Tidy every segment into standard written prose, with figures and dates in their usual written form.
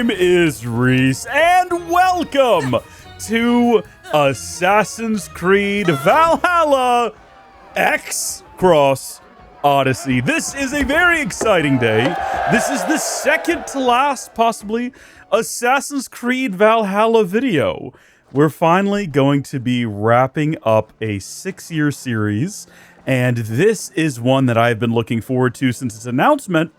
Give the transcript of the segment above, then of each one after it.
name is Reese, and welcome to Assassin's Creed Valhalla X Cross Odyssey. This is a very exciting day. This is the second to last, possibly, Assassin's Creed Valhalla video. We're finally going to be wrapping up a 6-year series, and this is one that I've been looking forward to since its announcement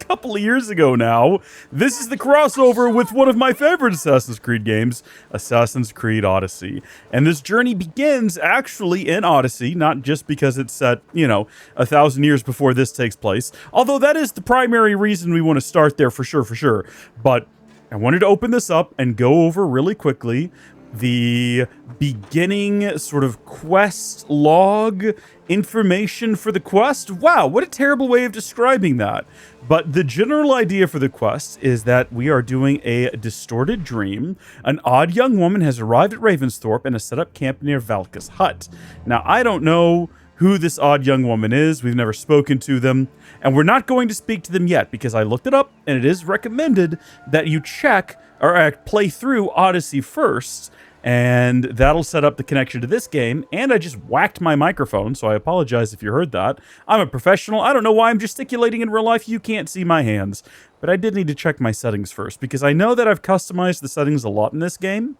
a couple of years ago now. This is the crossover with one of my favorite Assassin's Creed games, Assassin's Creed Odyssey. And this journey begins actually in Odyssey, not just because it's set, 1,000 years before this takes place, although that is the primary reason we want to start there for sure. But I wanted to open this up and go over really quickly the beginning sort of quest log information for the quest. Wow, what a terrible way of describing that. But the general idea for the quest is that we are doing a distorted dream. An odd young woman has arrived at Ravensthorpe and has set up camp near Valka's hut. Now, I don't know who this odd young woman is. We've never spoken to them, and we're not going to speak to them yet because I looked it up, and it is recommended that you check or play through Odyssey first, and that'll set up the connection to this game. And I just whacked my microphone, so I apologize if you heard that. I'm a professional. I don't know why I'm gesticulating in real life. You can't see my hands, but I did need to check my settings first because I know that I've customized the settings a lot in this game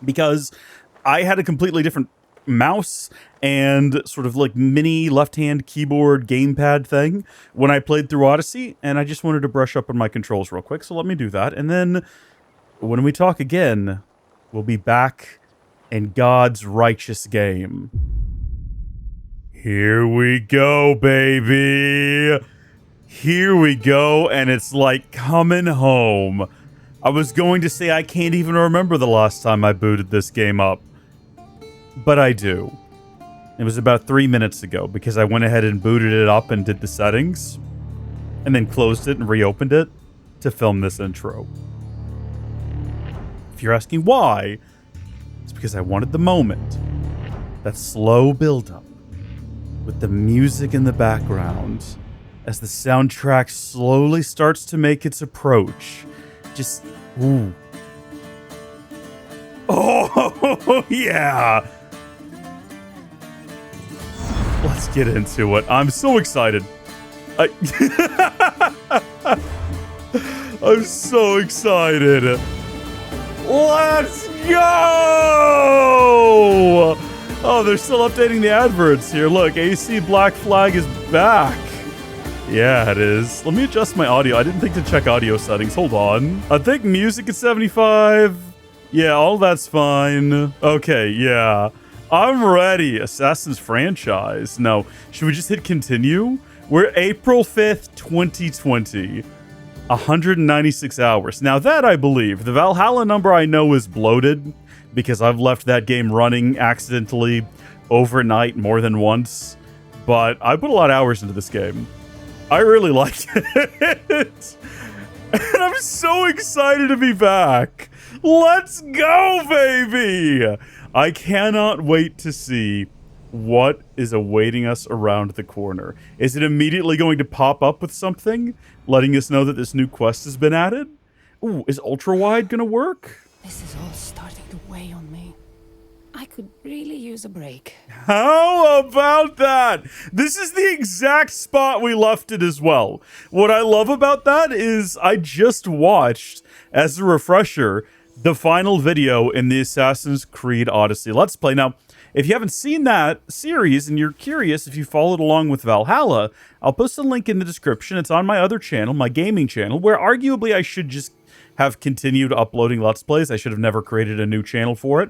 because I had a completely different mouse and sort of like mini left-hand keyboard gamepad thing when I played through Odyssey, and I just wanted to brush up on my controls real quick, so let me do that. And then when we talk again, we'll be back in God's righteous game. Here we go, baby. Here we go, and it's like coming home. I was going to say I can't even remember the last time I booted this game up, but I do. It was about 3 minutes ago because I went ahead and booted it up and did the settings and then closed it and reopened it to film this intro. If you're asking why, it's because I wanted the moment, that slow build-up with the music in the background as the soundtrack slowly starts to make its approach. Just, ooh. Oh, yeah. Let's get into it. I'm so excited. I'm so excited. Let's go! Oh, they're still updating the adverts here. Look, AC Black Flag is back. Yeah, it is. Let me adjust my audio. I didn't think to check audio settings. Hold on. I think music is 75. Yeah, all that's fine. Okay, yeah. I'm ready. Assassin's franchise. No, should we just hit continue? We're April 5th, 2020. 196 hours. Now that I believe. The Valhalla number I know is bloated because I've left that game running accidentally overnight more than once. But I put a lot of hours into this game. I really like it. And I'm so excited to be back. Let's go, baby! I cannot wait to see what is awaiting us around the corner. Is it immediately going to pop up with something, letting us know that this new quest has been added? Ooh, is ultra-wide gonna work? This is all starting to weigh on me. I could really use a break. How about that? This is the exact spot we left it as well. What I love about that is I just watched, as a refresher, the final video in the Assassin's Creed Odyssey Let's Play. Now, if you haven't seen that series and you're curious if you followed along with Valhalla, I'll post a link in the description. It's on my other channel, my gaming channel, where arguably I should just have continued uploading Let's Plays. I should have never created a new channel for it.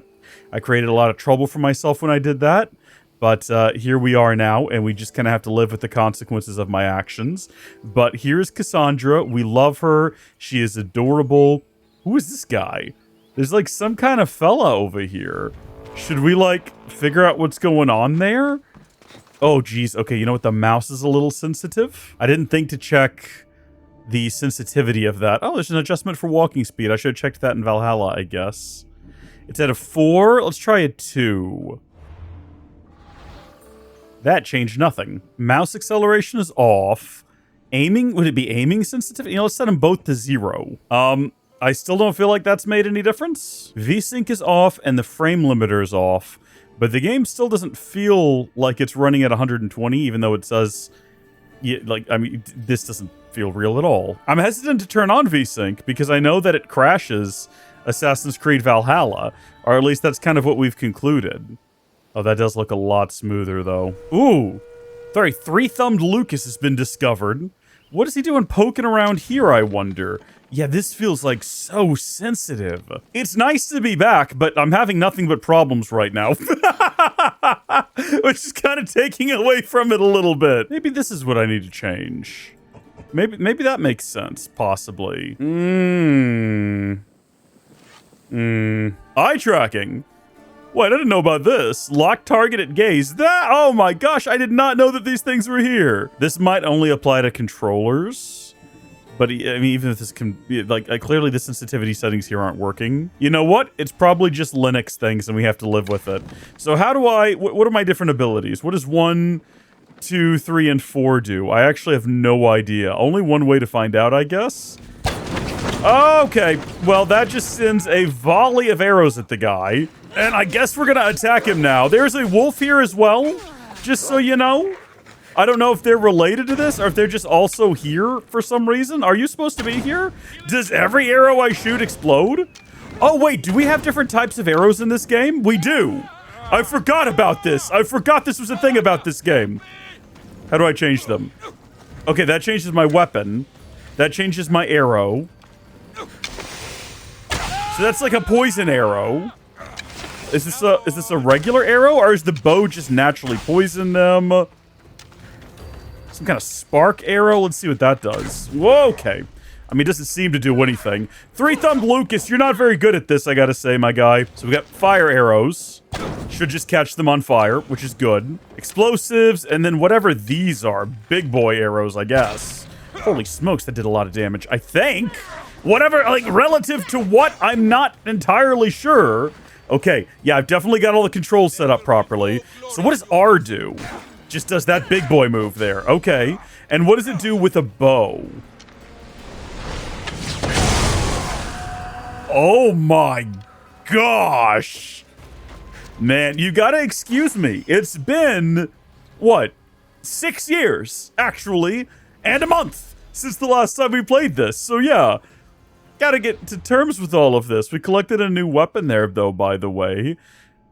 I created a lot of trouble for myself when I did that. But here we are now, and we just kind of have to live with the consequences of my actions. But here's Kassandra. We love her. She is adorable. Who is this guy? There's like some kind of fella over here. Should we like figure out what's going on there? Oh, geez. Okay, you know what? The mouse is a little sensitive. I didn't think to check the sensitivity of that. Oh, there's an adjustment for walking speed. I should have checked that in Valhalla, I guess. It's at a 4. Let's try a 2. That changed nothing. Mouse acceleration is off. Aiming, would it be aiming sensitivity? You know, let's set them both to 0. I still don't feel like that's made any difference. VSync is off and the frame limiter is off, but the game still doesn't feel like it's running at 120, even though it says, yeah, like, I mean, this doesn't feel real at all. I'm hesitant to turn on VSync because I know that it crashes Assassin's Creed Valhalla, or at least that's kind of what we've concluded. Oh, that does look a lot smoother, though. Ooh, sorry, three-thumbed Lucas has been discovered. What is he doing poking around here, I wonder? Yeah, this feels like so sensitive. It's nice to be back, but I'm having nothing but problems right now. Which is kind of taking away from it a little bit. Maybe this is what I need to change. Maybe that makes sense, possibly. Eye tracking. Wait, I didn't know about this. Lock target at gaze. That, oh my gosh, I did not know that these things were here. This might only apply to controllers. But, I mean, even if this can be, like, clearly the sensitivity settings here aren't working. You know what? It's probably just Linux things and we have to live with it. So how do I, what are my different abilities? What does 1, 2, 3, and 4 do? I actually have no idea. Only one way to find out, I guess. Okay, well, that just sends a volley of arrows at the guy. And I guess we're gonna attack him now. There's a wolf here as well, just so you know. I don't know if they're related to this or if they're just also here for some reason. Are you supposed to be here? Does every arrow I shoot explode? Oh, wait, do we have different types of arrows in this game? We do. I forgot about this. I forgot this was a thing about this game. How do I change them? Okay, that changes my weapon. That changes my arrow. So that's like a poison arrow. Is this a regular arrow, or is the bow just naturally poison them? Some kind of spark arrow? Let's see what that does. Whoa, okay. I mean, it doesn't seem to do anything. Three-thumbed Lucas, you're not very good at this, I gotta say, my guy. So we got fire arrows. Should just catch them on fire, which is good. Explosives, and then whatever these are. Big boy arrows, I guess. Holy smokes, that did a lot of damage. I think. Whatever, like, relative to what, I'm not entirely sure. Okay, yeah, I've definitely got all the controls set up properly. So what does R do? Just does that big boy move there. Okay. And what does it do with a bow? Oh my gosh. Man, you gotta excuse me. It's been, what, 6 years, actually, and a month since the last time we played this. So yeah, gotta get to terms with all of this. We collected a new weapon there, though, by the way.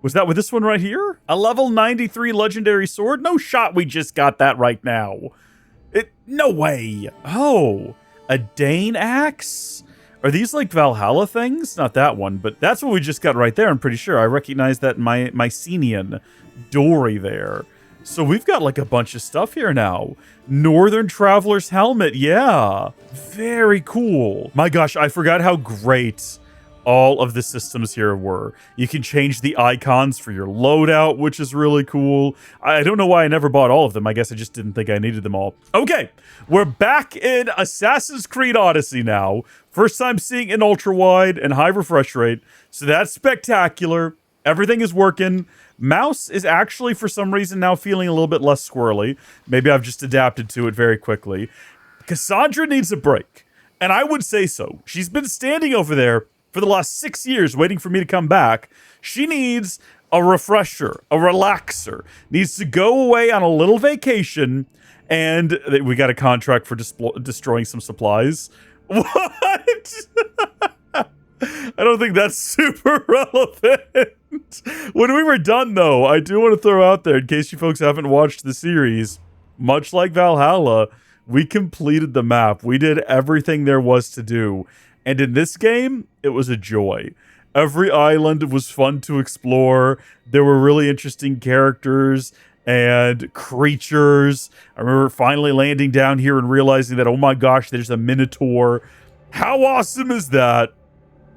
Was that with this one right here? A level 93 legendary sword? No shot we just got that right now. No way. Oh, a Dane axe? Are these like Valhalla things? Not that one, but that's what we just got right there, I'm pretty sure. I recognize that Mycenaean dory there. So we've got like a bunch of stuff here now. Northern Traveler's Helmet, yeah. Very cool. My gosh, I forgot how great all of the systems here were. You can change the icons for your loadout, which is really cool. I don't know why I never bought all of them. I guess I just didn't think I needed them all. Okay, we're back in Assassin's Creed Odyssey now. First time seeing an ultra-wide and high refresh rate, so that's spectacular. Everything is working. Mouse is actually, for some reason, now feeling a little bit less squirrely. Maybe I've just adapted to it very quickly. Kassandra needs a break, and I would say so. She's been standing over there for the last 6 years waiting for me to come back. She needs a refresher, a relaxer. Needs to go away on a little vacation, and we got a contract for destroying some supplies. What? I don't think that's super relevant. When we were done, though, I do want to throw out there, in case you folks haven't watched the series, much like Valhalla, we completed the map. We did everything there was to do. And in this game, it was a joy. Every island was fun to explore. There were really interesting characters and creatures. I remember finally landing down here and realizing that, oh my gosh, there's a minotaur. How awesome is that?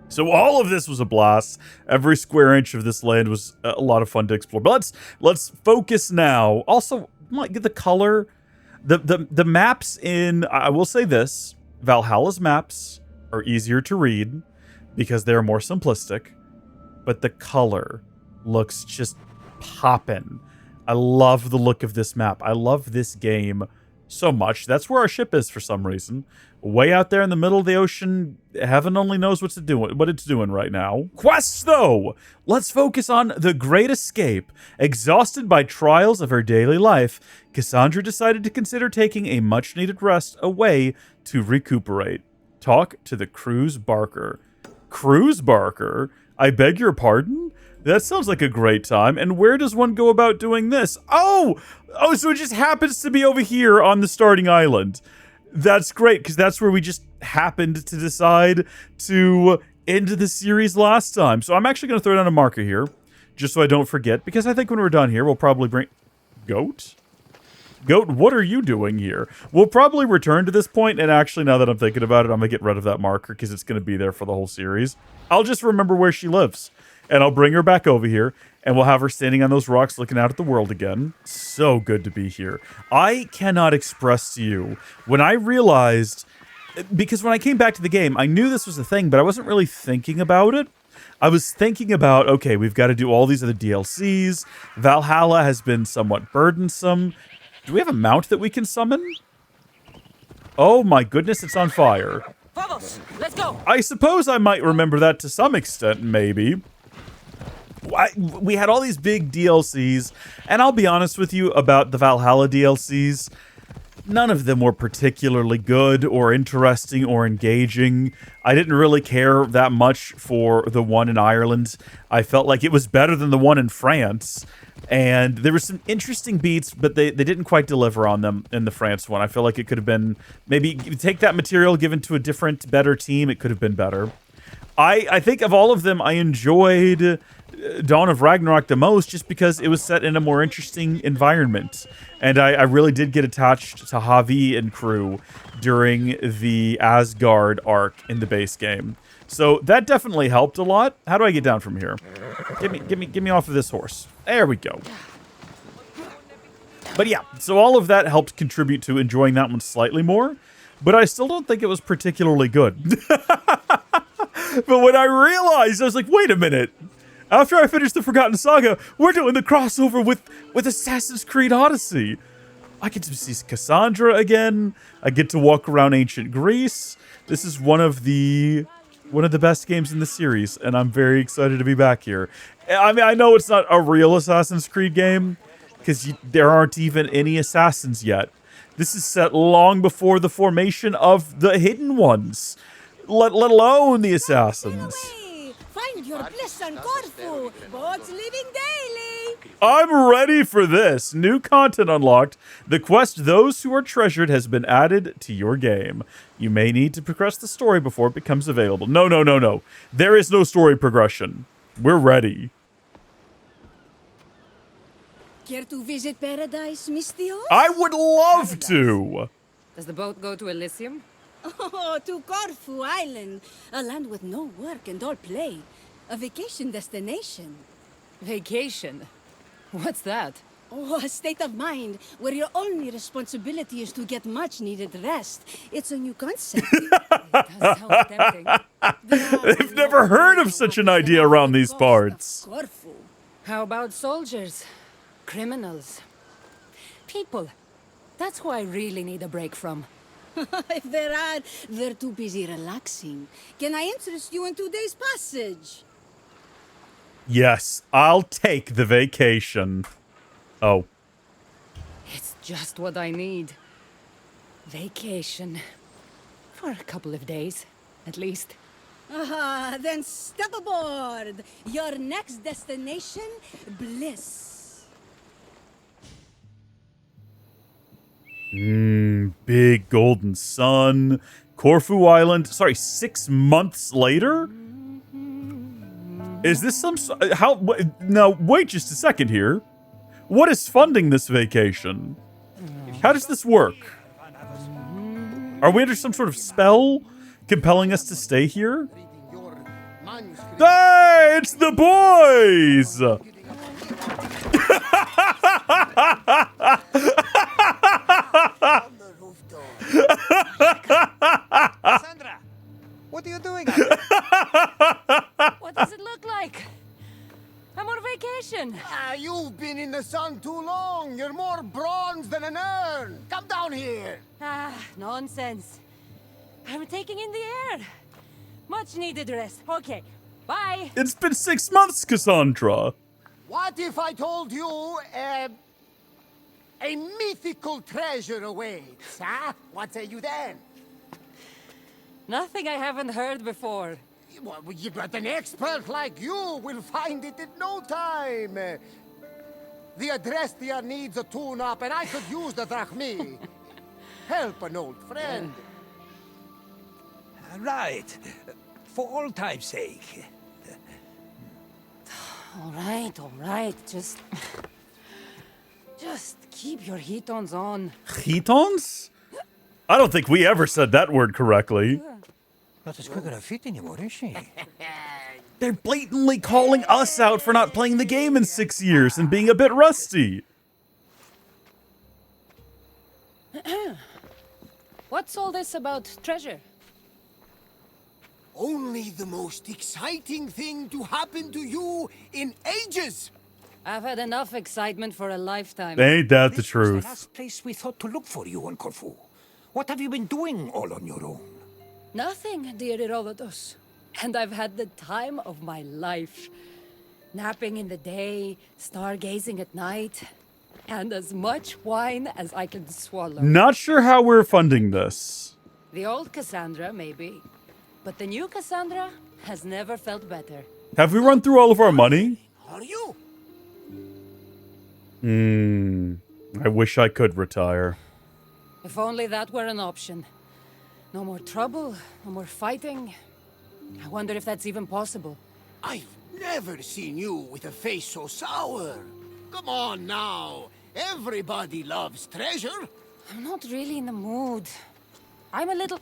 So all of this was a blast. Every square inch of this land was a lot of fun to explore. But let's focus now. Also, the color, the maps in, I will say this, Valhalla's maps are easier to read because they're more simplistic, but the color looks just poppin'. I love the look of this map. I love this game so much. That's where our ship is for some reason. Way out there in the middle of the ocean. Heaven only knows what it's doing right now. Quests, though! Let's focus on the Great Escape. Exhausted by trials of her daily life, Kassandra decided to consider taking a much-needed rest away to recuperate. Talk to the cruise barker. Cruise barker? I beg your pardon? That sounds like a great time. And where does one go about doing this? Oh, so it just happens to be over here on the starting island. That's great, because that's where we just happened to decide to end the series last time. So I'm actually going to throw down a marker here, just so I don't forget, because I think when we're done here, we'll probably bring... Goat? Goat, what are you doing here? We'll probably return to this point, and actually, now that I'm thinking about it, I'm going to get rid of that marker, because it's going to be there for the whole series. I'll just remember where she lives, and I'll bring her back over here, and we'll have her standing on those rocks looking out at the world again. So good to be here. I cannot express to you, when I realized, because when I came back to the game, I knew this was a thing, but I wasn't really thinking about it. I was thinking about, okay, we've got to do all these other DLCs. Valhalla has been somewhat burdensome. Do we have a mount that we can summon? Oh my goodness, it's on fire. Vamos, let's go. I suppose I might remember that to some extent, maybe. We had all these big DLCs, and I'll be honest with you about the Valhalla DLCs. None of them were particularly good or interesting or engaging. I didn't really care that much for the one in Ireland. I felt like it was better than the one in France. And there were some interesting beats, but they didn't quite deliver on them in the France one. I feel like it could have been, maybe take that material, given to a different, better team, it could have been better. I think of all of them, I enjoyed Dawn of Ragnarok the most, just because it was set in a more interesting environment. And I really did get attached to Havi and crew during the Asgard arc in the base game. So that definitely helped a lot. How do I get down from here? Get me off of this horse. There we go. But yeah, so all of that helped contribute to enjoying that one slightly more. But I still don't think it was particularly good. But when I realized, I was like, wait a minute. After I finished the Forgotten Saga, we're doing the crossover with Assassin's Creed Odyssey. I get to see Kassandra again. I get to walk around ancient Greece. This is one of the best games in the series, and I'm very excited to be back here. I mean, I know it's not a real Assassin's Creed game, because there aren't even any assassins yet. This is set long before the formation of the Hidden Ones, let alone the assassins. Find your bliss on Corfu. Boats living daily. I'm ready for this. New content unlocked. The quest Those Who Are Treasured has been added to your game. You may need to progress the story before it becomes available. No. There is no story progression. We're ready. Care to visit paradise, Misthios? I would love to. Does the boat go to Elysium? Oh, to Corfu Island. A land with no work and all play. A vacation destination. Vacation? What's that? Oh, a state of mind where your only responsibility is to get much-needed rest. It's a new concept. That sounds tempting. They've never heard of such an idea around these parts. Corfu. How about soldiers? Criminals? People? That's who I really need a break from. If there are, they're too busy relaxing. Can I interest you in today's passage? Yes, I'll take the vacation. Oh. It's just what I need. Vacation. For a couple of days, at least. Then step aboard. Your next destination, bliss. Big golden sun. Corfu Island. Sorry, 6 months later? Is this some... How... Now, wait just a second here. What is funding this vacation? How does this work? Are we under some sort of spell compelling us to stay here? Hey, it's the boys! Kassandra, what are you doing? What does it look like? I'm on vacation. You've been in the sun too long. You're more bronze than an egg. turn. Come down here. Ah, nonsense. I'm taking in the air. Much needed rest. Okay, bye. It's been 6 months, Kassandra. What if I told you a mythical treasure awaits, huh? What say you then? Nothing I haven't heard before. Well, but an expert like you will find it in no time. The Adrestia needs a tune-up, and I could use the drachmi. Help an old friend. Right. For old time's sake. All right. Just keep your heat-ons on. Chitons? I don't think we ever said that word correctly. Not as quick on her feet anymore, is she? They're blatantly calling us out for not playing the game in 6 years and being a bit rusty. What's all this about treasure? Only the most exciting thing to happen to you in ages. I've had enough excitement for a lifetime. Ain't that the This was the truth? last place we thought to look for you on Corfu. What have you been doing all on your own? Nothing, dear Herodotus. And I've had the time of my life. Napping in the day, stargazing at night, and as much wine as I can swallow. Not sure how we're funding this. The old Kassandra, maybe. But the new Kassandra has never felt better. Have we run through all of our money? Are you? I wish I could retire. If only that were an option. No more trouble, no more fighting. I wonder if that's even possible. I've never seen you with a face so sour. Come on now. Everybody loves treasure. I'm not really in the mood. I'm a little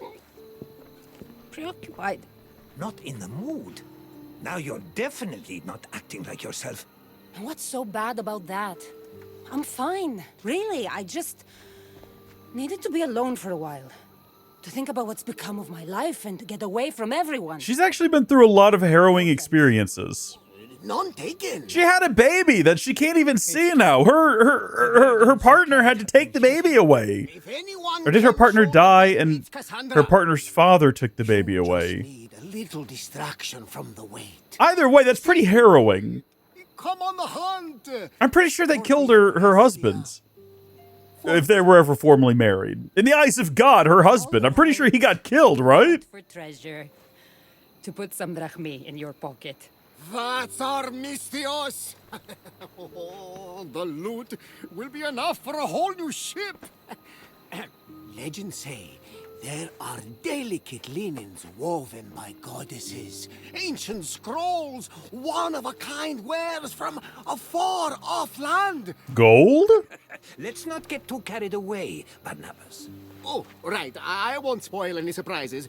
preoccupied. Not in the mood. Now you're definitely not acting like yourself. And what's so bad about that? I'm fine. Really, I just needed to be alone for a while. To think about what's become of my life and to get away from everyone. She's actually been through a lot of harrowing experiences. None taken. She had a baby that she can't even see now. Her partner had to take the baby away. If anyone Or did her can partner show die me and it's Kassandra, her partner's father took the baby just away? need a little distraction from the weight. Either way, that's pretty harrowing. Come on the hunt. I'm pretty sure they killed her husband. If they were ever formally married. In the eyes of God, her husband. I'm pretty sure he got killed, right? For treasure. To put some drachmi in your pocket. That's our Misthios. Oh, the loot will be enough for a whole new ship. Legends say there are delicate linens woven by goddesses, ancient scrolls, one-of-a-kind wares from a far-off land. Gold? Let's not get too carried away, Barnabas. Oh, right. I won't spoil any surprises.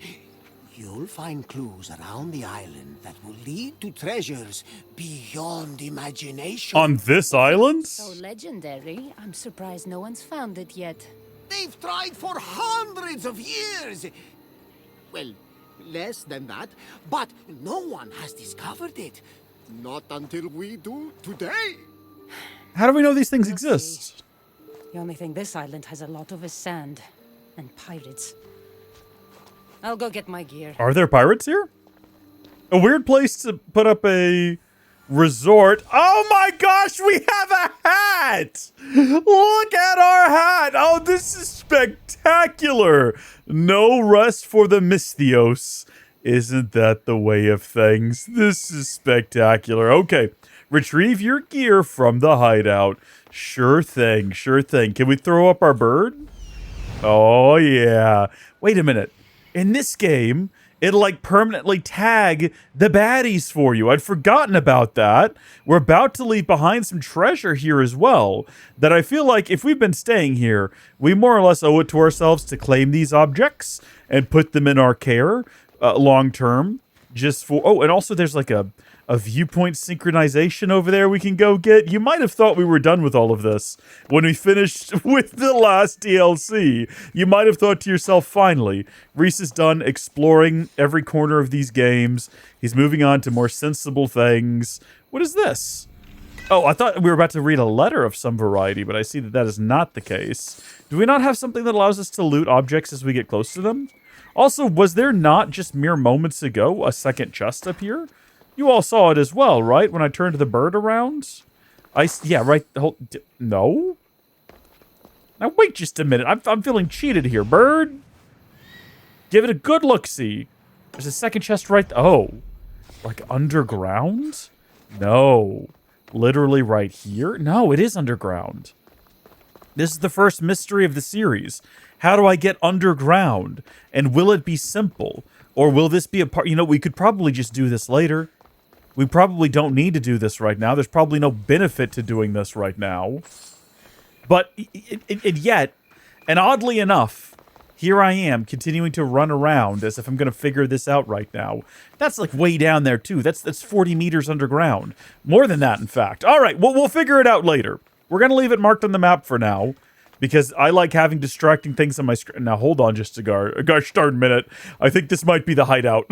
You'll find clues around the island that will lead to treasures beyond imagination. On this island? So legendary, I'm surprised no one's found it yet. They've tried for hundreds of years. Well, less than that, but no one has discovered it. Not until we do today. How do we know these things exist? The only thing this island has a lot of is sand. And pirates. I'll go get my gear. Are there pirates here? A weird place to put up a resort. Oh my gosh, we have a hat! Look at our hat! Oh, this is spectacular! No rest for the Misthios. Isn't that the way of things? This is spectacular. Okay, retrieve your gear from the hideout. Sure thing, sure thing. Can we throw up our bird? Oh, yeah. Wait a minute. In this game, it'll like permanently tag the baddies for you. I'd forgotten about that. We're about to leave behind some treasure here as well that I feel like if we've been staying here, we more or less owe it to ourselves to claim these objects and put them in our care long term. Just for, oh, and also there's like a viewpoint synchronization over there we can go get. You might have thought we were done with all of this when we finished with the last DLC. You might have thought to yourself, finally, Reese is done exploring every corner of these games. He's moving on to more sensible things. What is this? Oh, I thought we were about to read a letter of some variety, but I see that that is not the case. Do we not have something that allows us to loot objects as we get close to them? Also, was there not just mere moments ago a second chest up here? You all saw it as well, right? When I turned the bird around? Yeah, right. No? Now, wait just a minute. I'm feeling cheated here. Bird? Give it a good look-see. There's a second chest right... Oh. Like underground? No. Literally right here? No, it is underground. This is the first mystery of the series. How do I get underground? And will it be simple? Or will this be a part... You know, we could probably just do this later. We probably don't need to do this right now. There's probably no benefit to doing this right now. But yet, and oddly enough, here I am continuing to run around as if I'm going to figure this out right now. That's like way down there too. That's 40 meters underground. More than that, in fact. All right, well, we'll figure it out later. We're going to leave it marked on the map for now because I like having distracting things on my screen. Now, hold on just a gosh darn minute. I think this might be the hideout.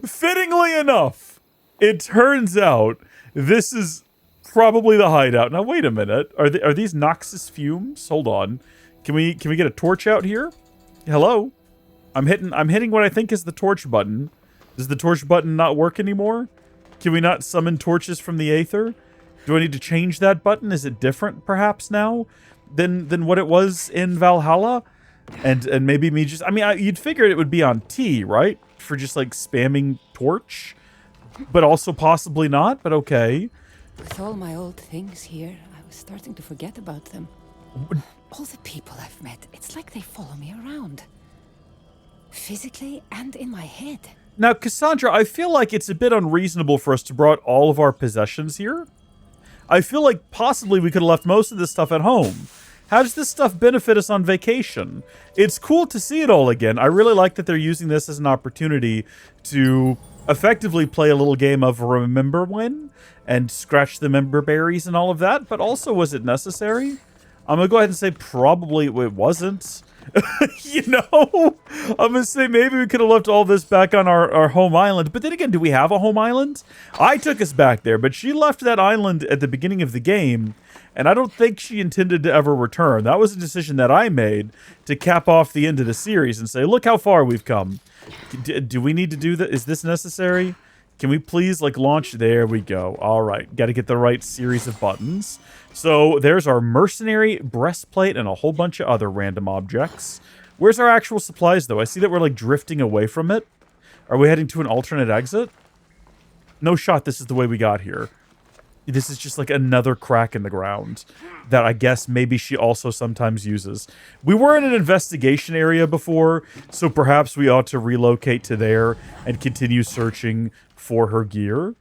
Fittingly enough, it turns out this is probably the hideout. Now, wait a minute. Are these Noxus fumes? Hold on. Can we get a torch out here? Hello? I'm hitting what I think is the torch button. Does the torch button not work anymore? Can we not summon torches from the aether? Do I need to change that button? Is it different perhaps now than what it was in Valhalla? And maybe me just... I mean, you'd figure it would be on T, right? For just like spamming torch. But also possibly not, but okay. With all my old things here, I was starting to forget about them. All the people I've met, it's like they follow me around. Physically and in my head. Now, Kassandra, I feel like it's a bit unreasonable for us to brought all of our possessions here. I feel like possibly we could have left most of this stuff at home. How does this stuff benefit us on vacation? It's cool to see it all again. I really like that they're using this as an opportunity to effectively play a little game of remember when and scratch the member berries and all of that, but also was it necessary? I'm going to go ahead and say probably it wasn't. You know? I'm going to say maybe we could have left all this back on our home island. But then again, do we have a home island? I took us back there, but she left that island at the beginning of the game, and I don't think she intended to ever return. That was a decision that I made to cap off the end of the series and say, look how far we've come. Do we need to do that? Is this necessary? Can we please, like, launch? There we go. All right. Got to get the right series of buttons. So there's our mercenary breastplate and a whole bunch of other random objects. Where's our actual supplies, though? I see that we're, like, drifting away from it. Are we heading to an alternate exit? No shot this is the way we got here. This is just, like, another crack in the ground that I guess maybe she also sometimes uses. We were in an investigation area before, so perhaps we ought to relocate to there and continue searching for her gear.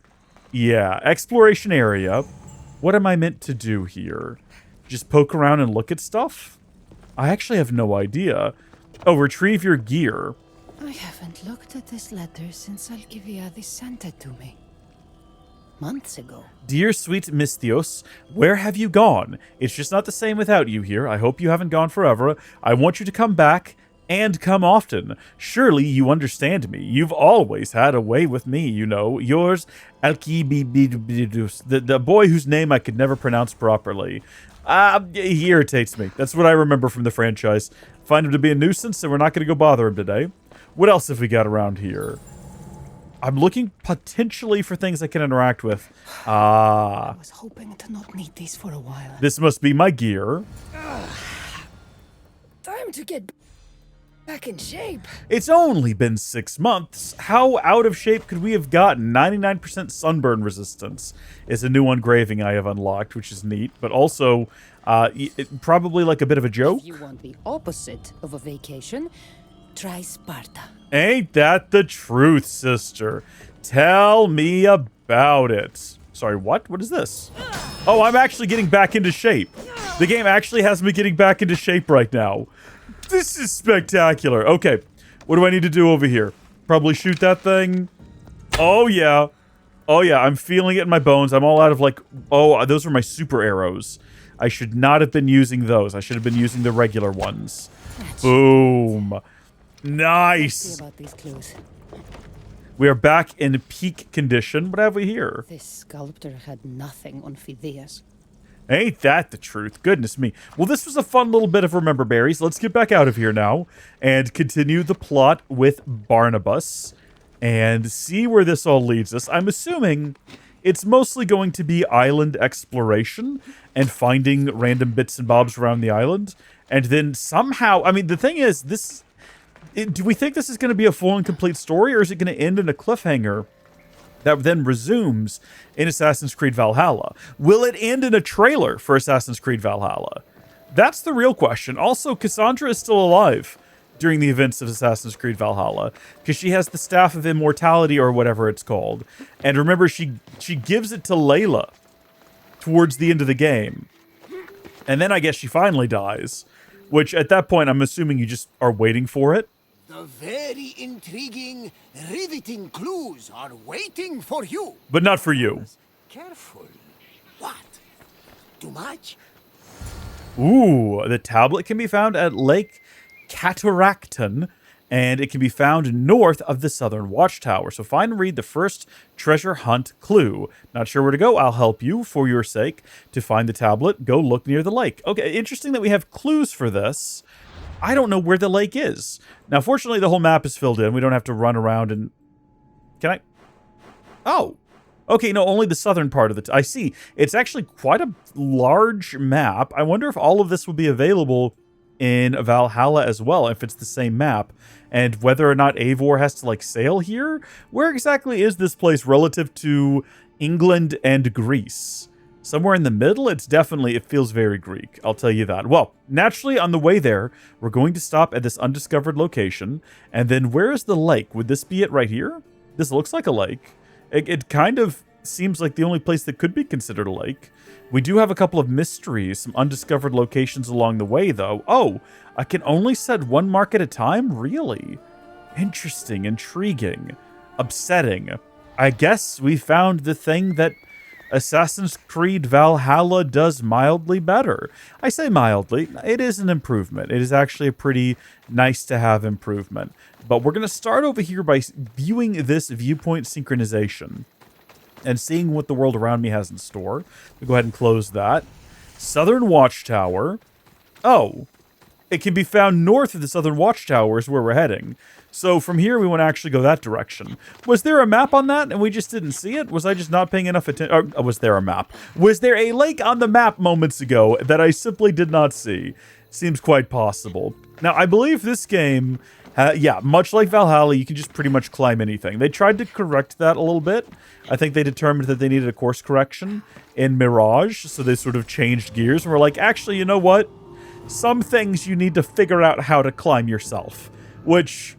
Yeah, exploration area. What am I meant to do here? Just poke around and look at stuff? I actually have no idea. Oh, retrieve your gear. I haven't looked at this letter since Alcibiades sent it to me. Months ago. Dear sweet Misthios, where have you gone? It's just not the same without you here. I hope you haven't gone forever. I want you to come back and come often. Surely you understand me. You've always had a way with me, you know. Yours, Alcibiades, the boy whose name I could never pronounce properly. He irritates me. That's what I remember from the franchise. Find him to be a nuisance, so we're not going to go bother him today. What else have we got around here? I'm looking potentially for things I can interact with. I was hoping to not need these for a while. This must be my gear. Time to get back in shape. It's only been 6 months. How out of shape could we have gotten? 99% sunburn resistance is a new engraving I have unlocked, which is neat, but also probably like a bit of a joke. If you want the opposite of a vacation, try Sparta. Ain't that the truth, sister? Tell me about it. Sorry, what? What is this? Oh, I'm actually getting back into shape. The game actually has me getting back into shape right now. This is spectacular. Okay, what do I need to do over here? Probably shoot that thing. Oh, yeah. Oh, yeah, I'm feeling it in my bones. I'm all out of, like... Oh, those are my super arrows. I should not have been using those. I should have been using the regular ones. Boom. Nice. About these clues. We are back in peak condition. What have we here? This sculptor had nothing on Phidias. Ain't that the truth? Goodness me. Well, this was a fun little bit of Remember Berries. Let's get back out of here now and continue the plot with Barnabas and see where this all leads us. I'm assuming it's mostly going to be island exploration and finding random bits and bobs around the island. And then somehow, I mean, the thing is, do we think this is going to be a full and complete story, or is it going to end in a cliffhanger that then resumes in Assassin's Creed Valhalla? Will it end in a trailer for Assassin's Creed Valhalla? That's the real question. Also, Kassandra is still alive during the events of Assassin's Creed Valhalla, because she has the Staff of Immortality, or whatever it's called. And remember, she gives it to Layla towards the end of the game. And then I guess she finally dies, which at that point, I'm assuming you just are waiting for it. The very intriguing, riveting clues are waiting for you. But not for you. Careful. What? Too much? Ooh, the tablet can be found at Lake Cataracton, and it can be found north of the Southern Watchtower. So find and read the first treasure hunt clue. Not sure where to go? I'll help you for your sake. To find the tablet, go look near the lake. Okay, interesting that we have clues for this. I don't know where the lake is. Now, fortunately, the whole map is filled in. We don't have to run around and... Can I... Oh. Okay, no, only the southern part of it. I see. It's actually quite a large map. I wonder if all of this will be available in Valhalla as well, if it's the same map, and whether or not Eivor has to, like, sail here? Where exactly is this place relative to England and Greece? Somewhere in the middle? It feels very Greek, I'll tell you that. Well, naturally, on the way there, we're going to stop at this undiscovered location, and then where is the lake? Would this be it right here? This looks like a lake. It kind of seems like the only place that could be considered a lake. We do have a couple of mysteries, some undiscovered locations along the way, though. Oh, I can only set one mark at a time? Really? Interesting, intriguing, upsetting. I guess we found the thing that Assassin's Creed Valhalla does mildly better. I say mildly. It is an improvement. It is actually a pretty nice to have improvement. But we're going to start over here by viewing this viewpoint synchronization and seeing what the world around me has in store. We'll go ahead and close that. Southern Watchtower. Oh, it can be found north of the Southern Watchtower is where we're heading. So from here, we want to actually go that direction. Was there a map on that and we just didn't see it? Was I just not paying enough attention? Or was there a map? Was there a lake on the map moments ago that I simply did not see? Seems quite possible. Now, I believe this game... yeah, much like Valhalla, you can just pretty much climb anything. They tried to correct that a little bit. I think they determined that they needed a course correction in Mirage, so they sort of changed gears and were like, actually, you know what? Some things you need to figure out how to climb yourself. Which,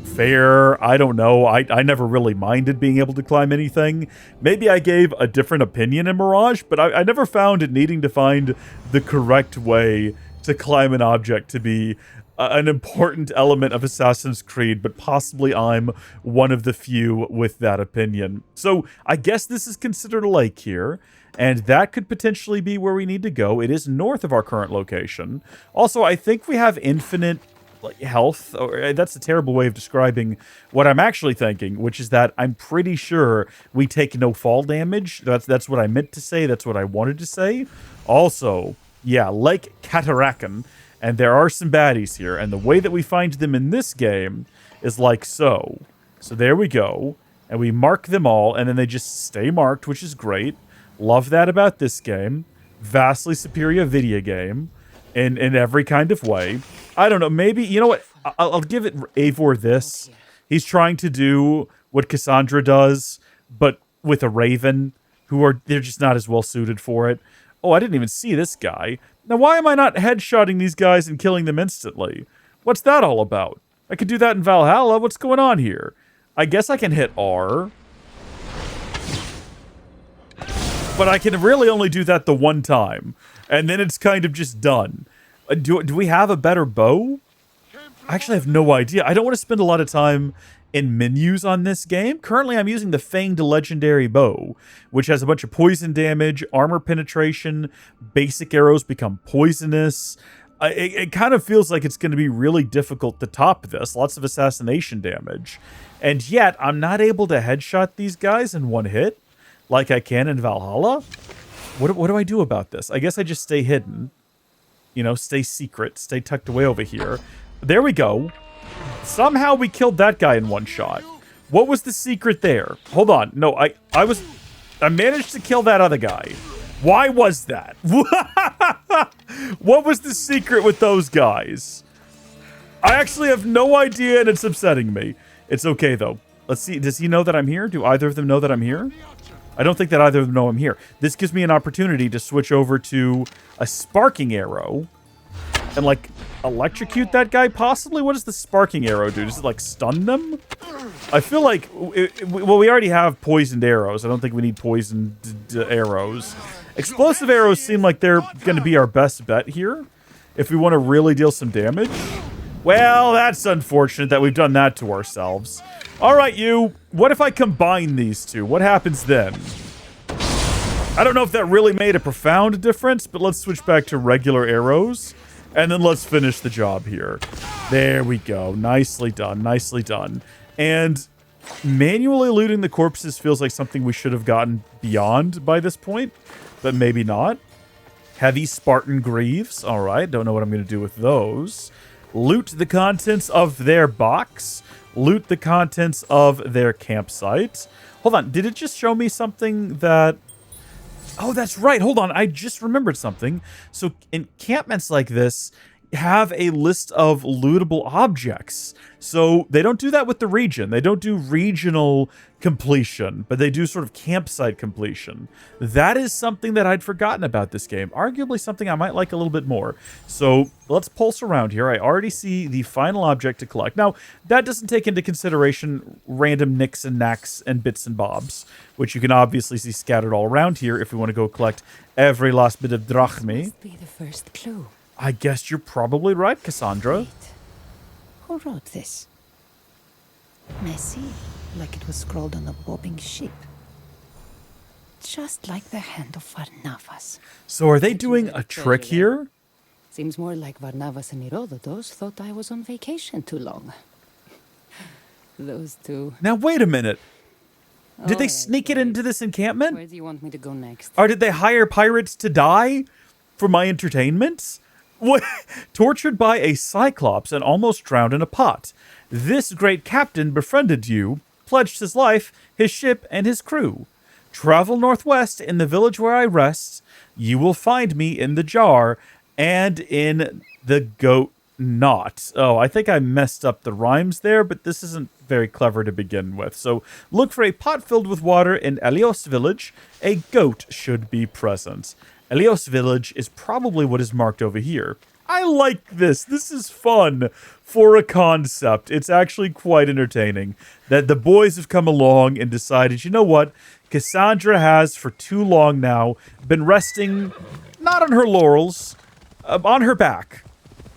fair, I don't know. I never really minded being able to climb anything. Maybe I gave a different opinion in Mirage, but I never found it needing to find the correct way to climb an object to be an important element of Assassin's Creed, but possibly I'm one of the few with that opinion. So I guess this is considered a lake here, and that could potentially be where we need to go. It is north of our current location. Also, I think we have infinite health. Or that's a terrible way of describing what I'm actually thinking, which is that I'm pretty sure we take no fall damage. That's what I meant to say. That's what I wanted to say. Also, yeah, Lake Cataracton. And there are some baddies here, and the way that we find them in this game is like so. So there we go, and we mark them all, and then they just stay marked, which is great. Love that about this game. Vastly superior video game in every kind of way. I don't know, maybe, you know what, I'll give it Eivor this. He's trying to do what Kassandra does, but with a raven, they're just not as well suited for it. Oh, I didn't even see this guy. Now, why am I not headshotting these guys and killing them instantly? What's that all about? I could do that in Valhalla. What's going on here? I guess I can hit R. But I can really only do that the one time. And then it's kind of just done. Do we have a better bow? I actually have no idea. I don't want to spend a lot of time in menus on this game. Currently, I'm using the Fanged Legendary Bow, which has a bunch of poison damage, armor penetration, basic arrows become poisonous. it kind of feels like it's going to be really difficult to top this. Lots of assassination damage. And yet, I'm not able to headshot these guys in one hit like I can in Valhalla. What do I do about this? I guess I just stay hidden. You know, stay secret. Stay tucked away over here. There we go. Somehow we killed that guy in one shot. What was the secret there? Hold on. No, I managed to kill that other guy. Why was that? What was the secret with those guys? I actually have no idea, and it's upsetting me. It's okay, though. Let's see. Does he know that I'm here? Do either of them know that I'm here? I don't think that either of them know I'm here. This gives me an opportunity to switch over to a sparking arrow and, like, electrocute that guy, possibly? What does the sparking arrow do? Does it, like, stun them? I feel like... well, we already have poisoned arrows. I don't think we need poisoned arrows. Explosive arrows seem like they're going to be our best bet here if we want to really deal some damage. Well, that's unfortunate that we've done that to ourselves. All right, you. What if I combine these two? What happens then? I don't know if that really made a profound difference, but let's switch back to regular arrows. And then let's finish the job here. There we go. Nicely done. Nicely done. And manually looting the corpses feels like something we should have gotten beyond by this point, but maybe not. Heavy Spartan greaves. All right. Don't know what I'm going to do with those. Loot the contents of their box. Loot the contents of their campsite. Hold on. Did it just show me something that... Oh, that's right. Hold on. I just remembered something. So encampments like this have a list of lootable objects. So they don't do that with the region. They don't do regional completion, but they do sort of campsite completion. That is something that I'd forgotten about this game. Arguably something I might like a little bit more. So let's pulse around here. I already see the final object to collect. Now, that doesn't take into consideration random nicks and knacks and bits and bobs, which you can obviously see scattered all around here if we want to go collect every last bit of drachmae. Must be the first clue. I guess you're probably right, Kassandra. Wait. Who wrote this? Messy, like it was scrawled on a bobbing ship. Just like the hand of Varnavas. So are they doing a trick here? Seems more like Varnavas and Herodotus thought I was on vacation too long. Those two. Now, wait a minute. Did they Alright, sneak it into this encampment? Where do you want me to go next? Or did they hire pirates to die for my entertainment? What? Tortured by a cyclops and almost drowned in a pot. This great captain befriended you, pledged his life, his ship, and his crew. Travel northwest in the village where I rest. You will find me in the jar and in the goat knot. Oh, I think I messed up the rhymes there, but this isn't very clever to begin with. So look for a pot filled with water in Elios village. A goat should be present. Elios village is probably what is marked over here. I like this. This is fun for a concept. It's actually quite entertaining that the boys have come along and decided, you know what? Kassandra has for too long now been resting not on her laurels, on her back.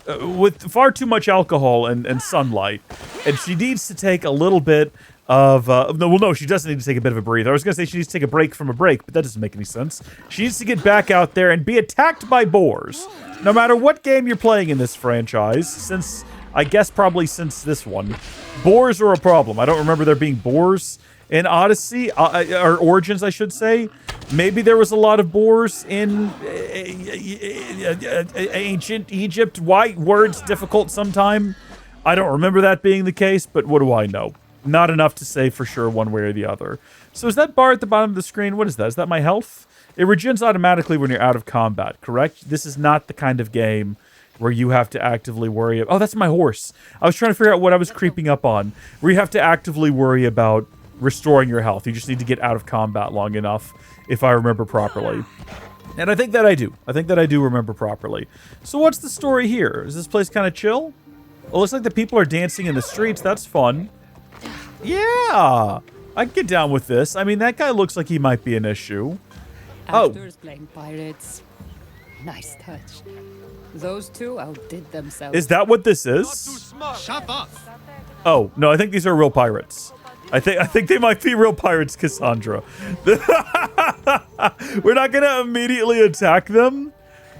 With far too much alcohol and sunlight. And she needs to take a little bit of... no, she doesn't need to take a bit of a breather. I was going to say she needs to take a break from a break, but that doesn't make any sense. She needs to get back out there and be attacked by boars. No matter what game you're playing in this franchise, since... I guess probably since this one. Boars are a problem. I don't remember there being boars in Odyssey, or Origins, I should say. Maybe there was a lot of boars in ancient Egypt. Why? Words difficult sometime. I don't remember that being the case, but what do I know? Not enough to say for sure one way or the other. So is that bar at the bottom of the screen? What is that? Is that my health? It regens automatically when you're out of combat, correct? This is not the kind of game where you have to actively worry about... Oh, that's my horse. I was trying to figure out what I was creeping up on. Where you have to actively worry about restoring your health. You just need to get out of combat long enough, if I remember properly. And I think that I do. I think that I do remember properly. So what's the story here? Is this place kind of chill? Well, it looks like the people are dancing in the streets. That's fun. Yeah! I can get down with this. I mean, that guy looks like he might be an issue. Actors playing pirates. Nice touch. Those two outdid themselves. Is that what this is? Shut up! Oh, no, I think these are real pirates. I think they might be real pirates, Kassandra. We're not going to immediately attack them.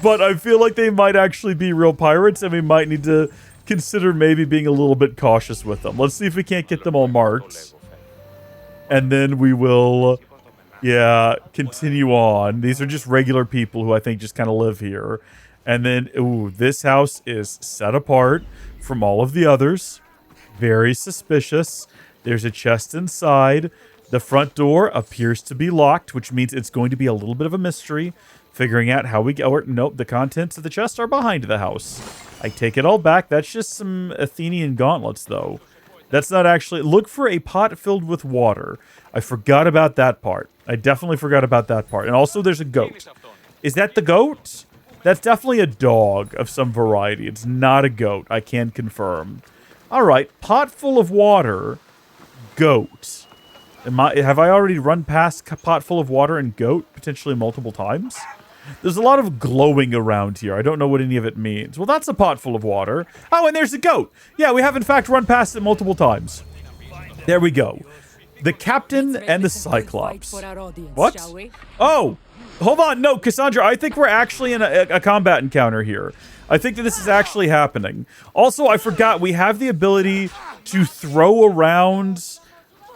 But I feel like they might actually be real pirates, and we might need to consider maybe being a little bit cautious with them. Let's see if we can't get them all marked. And then we will, yeah, continue on. These are just regular people who I think just kind of live here. And then, ooh, this house is set apart from all of the others. Very suspicious. There's a chest inside. The front door appears to be locked, which means it's going to be a little bit of a mystery. Figuring out how we go. Or, nope, the contents of the chest are behind the house. I take it all back. That's just some Athenian gauntlets, though. That's not actually... Look for a pot filled with water. I forgot about that part. I definitely forgot about that part. And also, there's a goat. Is that the goat? That's definitely a dog of some variety. It's not a goat. I can confirm. All right. Pot full of water. Goat. Have I already run past pot full of water and goat potentially multiple times? There's a lot of glowing around here. I don't know what any of it means. Well, that's a pot full of water. Oh, and there's a goat. Yeah, we have in fact run past it multiple times. There we go. The captain and the Cyclops. What? Oh, hold on. No, Kassandra, I think we're actually in a combat encounter here. I think that this is actually happening. Also, I forgot we have the ability to throw around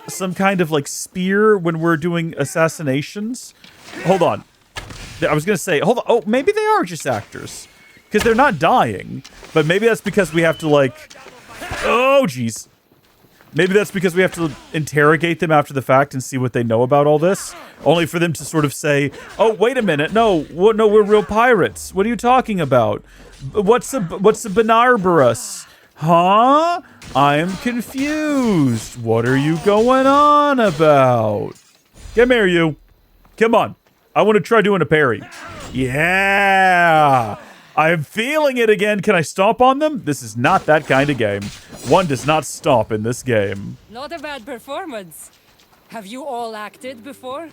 some kind of like spear when we're doing assassinations. Hold on. I was going to say, hold on. Oh, maybe they are just actors. Because they're not dying. But maybe that's because we have to, like... Oh, jeez. Maybe that's because we have to interrogate them after the fact and see what they know about all this. Only for them to sort of say, oh, wait a minute. No, we're real pirates. What are you talking about? What's a Banarbarus? Huh? I'm confused. What are you going on about? Come here, you. Come on. I want to try doing a parry. Yeah. I'm feeling it again. Can I stomp on them? This is not that kind of game. One does not stomp in this game. Not a bad performance. Have you all acted before?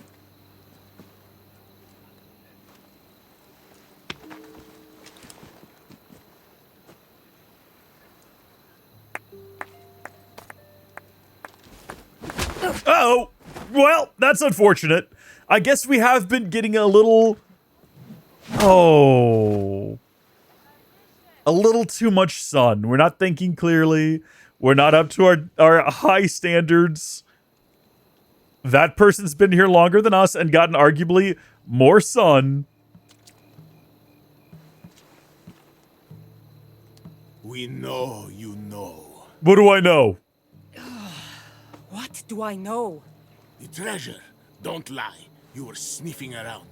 Uh-oh. Well, that's unfortunate. I guess we have been getting a little... Oh. A little too much sun. We're not thinking clearly. We're not up to our high standards. That person's been here longer than us and gotten arguably more sun. We know you know. What do I know? What do I know? The treasure. Don't lie. You were sniffing around.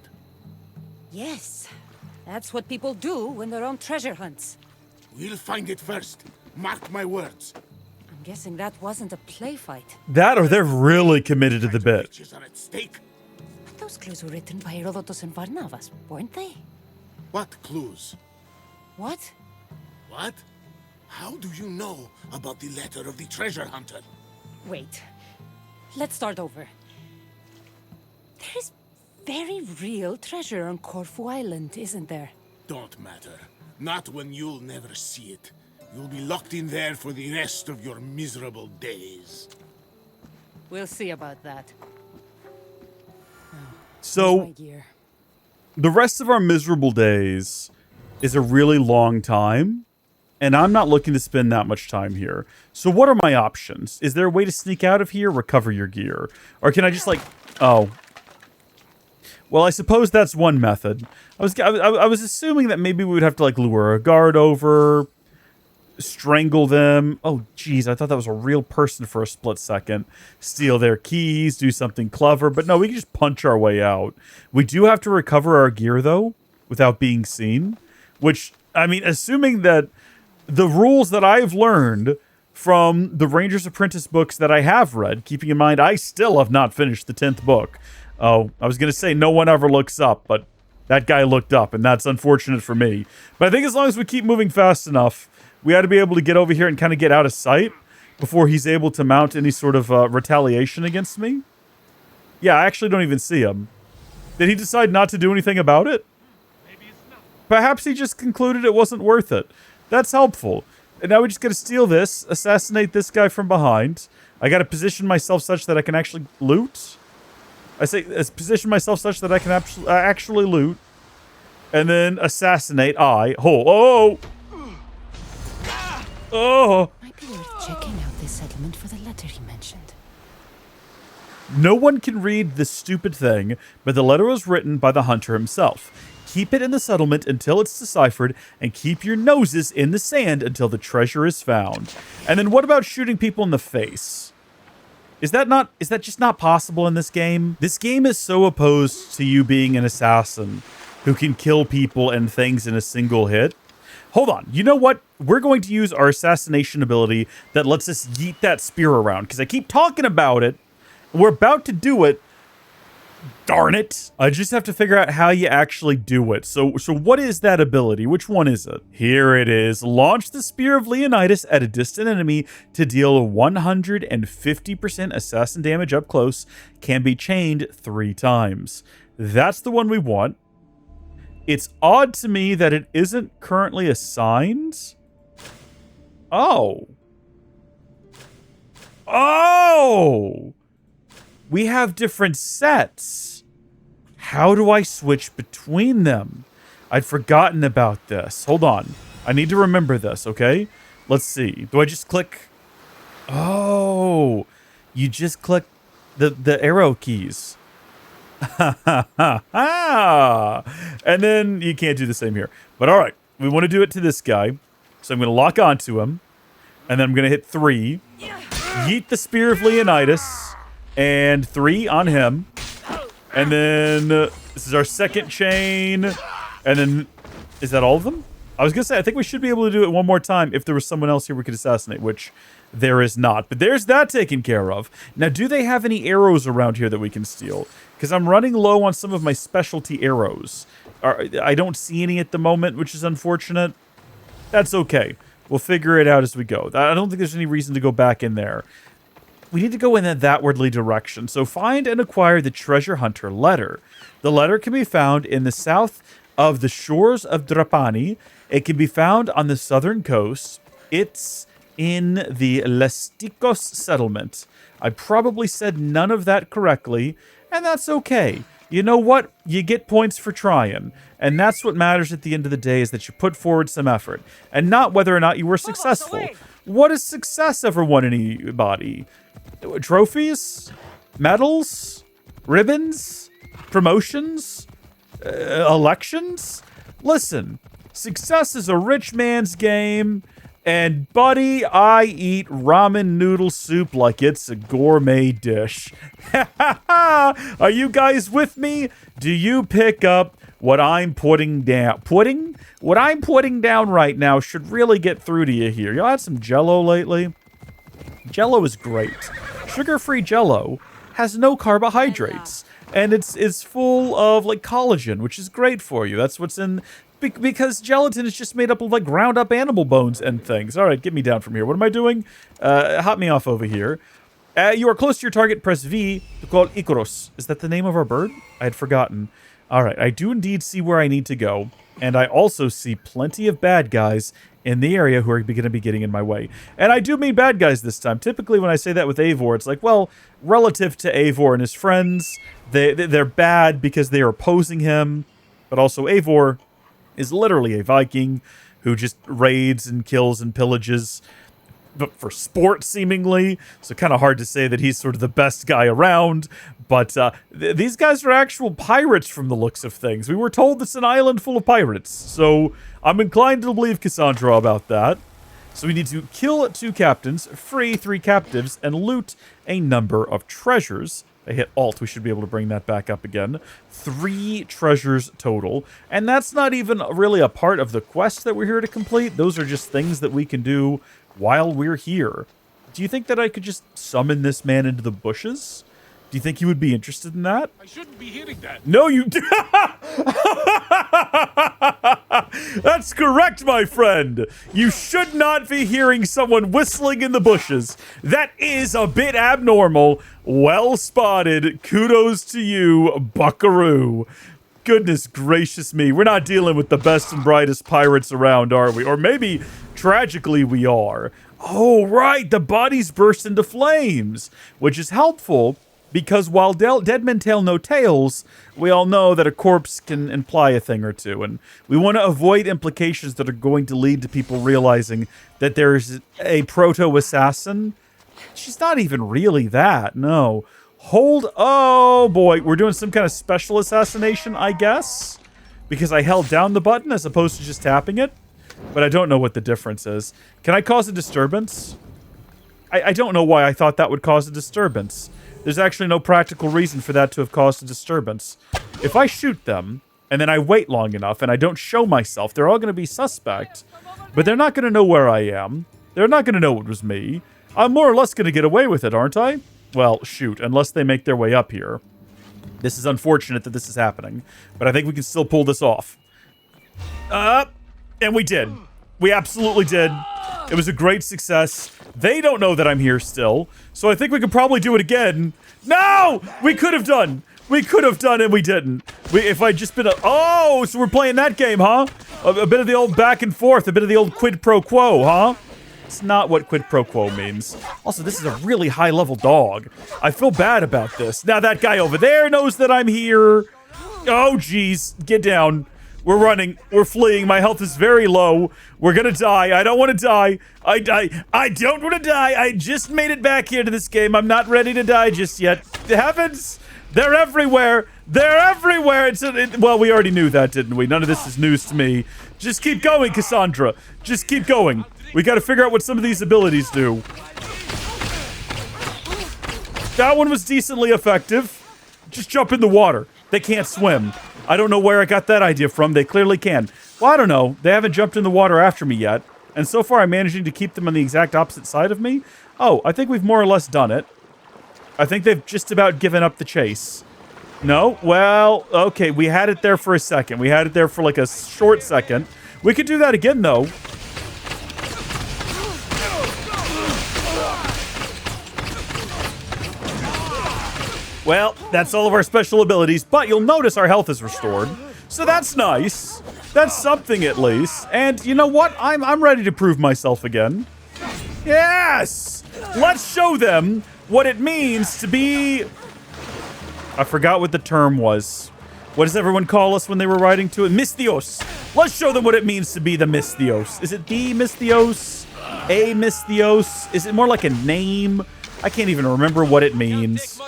Yes, that's what people do when they're on treasure hunts. We'll find it first. Mark my words. I'm guessing that wasn't a play fight. That or they're really committed to the bit. Riches are at stake. But those clues were written by Herodotus and Varnavas, weren't they? What clues? What? What? How do you know about the letter of the treasure hunter? Wait. Let's start over. There is very real treasure on Corfu Island, isn't there? Don't matter. Not when you'll never see it. You'll be locked in there for the rest of your miserable days. We'll see about that. So, My gear. the rest of our miserable days is a really long time, and I'm not looking to spend that much time here. So what are my options? Is there a way to sneak out of here, recover your gear? Or can I just like... Oh. Well, I suppose that's one method. I was assuming that maybe we would have to like lure a guard over, strangle them. Oh, geez, I thought that was a real person for a split second. Steal their keys, do something clever. But no, we can just punch our way out. We do have to recover our gear, though, without being seen. Which, I mean, assuming that the rules that I've learned from the Ranger's Apprentice books that I have read, keeping in mind I still have not finished the 10th book. Oh, I was going to say no one ever looks up, but that guy looked up, and that's unfortunate for me. But I think as long as we keep moving fast enough, we ought to be able to get over here and kind of get out of sight before he's able to mount any sort of retaliation against me. Yeah, I actually don't even see him. Did he decide not to do anything about it? Perhaps he just concluded it wasn't worth it. That's helpful. And now we just got to steal this, assassinate this guy from behind. I got to position myself such that I can actually loot. I say, position myself such that I can actually loot. And then assassinate I. Oh. Might be worth checking out this settlement for the letter he mentioned. No one can read this stupid thing, but the letter was written by the hunter himself. Keep it in the settlement until it's deciphered, and keep your noses in the sand until the treasure is found. And then what about shooting people in the face? Is that just not possible in this game? This game is so opposed to you being an assassin who can kill people and things in a single hit. Hold on. You know what? We're going to use our assassination ability that lets us yeet that spear around, because I keep talking about it. We're about to do it. Darn it. I just have to figure out how you actually do it. So what is that ability? Which one is it? Here it is. Launch the Spear of Leonidas at a distant enemy to deal 150% assassin damage up close. Can be chained 3 times. That's the one we want. It's odd to me that it isn't currently assigned. Oh. We have different sets. How do I switch between them? I'd forgotten about this. Hold on. I need to remember this, okay? Let's see. Do I just click? Oh, you just click the arrow keys. And then you can't do the same here. But all right, we want to do it to this guy. So I'm going to lock onto him. And then I'm going to hit 3. Yeet the Spear of Leonidas. And 3 on him. And then this is our second chain. And then, is that all of them? I was going to say, I think we should be able to do it one more time if there was someone else here we could assassinate, which there is not. But there's that taken care of. Now, do they have any arrows around here that we can steal? Because I'm running low on some of my specialty arrows. I don't see any at the moment, which is unfortunate. That's okay. We'll figure it out as we go. I don't think there's any reason to go back in there. We need to go in that wordly direction. So find and acquire the treasure hunter letter. The letter can be found in the south of the shores of Drapani. It can be found on the southern coast. It's in the Lestikos settlement. I probably said none of that correctly, and that's okay. You know what? You get points for trying. And that's what matters at the end of the day, is that you put forward some effort. And not whether or not you were successful. What does success ever won anybody? Trophies? Medals? Ribbons? Promotions? Elections? Listen, success is a rich man's game, and buddy, I eat ramen noodle soup like it's a gourmet dish. Are you guys with me? Do you pick up what I'm putting down? What I'm putting down right now should really get through to you here. Y'all had some Jell-O lately? Jell-O is great. Sugar-free Jell-O has no carbohydrates, and it's full of like collagen, which is great for you. That's what's in, because gelatin is just made up of like ground up animal bones and things. All right, get me down from here. What am I doing? Hop me off over here. You are close to your target. Press V to call Icaros. Is that the name of our bird? I had forgotten. All right, I do indeed see where I need to go, and I also see plenty of bad guys in the area who are going to be getting in my way. And I do mean bad guys this time. Typically, when I say that with Eivor, it's like, well, relative to Eivor and his friends, they're bad because they are opposing him. But also, Eivor is literally a Viking who just raids and kills and pillages, but for sport, seemingly. So kind of hard to say that he's sort of the best guy around. But these guys are actual pirates from the looks of things. We were told it's an island full of pirates. So I'm inclined to believe Kassandra about that. So we need to kill 2 captains, free 3 captives, and loot a number of treasures. I hit Alt, we should be able to bring that back up again. 3 treasures total. And that's not even really a part of the quest that we're here to complete. Those are just things that we can do while we're here. Do you think that I could just summon this man into the bushes? Do you think he would be interested in that? I shouldn't be hearing that. No, you... That's correct, my friend. You should not be hearing someone whistling in the bushes. That is a bit abnormal. Well spotted. Kudos to you, buckaroo. Goodness gracious me. We're not dealing with the best and brightest pirates around, are we? Or maybe, tragically, we are. Oh, right. The bodies burst into flames, which is helpful because while dead men tell no tales, we all know that a corpse can imply a thing or two, and we want to avoid implications that are going to lead to people realizing that there's a proto-assassin. She's not even really that, no. Oh boy, we're doing some kind of special assassination, I guess, because I held down the button as opposed to just tapping it, but I don't know what the difference is. Can I cause a disturbance? I don't know why I thought that would cause a disturbance. There's actually no practical reason for that to have caused a disturbance. If I shoot them, and then I wait long enough, and I don't show myself, they're all going to be suspect, but they're not going to know where I am. They're not going to know it was me. I'm more or less going to get away with it, aren't I? Well, shoot, unless they make their way up here. This is unfortunate that this is happening, but I think we can still pull this off. And we did. We absolutely did. It was a great success. They don't know that I'm here still, so I think we could probably do it again. No! We could have done. We could have done and we didn't. If I'd just been oh, so we're playing that game, huh? A bit of the old back and forth, a bit of the old quid pro quo, huh? It's not what quid pro quo means. Also, this is a really high-level dog. I feel bad about this. Now that guy over there knows that I'm here. Oh, jeez. Get down. We're running. We're fleeing. My health is very low. We're gonna die. I don't want to die. I don't want to die. I just made it back here to this game. I'm not ready to die just yet. Heavens! They're everywhere. They're everywhere. Well, we already knew that, didn't we? None of this is news to me. Just keep going, Kassandra. Just keep going. We got to figure out what some of these abilities do. That one was decently effective. Just jump in the water. They can't swim. I don't know where I got that idea from. They clearly can. Well, I don't know. They haven't jumped in the water after me yet. And so far, I'm managing to keep them on the exact opposite side of me. Oh, I think we've more or less done it. I think they've just about given up the chase. No? Well, okay. We had it there for a second. We had it there for like a short second. We could do that again, though. Well, that's all of our special abilities, but you'll notice our health is restored. So that's nice. That's something at least. And you know what? I'm ready to prove myself again. Yes! Let's show them what it means to be... I forgot what the term was. What does everyone call us when they were writing to it? Misthios. Let's show them what it means to be the Misthios. Is it the Misthios? A Misthios? Is it more like a name? I can't even remember what it means.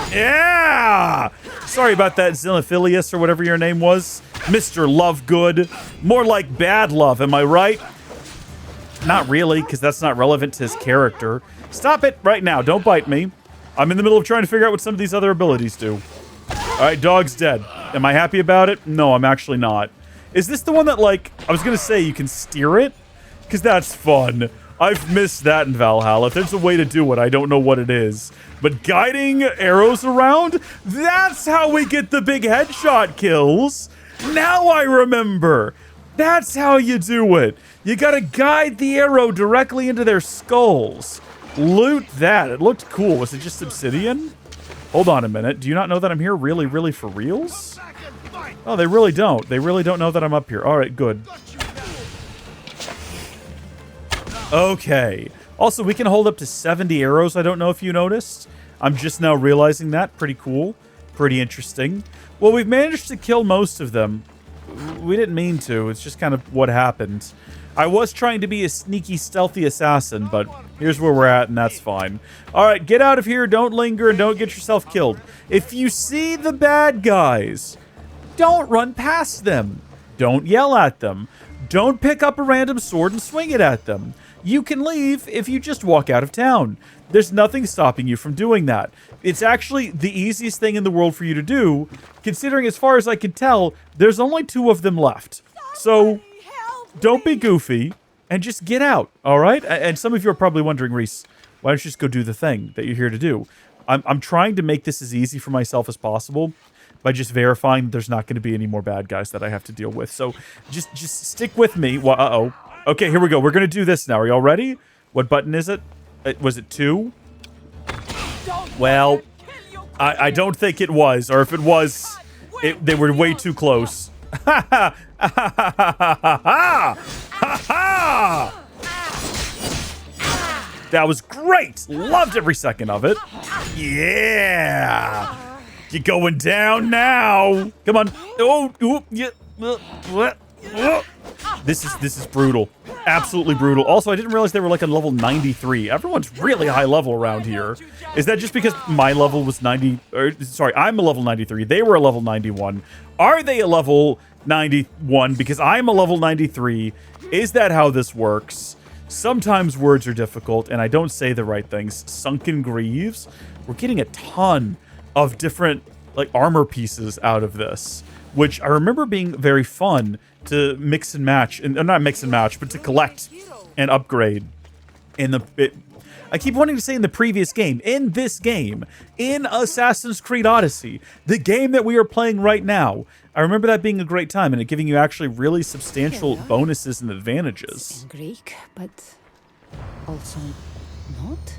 Yeah! Sorry about that, Xenophilius, or whatever your name was. Mr. Lovegood. More like bad love, am I right? Not really, because that's not relevant to his character. Stop it right now. Don't bite me. I'm in the middle of trying to figure out what some of these other abilities do. All right, dog's dead. Am I happy about it? No, I'm actually not. Is this the one that, like, I was going to say you can steer it? Because that's fun. I've missed that in Valhalla. If there's a way to do it, I don't know what it is. But guiding arrows around? That's how we get the big headshot kills. Now I remember. That's how you do it. You gotta guide the arrow directly into their skulls. Loot that. It looked cool. Was it just obsidian? Hold on a minute. Do you not know that I'm here really, really for reals? Oh, they really don't. They really don't know that I'm up here. All right, good. Okay. Also, we can hold up to 70 arrows. I don't know if you noticed. I'm just now realizing that. Pretty cool. Pretty interesting. Well, we've managed to kill most of them. We didn't mean to. It's just kind of what happened. I was trying to be a sneaky, stealthy assassin, but here's where we're at, and that's fine. All right, get out of here. Don't linger, and don't get yourself killed. If you see the bad guys, don't run past them. Don't yell at them. Don't pick up a random sword and swing it at them. You can leave if you just walk out of town. There's nothing stopping you from doing that. It's actually the easiest thing in the world for you to do, considering, as far as I can tell, there's only 2 of them left. So don't be goofy and just get out, all right? And some of you are probably wondering, Reese, why don't you just go do the thing that you're here to do? I'm trying to make this as easy for myself as possible by just verifying there's not going to be any more bad guys that I have to deal with. So just stick with me. Well, uh-oh. Okay, here we go. We're going to do this now. Are y'all ready? What button is it? Was it 2? Well, I don't think it was. Or if it was, they were way too close. Ha ha ha ha ha ha ha ha! That was great. Loved every second of it. Yeah. You're going down now. Come on. Oh, yeah. This is brutal. Absolutely brutal. Also, I didn't realize they were like a level 93. Everyone's really high level around here. Is that just because my level was 90? Or, sorry, I'm a level 93. They were a level 91. Are they a level 91 because I'm a level 93? Is that how this works? Sometimes words are difficult and I don't say the right things. Sunken Greaves. We're getting a ton of different like armor pieces out of this, which I remember being very fun to mix and match, and not mix and match, but to collect and upgrade. I keep wanting to say in the previous game, in this game, in Assassin's Creed Odyssey, the game that we are playing right now. I remember that being a great time and it giving you actually really substantial bonuses and advantages. In Greek, but also not?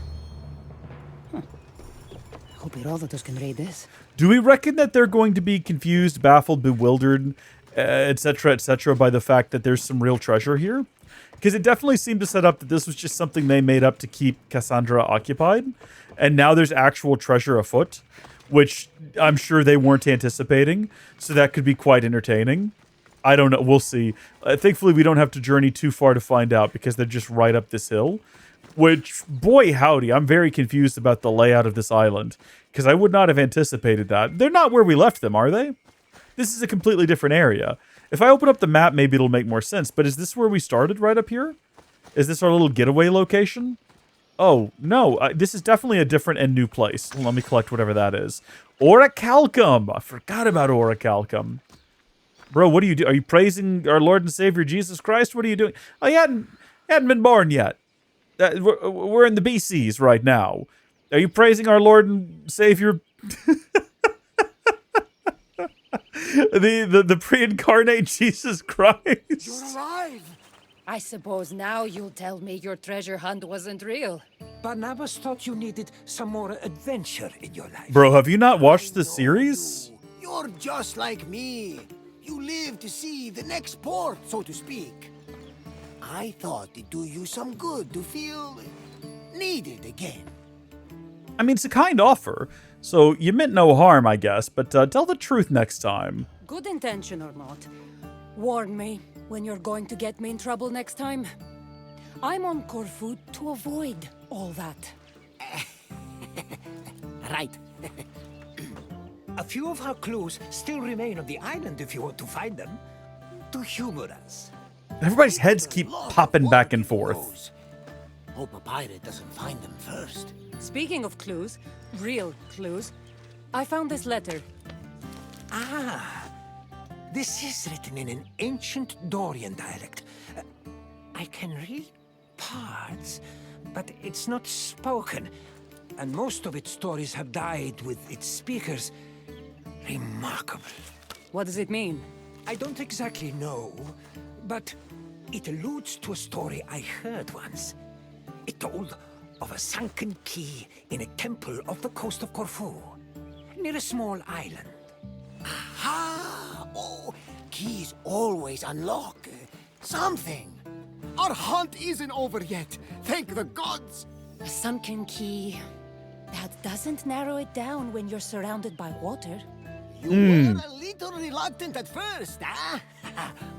I hope Herodotus can read this. Do we reckon that they're going to be confused, baffled, bewildered, etc., by the fact that there's some real treasure here? Because it definitely seemed to set up that this was just something they made up to keep Kassandra occupied, and now there's actual treasure afoot, which I'm sure they weren't anticipating, so that could be quite entertaining. I don't know. We'll see. Thankfully, we don't have to journey too far to find out because they're just right up this hill, which, boy howdy, I'm very confused about the layout of this island because I would not have anticipated that. They're not where we left them, are they? This is a completely different area. If I open up the map, maybe it'll make more sense. But is this where we started right up here? Is this our little getaway location? Oh, no. This is definitely a different and new place. Let me collect whatever that is. Orichalcum. I forgot about Orichalcum. Bro, what do you do? Are you praising our Lord and Savior Jesus Christ? What are you doing? Oh, you hadn't been born yet. We're in the BCs right now. Are you praising our Lord and Savior? the pre-incarnate Jesus Christ. You arrive! I suppose now you'll tell me your treasure hunt wasn't real. Barnabas thought you needed some more adventure in your life. Bro, have you not watched the series? You're just like me. You live to see the next port, so to speak. I thought it'd do you some good to feel needed again. I mean, it's a kind offer, so you meant no harm, I guess, but tell the truth next time. Good intention or not, warn me when you're going to get me in trouble next time. I'm on Corfu to avoid all that. Right. A few of our clues still remain on the island if you want to find them. To humor us. Everybody's heads keep popping back and forth. Hope a pirate doesn't find them first. Speaking of clues, real clues, I found this letter. Ah, this is written in an ancient Dorian dialect. I can read parts, but it's not spoken. And most of its stories have died with its speakers. Remarkable. What does it mean? I don't exactly know, but it alludes to a story I heard once. It told of a sunken key in a temple off the coast of Corfu, near a small island. Aha! Oh, keys always unlock something. Our hunt isn't over yet. Thank the gods. A sunken key. That doesn't narrow it down when you're surrounded by water. You were a little reluctant at first, huh?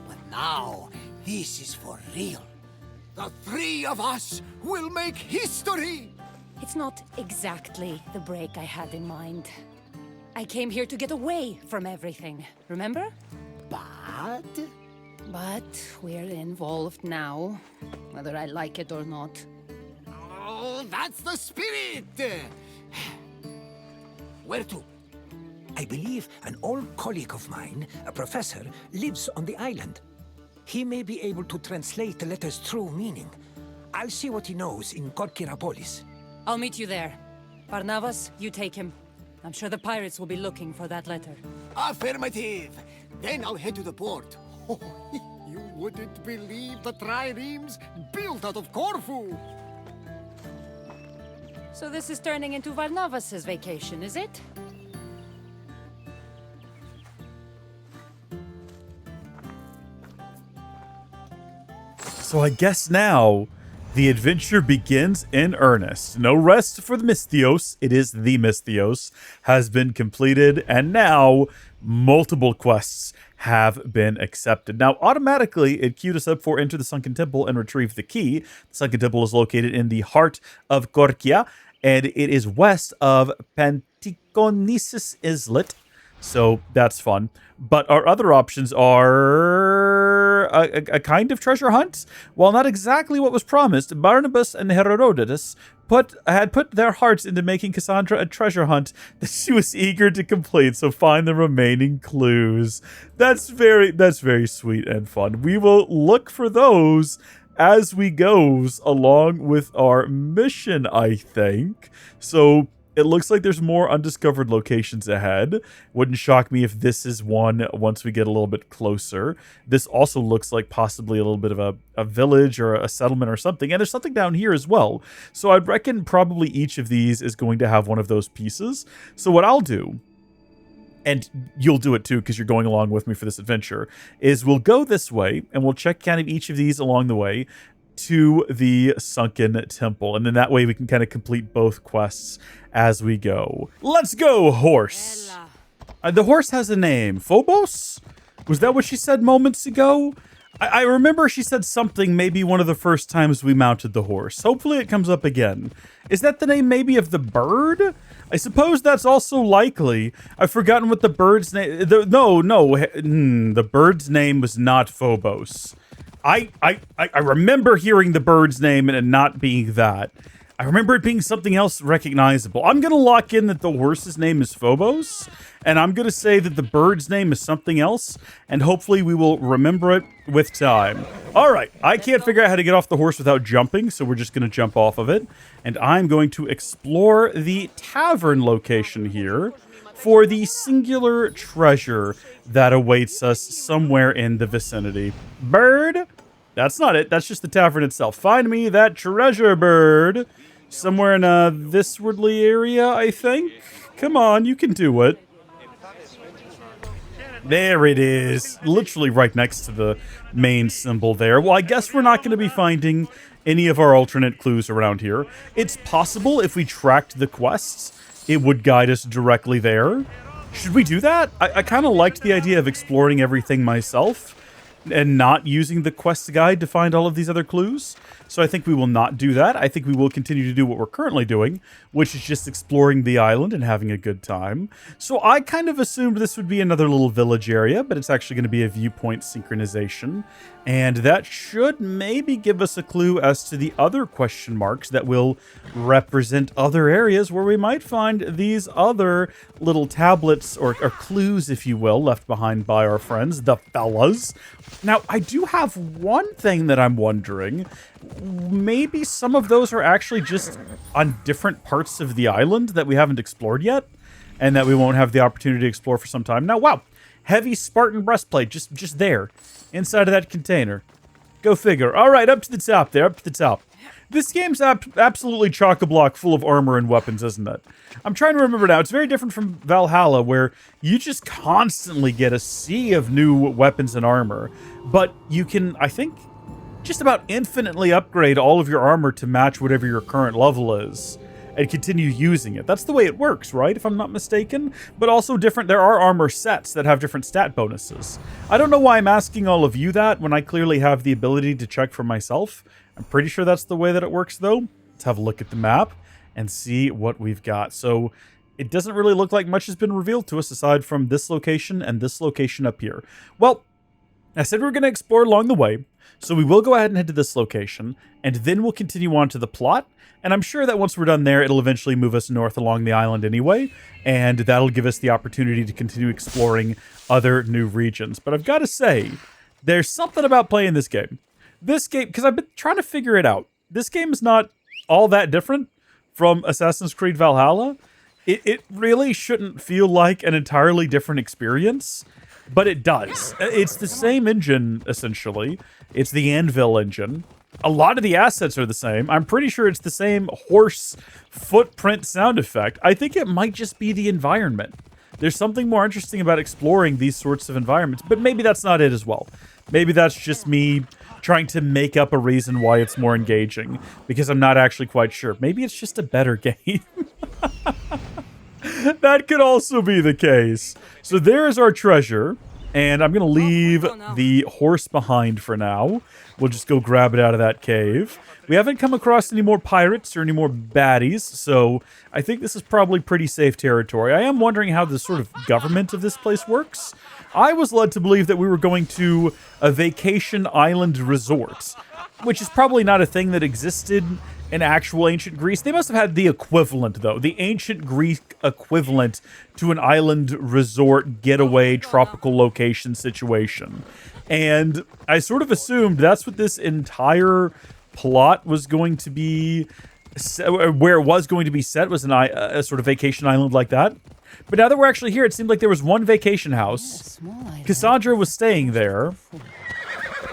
But now, this is for real. The three of us will make history! It's not exactly the break I had in mind. I came here to get away from everything, remember? But But we're involved now, whether I like it or not. oh, that's the spirit! Where to? I believe an old colleague of mine, a professor, lives on the island. He may be able to translate the letter's true meaning. I'll see what he knows in Korkirapolis. I'll meet you there. Barnabas, you take him. I'm sure the pirates will be looking for that letter. Affirmative! Then I'll head to the port. Oh, you wouldn't believe the triremes built out of Corfu! So this is turning into Barnabas's vacation, is it? So I guess now The adventure begins in earnest. No rest for the Misthios. It is the Misthios has been completed, and now multiple quests have been accepted. Now, automatically, it queued us up for Enter the Sunken Temple and Retrieve the Key. The Sunken Temple is located in the heart of Korkia, and it is west of Pantikonesis Islet. So that's fun. But our other options are a kind of treasure hunt. While not exactly what was promised, Barnabas and Herodotus had put their hearts into making Kassandra a treasure hunt that she was eager to complete. So find the remaining clues. That's very sweet and fun. We will look for those as we goes along with our mission, I think. So it looks like there's more undiscovered locations ahead. Wouldn't shock me if this is one once we get a little bit closer. This also looks like possibly a little bit of a village or a settlement or something. And there's something down here as well. So I'd reckon probably each of these is going to have one of those pieces. So what I'll do, and you'll do it too because you're going along with me for this adventure, is we'll go this way and we'll check kind of each of these along the way to the Sunken Temple. And then that way we can kind of complete both quests as we go. Let's go, horse. The horse has a name. Phobos? Was that what she said moments ago? I remember she said something maybe one of the first times we mounted the horse. Hopefully it comes up again. Is that the name maybe of the bird? I suppose that's also likely. I've forgotten what the bird's name... The bird's name was not Phobos. I remember hearing the bird's name and it not being that. I remember it being something else recognizable. I'm going to lock in that the horse's name is Phobos, and I'm going to say that the bird's name is something else, and hopefully we will remember it with time. All right, I can't figure out how to get off the horse without jumping, so we're just going to jump off of it, and I'm going to explore the tavern location here for the singular treasure that awaits us somewhere in the vicinity. Bird? That's not it. That's just the tavern itself. Find me that treasure, bird. Somewhere in this wordly area, I think. Come on, you can do it. There it is. Literally right next to the main symbol there. Well, I guess we're not going to be finding any of our alternate clues around here. It's possible if we tracked the quests, it would guide us directly there. Should we do that? I kind of liked the idea of exploring everything myself and not using the quest guide to find all of these other clues. So I think we will not do that. I think we will continue to do what we're currently doing, which is just exploring the island and having a good time. So I kind of assumed this would be another little village area, but it's actually going to be a viewpoint synchronization. And that should maybe give us a clue as to the other question marks that will represent other areas where we might find these other little tablets or clues, if you will, left behind by our friends, the fellas. Now, I do have one thing that I'm wondering. Maybe some of those are actually just on different parts of the island that we haven't explored yet, and that we won't have the opportunity to explore for some time. Now, wow, heavy Spartan breastplate just there, inside of that container. Go figure. All right, up to the top there, up to the top. This game's absolutely chock-a-block full of armor and weapons, isn't it? I'm trying to remember now. It's very different from Valhalla, where you just constantly get a sea of new weapons and armor. But you can, I think, just about infinitely upgrade all of your armor to match whatever your current level is and continue using it. That's the way it works, right? If I'm not mistaken. But also different, there are armor sets that have different stat bonuses. I don't know why I'm asking all of you that when I clearly have the ability to check for myself. I'm pretty sure that's the way that it works, though. Let's have a look at the map and see what we've got. So it doesn't really look like much has been revealed to us aside from this location and this location up here. Well, I said we were going to explore along the way, so we will go ahead and head to this location, and then we'll continue on to the plot. And I'm sure that once we're done there, it'll eventually move us north along the island anyway, and that'll give us the opportunity to continue exploring other new regions. But I've got to say, there's something about playing this game. This game, because I've been trying to figure it out. This game is not all that different from Assassin's Creed Valhalla. It really shouldn't feel like an entirely different experience, but it does. It's the same engine, essentially. It's the Anvil engine. A lot of the assets are the same. I'm pretty sure it's the same horse footprint sound effect. I think it might just be the environment. There's something more interesting about exploring these sorts of environments, but maybe that's not it as well. Maybe that's just me trying to make up a reason why it's more engaging, because I'm not actually quite sure. Maybe it's just a better game. That could also be the case. So there's our treasure, and I'm going to leave the horse behind for now. We'll just go grab it out of that cave. We haven't come across any more pirates or any more baddies, so I think this is probably pretty safe territory. I am wondering how the sort of government of this place works. I was led to believe that we were going to a vacation island resort, which is probably not a thing that existed in actual ancient Greece. They must have had the equivalent, though, the ancient Greek equivalent to an island resort getaway tropical location situation. And I sort of assumed that's what this entire plot was going to be, where it was going to be set, was a sort of vacation island like that. But now that we're actually here, it seemed like there was one vacation house. Kassandra was staying there.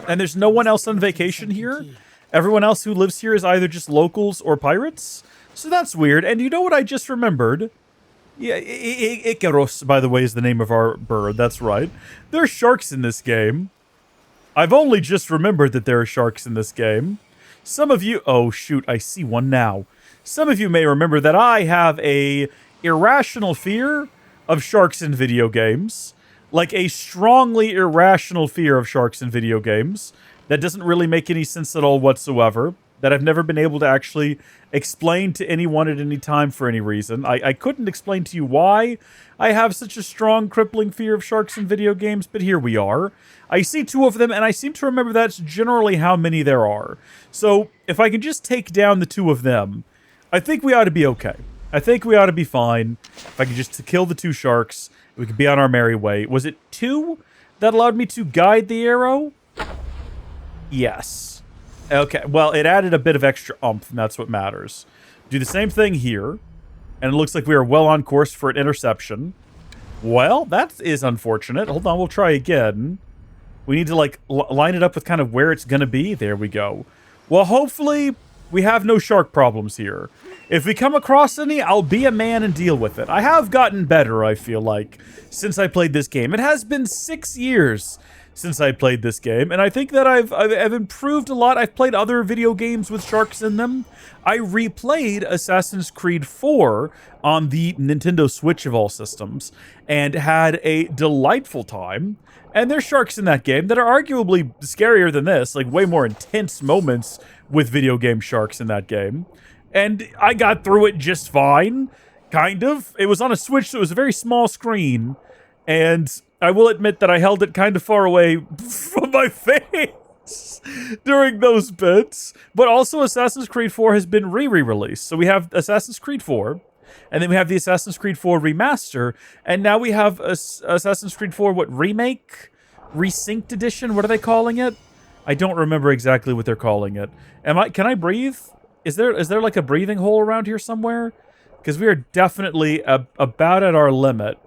And there's no one else on vacation here. Everyone else who lives here is either just locals or pirates. So that's weird. And you know what I just remembered? Yeah, Icaros, by the way, is the name of our bird. That's right. There are sharks in this game. I've only just remembered that there are sharks in this game. Some of you... Oh, shoot, I see one now. Some of you may remember that I have a irrational fear of sharks in video games. Like a strongly irrational fear of sharks in video games. That doesn't really make any sense at all whatsoever. That I've never been able to actually explain to anyone at any time for any reason. I couldn't explain to you why I have such a strong, crippling fear of sharks in video games, but here we are. I see two of them, and I seem to remember that's generally how many there are. So, if I can just take down the two of them, I think we ought to be okay. I think we ought to be fine. If I can just kill the two sharks, we could be on our merry way. Was it 2 that allowed me to guide the arrow? Yes. Okay, well, it added a bit of extra oomph, and that's what matters. Do the same thing here, and it looks like we are well on course for an interception. Well, that is unfortunate. Hold on, we'll try again. We need to, like, line it up with kind of where it's gonna be. There we go. Well, hopefully, we have no shark problems here. If we come across any, I'll be a man and deal with it. I have gotten better, I feel like, since I played this game. It has been 6 years since I played this game, and I think that I've improved a lot. I've played other video games with sharks in them. I replayed Assassin's Creed 4 on the Nintendo Switch of all systems, and had a delightful time. And there's sharks in that game that are arguably scarier than this, like way more intense moments with video game sharks in that game. And I got through it just fine, kind of. It was on a Switch, so it was a very small screen, and I will admit that I held it kind of far away from my face during those bits. But also Assassin's Creed 4 has been re-released. So we have Assassin's Creed 4, and then we have the Assassin's Creed 4 remaster, and now we have Assassin's Creed 4, what, remake? Resynced edition? What are they calling it? I don't remember exactly what they're calling it. Can I breathe? Is there like a breathing hole around here somewhere? Because we are definitely about at our limit.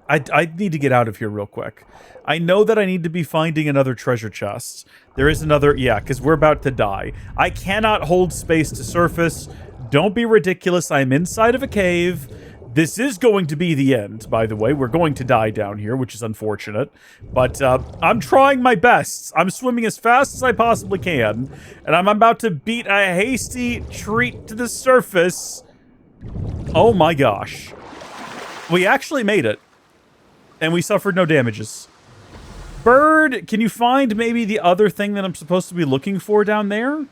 I need to get out of here real quick. I know that I need to be finding another treasure chest. There is another... Yeah, because we're about to die. I cannot hold space to surface. Don't be ridiculous. I'm inside of a cave. This is going to be the end, by the way. We're going to die down here, which is unfortunate. But I'm trying my best. I'm swimming as fast as I possibly can. And I'm about to beat a hasty treat to the surface. Oh my gosh. We actually made it. And we suffered no damages. Bird, can you find maybe the other thing that I'm supposed to be looking for down there?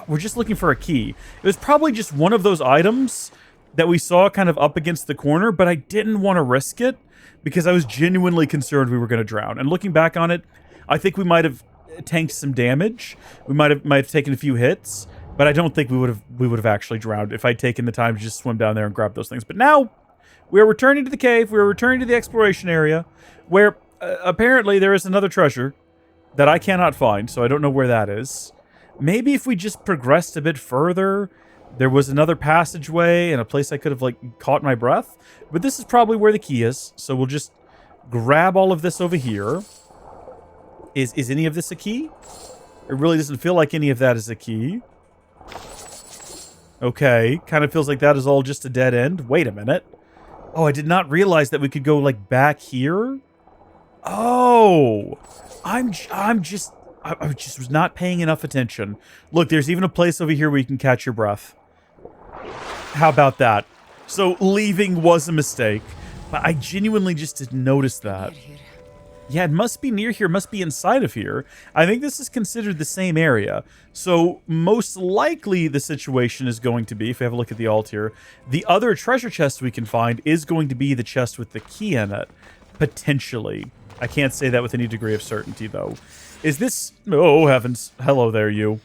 We're just looking for a key. It was probably just one of those items that we saw kind of up against the corner, but I didn't want to risk it because I was genuinely concerned we were going to drown. And looking back on it, I think we might have tanked some damage. We might have taken a few hits, but I don't think we would have actually drowned if I'd taken the time to just swim down there and grab those things. But now we are returning to the cave. We are returning to the exploration area where apparently there is another treasure that I cannot find, so I don't know where that is. Maybe if we just progressed a bit further, there was another passageway and a place I could have, like, caught my breath. But this is probably where the key is, so we'll just grab all of this over here. Is any of this a key? It really doesn't feel like any of that is a key. Okay, kind of feels like that is all just a dead end. Wait a minute. Oh, I did not realize that we could go, like, back here. Oh, I'm I just was not paying enough attention. Look, there's even a place over here where you can catch your breath. How about that? So leaving was a mistake, but I genuinely just didn't notice that. Yeah, it must be near here, must be inside of here. I think this is considered the same area. So most likely the situation is going to be, if we have a look at the alt here, the other treasure chest we can find is going to be the chest with the key in it. Potentially. I can't say that with any degree of certainty, though. Is this... Oh, heavens. Hello there, you.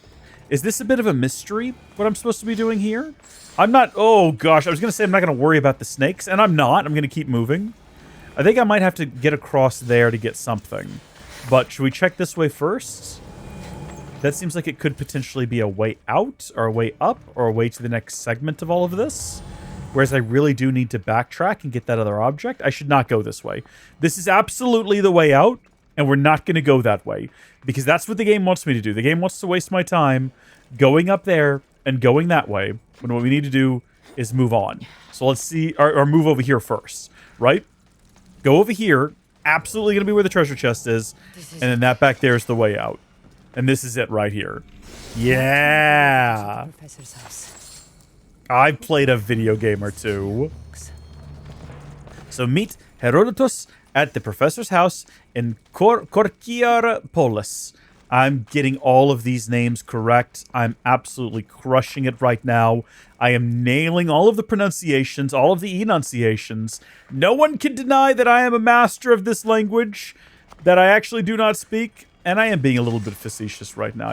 Is this a bit of a mystery, what I'm supposed to be doing here? I'm not... Oh, gosh. I was going to say I'm not going to worry about the snakes, and I'm not. I'm going to keep moving. I think I might have to get across there to get something. But should we check this way first? That seems like it could potentially be a way out, or a way up, or a way to the next segment of all of this. Whereas I really do need to backtrack and get that other object. I should not go this way. This is absolutely the way out, and we're not going to go that way. Because that's what the game wants me to do. The game wants to waste my time going up there and going that way, when what we need to do is move on. So let's see, or move over here first, right? Go over here, absolutely going to be where the treasure chest is, and then that back there is the way out. And this is it right here. Yeah! Professor's house. I've played a video game or two. So meet Herodotus at the professor's house in Korkiar Polis. I'm getting all of these names correct. I'm absolutely crushing it right now. I am nailing all of the pronunciations, all of the enunciations. No one can deny that I am a master of this language, that I actually do not speak. And I am being a little bit facetious right now.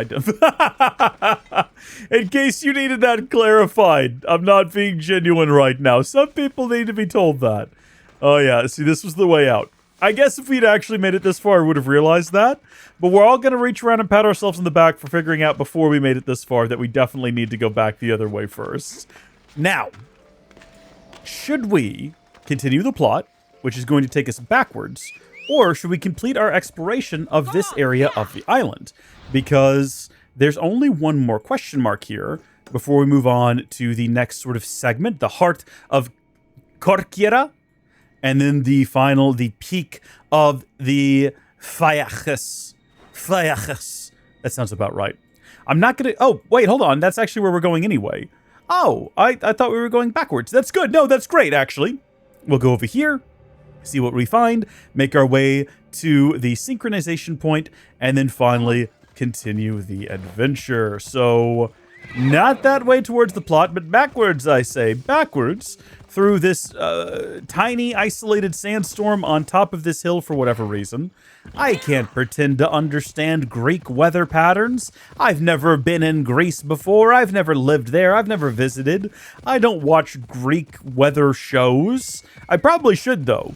In case you needed that clarified, I'm not being genuine right now. Some people need to be told that. Oh yeah, see, this was the way out. I guess if we'd actually made it this far, we would have realized that. But we're all going to reach around and pat ourselves on the back for figuring out before we made it this far that we definitely need to go back the other way first. Now, should we continue the plot, which is going to take us backwards, or should we complete our exploration of this area of the island? Because there's only one more question mark here before we move on to the next sort of segment, the heart of Korkira, and then the final, the peak of the Fayachis. Fayachis. That sounds about right. I'm not going to... Oh, wait, hold on. That's actually where we're going anyway. Oh, I thought we were going backwards. That's good. No, that's great, actually. We'll go over here, see what we find, make our way to the synchronization point, and then finally continue the adventure. So, not that way towards the plot, but backwards, I say. Backwards through this tiny, isolated sandstorm on top of this hill for whatever reason. I can't pretend to understand Greek weather patterns. I've never been in Greece before. I've never lived there. I've never visited. I don't watch Greek weather shows. I probably should, though.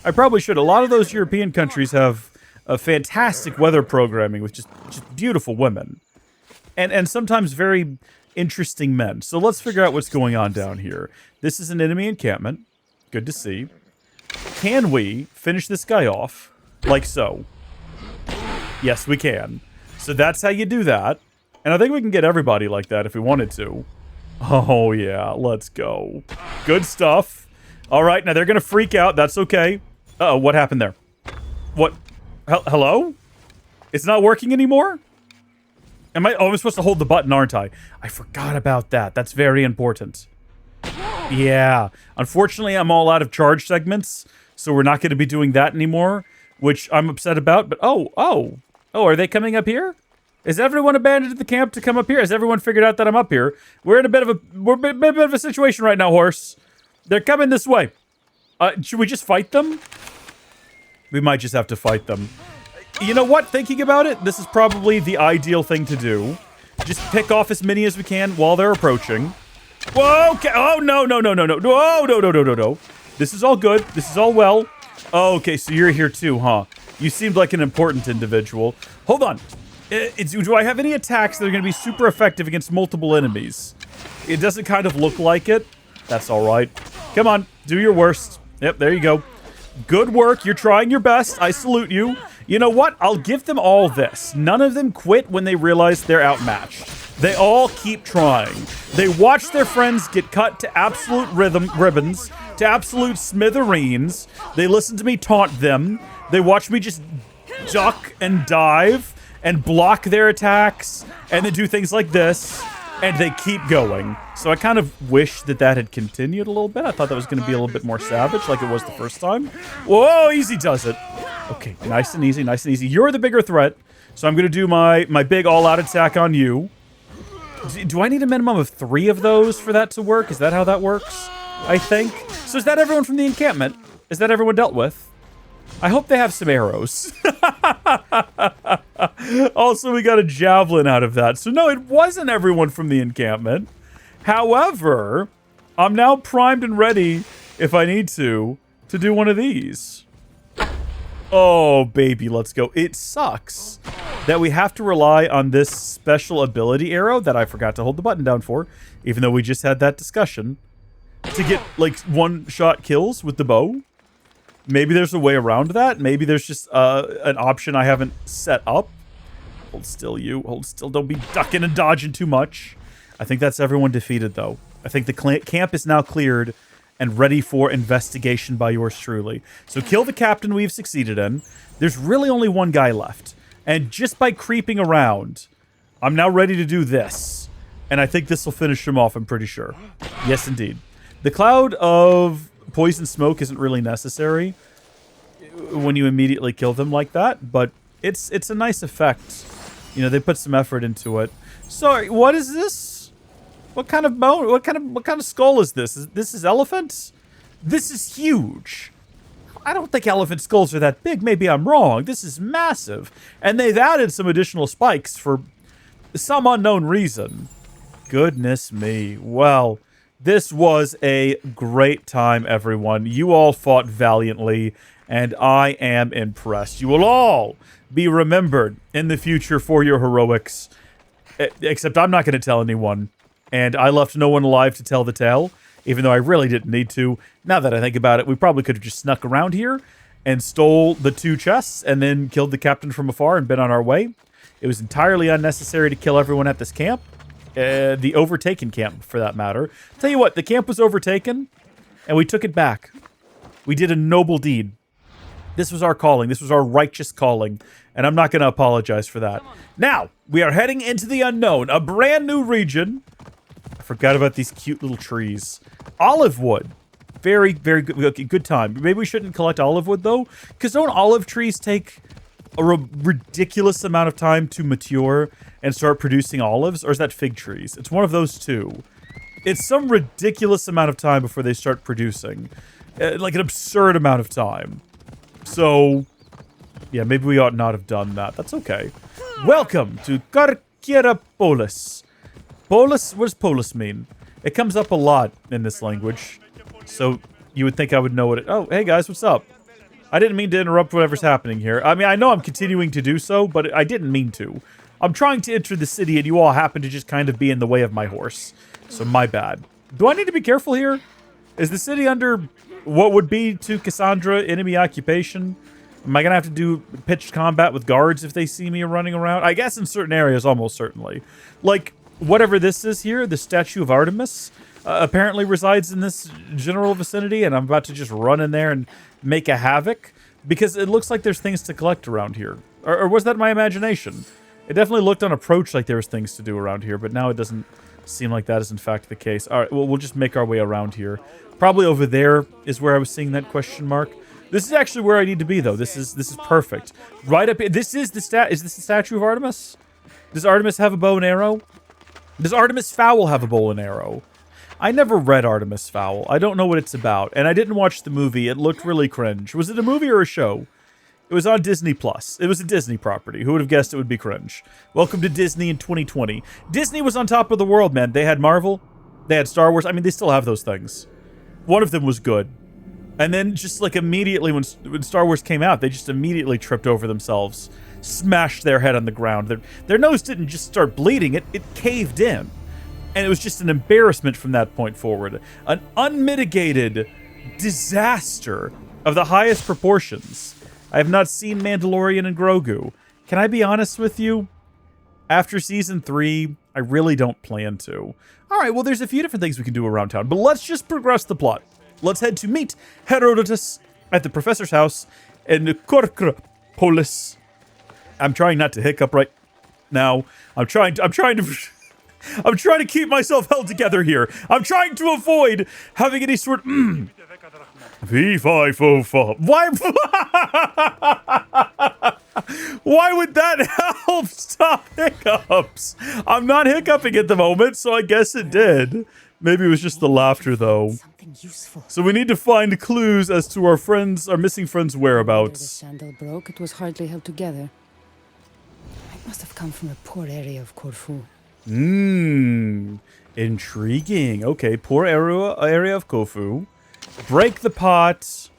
I probably should. A lot of those European countries have a fantastic weather programming with just beautiful women. And sometimes very interesting men. So let's figure out what's going on down here. This is an enemy encampment. Good to see. Can we finish this guy off like so? Yes, we can. So that's how you do that. And I think we can get everybody like that if we wanted to. Oh, yeah. Let's go. Good stuff. All right. Now, they're going to freak out. That's okay. Uh-oh. What happened there? What? Hello? It's not working anymore? Am I... Oh, I'm supposed to hold the button, aren't I? I forgot about that. That's very important. Yeah. Unfortunately, I'm all out of charge segments, so we're not going to be doing that anymore, which I'm upset about. But, oh, are they coming up here? Is everyone abandoned the camp to come up here? Has everyone figured out that I'm up here? We're in a bit of a situation right now, horse. They're coming this way. Should we just fight them? We might just have to fight them. You know what? Thinking about it, this is probably the ideal thing to do. Just pick off as many as we can while they're approaching. Whoa, okay. Oh, no. Whoa, no. This is all good. This is all well. Oh, okay, so you're here too, huh? You seemed like an important individual. Hold on. Do I have any attacks that are going to be super effective against multiple enemies? It doesn't kind of look like it. That's all right. Come on, do your worst. Yep, there you go. Good work. You're trying your best. I salute you. You know what? I'll give them all this. None of them quit when they realize they're outmatched. They all keep trying. They watch their friends get cut to absolute ribbons, to absolute smithereens. They listen to me taunt them. They watch me just duck and dive. and block their attacks and then do things like this, and they keep going. So I kind of wish that that had continued a little bit. I thought that was going to be a little bit more savage like it was the first time. Whoa, easy does it. Okay, nice and easy, nice and easy. You're the bigger threat, so I'm going to do my big all-out attack on you. Do I need a minimum of 3 of those for that to work? Is that how that works? I think. So is that everyone from the encampment? Is that everyone dealt with? I hope they have some arrows. Also, we got a javelin out of that. So no, it wasn't everyone from the encampment. However, I'm now primed and ready, if I need to do one of these. Oh, baby, let's go. It sucks that we have to rely on this special ability arrow that I forgot to hold the button down for, even though we just had that discussion, to get, like, one-shot kills with the bow. Maybe there's a way around that. Maybe there's just an option I haven't set up. Hold still, you. Hold still. Don't be ducking and dodging too much. I think that's everyone defeated, though. I think the camp is now cleared and ready for investigation by yours truly. So kill the captain we've succeeded in. There's really only one guy left. And just by creeping around, I'm now ready to do this. And I think this will finish him off, I'm pretty sure. Yes, indeed. The cloud of poison smoke isn't really necessary when you immediately kill them like that, but it's a nice effect. You know, they put some effort into it. Sorry, what is this? What kind of bone? What kind of skull is this? This is elephant? This is huge. I don't think elephant skulls are that big. Maybe I'm wrong. This is massive. And they've added some additional spikes for some unknown reason. Goodness me. Well, this was a great time, everyone. You all fought valiantly, and I am impressed. You will all be remembered in the future for your heroics. Except I'm not going to tell anyone. And I left no one alive to tell the tale, even though I really didn't need to. Now that I think about it, we probably could have just snuck around here and stole the 2 chests and then killed the captain from afar and been on our way. It was entirely unnecessary to kill everyone at this camp. The overtaken camp, for that matter. Tell you what, the camp was overtaken, and we took it back. We did a noble deed. This was our calling. This was our righteous calling, and I'm not going to apologize for that. Now, we are heading into the unknown, a brand new region. I forgot about these cute little trees. Olive wood. Very, very good. Okay, good time. Maybe we shouldn't collect olive wood, though, because don't olive trees take a ridiculous amount of time to mature and start producing olives? Or is that fig trees? It's one of those two. It's some ridiculous amount of time before they start producing. Like an absurd amount of time. So, yeah, maybe we ought not have done that. That's okay. Welcome to Polis. Polis, what does polis mean? It comes up a lot in this language. So, you would think I would know what it... Oh, hey guys, what's up? I didn't mean to interrupt whatever's happening here. I mean, I know I'm continuing to do so, but I didn't mean to. I'm trying to enter the city, and you all happen to just kind of be in the way of my horse. So, my bad. Do I need to be careful here? Is the city under what would be to Kassandra enemy occupation? Am I going to have to do pitched combat with guards if they see me running around? I guess in certain areas, almost certainly. Like, whatever this is here, the statue of Artemis, apparently resides in this general vicinity, and I'm about to just run in there and make a havoc, because it looks like there's things to collect around here. Or was that my imagination? It definitely looked on approach like there was things to do around here, but now it doesn't seem like that is in fact the case. All right, well, we'll just make our way around here. Probably over there is where I was seeing that question mark. This is actually where I need to be, though. This is perfect. Right up here. This is the Is this the statue of Artemis? Does Artemis have a bow and arrow? Does Artemis Fowl have a bow and arrow? I never read Artemis Fowl. I don't know what it's about, and I didn't watch the movie. It looked really cringe. Was it a movie or a show? It was on Disney+. It was a Disney property. Who would have guessed it would be cringe? Welcome to Disney in 2020. Disney was on top of the world, man. They had Marvel. They had Star Wars. I mean, they still have those things. One of them was good. And then just like immediately when Star Wars came out, they just immediately tripped over themselves. Smashed their head on the ground. Their nose didn't just start bleeding. It caved in. And it was just an embarrassment from that point forward. An unmitigated disaster of the highest proportions. I have not seen Mandalorian and Grogu. Can I be honest with you? After Season 3, I really don't plan to. Alright, well there's a few different things we can do around town, but let's just progress the plot. Let's head to meet Herodotus at the professor's house in Polis. I'm trying not to hiccup right now. I'm trying to keep myself held together here. I'm trying to avoid having any sort V505. Why? Why would that help stop hiccups? I'm not hiccuping at the moment, so I guess it did. Maybe it was just the laughter, though. Something useful. So we need to find clues as to our missing friends' After the whereabouts. sandal broke, it was hardly held together. It must have come from a poor area of Corfu. Intriguing. Okay, poor area of Corfu. Break the pot.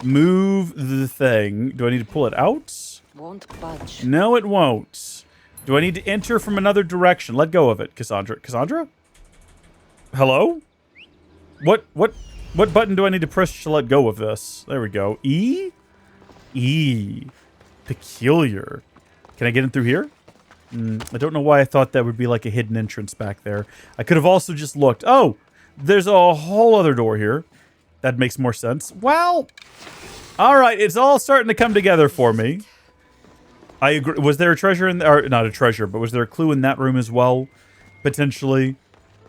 Move the thing. Do I need to pull it out? Won't budge. No, it won't. Do I need to enter from another direction? Let go of it, Kassandra. Kassandra? Hello? What button do I need to press to let go of this? There we go. E? E. Peculiar. Can I get in through here? I don't know why I thought that would be like a hidden entrance back there. I could have also just looked. Oh, there's a whole other door here. That makes more sense. Well, all right. It's all starting to come together for me. I agree. Was there a treasure in there? Or not a treasure, but was there a clue in that room as well? Potentially.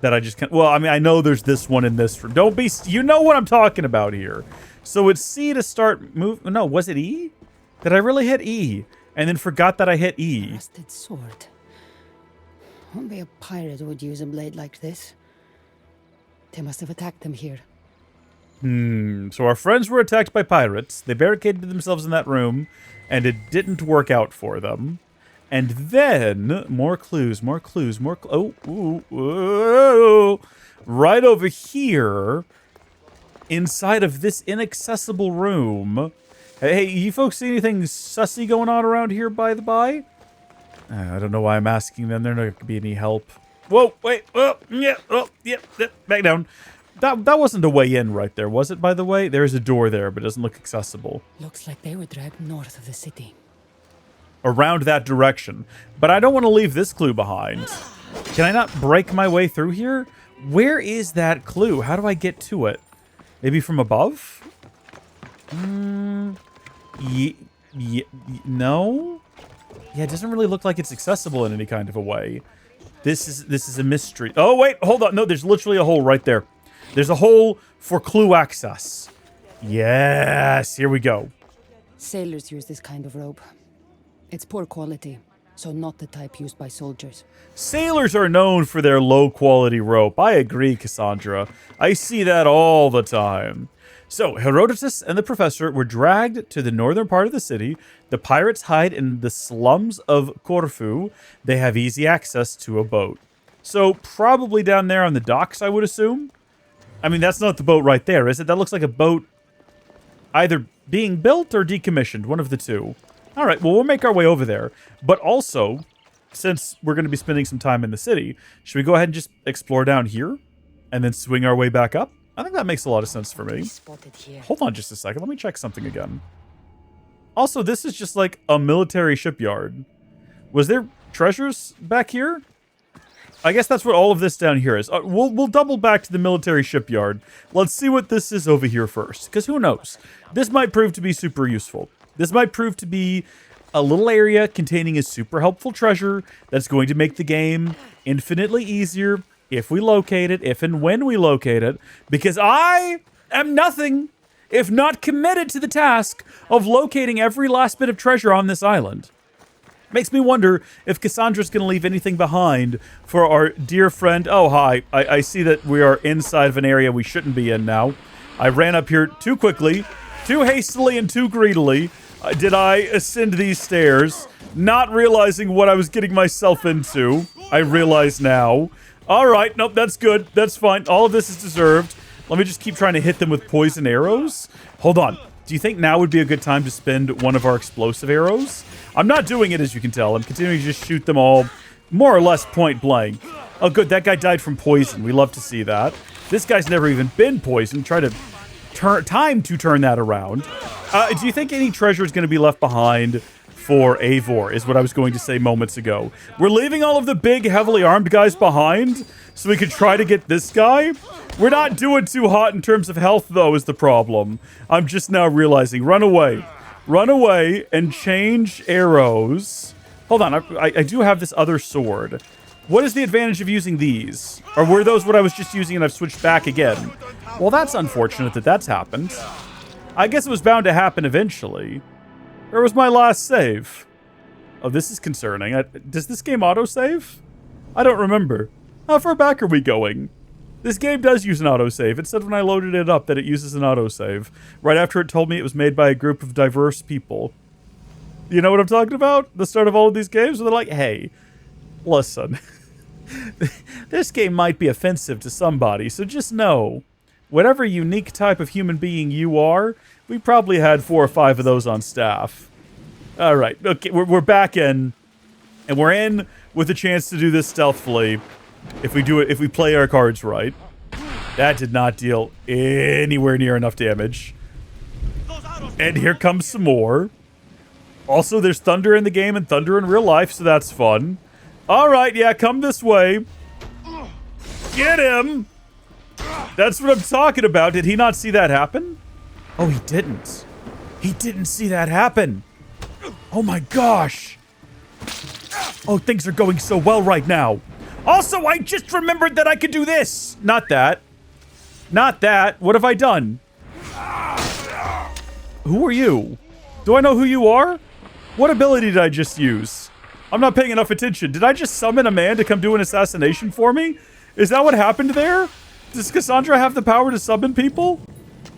That I just can't. Well, I mean, I know there's this one in this room. Don't be. You know what I'm talking about here. So it's C to start move. No, was it E? Did I really hit E? And then forgot that I hit E. Rusted sword. Only a pirate would use a blade like this. They must have attacked them here. So our friends were attacked by pirates. They barricaded themselves in that room, and it didn't work out for them. And then more clues, more clues, more. Right over here, inside of this inaccessible room. Hey, you folks see anything sussy going on around here, by the by? I don't know why I'm asking them. They're not going to be any help. Whoa, wait, yeah, back down. That wasn't a way in right there, was it, by the way? There's a door there, but it doesn't look accessible. Looks like they were dragged north of the city. Around that direction. But I don't want to leave this clue behind. Can I not break my way through here? Where is that clue? How do I get to it? Maybe from above? No? Yeah, it doesn't really look like it's accessible in any kind of a way. This is a mystery. Oh, wait, hold on. No, there's literally a hole right there. There's a hole for clue access. Yes, here we go. Sailors use this kind of rope. It's poor quality, so not the type used by soldiers. Sailors are known for their low-quality rope. I agree, Kassandra. I see that all the time. So, Herodotus and the professor were dragged to the northern part of the city. The pirates hide in the slums of Corfu. They have easy access to a boat. So, probably down there on the docks, I would assume. I mean, that's not the boat right there, is it? That looks like a boat either being built or decommissioned, one of the two. All right, well, we'll make our way over there. But also, since we're going to be spending some time in the city, should we go ahead and just explore down here and then swing our way back up? I think that makes a lot of sense for me. Spotted here. Hold on just a second. Let me check something again. Also, this is just like a military shipyard. Was there treasures back here? I guess that's what all of this down here is. We'll double back to the military shipyard. Let's see what this is over here first, because who knows? This might prove to be super useful. This might prove to be a little area containing a super helpful treasure that's going to make the game infinitely easier if we locate it, if and when we locate it, because I am nothing if not committed to the task of locating every last bit of treasure on this island. Makes me wonder if Kassandra's going to leave anything behind for our dear friend. Oh, hi. I see that we are inside of an area we shouldn't be in now. I ran up here too quickly, too hastily, and too greedily. Did I ascend these stairs, not realizing what I was getting myself into. I realize now. All right. Nope, that's good. That's fine. All of this is deserved. Let me just keep trying to hit them with poison arrows. Hold on. Do you think now would be a good time to spend one of our explosive arrows? I'm not doing it, as you can tell. I'm continuing to just shoot them all more or less point blank. Oh, good. That guy died from poison. We love to see that. This guy's never even been poisoned. Try to turn that around. Do you think any treasure is going to be left behind for Eivor, is what I was going to say moments ago. We're leaving all of the big, heavily armed guys behind so we could try to get this guy. We're not doing too hot in terms of health, though, is the problem. I'm just now realizing. Run away. Run away and change arrows Hold on, I do have this other sword. What is the advantage of using these? Or were those what I was just using and I've switched back again? Well, that's unfortunate that that's happened. I guess it was bound to happen eventually. Where was my last save? Oh, this is concerning. Does this game autosave? I don't remember. How far back are we going? This game does use an autosave. It said when I loaded it up that it uses an autosave. Right after it told me it was made by a group of diverse people. You know what I'm talking about? The start of all of these games where they're like, hey, listen. This game might be offensive to somebody, so just know, whatever unique type of human being you are, we probably had 4 or 5 of those on staff. All right, okay, we're back in, and we're in with a chance to do this stealthily. If we play our cards right. That did not deal anywhere near enough damage. And here comes some more. Also, there's thunder in the game and thunder in real life, so that's fun. All right, yeah, come this way. Get him! That's what I'm talking about. Did he not see that happen? Oh, he didn't. He didn't see that happen. Oh my gosh. Oh, things are going so well right now. Also, I just remembered that I could do this. Not that. Not that. What have I done? Who are you? Do I know who you are? What ability did I just use? I'm not paying enough attention. Did I just summon a man to come do an assassination for me? Is that what happened there? Does Kassandra have the power to summon people?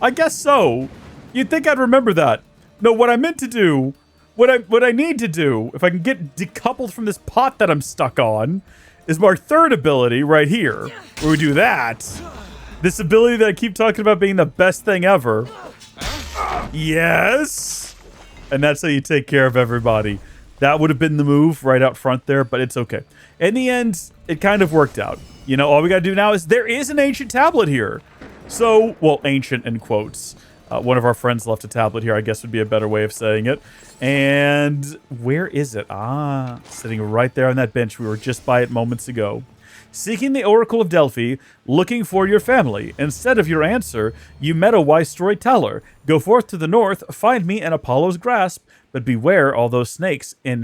I guess so. You'd think I'd remember that. No, what I meant to do, what I need to do, if I can get decoupled from this pot that I'm stuck on, is my third ability right here, where we do that. This ability that I keep talking about being the best thing ever. Yes! And that's how you take care of everybody. That would have been the move right out front there, but it's okay. In the end, it kind of worked out. You know, all we gotta do now is, there is an ancient tablet here. So, well, ancient in quotes. One of our friends left a tablet here, I guess would be a better way of saying it. And where is it? Ah, sitting right there on that bench. We were just by it moments ago. Seeking the Oracle of Delphi, looking for your family. Instead of your answer, you met a wise storyteller. Go forth to the north, find me in Apollo's grasp, but beware all those snakes in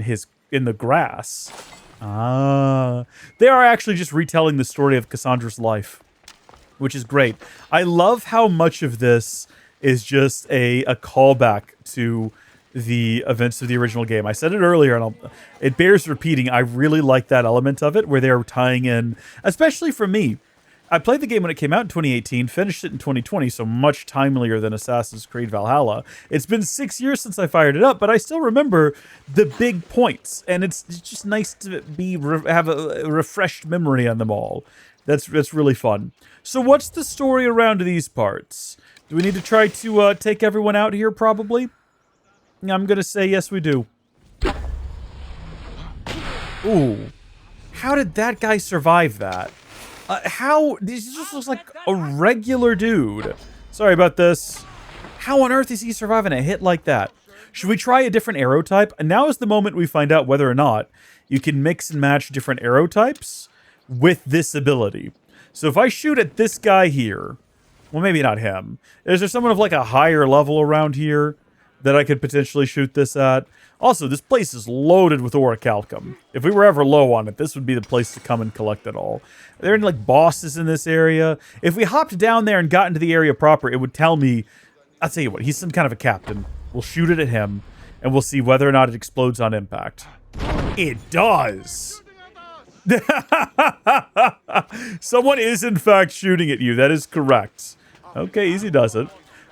the grass. Ah, they are actually just retelling the story of Kassandra's life, which is great. I love how much of this is just a callback to the events of the original game. I said it earlier, and it bears repeating. I really like that element of it, where they're tying in, especially for me. I played the game when it came out in 2018, finished it in 2020, so much timelier than Assassin's Creed Valhalla. It's been 6 years since I fired it up, but I still remember the big points, and it's just nice to have a refreshed memory on them all. That's really fun. So what's the story around these parts? Do we need to try to take everyone out here, probably? I'm going to say yes, we do. Ooh. How did that guy survive that? This just looks like a regular dude. Sorry about this. How on earth is he surviving a hit like that? Should we try a different arrow type? And now is the moment we find out whether or not you can mix and match different arrow types with this ability. So if I shoot at this guy here, well, maybe not him. Is there someone of like a higher level around here that I could potentially shoot this at? Also, this place is loaded with orichalcum. If we were ever low on it, this would be the place to come and collect it all. Are there any like bosses in this area? If we hopped down there and got into the area proper, it would tell me, I'll tell you what, he's some kind of a captain. We'll shoot it at him, and we'll see whether or not it explodes on impact. It does! Someone is in fact shooting at you. That is correct. Okay, easy does it.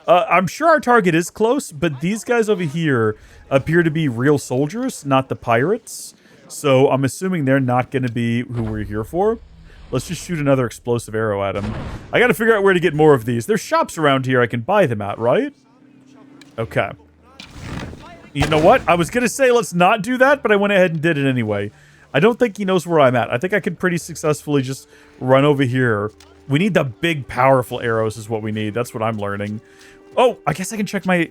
I'm sure our target is close, but these guys over here appear to be real soldiers, not the pirates. So I'm assuming they're not going to be who we're here for. Let's just shoot another explosive arrow at him. I got to figure out where to get more of these. There's shops around here I can buy them at, right? Okay. You know what? I was going to say let's not do that, but I went ahead and did it anyway. I don't think he knows where I'm at. I think I could pretty successfully just run over here. We need the big, powerful arrows is what we need. That's what I'm learning. Oh, I guess I can check my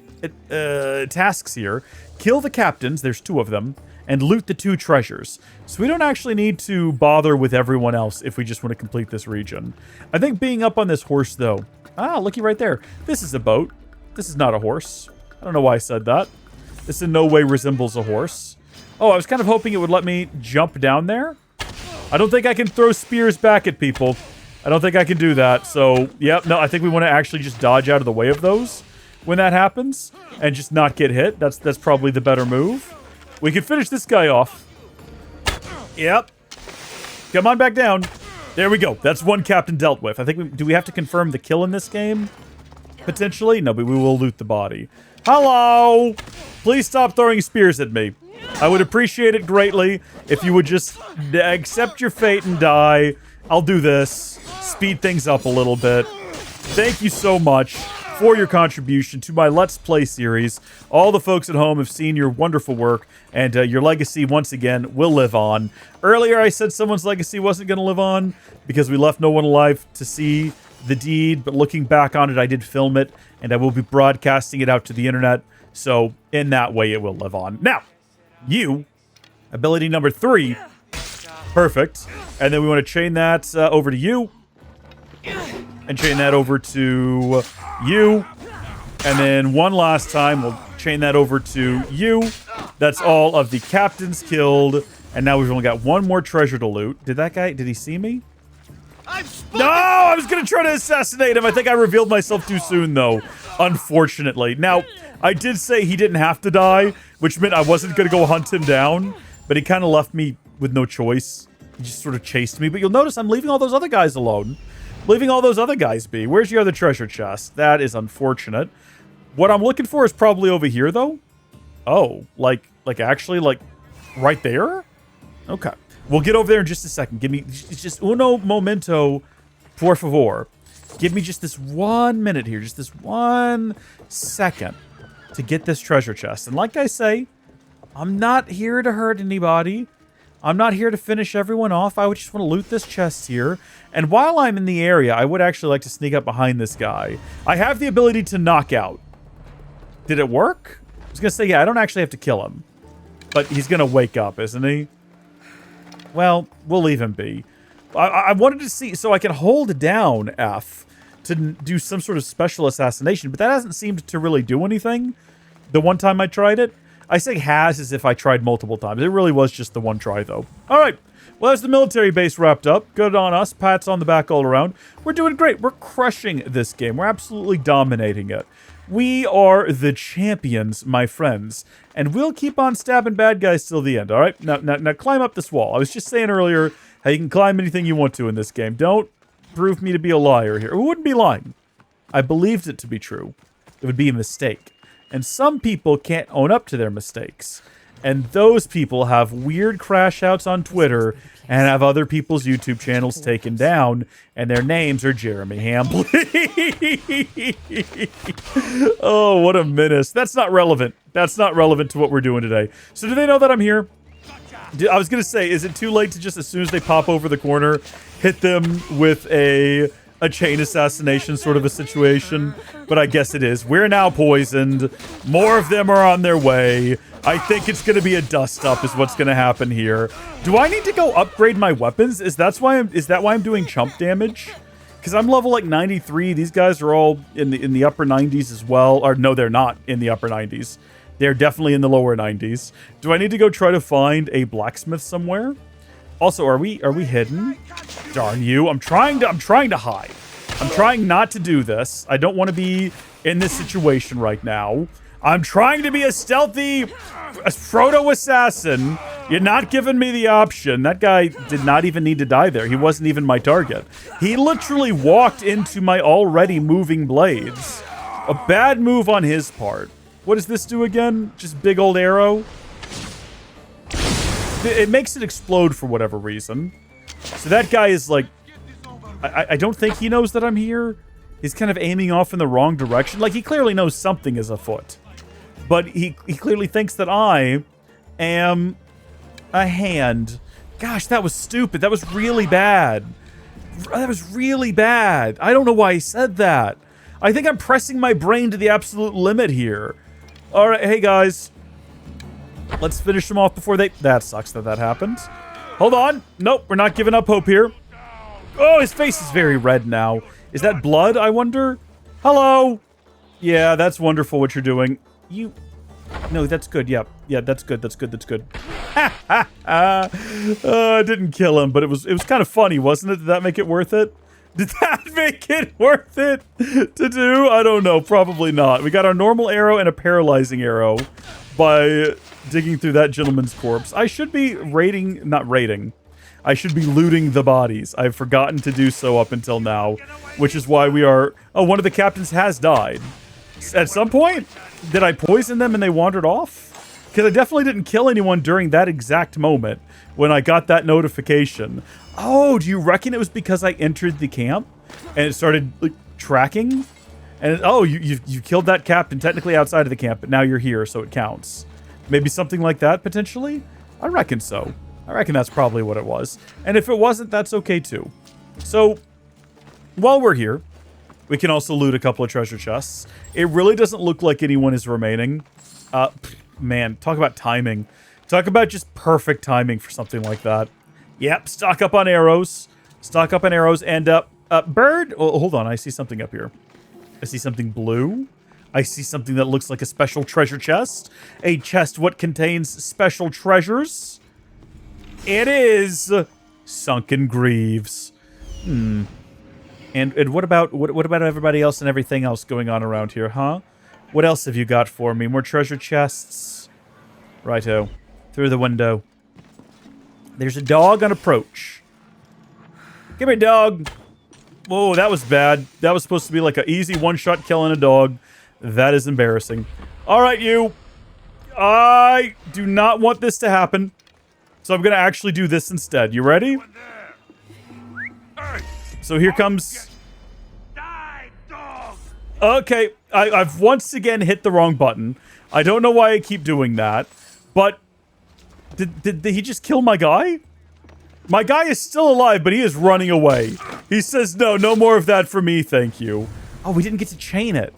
tasks here. Kill the captains, there's 2 of them, and loot the 2 treasures. So we don't actually need to bother with everyone else if we just want to complete this region. I think being up on this horse, though... Ah, looky right there. This is a boat. This is not a horse. I don't know why I said that. This in no way resembles a horse. Oh, I was kind of hoping it would let me jump down there. I don't think I can throw spears back at people. I don't think I can do that. So, yep, no, I think we want to actually just dodge out of the way of those when that happens and just not get hit. That's probably the better move. We can finish this guy off. Yep. Come on back down. There we go. That's one captain dealt with. I think do we have to confirm the kill in this game? Potentially? No, but we will loot the body. Hello! Please stop throwing spears at me. I would appreciate it greatly if you would just accept your fate and die. I'll do this. Speed things up a little bit. Thank you so much for your contribution to my Let's Play series. All the folks at home have seen your wonderful work, and your legacy, once again, will live on. Earlier, I said someone's legacy wasn't going to live on because we left no one alive to see the deed, but looking back on it, I did film it, and I will be broadcasting it out to the internet, so in that way, it will live on. Now, you, ability number 3, perfect, and then we want to chain that over to you, and chain that over to you, and then one last time, we'll chain that over to you. That's all of the captains killed, and now we've only got one more treasure to loot. Did he see me? No, I was going to try to assassinate him. I think I revealed myself too soon, though, unfortunately. Now, I did say he didn't have to die, which meant I wasn't going to go hunt him down, but he kind of left me with no choice. He just sort of chased me, but you'll notice I'm leaving all those other guys alone. Leaving all those other guys be. Where's your other treasure chest? That is unfortunate. What I'm looking for is probably over here, though. Oh, like actually, like, right there? Okay. We'll get over there in just a second. Give me just uno momento, por favor. Give me just this 1 minute here, just this 1 second to get this treasure chest. And like I say, I'm not here to hurt anybody. I'm not here to finish everyone off. I would just want to loot this chest here. And while I'm in the area, I would actually like to sneak up behind this guy. I have the ability to knock out. Did it work? I was going to say, yeah, I don't actually have to kill him. But he's going to wake up, isn't he? Well, we'll leave him be. I wanted to see, so I can hold down F to do some sort of special assassination, but that hasn't seemed to really do anything the one time I tried it. I say has as if I tried multiple times. It really was just the one try, though. All right. Well, as the military base wrapped up, good on us. Pats on the back all around. We're doing great. We're crushing this game. We're absolutely dominating it. We are the champions, my friends. And we'll keep on stabbing bad guys till the end, all right? Now climb up this wall. I was just saying earlier how you can climb anything you want to in this game. Don't prove me to be a liar here. Who wouldn't be lying? I believed it to be true. It would be a mistake. And some people can't own up to their mistakes. And those people have weird crash outs on Twitter and have other people's YouTube channels taken down, and their names are Jeremy Hambley. Oh, what a menace. That's not relevant. That's not relevant to what we're doing today. So do they know that I'm here? I was going to say, is it too late to just, as soon as they pop over the corner, hit them with a chain assassination sort of a situation? But I guess it is. We're now poisoned. More of them are on their way. I think it's going to be a dust-up is what's going to happen here. Do I need to go upgrade my weapons? Is that why I'm doing chump damage? Because I'm level like 93. These guys are all in the upper 90s as well. Or no, they're not in the upper 90s. They're definitely in the lower 90s. Do I need to go try to find a blacksmith somewhere? Also, are we hidden? Darn you. I'm trying to hide. I'm trying not to do this. I don't want to be in this situation right now. I'm trying to be a stealthy proto-assassin. You're not giving me the option. That guy did not even need to die there. He wasn't even my target. He literally walked into my already moving blades. A bad move on his part. What does this do again? Just big old arrow? It makes it explode for whatever reason. So that guy is like... I don't think he knows that I'm here. He's kind of aiming off in the wrong direction. Like, he clearly knows something is afoot. But he clearly thinks that I am a hand. Gosh, that was stupid. That was really bad. That was really bad. I don't know why he said that. I think I'm pressing my brain to the absolute limit here. All right, hey, guys. Let's finish them off before they... That sucks that happened. Hold on. Nope, we're not giving up hope here. Oh, his face is very red now. Is that blood, I wonder? Hello? Yeah, that's wonderful what you're doing. You No, that's good. Yeah, that's good. That's good. That's good. I didn't kill him, but it was kind of funny, wasn't it? Did that make it worth it? Did that make it worth it to do? I don't know. Probably not. We got our normal arrow and a paralyzing arrow by digging through that gentleman's corpse. I should be not raiding. I should be looting the bodies. I've forgotten to do so up until now, which is why we are... Oh, one of the captains has died. At some point, did I poison them and they wandered off? Because I definitely didn't kill anyone during that exact moment when I got that notification. Oh, do you reckon it was because I entered the camp and it started like tracking? And you killed that captain technically outside of the camp, but now you're here, so it counts. Maybe something like that potentially? I reckon so. I reckon that's probably what it was. And if it wasn't, that's okay too. So while we're here, we can also loot a couple of treasure chests. It really doesn't look like anyone is remaining. Man, talk about timing. Talk about just perfect timing for something like that. Yep, stock up on arrows. Stock up on arrows. And, bird? Oh, hold on, I see something up here. I see something blue. I see something that looks like a special treasure chest. A chest what contains special treasures. It is sunken greaves. And what about everybody else and everything else going on around here, huh? What else have you got for me? More treasure chests? Righto. Through the window. There's a dog on approach. Give me a dog. Whoa, that was bad. That was supposed to be like an easy one-shot killing a dog. That is embarrassing. All right, you. I do not want this to happen. So I'm going to actually do this instead. You ready? So here comes... Okay, I've once again hit the wrong button. I don't know why I keep doing that. But did he just kill my guy? My guy is still alive, but he is running away. He says, no more of that for me, thank you. Oh, we didn't get to chain it.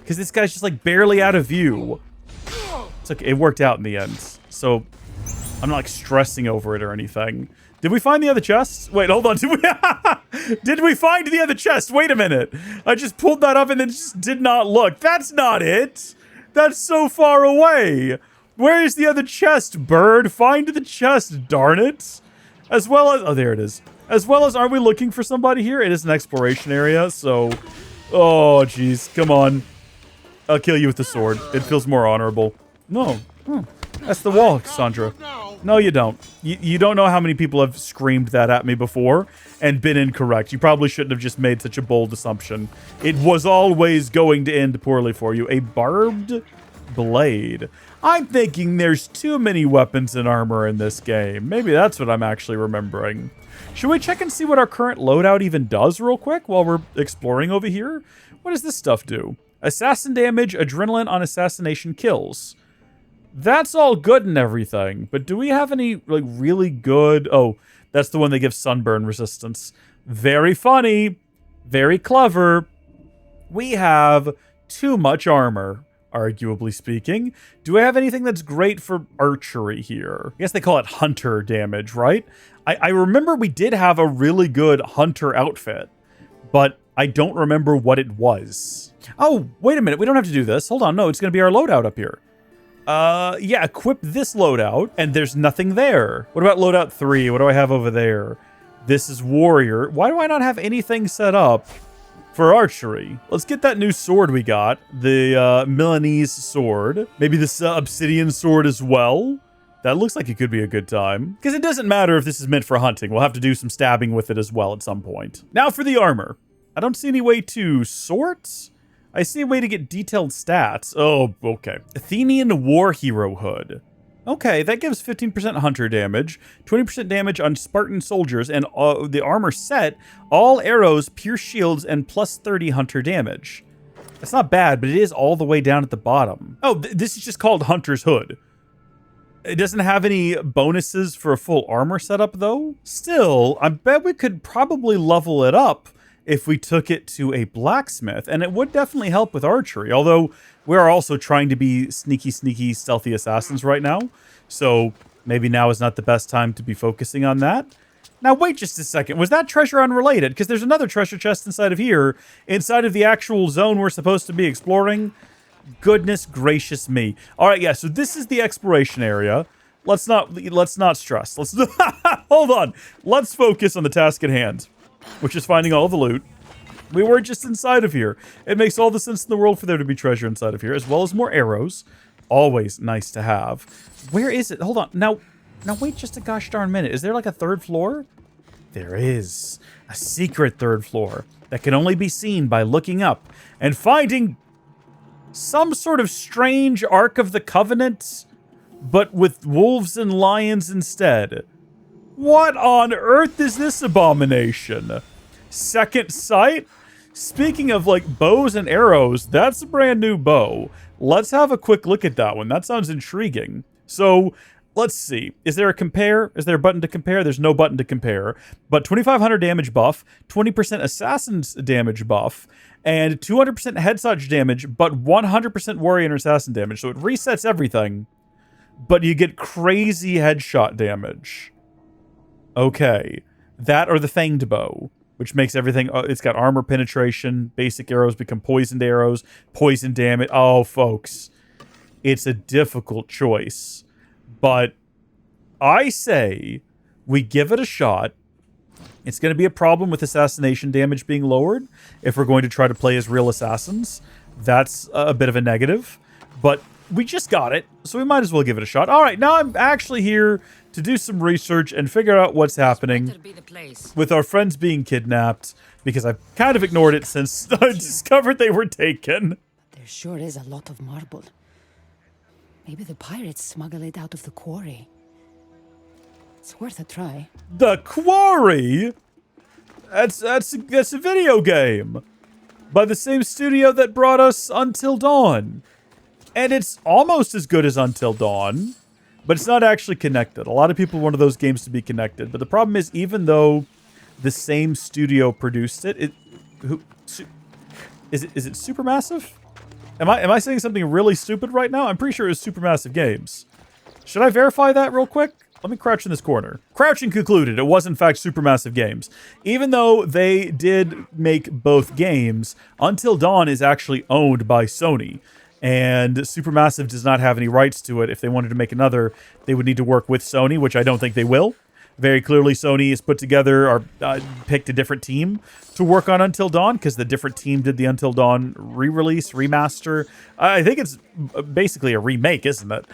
Because this guy's just like barely out of view. It's okay, it worked out in the end. So I'm not like stressing over it or anything. Did we find the other chest? Wait, hold on. Did we find the other chest? Wait a minute. I just pulled that up and then just did not look. That's not it. That's so far away. Where is the other chest, bird? Find the chest, darn it. As well as... Oh, there it is. As well as, aren't we looking for somebody here? It is an exploration area, so... Oh, jeez. Come on. I'll kill you with the sword. It feels more honorable. No. That's the wall, Kassandra. No, you don't. You don't know how many people have screamed that at me before and been incorrect. You probably shouldn't have just made such a bold assumption. It was always going to end poorly for you. A barbed blade. I'm thinking there's too many weapons and armor in this game. Maybe that's what I'm actually remembering. Should we check and see what our current loadout even does real quick while we're exploring over here? What does this stuff do? Assassin damage, adrenaline on assassination kills. That's all good and everything, but do we have any like really good... Oh, that's the one that gives sunburn resistance. Very funny. Very clever. We have too much armor, arguably speaking. Do I have anything that's great for archery here? I guess they call it hunter damage, right? I remember we did have a really good hunter outfit, but I don't remember what it was. Oh, wait a minute. We don't have to do this. Hold on. No, it's going to be our loadout up here. Yeah, equip this loadout, and there's nothing there. What about loadout 3? What do I have over there? This is warrior. Why do I not have anything set up for archery? Let's get that new sword we got. The, Milanese sword. Maybe this obsidian sword as well. That looks like it could be a good time. Because it doesn't matter if this is meant for hunting. We'll have to do some stabbing with it as well at some point. Now for the armor. I don't see any way to sort. I see a way to get detailed stats. Oh, okay. Athenian War Hero Hood. Okay, that gives 15% hunter damage, 20% damage on Spartan soldiers, and the armor set, all arrows, pierce shields, and plus 30 hunter damage. That's not bad, but it is all the way down at the bottom. Oh, this is just called Hunter's Hood. It doesn't have any bonuses for a full armor setup, though. Still, I bet we could probably level it up if we took it to a blacksmith, and it would definitely help with archery, although we're also trying to be sneaky, stealthy assassins right now, so maybe now is not the best time to be focusing on that. Now, wait just a second. Was that treasure unrelated? Because there's another treasure chest inside of here, inside of the actual zone we're supposed to be exploring. Goodness gracious me. All right, yeah, so this is the exploration area. Let's not stress. Let's hold on. Let's focus on the task at hand, which is finding all the loot. We were just inside of here. It makes all the sense in the world for there to be treasure inside of here, as well as more arrows. Always nice to have. Where is it? Hold on. Now wait just a gosh darn minute. Is there like a third floor? There is. A secret third floor that can only be seen by looking up and finding some sort of strange Ark of the Covenant, but with wolves and lions instead. What on earth is this abomination? Second sight? Speaking of like bows and arrows, that's a brand new bow. Let's have a quick look at that one. That sounds intriguing. So let's see. Is there a compare? Is there a button to compare? There's no button to compare. But 2,500 damage buff, 20% assassin's damage buff, and 200% headshot damage, but 100% warrior and assassin damage. So it resets everything, but you get crazy headshot damage. Okay. That or the Fanged Bow, which makes everything... it's got armor penetration. Basic arrows become poisoned arrows. Poison damage. Oh, folks. It's a difficult choice. But I say we give it a shot. It's going to be a problem with assassination damage being lowered if we're going to try to play as real assassins. That's a bit of a negative. But we just got it, so we might as well give it a shot. All right, now I'm actually here to do some research and figure out what's happening with our friends being kidnapped, because I've kind of ignored it since I discovered they were taken. There sure is a lot of marble. Maybe the pirates smuggle it out of the quarry. It's worth a try. The quarry? That's a video game by the same studio that brought us Until Dawn. And it's almost as good as Until Dawn, but it's not actually connected. A lot of people want those games to be connected, but the problem is, even though the same studio produced it, is it Supermassive? Am I saying something really stupid right now? I'm pretty sure it was Supermassive Games. Should I verify that real quick? Let me crouch in this corner. Crouching concluded it was in fact Supermassive Games. Even though they did make both games, Until Dawn is actually owned by Sony. And Supermassive does not have any rights to it. If they wanted to make another, they would need to work with Sony, which I don't think they will. Very clearly, Sony has put together or picked a different team to work on Until Dawn, because the different team did the Until Dawn re-release, remaster. I think it's basically a remake, isn't it?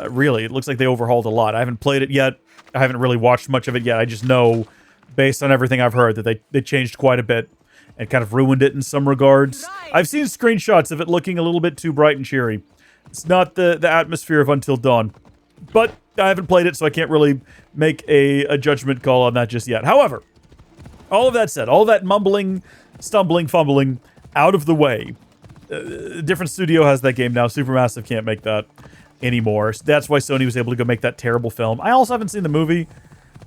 Really, it looks like they overhauled a lot. I haven't played it yet. I haven't really watched much of it yet. I just know, based on everything I've heard, that they changed quite a bit and kind of ruined it in some regards. I've seen screenshots of it looking a little bit too bright and cheery. It's not the atmosphere of Until Dawn. But I haven't played it, so I can't really make a judgment call on that just yet. However, all of that said, all that mumbling, stumbling, fumbling out of the way, a different studio has that game now. Supermassive can't make that anymore. That's why Sony was able to go make that terrible film. I also haven't seen the movie,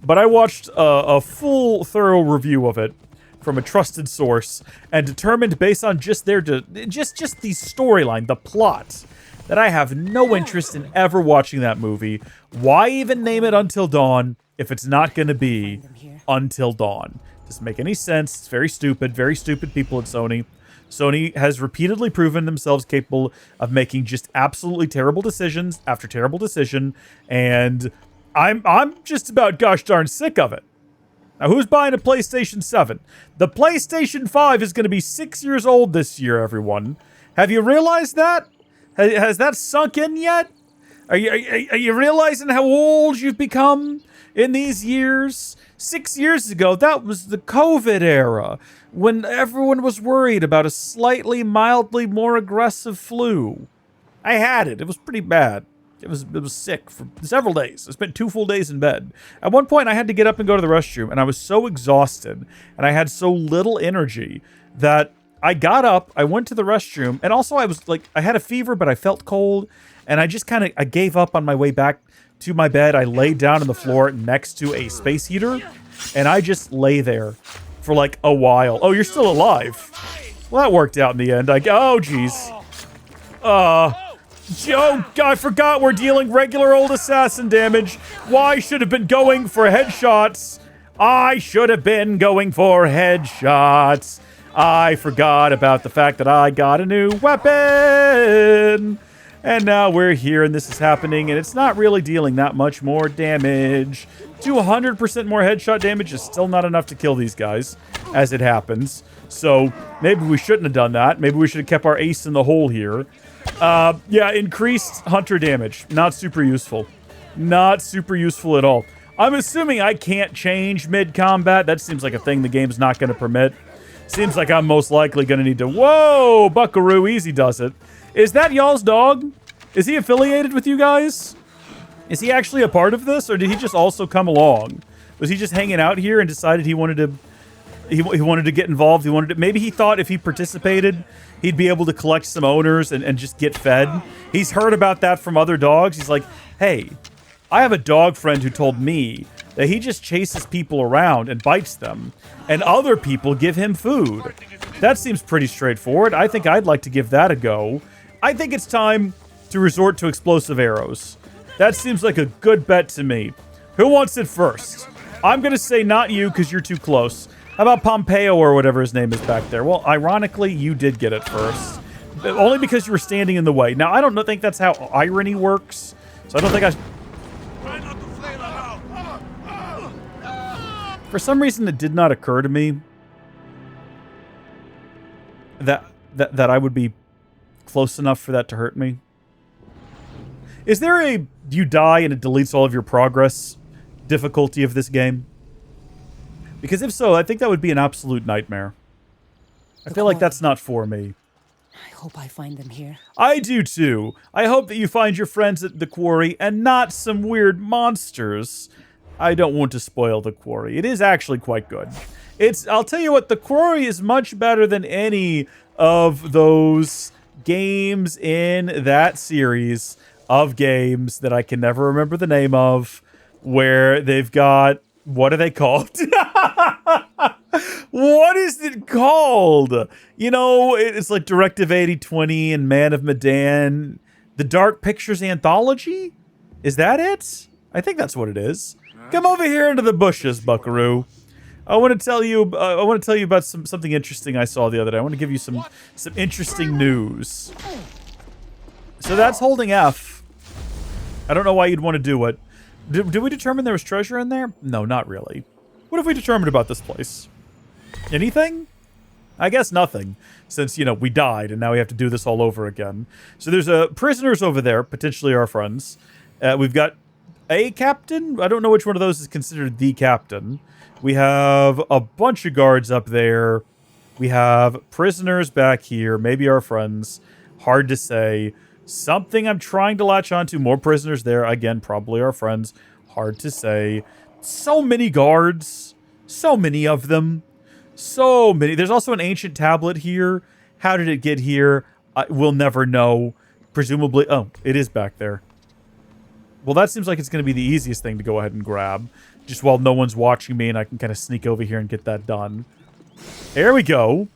but I watched a full, thorough review of it from a trusted source, and determined based on just the storyline, the plot, that I have no interest in ever watching that movie. Why even name it Until Dawn if it's not going to be Until Dawn? Doesn't make any sense. It's very stupid people at Sony. Sony has repeatedly proven themselves capable of making just absolutely terrible decisions after terrible decision, and I'm just about gosh darn sick of it. Now, who's buying a PlayStation 7? The PlayStation 5 is going to be 6 years old this year, everyone. Have you realized that? Has that sunk in yet? Are you realizing how old you've become in these years? 6 years ago, that was the COVID era, when everyone was worried about a slightly, mildly more aggressive flu. I had it. It was pretty bad. It was sick for several days. I spent 2 full days in bed. At one point, I had to get up and go to the restroom, and I was so exhausted, and I had so little energy that I got up, I went to the restroom, and also I had a fever, but I felt cold, and I just I gave up on my way back to my bed. I laid down on the floor next to a space heater, and I just lay there for like a while. Oh, you're still alive. Well, that worked out in the end. Oh, jeez. Oh, I forgot we're dealing regular old assassin damage. Why should have been going for headshots? I should have been going for headshots. I forgot about the fact that I got a new weapon. And now we're here and this is happening and it's not really dealing that much more damage. 200% more headshot damage is still not enough to kill these guys as it happens. So maybe we shouldn't have done that. Maybe we should have kept our ace in the hole here. Yeah, increased hunter damage. Not super useful. Not super useful at all. I'm assuming I can't change mid-combat. That seems like a thing the game's not going to permit. Seems like I'm most likely going to need to... Whoa! Buckaroo, easy does it. Is that y'all's dog? Is he affiliated with you guys? Is he actually a part of this? Or did he just also come along? Was he just hanging out here and decided he wanted to... He wanted to get involved. He wanted to... Maybe he thought if he participated, he'd be able to collect some owners and just get fed. He's heard about that from other dogs. He's like, hey, I have a dog friend who told me that he just chases people around and bites them, and other people give him food. That seems pretty straightforward. I think I'd like to give that a go. I think it's time to resort to explosive arrows. That seems like a good bet to me. Who wants it first? I'm going to say not you because you're too close. How about Pompeo or whatever his name is back there? Well, ironically, you did get it first. But only because you were standing in the way. Now, I don't think that's how irony works. So I don't think I... For some reason, it did not occur to me that I would be close enough for that to hurt me. Is there a you die and it deletes all of your progress difficulty of this game? Because if so, I think that would be an absolute nightmare. I feel like that's not for me. I hope I find them here. I do too. I hope that you find your friends at the quarry and not some weird monsters. I don't want to spoil the quarry. It is actually quite good. I'll tell you what, the quarry is much better than any of those games in that series of games that I can never remember the name of, where they've got... What are they called? What is it called? You know, it's like Directive 8020 and Man of Medan. The Dark Pictures Anthology? Is that it? I think that's what it is. Come over here into the bushes, Buckaroo. I want to tell you about something interesting I saw the other day. I want to give you some interesting news. So that's holding F. I don't know why you'd want to do it. Did we determine there was treasure in there? No, not really. What have we determined about this place? Anything? I guess nothing, since, you know, we died and now we have to do this all over again. So there's prisoners over there, potentially our friends. We've got a captain. I don't know which one of those is considered the captain. We have a bunch of guards up there. We have prisoners back here, maybe our friends. Hard to say. Something I'm trying to latch onto. More prisoners there. Again, probably our friends. Hard to say. So many guards. So many of them. So many. There's also an ancient tablet here. How did it get here? We'll never know. Presumably... Oh, it is back there. Well, that seems like it's going to be the easiest thing to go ahead and grab. Just while no one's watching me and I can kind of sneak over here and get that done. There we go.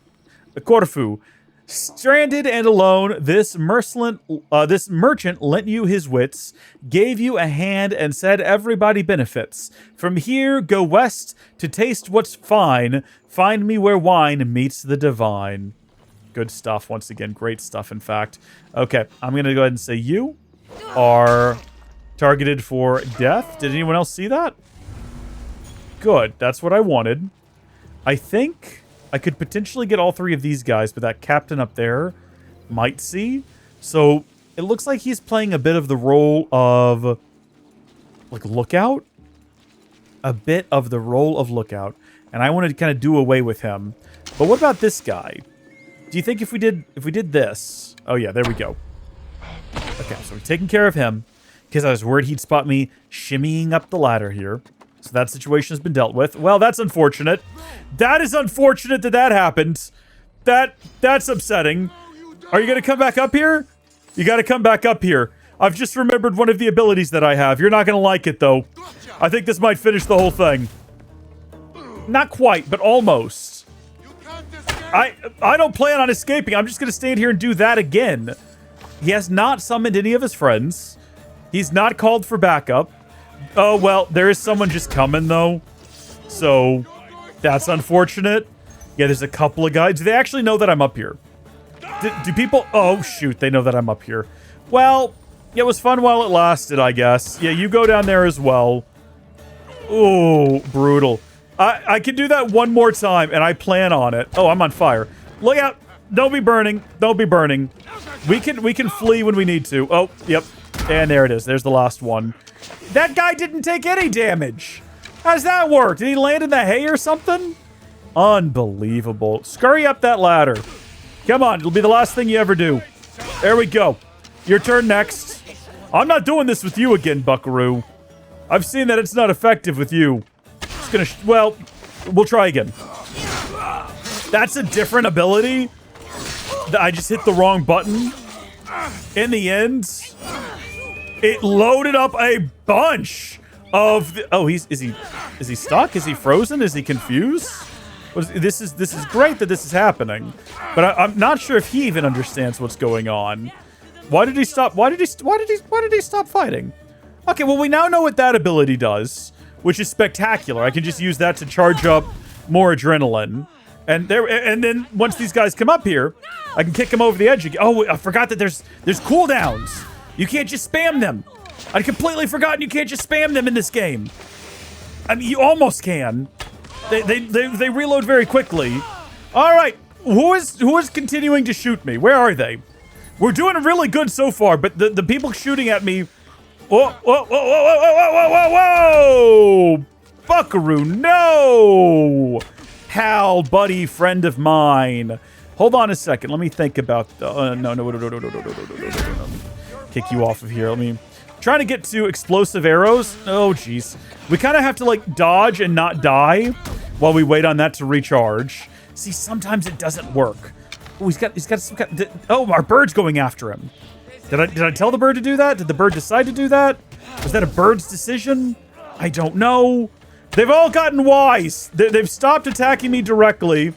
The Corfu. Stranded and alone, this merchant lent you his wits, gave you a hand, and said everybody benefits. From here, go west to taste what's fine. Find me where wine meets the divine. Good stuff. Once again, great stuff, in fact. Okay, I'm going to go ahead and say you are targeted for death. Did anyone else see that? Good. That's what I wanted. I think I could potentially get all three of these guys, but that captain up there might see. So it looks like he's playing a bit of the role of, like, lookout. A bit of the role of lookout. And I wanted to kind of do away with him. But what about this guy? Do you think if we did this? Oh yeah, there we go. Okay, so we're taking care of him because I was worried he'd spot me shimmying up the ladder here. So that situation has been dealt with. Well, that's unfortunate. That is unfortunate that happened. That's upsetting. Are you going to come back up here? You got to come back up here. I've just remembered one of the abilities that I have. You're not going to like it, though. I think this might finish the whole thing. Not quite, but almost. I don't plan on escaping. I'm just going to stand here and do that again. He has not summoned any of his friends. He's not called for backup. Oh, well, there is someone just coming, though. So, that's unfortunate. Yeah, there's a couple of guys. Do they actually know that I'm up here? Do people... Oh, shoot. They know that I'm up here. Well, it was fun while it lasted, I guess. Yeah, you go down there as well. Oh, brutal. I can do that one more time, and I plan on it. Oh, I'm on fire. Look out. Don't be burning. Don't be burning. We can flee when we need to. Oh, yep. And there it is. There's the last one. That guy didn't take any damage. How's that work? Did he land in the hay or something? Unbelievable. Scurry up that ladder. Come on. It'll be the last thing you ever do. There we go. Your turn next. I'm not doing this with you again, Buckaroo. I've seen that it's not effective with you. Just gonna... well, we'll try again. That's a different ability. I just hit the wrong button. In the end, it loaded up a bunch of... oh, is he stuck? Is he frozen? Is he confused? This is great that this is happening, but I'm not sure if he even understands what's going on. Why did he stop? Why did he stop fighting? Okay, well, we now know what that ability does, which is spectacular. I can just use that to charge up more adrenaline. And then once these guys come up here, I can kick them over the edge again. Oh, I forgot that there's cooldowns. You can't just spam them. I'd completely forgotten you can't just spam them in this game. I mean, you almost can. They reload very quickly. All right, who is continuing to shoot me? Where are they? We're doing really good so far, but the people shooting at me... whoa, whoa, whoa, whoa, whoa, whoa, whoa, whoa! Buckaroo, no! Hal, buddy, friend of mine. Hold on a second. Let me think about... no. Kick you off of here. Let me... trying to get to explosive arrows. Oh, jeez. We kind of have to, like, dodge and not die while we wait on that to recharge. See, sometimes it doesn't work. Oh, he's got some kind... oh, our bird's going after him. Did I tell the bird to do that? Did the bird decide to do that? Was that a bird's decision? I don't know. They've all gotten wise. They've stopped attacking me directly.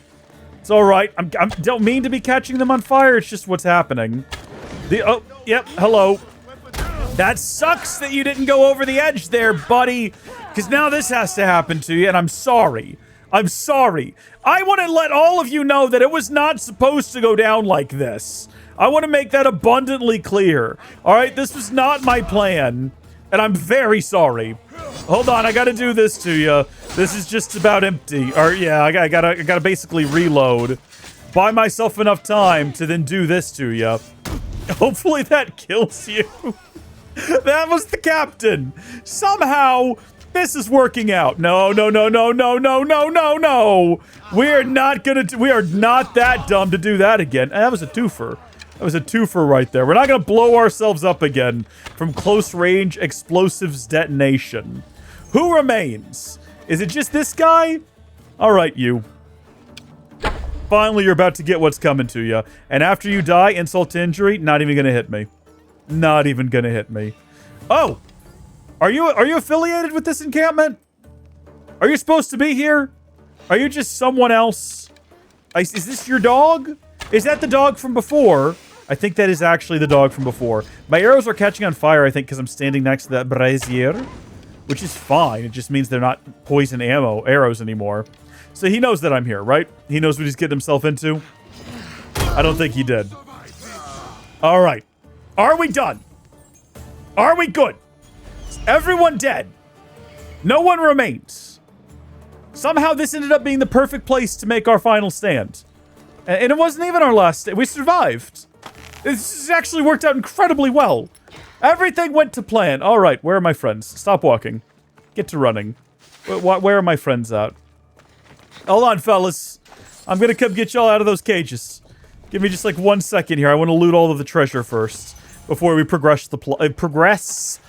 It's all right. I don't mean to be catching them on fire. It's just what's happening. Oh, yep. Hello. That sucks that you didn't go over the edge there, buddy. Because now this has to happen to you, and I'm sorry. I'm sorry. I want to let all of you know that it was not supposed to go down like this. I want to make that abundantly clear. All right, this was not my plan, and I'm very sorry. Hold on, I got to do this to you. This is just about empty. Or yeah, I gotta basically reload. Buy myself enough time to then do this to you. Hopefully that kills you. That was the captain. Somehow, this is working out. No. We are not that dumb to do that again. And that was a twofer. That was a twofer right there. We're not going to blow ourselves up again from close range explosives detonation. Who remains? Is it just this guy? All right, you. Finally, you're about to get what's coming to you. And after you die, insult to injury, not even going to hit me. Not even gonna hit me. Oh! Are you affiliated with this encampment? Are you supposed to be here? Are you just someone else? Is this your dog? Is that the dog from before? I think that is actually the dog from before. My arrows are catching on fire, I think, because I'm standing next to that brazier. Which is fine. It just means they're not poison arrows anymore. So he knows that I'm here, right? He knows what he's getting himself into? I don't think he did. Alright. Are we done? Are we good? Is everyone dead? No one remains. Somehow this ended up being the perfect place to make our final stand. And it wasn't even our last stand. We survived. This actually worked out incredibly well. Everything went to plan. All right, where are my friends? Stop walking. Get to running. Where are my friends at? Hold on, fellas. I'm going to come get y'all out of those cages. Give me just like 1 second here. I want to loot all of the treasure first. Before we progress the plot. Progress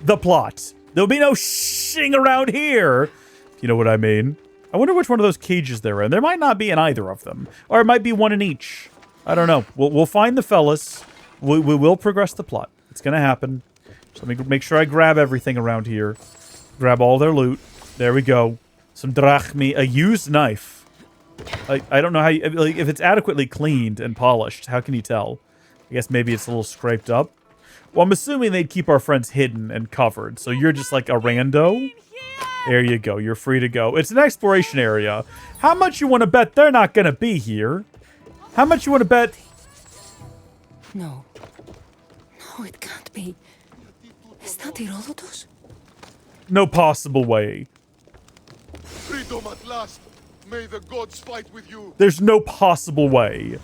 the plot. There'll be no shing around here. If you know what I mean. I wonder which one of those cages they're in. There might not be in either of them. Or it might be one in each. I don't know. We'll find the fellas. We will progress the plot. It's going to happen. So let me make sure I grab everything around here. Grab all their loot. There we go. Some drachmi. A used knife. I don't know how you... like, if it's adequately cleaned and polished, how can you tell? I guess maybe it's a little scraped up. Well, I'm assuming they'd keep our friends hidden and covered. So you're just like a rando? There you go. You're free to go. It's an exploration area. How much you want to bet they're not going to be here? How much you want to bet? No. No, it can't be. Is that Herodotus? No possible way. Freedom at last. May the gods fight with you. There's no possible way.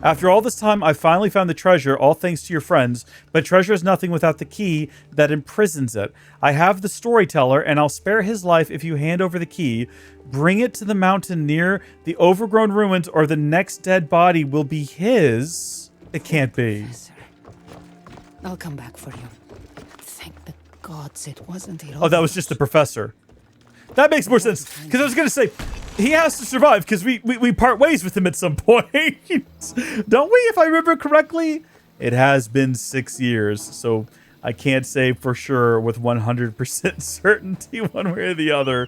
After all this time, I finally found the treasure, all thanks to your friends, but treasure is nothing without the key that imprisons it. I have the storyteller, and I'll spare his life if you hand over the key. Bring it to the mountain near the overgrown ruins, or the next dead body will be his. It can't be. Professor, I'll come back for you. Thank the gods it wasn't Herodotus. Oh, that was just the professor. That makes more sense, because I was going to say, he has to survive, because we part ways with him at some point. Don't we, if I remember correctly? It has been 6 years, so I can't say for sure with 100% certainty one way or the other,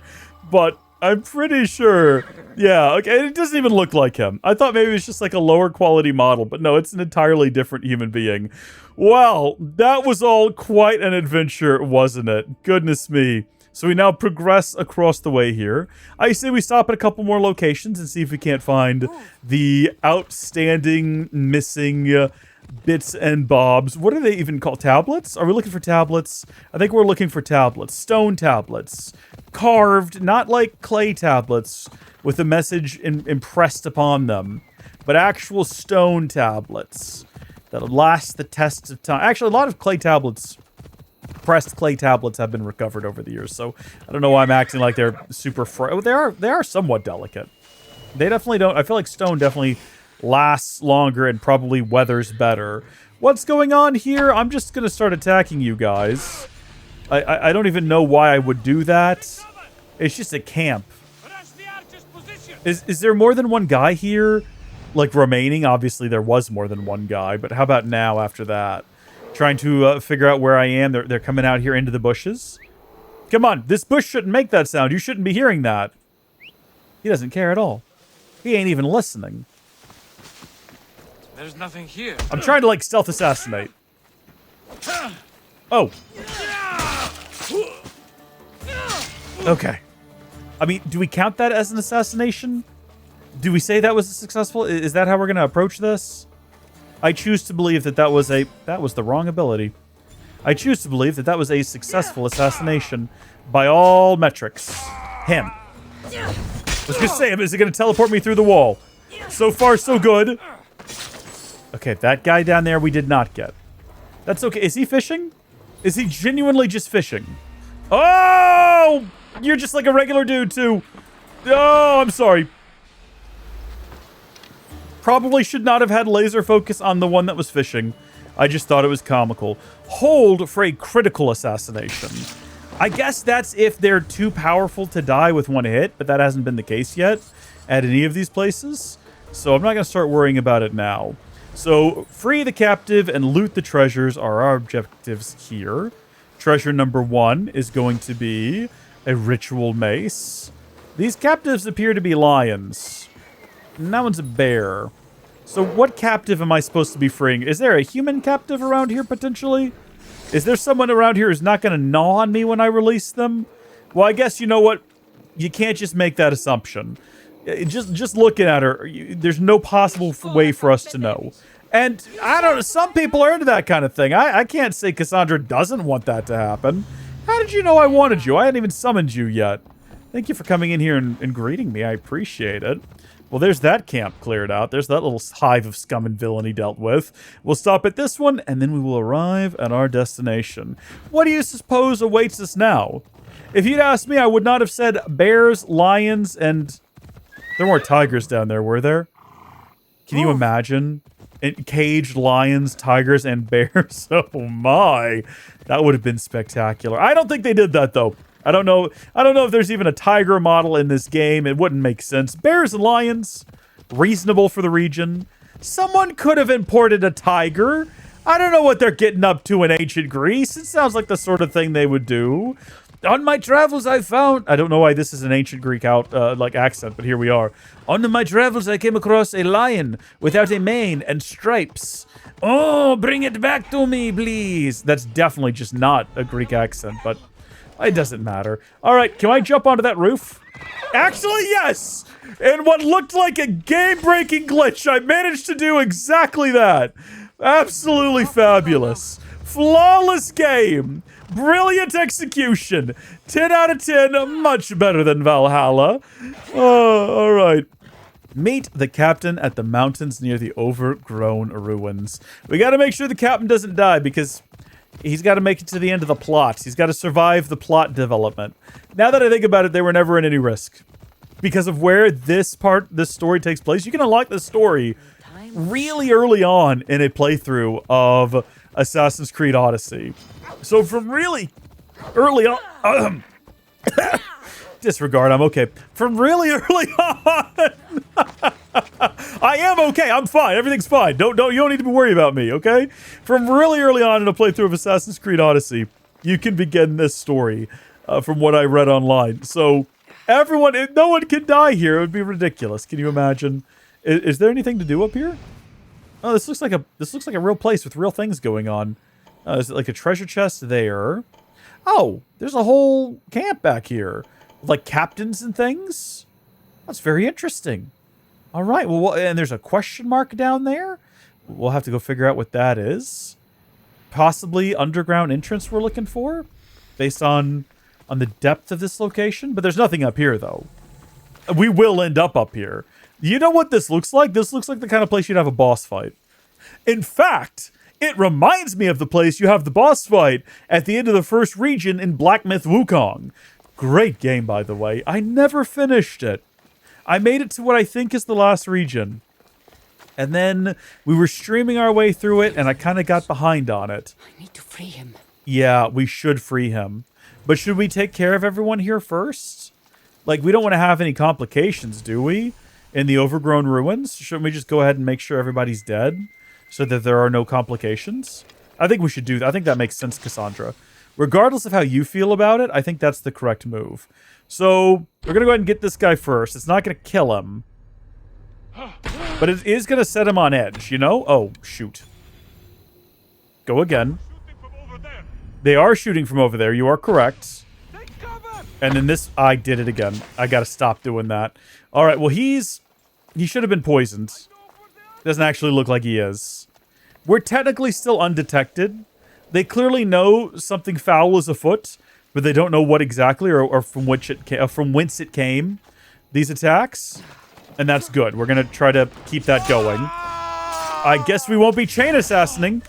but I'm pretty sure. Yeah, okay, it doesn't even look like him. I thought maybe it was just like a lower quality model, but no, it's an entirely different human being. Well, that was all quite an adventure, wasn't it? Goodness me. So we now progress across the way here. I say we stop at a couple more locations and see if we can't find the outstanding missing bits and bobs. What are they even called? Tablets? Are we looking for tablets? I think we're looking for tablets. Stone tablets. Carved, not like clay tablets with a message impressed upon them, but actual stone tablets that'll last the test of time. Actually, a lot of clay tablets, pressed clay tablets, have been recovered over the years, so I don't know why I'm acting like they're super they are somewhat delicate. They definitely don't. I feel like stone definitely lasts longer and probably weathers better. What's going on here? I'm just gonna start attacking you guys. I don't even know why I would do that. It's just a camp. Is there more than one guy here, like, remaining? Obviously there was more than one guy, but how about now after that? Trying to figure out where I am. They're coming out here into the bushes. Come on, this bush shouldn't make that sound. You shouldn't be hearing that. He doesn't care at all. He ain't even listening. There's nothing here. I'm trying to, like, stealth assassinate. Oh. Okay. I mean, do we count that as an assassination? Do we say that was successful? Is that how we're going to approach this? I choose to believe that that was the wrong ability. I choose to believe that that was a successful assassination by all metrics. Him. I was going to say, is it going to teleport me through the wall? So far, so good. Okay, that guy down there we did not get. That's okay. Is he fishing? Is he genuinely just fishing? Oh! You're just like a regular dude, too. Oh, I'm sorry. Probably should not have had laser focus on the one that was fishing. I just thought it was comical. Hold for a critical assassination. I guess that's if they're too powerful to die with one hit, but that hasn't been the case yet at any of these places. So I'm not going to start worrying about it now. So free the captive and loot the treasures are our objectives here. Treasure number 1 is going to be a ritual mace. These captives appear to be lions. And that one's a bear. So what captive am I supposed to be freeing? Is there a human captive around here, potentially? Is there someone around here who's not going to gnaw on me when I release them? Well, I guess, you know what? You can't just make that assumption. Just looking at her, there's no possible way for us to know. And, I don't know, some people are into that kind of thing. I can't say Kassandra doesn't want that to happen. How did you know I wanted you? I hadn't even summoned you yet. Thank you for coming in here and greeting me. I appreciate it. Well, there's that camp cleared out. There's that little hive of scum and villainy dealt with. We'll stop at this one, and then we will arrive at our destination. What do you suppose awaits us now? If you'd asked me, I would not have said bears, lions, and... There weren't tigers down there, were there? Can you imagine? Caged lions, tigers, and bears. Oh my. That would have been spectacular. I don't think they did that, though. I don't know if there's even a tiger model in this game. It wouldn't make sense. Bears and lions, reasonable for the region. Someone could have imported a tiger. I don't know what they're getting up to in ancient Greece. It sounds like the sort of thing they would do. On my travels, I found... I don't know why this is an ancient Greek accent, but here we are. On my travels, I came across a lion without a mane and stripes. Oh, bring it back to me, please. That's definitely just not a Greek accent, but It doesn't matter. All right, can I jump onto that roof? Actually, yes! In what looked like a game-breaking glitch, I managed to do exactly that. Absolutely fabulous. Flawless game. Brilliant execution. 10 out of 10, much better than Valhalla. All right. Meet the captain at the mountains near the overgrown ruins. We got to make sure the captain doesn't die because he's got to make it to the end of the plot. He's got to survive the plot development. Now that I think about it, they were never in any risk. Because of where this story takes place, you can unlock the story really early on in a playthrough of Assassin's Creed Odyssey. So from really early on... disregard, I'm okay. From really early on... I am okay, I'm fine, everything's fine. You don't need to be worried about me, okay? From really early on in a playthrough of Assassin's Creed Odyssey, you can begin this story from what I read online. So... no one can die here. It would be ridiculous. Can you imagine? Is there anything to do up here? Oh, this looks like a real place with real things going on. Is it like a treasure chest there? Oh, there's a whole camp back here, like captains and things. That's very interesting. All right. Well, and there's a question mark down there. We'll have to go figure out what that is. Possibly underground entrance we're looking for, based on the depth of this location, but there's nothing up here, though. We will end up here. You know what this looks like? This looks like the kind of place you'd have a boss fight. In fact, it reminds me of the place you have the boss fight at the end of the first region in Black Myth Wukong. Great game, by the way. I never finished it. I made it to what I think is the last region. And then we were streaming our way through it, and I kind of got behind on it. I need to free him. Yeah, we should free him. But should we take care of everyone here first? Like, we don't want to have any complications, do we? In the overgrown ruins? Shouldn't we just go ahead and make sure everybody's dead so that there are no complications? I think we should do that. I think that makes sense, Kassandra. Regardless of how you feel about it, I think that's the correct move. So, we're going to go ahead and get this guy first. It's not going to kill him. But it is going to set him on edge, you know? Oh, shoot. Go again. They are shooting from over there. You are correct. And then this... I did it again. I gotta stop doing that. Alright, well, he should have been poisoned. Doesn't actually look like he is. We're technically still undetected. They clearly know something foul is afoot, but they don't know what exactly or from whence it came. These attacks. And that's good. We're gonna try to keep that going. I guess we won't be chain assassinating.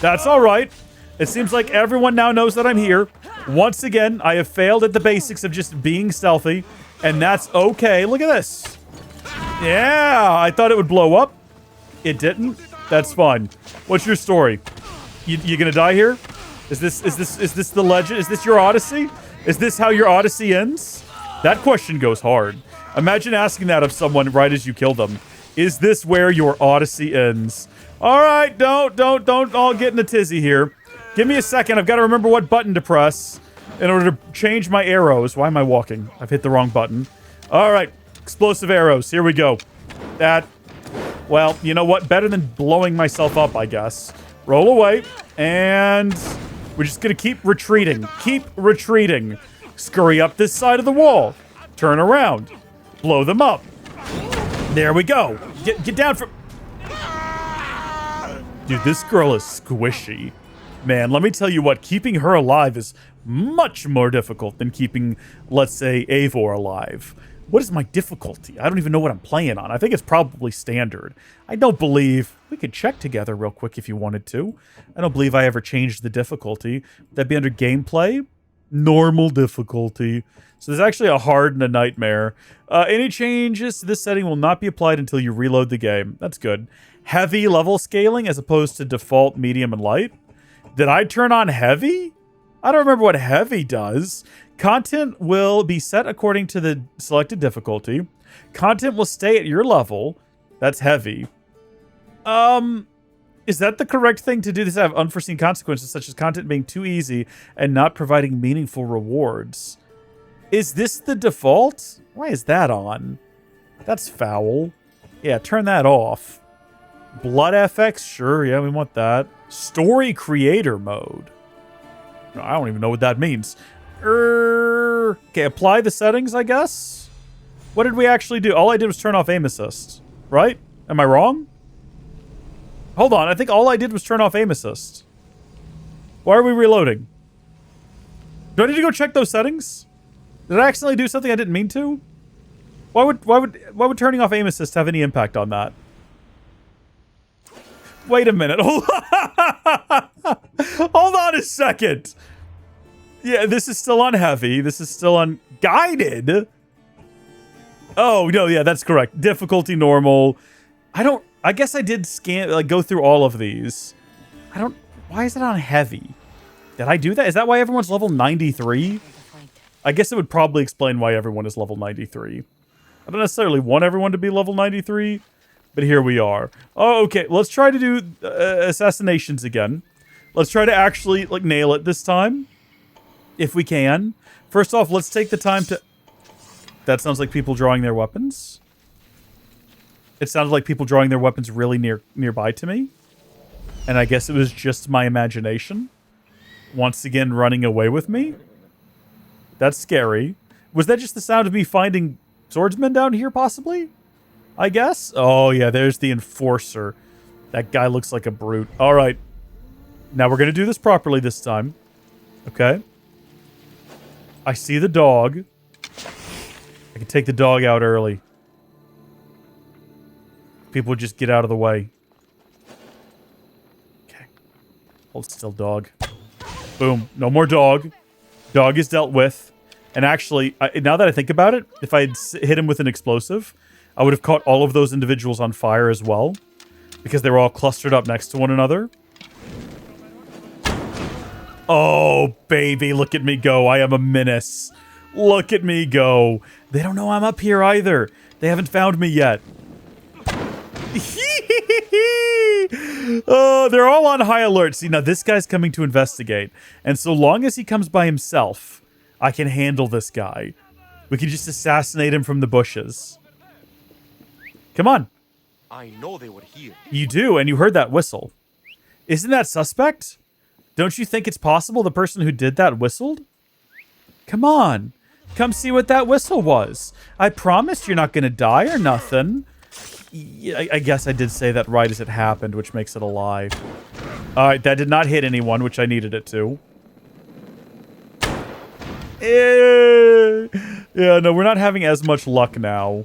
That's alright. It seems like everyone now knows that I'm here. Once again, I have failed at the basics of just being stealthy, and that's okay. Look at this. Yeah, I thought it would blow up. It didn't. That's fine. What's your story? You gonna die here? Is this the legend? Is this your Odyssey? Is this how your Odyssey ends? That question goes hard. Imagine asking that of someone right as you kill them. Is this where your Odyssey ends? All right, don't all get in a tizzy here. Give me a second. I've got to remember what button to press in order to change my arrows. Why am I walking? I've hit the wrong button. All right. Explosive arrows. Here we go. Well, you know what? Better than blowing myself up, I guess. Roll away. And we're just going to keep retreating. Keep retreating. Scurry up this side of the wall. Turn around. Blow them up. There we go. Get down from... Dude, this girl is squishy. Man, let me tell you what, keeping her alive is much more difficult than keeping, let's say, Eivor alive. What is my difficulty? I don't even know what I'm playing on. I think it's probably standard. I don't believe... We could check together real quick if you wanted to. I don't believe I ever changed the difficulty. That'd be under gameplay. Normal difficulty. So there's actually a hard and a nightmare. Any changes to this setting will not be applied until you reload the game. That's good. Heavy level scaling as opposed to default, medium, and light. Did I turn on heavy? I don't remember what heavy does. Content will be set according to the selected difficulty. Content will stay at your level. That's heavy. Is that the correct thing to do? This have unforeseen consequences, such as content being too easy and not providing meaningful rewards. Is this the default? Why is that on? That's foul. Yeah, turn that off. Blood FX? Sure, yeah, we want that. Story creator mode. I don't even know what that means. Okay, apply the settings, I guess. What did we actually do? All I did was turn off aim assist, right? Am I wrong? Hold on, I think all I did was turn off aim assist. Why are we reloading? Do I need to go check those settings? Did I accidentally do something I didn't mean to? Why would turning off aim assist have any impact on that? Wait a minute. Hold on a second. Yeah, this is still on heavy. This is still on guided. Oh, no, yeah, that's correct. Difficulty normal. I guess I did go through all of these. Why is it on heavy? Did I do that? Is that why everyone's level 93? I guess it would probably explain why everyone is level 93. I don't necessarily want everyone to be level 93, but here we are. Oh, okay. Let's try to do assassinations again. Let's try to actually nail it this time, if we can. First off, let's take the time to... That sounds like people drawing their weapons. It sounded like people drawing their weapons really nearby to me. And I guess it was just my imagination. Once again, running away with me. That's scary. Was that just the sound of me finding swordsmen down here, possibly? I guess? Oh, yeah, there's the enforcer. That guy looks like a brute. All right. Now we're going to do this properly this time. Okay. I see the dog. I can take the dog out early. People would just get out of the way. Okay. Hold still, dog. Boom. No more dog. Dog is dealt with. And actually, now that I think about it, if I had hit him with an explosive, I would have caught all of those individuals on fire as well. Because they were all clustered up next to one another. Oh, baby, look at me go. I am a menace. Look at me go. They don't know I'm up here either. They haven't found me yet. Oh, they're all on high alert. See, now this guy's coming to investigate. And so long as he comes by himself, I can handle this guy. We can just assassinate him from the bushes. Come on. I know they were here. You do, and you heard that whistle. Isn't that suspect? Don't you think it's possible the person who did that whistled? Come on. Come see what that whistle was. I promised you're not going to die or nothing. Yeah, I guess I did say that right as it happened, which makes it a lie. Alright, that did not hit anyone, which I needed it to. Yeah, no, we're not having as much luck now.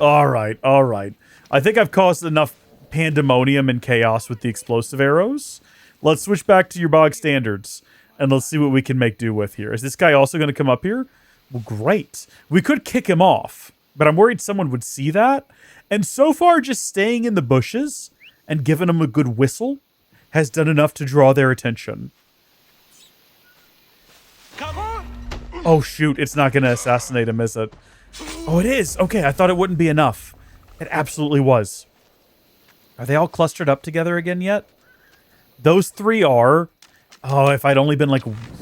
Alright, alright. I think I've caused enough pandemonium and chaos with the explosive arrows. Let's switch back to your bog standards, and let's see what we can make do with here. Is this guy also going to come up here? Well, great. We could kick him off, but I'm worried someone would see that. And so far, just staying in the bushes and giving him a good whistle has done enough to draw their attention. Oh, shoot. It's not going to assassinate him, is it? Oh, it is. Okay, I thought it wouldn't be enough. It absolutely was. Are they all clustered up together again yet? Those three are. Oh, if I'd only been,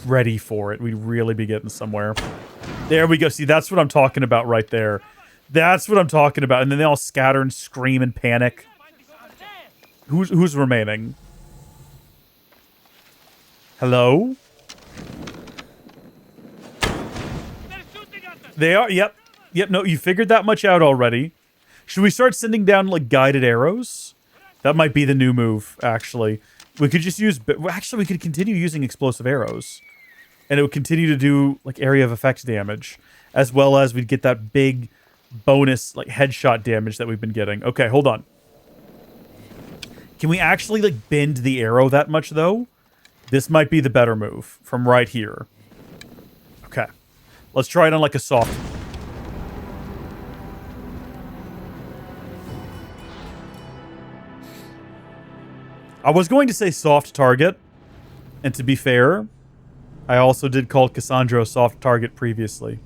ready for it, we'd really be getting somewhere. There we go. See, that's what I'm talking about right there. That's what I'm talking about. And then they all scatter and scream and panic. Who's remaining? Hello? They are. Yep. Yep. No, you figured that much out already. Should we start sending down, guided arrows? That might be the new move, actually. We could just use... Actually, we could continue using explosive arrows. And it would continue to do, area of effect damage. As well as we'd get that big bonus, headshot damage that we've been getting. Okay, hold on. Can we actually, bend the arrow that much, though? This might be the better move from right here. Okay. Let's try it on, a soft... I was going to say soft target, and to be fair, I also did call Kassandra a soft target previously.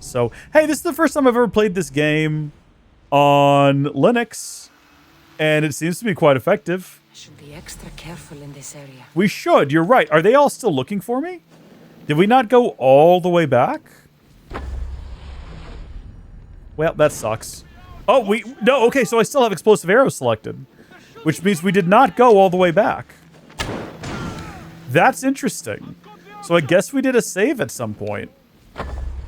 So, hey, this is the first time I've ever played this game on Linux, and it seems to be quite effective. I should be extra careful in this area. We should, you're right. Are they all still looking for me? Did we not go all the way back? Well, that sucks. Oh, no, okay, so I still have explosive arrows selected. Which means we did not go all the way back. That's interesting. So I guess we did a save at some point.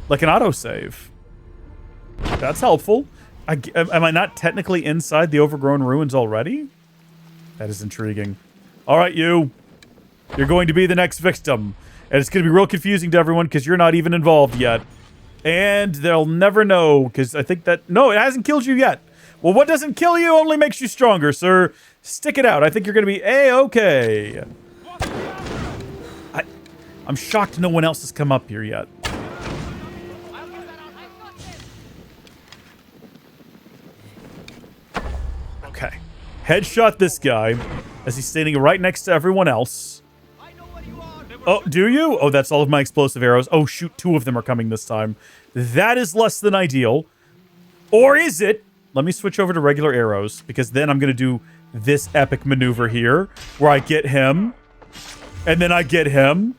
Like an autosave. That's helpful. Am I not technically inside the overgrown ruins already? That is intriguing. All right, you. You're going to be the next victim. And it's going to be real confusing to everyone because you're not even involved yet. And they'll never know because I think that... No, it hasn't killed you yet. Well, what doesn't kill you only makes you stronger, sir. Stick it out. I think you're going to be A-okay. I'm shocked no one else has come up here yet. Okay. Headshot this guy as he's standing right next to everyone else. Oh, do you? Oh, that's all of my explosive arrows. Oh, shoot. 2 of them are coming this time. That is less than ideal. Or is it? Let me switch over to regular arrows because then I'm going to do this epic maneuver here where I get him and then I get him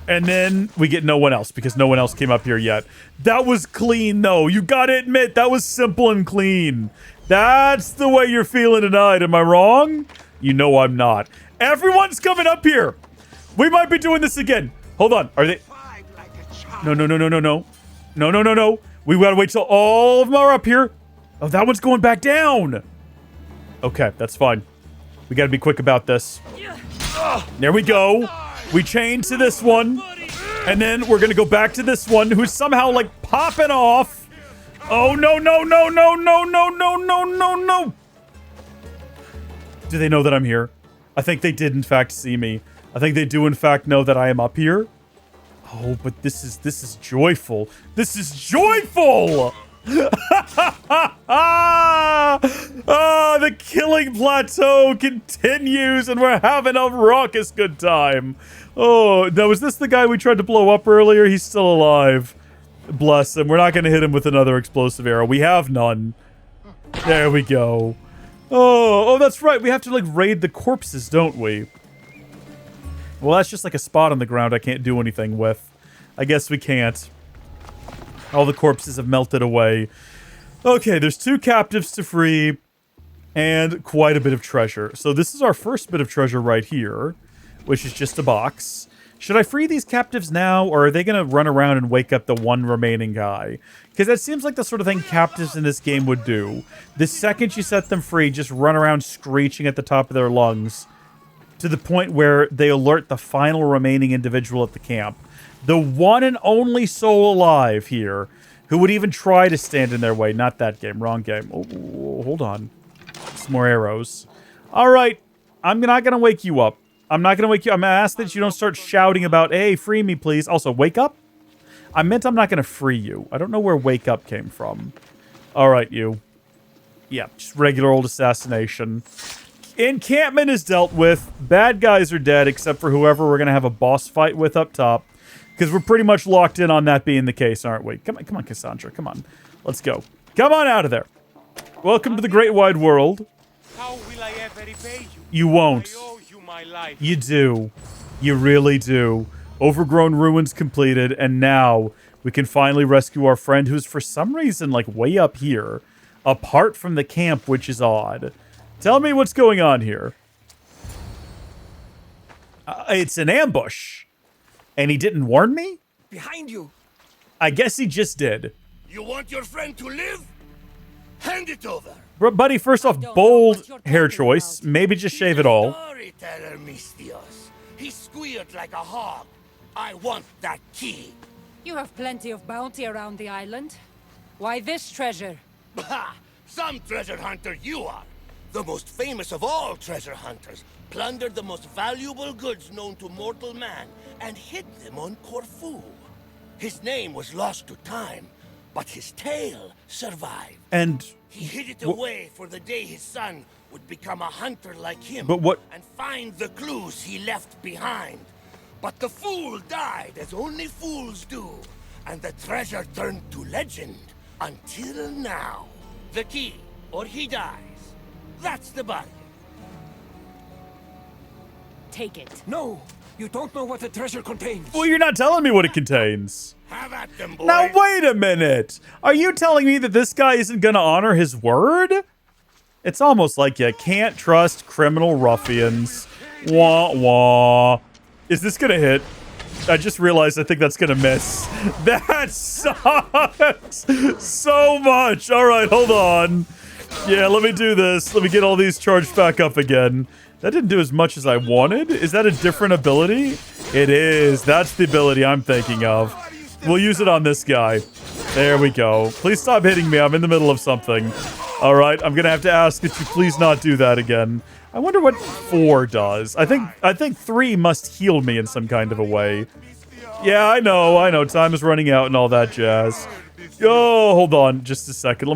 and then we get no one else because no one else came up here yet. That was clean, though. You got to admit, that was simple and clean. That's the way you're feeling tonight. Am I wrong? You know I'm not. Everyone's coming up here. We might be doing this again. Hold on. Are they... No. No. We gotta wait till all of them are up here. Oh, that one's going back down. Okay, that's fine. We gotta be quick about this. There we go. We chain to this one. And then we're gonna go back to this one who's somehow, like, popping off. Oh, no. Do they know that I'm here? I think they did, in fact, see me. I think they do, in fact, know that I am up here. Oh, but this is joyful. This is joyful! The killing plateau continues, and we're having a raucous good time. Oh, now is this the guy we tried to blow up earlier? He's still alive. Bless him. We're not going to hit him with another explosive arrow. We have none. There we go. Oh, that's right. We have to, like, raid the corpses, don't we? Well, that's just like a spot on the ground I can't do anything with. I guess we can't. All the corpses have melted away. Okay, there's 2 captives to free and quite a bit of treasure. So this is our first bit of treasure right here, which is just a box. Should I free these captives now, or are they going to run around and wake up the one remaining guy? Because that seems like the sort of thing captives in this game would do. The second you set them free, just run around screeching at the top of their lungs, to the point where they alert the final remaining individual at the camp. The one and only soul alive here who would even try to stand in their way. Not that game. Wrong game. Oh, hold on. Some more arrows. All right. I'm not going to wake you up. I'm not going to wake you up. I'm going to ask that you don't start shouting about, hey, free me, please. Also, wake up? I meant I'm not going to free you. I don't know where wake up came from. All right, you. Yeah, just regular old assassination. Encampment is dealt with. Bad guys are dead, except for whoever we're going to have a boss fight with up top. Because we're pretty much locked in on that being the case, aren't we? Come on, Kassandra. Come on. Let's go. Come on out of there. Welcome to the great wide world. How will I ever repay you? You won't. I owe you my life. You do. You really do. Overgrown ruins completed, and now we can finally rescue our friend who's for some reason, like, way up here. Apart from the camp, which is odd. Tell me what's going on here. It's an ambush. And he didn't warn me? Behind you. I guess he just did. You want your friend to live? Hand it over. Buddy, first off, bold hair choice. Maybe just shave it all. Storyteller, Misthios. He squealed like a hog. I want that key. You have plenty of bounty around the island. Why this treasure? Ha! Some treasure hunter you are. The most famous of all treasure hunters. Plundered the most valuable goods known to mortal man and hid them on Corfu. His name was lost to time, but his tale survived. And he hid it away for the day his son would become a hunter like him. But what? And find the clues he left behind. But the fool died as only fools do, and the treasure turned to legend until now. The key, or he dies. That's the bargain. Take it. No, you don't know what the treasure contains. Well, you're not telling me what it contains. Have at them, boy. Now, wait a minute. Are you telling me that this guy isn't going to honor his word? It's almost like you can't trust criminal ruffians. Wah, wah. Is this going to hit? I just realized I think that's gonna miss. That sucks so much. All right, hold on. Yeah, let me do this. Let me get all these charged back up again. That didn't do as much as I wanted. Is that a different ability? It is. That's the ability I'm thinking of. We'll use it on this guy. There we go. Please stop hitting me. I'm in the middle of something. All right, I'm gonna have to ask that you please not do that again. I wonder what 4 does. I think 3 must heal me in some kind of a way. Yeah, I know. Time is running out and all that jazz. Oh, hold on, just a second.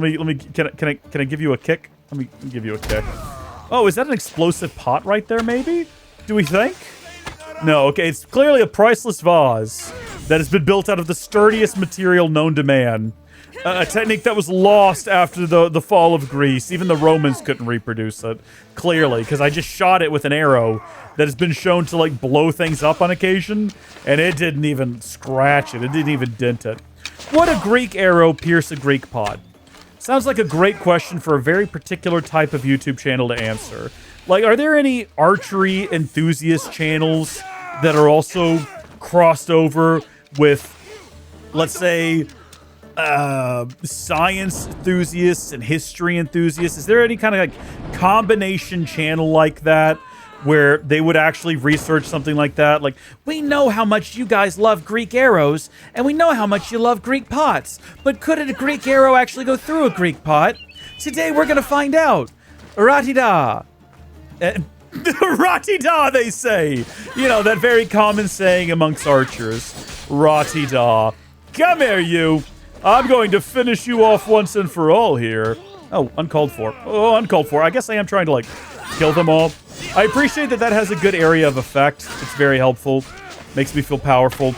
Can I give you a kick? Let me give you a kick. Oh, is that an explosive pot right there? Maybe? Do we think? No. Okay, it's clearly a priceless vase that has been built out of the sturdiest material known to man. A technique that was lost after the fall of Greece. Even the Romans couldn't reproduce it, clearly, because I just shot it with an arrow that has been shown to, like, blow things up on occasion, and it didn't even scratch it. It didn't even dent it. Would a Greek arrow pierce a Greek pot? Sounds like a great question for a very particular type of YouTube channel to answer. Like, are there any archery enthusiast channels that are also crossed over with, let's say, science enthusiasts and history enthusiasts? Is there any kind of like combination channel like that where they would actually research something like that? Like, we know how much you guys love Greek arrows, and we know how much you love Greek pots, but could a Greek arrow actually go through a Greek pot? Today we're gonna find out. Ratida. Ratida, they say. You know, that very common saying amongst archers. Ratida. Come here, you. I'm going to finish you off once and for all here. Oh, uncalled for. Oh, uncalled for. I guess I am trying to, like, kill them all. I appreciate that has a good area of effect. It's very helpful. Makes me feel powerful.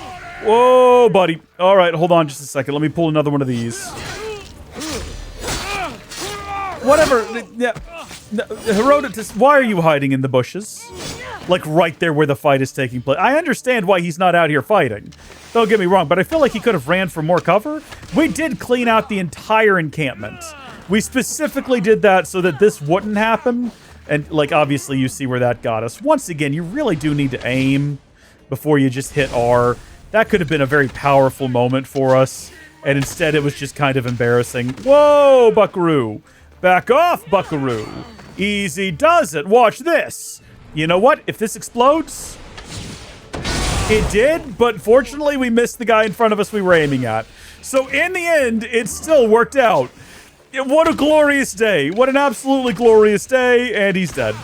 Whoa, buddy. All right, hold on just a second. Let me pull another one of these. Whatever. Yeah. Herodotus, why are you hiding in the bushes? Like, right there where the fight is taking place. I understand why he's not out here fighting. Don't get me wrong, but I feel like he could have ran for more cover. We did clean out the entire encampment. We specifically did that so that this wouldn't happen. And, like, obviously you see where that got us. Once again, you really do need to aim before you just hit R. That could have been a very powerful moment for us. And instead it was just kind of embarrassing. Whoa, buckaroo. Back off, buckaroo. Easy does it. Watch this. You know what? If this explodes... It did, but fortunately we missed the guy in front of us we were aiming at. So in the end, it still worked out. What a glorious day. What an absolutely glorious day, and he's dead.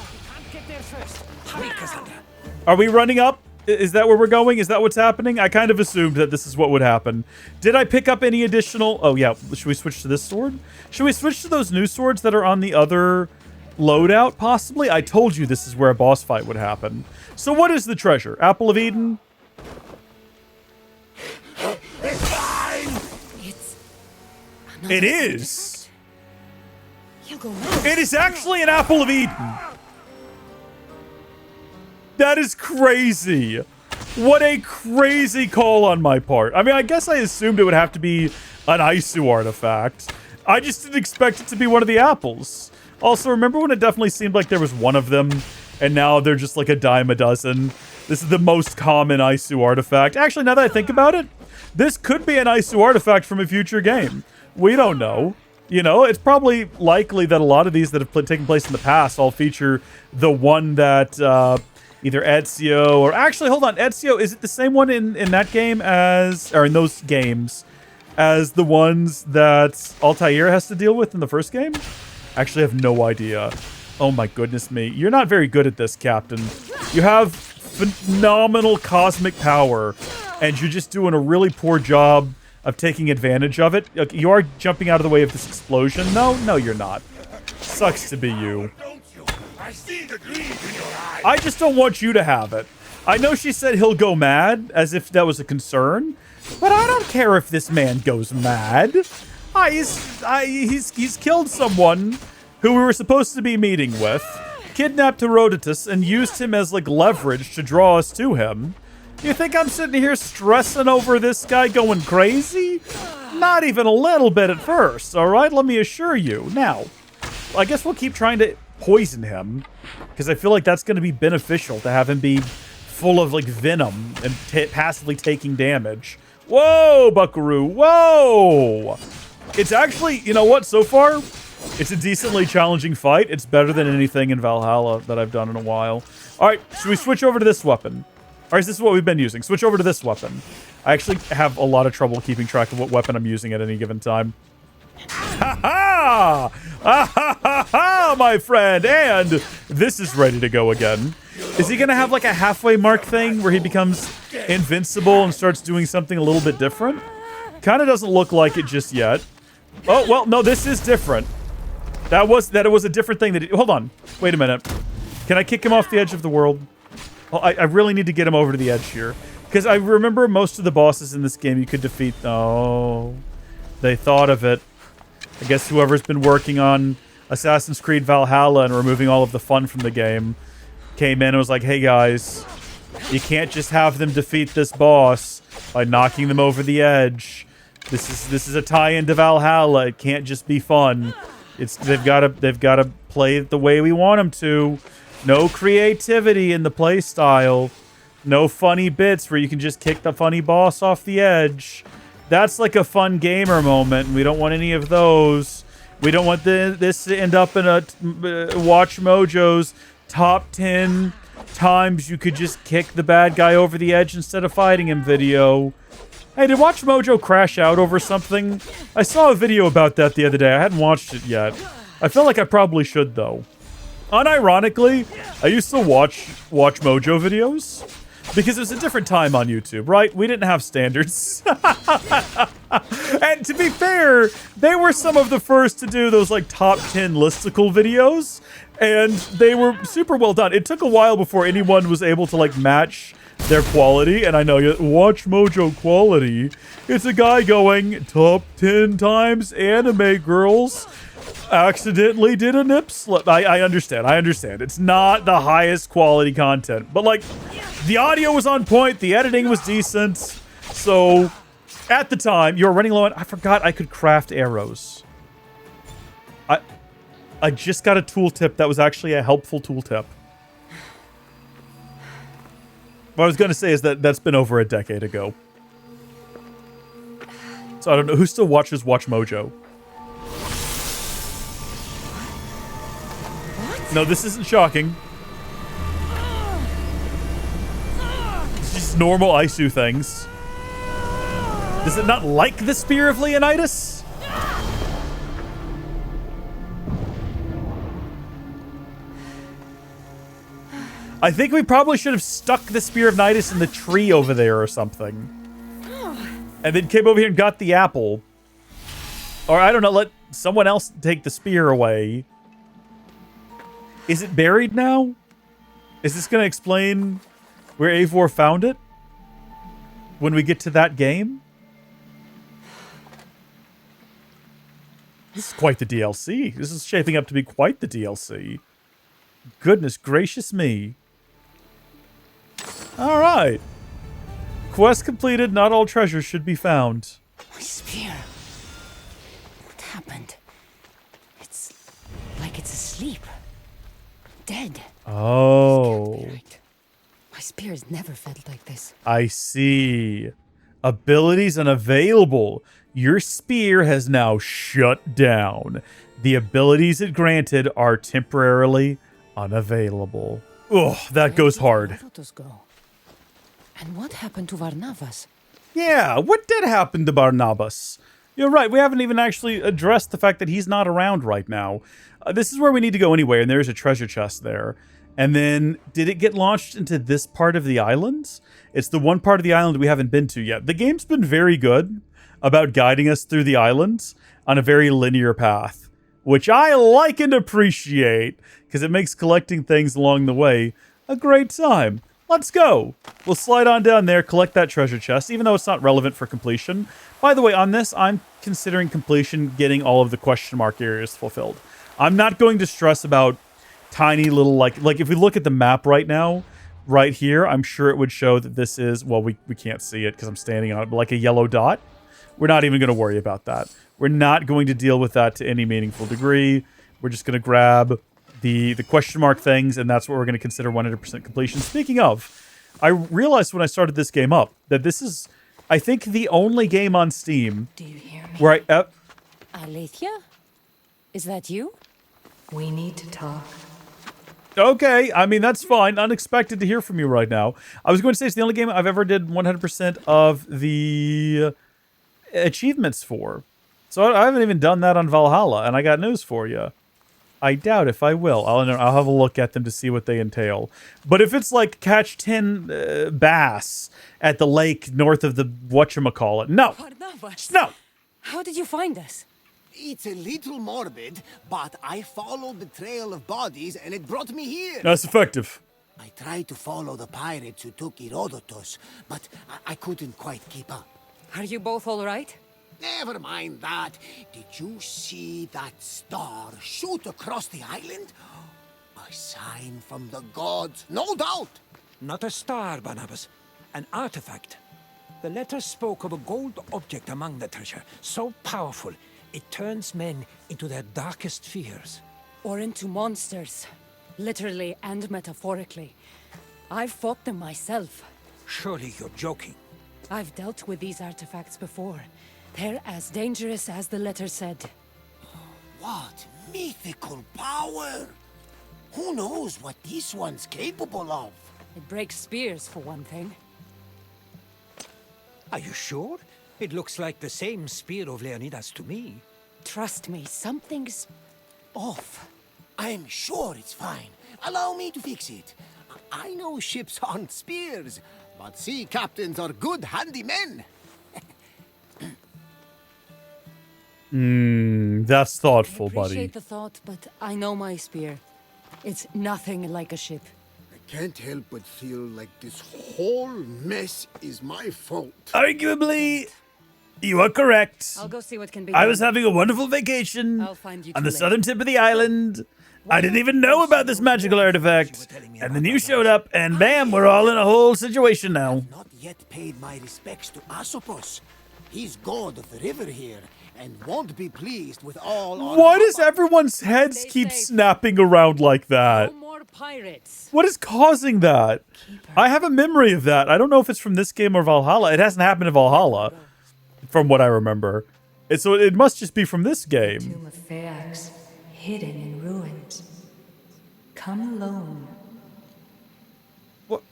Are we running up? Is that where we're going? Is that what's happening? I kind of assumed that this is what would happen. Did I pick up any additional... Oh, yeah. Should we switch to this sword? Should we switch to those new swords that are on the other loadout, possibly? I told you this is where a boss fight would happen. So what is the treasure? Apple of Eden? It is. It is actually an Apple of Eden. That is crazy. What a crazy call on my part. I mean, I guess I assumed it would have to be an Isu artifact. I just didn't expect it to be one of the apples. Also, remember when it definitely seemed like there was one of them, and now they're just like a dime a dozen? This is the most common Isu artifact. Actually, now that I think about it, this could be an Isu artifact from a future game. We don't know. You know, it's probably likely that a lot of these that have taken place in the past all feature the one that either Ezio or... Actually, hold on. Ezio, is it the same one in that game as... Or in those games as the ones that Altair has to deal with in the first game? Actually, I have no idea. Oh my goodness me. You're not very good at this, Captain. You have phenomenal cosmic power, and you're just doing a really poor job of taking advantage of it. You are jumping out of the way of this explosion. No, you're not. Sucks to be you. I just don't want you to have it. I know she said he'll go mad, as if that was a concern, but I don't care if this man goes mad. He's killed someone who we were supposed to be meeting with, kidnapped Herodotus, and used him as, like, leverage to draw us to him. You think I'm sitting here stressing over this guy going crazy? Not even a little bit at first, all right? Let me assure you. Now, I guess we'll keep trying to poison him, because I feel like that's going to be beneficial to have him be full of like venom and passively taking damage. Whoa, buckaroo, whoa! It's actually, you know what, so far, it's a decently challenging fight. It's better than anything in Valhalla that I've done in a while. All right, should we switch over to this weapon? Or is this what we've been using? Switch over to this weapon. I actually have a lot of trouble keeping track of what weapon I'm using at any given time. Ha ha! Ah ha ha ha, my friend! And this is ready to go again. Is he gonna have like a halfway mark thing where he becomes invincible and starts doing something a little bit different? Kind of doesn't look like it just yet. Oh, well, no, this is different. It was a different thing that hold on. Wait a minute. Can I kick him off the edge of the world? Well, I really need to get him over to the edge here. Because I remember most of the bosses in this game you could defeat. Oh, they thought of it. I guess whoever's been working on Assassin's Creed Valhalla and removing all of the fun from the game came in and was like, hey guys, you can't just have them defeat this boss by knocking them over the edge. This is a tie-in to Valhalla. It can't just be fun. They've got to play it the way we want them to. No creativity in the play style. No funny bits where you can just kick the funny boss off the edge. That's like a fun gamer moment. We don't want any of those. We don't want this to end up in a Watch Mojo's top 10 times you could just kick the bad guy over the edge instead of fighting him video. Hey, did Watch Mojo crash out over something? I saw a video about that the other day. I hadn't watched it yet. I feel like I probably should, though. Unironically, I used to watch Mojo videos because it was a different time on YouTube, right? We didn't have standards. And to be fair, they were some of the first to do those like top 10 listicle videos, and they were super well done. It took a while before anyone was able to like match their quality, and I know you Watch Mojo quality. It's a guy going top 10 times anime girls accidentally did a nip slip. I understand. It's not the highest quality content, but like the audio was on point, the editing was decent. So at the time, you were running low on, I forgot I could craft arrows. I just got a tooltip that was actually a helpful tooltip. What I was going to say is that that's been over a decade ago. So I don't know. Who still watches Watch Mojo? What? No, this isn't shocking. It's just normal Isu things. Is it not like the Spear of Leonidas? I think we probably should have stuck the Spear of Nidus in the tree over there or something. And then came over here and got the apple. Or I don't know, let someone else take the spear away. Is it buried now? Is this going to explain where Eivor found it? When we get to that game? This is quite the DLC. This is shaping up to be quite the DLC. Goodness gracious me. All right. Quest completed. Not all treasures should be found. My spear. What happened? It's like it's asleep. Dead. Oh. My spear has never felt like this. I see. Abilities unavailable. Your spear has now shut down. The abilities it granted are temporarily unavailable. Ugh, that goes hard. And what happened to Barnabas? Yeah, what did happen to Barnabas? You're right, we haven't even actually addressed the fact that he's not around right now. This is where we need to go anyway, and there's a treasure chest there. And then, did it get launched into this part of the island? It's the one part of the island we haven't been to yet. The game's been very good about guiding us through the island on a very linear path, which I like and appreciate, because it makes collecting things along the way a great time. Let's go. We'll slide on down there, collect that treasure chest, even though it's not relevant for completion. By the way, on this, I'm considering completion getting all of the question mark areas fulfilled. I'm not going to stress about tiny little, like if we look at the map right now, right here, I'm sure it would show that this is, well, we can't see it because I'm standing on it, but like a yellow dot. We're not even going to worry about that. We're not going to deal with that to any meaningful degree. We're just going to grab the question mark things, and that's what we're going to consider 100% completion. Speaking of, I realized when I started this game up that this is, I think, the only game on Steam Do you hear me? where Alethea? Is that you? We need to talk. Okay, I mean, that's fine. Unexpected to hear from you right now. I was going to say it's the only game I've ever did 100% of the achievements for. So I haven't even done that on Valhalla, and I got news for you. I doubt if I will. I'll have a look at them to see what they entail. But if it's like catch 10 bass at the lake north of the whatchamacallit, no. Barnabas. No. How did you find us? It's a little morbid, but I followed the trail of bodies and it brought me here. That's effective. I tried to follow the pirates who took Herodotus, but I couldn't quite keep up. Are you both all right? Never mind that. Did you see that star shoot across the island? A sign from the gods, no doubt. Not a star, Barnabas. An artifact. The letter spoke of a gold object among the treasure, so powerful it turns men into their darkest fears. Or into monsters. Literally and metaphorically. I've fought them myself. Surely you're joking. I've dealt with these artifacts before. They're as dangerous as the letter said. What mythical power! Who knows what this one's capable of? It breaks spears, for one thing. Are you sure? It looks like the same spear of Leonidas to me. Trust me, something's off. I'm sure it's fine. Allow me to fix it. I know ships aren't spears, but sea captains are good handymen. That's thoughtful, I appreciate buddy. the thought, but I know my spear. It's nothing like a ship. I can't help but feel like this whole mess is my fault. Arguably, you are correct. I'll go see what can be done. I was having a wonderful vacation I'll find you on too the late. southern tip of the island. I didn't even know about this magical artifact. And then you showed up, and bam, we're all in a whole situation now. Not yet paid my respects to Asopos. He's god of the river here, and won't be pleased with all our... Why does everyone's heads Stay keep safe. snapping around like that? No more pirates. What is causing that? I have a memory of that. I don't know if it's from this game or Valhalla. It hasn't happened in Valhalla, from what I remember. So it must just be from this game. Tomb of Phaeax, hidden in ruins. Come alone. What?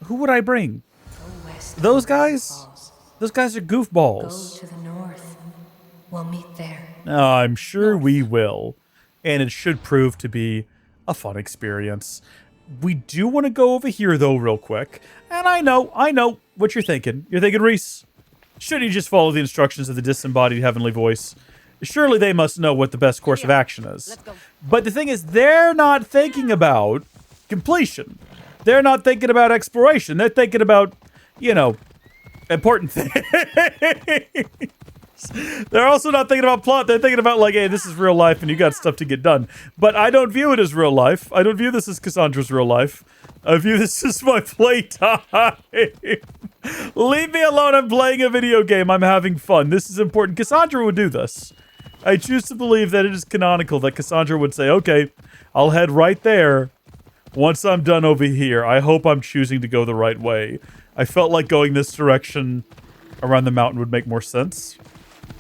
Who would I bring? Go west. Those of guys? Falls. Those guys are Go goofballs. to the north. We'll meet there. I'm sure we will. And it should prove to be a fun experience. We do want to go over here, though, real quick. And I know what you're thinking. You're thinking, Reese, shouldn't you just follow the instructions of the disembodied heavenly voice? Surely they must know what the best course of action is. Let's go. But the thing is, they're not thinking about completion. They're not thinking about exploration. They're thinking about, important things. They're also not thinking about plot. They're thinking about, like, hey, this is real life and you got stuff to get done. But I don't view it as real life. I don't view this as Kassandra's real life. I view this as my playtime. Leave me alone. I'm playing a video game. I'm having fun. This is important. Kassandra would do this. I choose to believe that it is canonical that Kassandra would say, okay, I'll head right there once I'm done over here. I hope I'm choosing to go the right way. I felt like going this direction around the mountain would make more sense.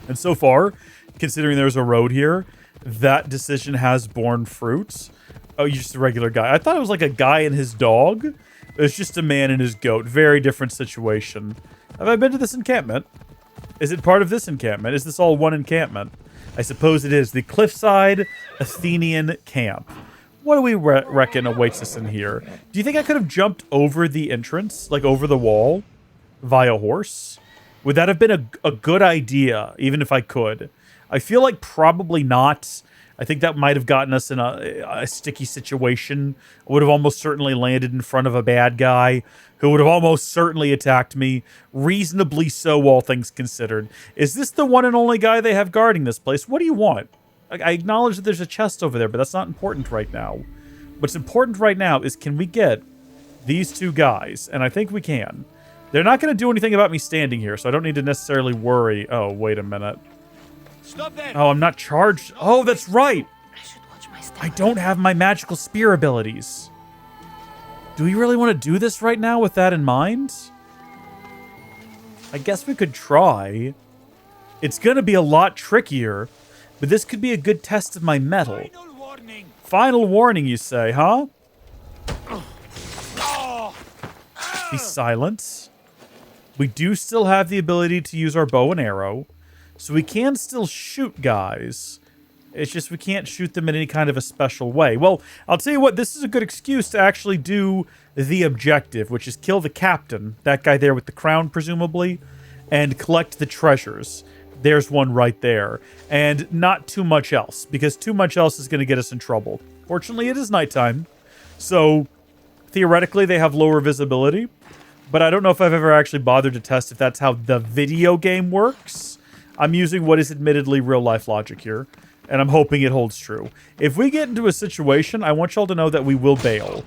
And so far, considering there's a road here, that decision has borne fruit. Oh, you're just a regular guy. I thought it was like a guy and his dog. It's just a man and his goat. Very different situation. Have I been to this encampment? Is it part of this encampment? Is this all one encampment? I suppose it is. The Cliffside Athenian Camp. What do we reckon awaits us in here? Do you think I could have jumped over the entrance, like over the wall, via horse? Would that have been a good idea, even if I could? I feel like probably not. I think that might have gotten us in a sticky situation. I would have almost certainly landed in front of a bad guy who would have almost certainly attacked me. Reasonably so, all things considered. Is this the one and only guy they have guarding this place? What do you want? I acknowledge that there's a chest over there, but that's not important right now. What's important right now is, can we get these two guys? And I think we can. They're not going to do anything about me standing here, so I don't need to necessarily worry. Oh, wait a minute. Stop there. Oh, I'm not charged. Oh, that's right. I should watch my step. I don't have my magical spear abilities. Do we really want to do this right now with that in mind? I guess we could try. It's going to be a lot trickier, but this could be a good test of my mettle. Final warning. Final warning, you say, huh? Be silent. We do still have the ability to use our bow and arrow, so we can still shoot guys. It's just we can't shoot them in any kind of a special way. Well, I'll tell you what, this is a good excuse to actually do the objective, which is kill the captain, that guy there with the crown, presumably, and collect the treasures. There's one right there. And not too much else, because too much else is going to get us in trouble. Fortunately, it is nighttime, so theoretically they have lower visibility, but I don't know if I've ever actually bothered to test if that's how the video game works. I'm using what is admittedly real-life logic here, and I'm hoping it holds true. If we get into a situation, I want y'all to know that we will bail.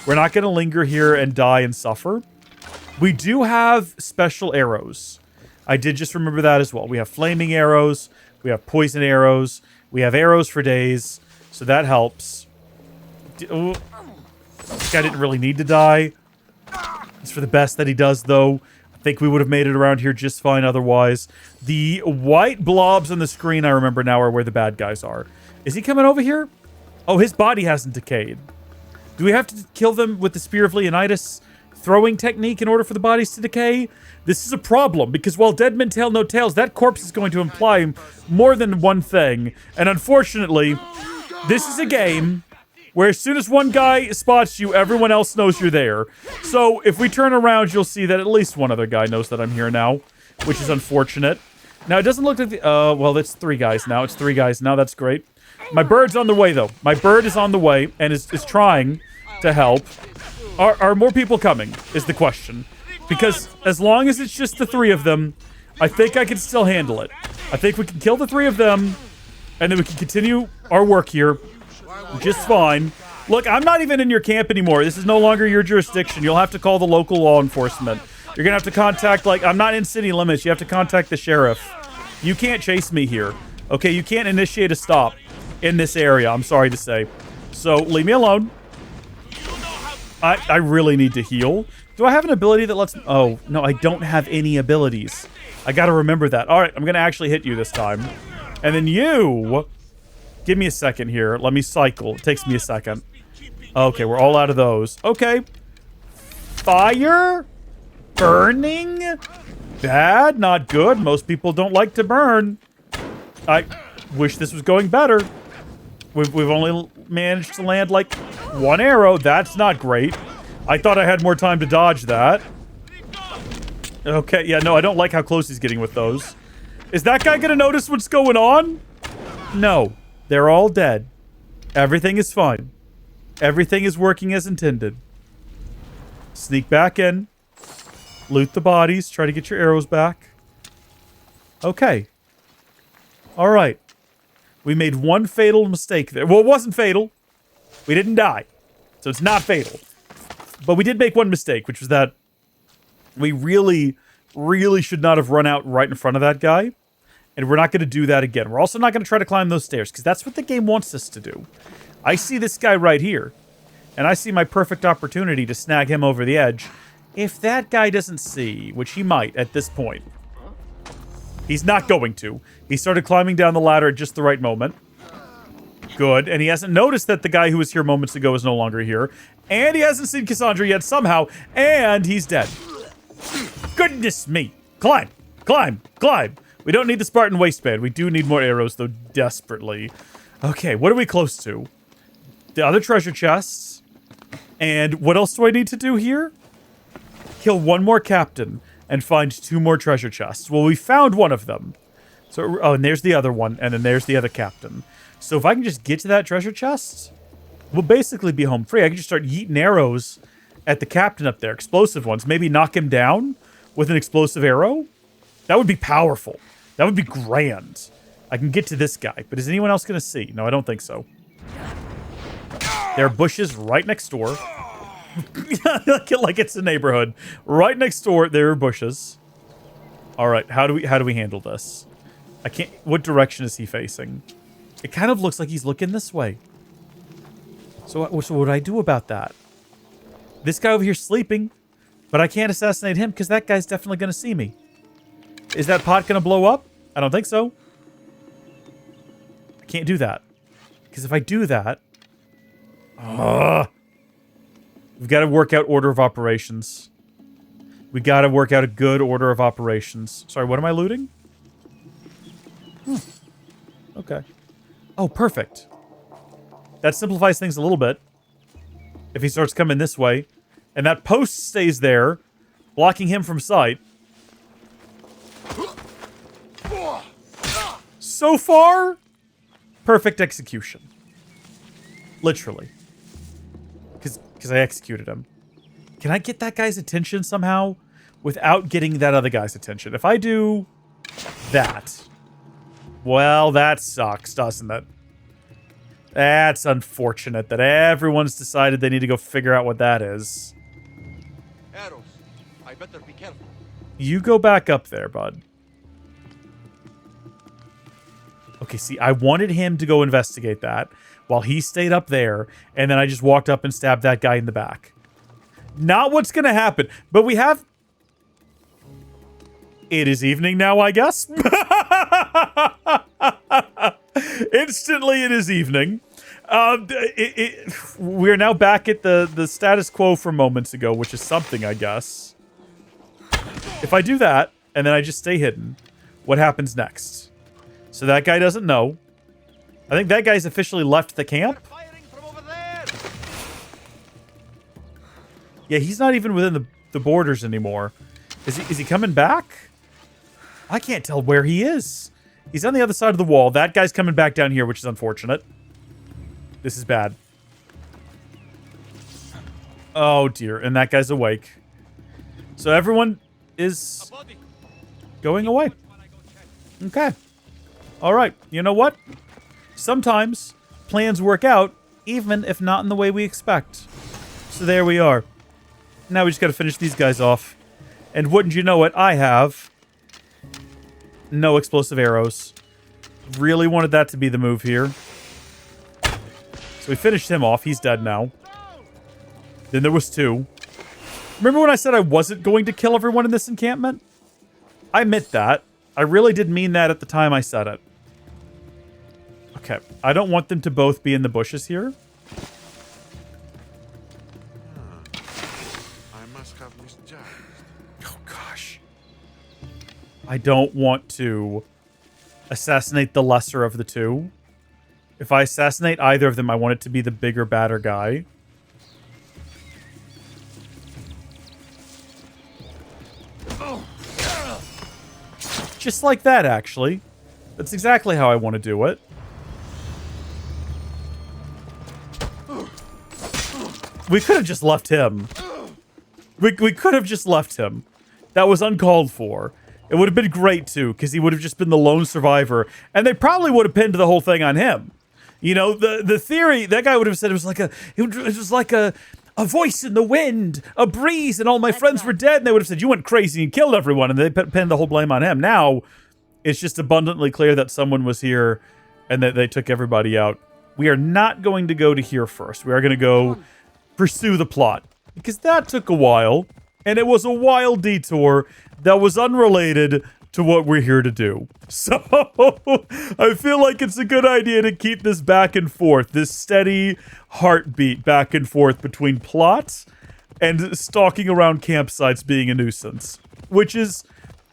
We're not going to linger here and die and suffer. We do have special arrows. I did just remember that as well. We have flaming arrows. We have poison arrows. We have arrows for days, so that helps. This guy didn't really need to die. It's for the best that he does, though. I think we would have made it around here just fine otherwise. The white blobs on the screen, I remember now, are where the bad guys are. Is he coming over here? Oh, his body hasn't decayed. Do we have to kill them with the Spear of Leonidas throwing technique in order for the bodies to decay? This is a problem, because while dead men tell no tales, that corpse is going to imply more than one thing. And unfortunately, this is a game where as soon as one guy spots you, everyone else knows you're there. So if we turn around, you'll see that at least one other guy knows that I'm here now, which is unfortunate. Now, it doesn't look like the... well, it's 3 guys now. It's 3 guys now. That's great. My bird's on the way, though. My bird is on the way and is trying to help. Are more people coming, is the question. Because as long as it's just the 3 of them, I think I can still handle it. I think we can kill the 3 of them, and then we can continue our work here just fine. Look, I'm not even in your camp anymore. This is no longer your jurisdiction. You'll have to call the local law enforcement. You're gonna have to contact, like, I'm not in city limits. You have to contact the sheriff. You can't chase me here. Okay, you can't initiate a stop in this area, I'm sorry to say. So, leave me alone. I really need to heal. Do I have an ability that lets me... Oh, no, I don't have any abilities. I gotta remember that. Alright, I'm gonna actually hit you this time. And then you... Give me a second here. Let me cycle. It takes me a second. Okay, we're all out of those. Okay. Fire? Burning? Bad? Not good. Most people don't like to burn. I wish this was going better. We've only managed to land, like, 1 arrow. That's not great. I thought I had more time to dodge that. Okay, yeah, no, I don't like how close he's getting with those. Is that guy gonna notice what's going on? No. They're all dead. Everything is fine. Everything is working as intended. Sneak back in. Loot the bodies. Try to get your arrows back. Okay. Alright. We made 1 fatal mistake there. Well, it wasn't fatal. We didn't die. So it's not fatal. But we did make 1 mistake, which was that we really, really should not have run out right in front of that guy. And we're not going to do that again. We're also not going to try to climb those stairs, because that's what the game wants us to do. I see this guy right here, and I see my perfect opportunity to snag him over the edge. If that guy doesn't see, which he might at this point. He's not going to. He started climbing down the ladder at just the right moment. Good. And he hasn't noticed that the guy who was here moments ago is no longer here. And he hasn't seen Kassandra yet somehow. And he's dead. Goodness me. Climb. Climb. Climb. We don't need the Spartan waistband. We do need more arrows, though, desperately. Okay, what are we close to? The other treasure chests. And what else do I need to do here? Kill 1 more captain and find 2 more treasure chests. Well, we found 1 of them. So, oh, and there's the other one, and then there's the other captain. So if I can just get to that treasure chest, we'll basically be home free. I can just start yeeting arrows at the captain up there, explosive ones. Maybe knock him down with an explosive arrow. That would be powerful. That would be grand. I can get to this guy, but is anyone else going to see? No, I don't think so. There are bushes right next door. Like it's a neighborhood. Right next door, there are bushes. All right, how do we handle this? I can't... What direction is he facing? It kind of looks like he's looking this way. So what do I do about that? This guy over here sleeping, but I can't assassinate him because that guy's definitely going to see me. Is that pot going to blow up? I don't think so. I can't do that. Because if I do that... we've got to work out order of operations. We got to work out a good order of operations. Sorry, what am I looting? Okay. Oh, perfect. That simplifies things a little bit. If he starts coming this way. And that post stays there, blocking him from sight. So far, perfect execution. Literally. Because I executed him. Can I get that guy's attention somehow without getting that other guy's attention? If I do that, well, that sucks, doesn't it? That's unfortunate that everyone's decided they need to go figure out what that is. Arrows. I better be careful. You go back up there, bud. Okay, see, I wanted him to go investigate that while he stayed up there, and then I just walked up and stabbed that guy in the back. Not what's gonna happen, but we have... It is evening now, I guess. Instantly, it is evening. We're now back at the status quo from moments ago, which is something, I guess. If I do that, and then I just stay hidden, what happens next? So that guy doesn't know. I think that guy's officially left the camp. Yeah, he's not even within the borders anymore. Is he coming back? I can't tell where he is. He's on the other side of the wall. That guy's coming back down here, which is unfortunate. This is bad. Oh, dear. And that guy's awake. So everyone is going away. Okay. All right. You know what? Sometimes plans work out, even if not in the way we expect. So there we are. Now we just got to finish these guys off. And wouldn't you know it, I have no explosive arrows. Really wanted that to be the move here. So we finished him off. He's dead now. Then there was two. Remember when I said I wasn't going to kill everyone in this encampment? I meant that. I really did mean that at the time I said it. Okay. I don't want them to both be in the bushes here. I must have misjudged. Oh, gosh. I don't want to assassinate the lesser of the two. If I assassinate either of them, I want it to be the bigger, badder guy. Just like that, actually. That's exactly how I want to do it. We could have just left him. We could have just left him. That was uncalled for. It would have been great, too, because he would have just been the lone survivor. And they probably would have pinned the whole thing on him. You know, the theory, that guy would have said it was like a voice in the wind, a breeze, and all my friends were dead. And they would have said, you went crazy and killed everyone. And they pinned the whole blame on him. Now, it's just abundantly clear that someone was here and that they took everybody out. We are not going to go to here first. We are going to go pursue the plot. Because that took a while. And it was a wild detour that was unrelated to what we're here to do. So, I feel like it's a good idea to keep this back and forth. This steady heartbeat back and forth between plot and stalking around campsites being a nuisance. Which is,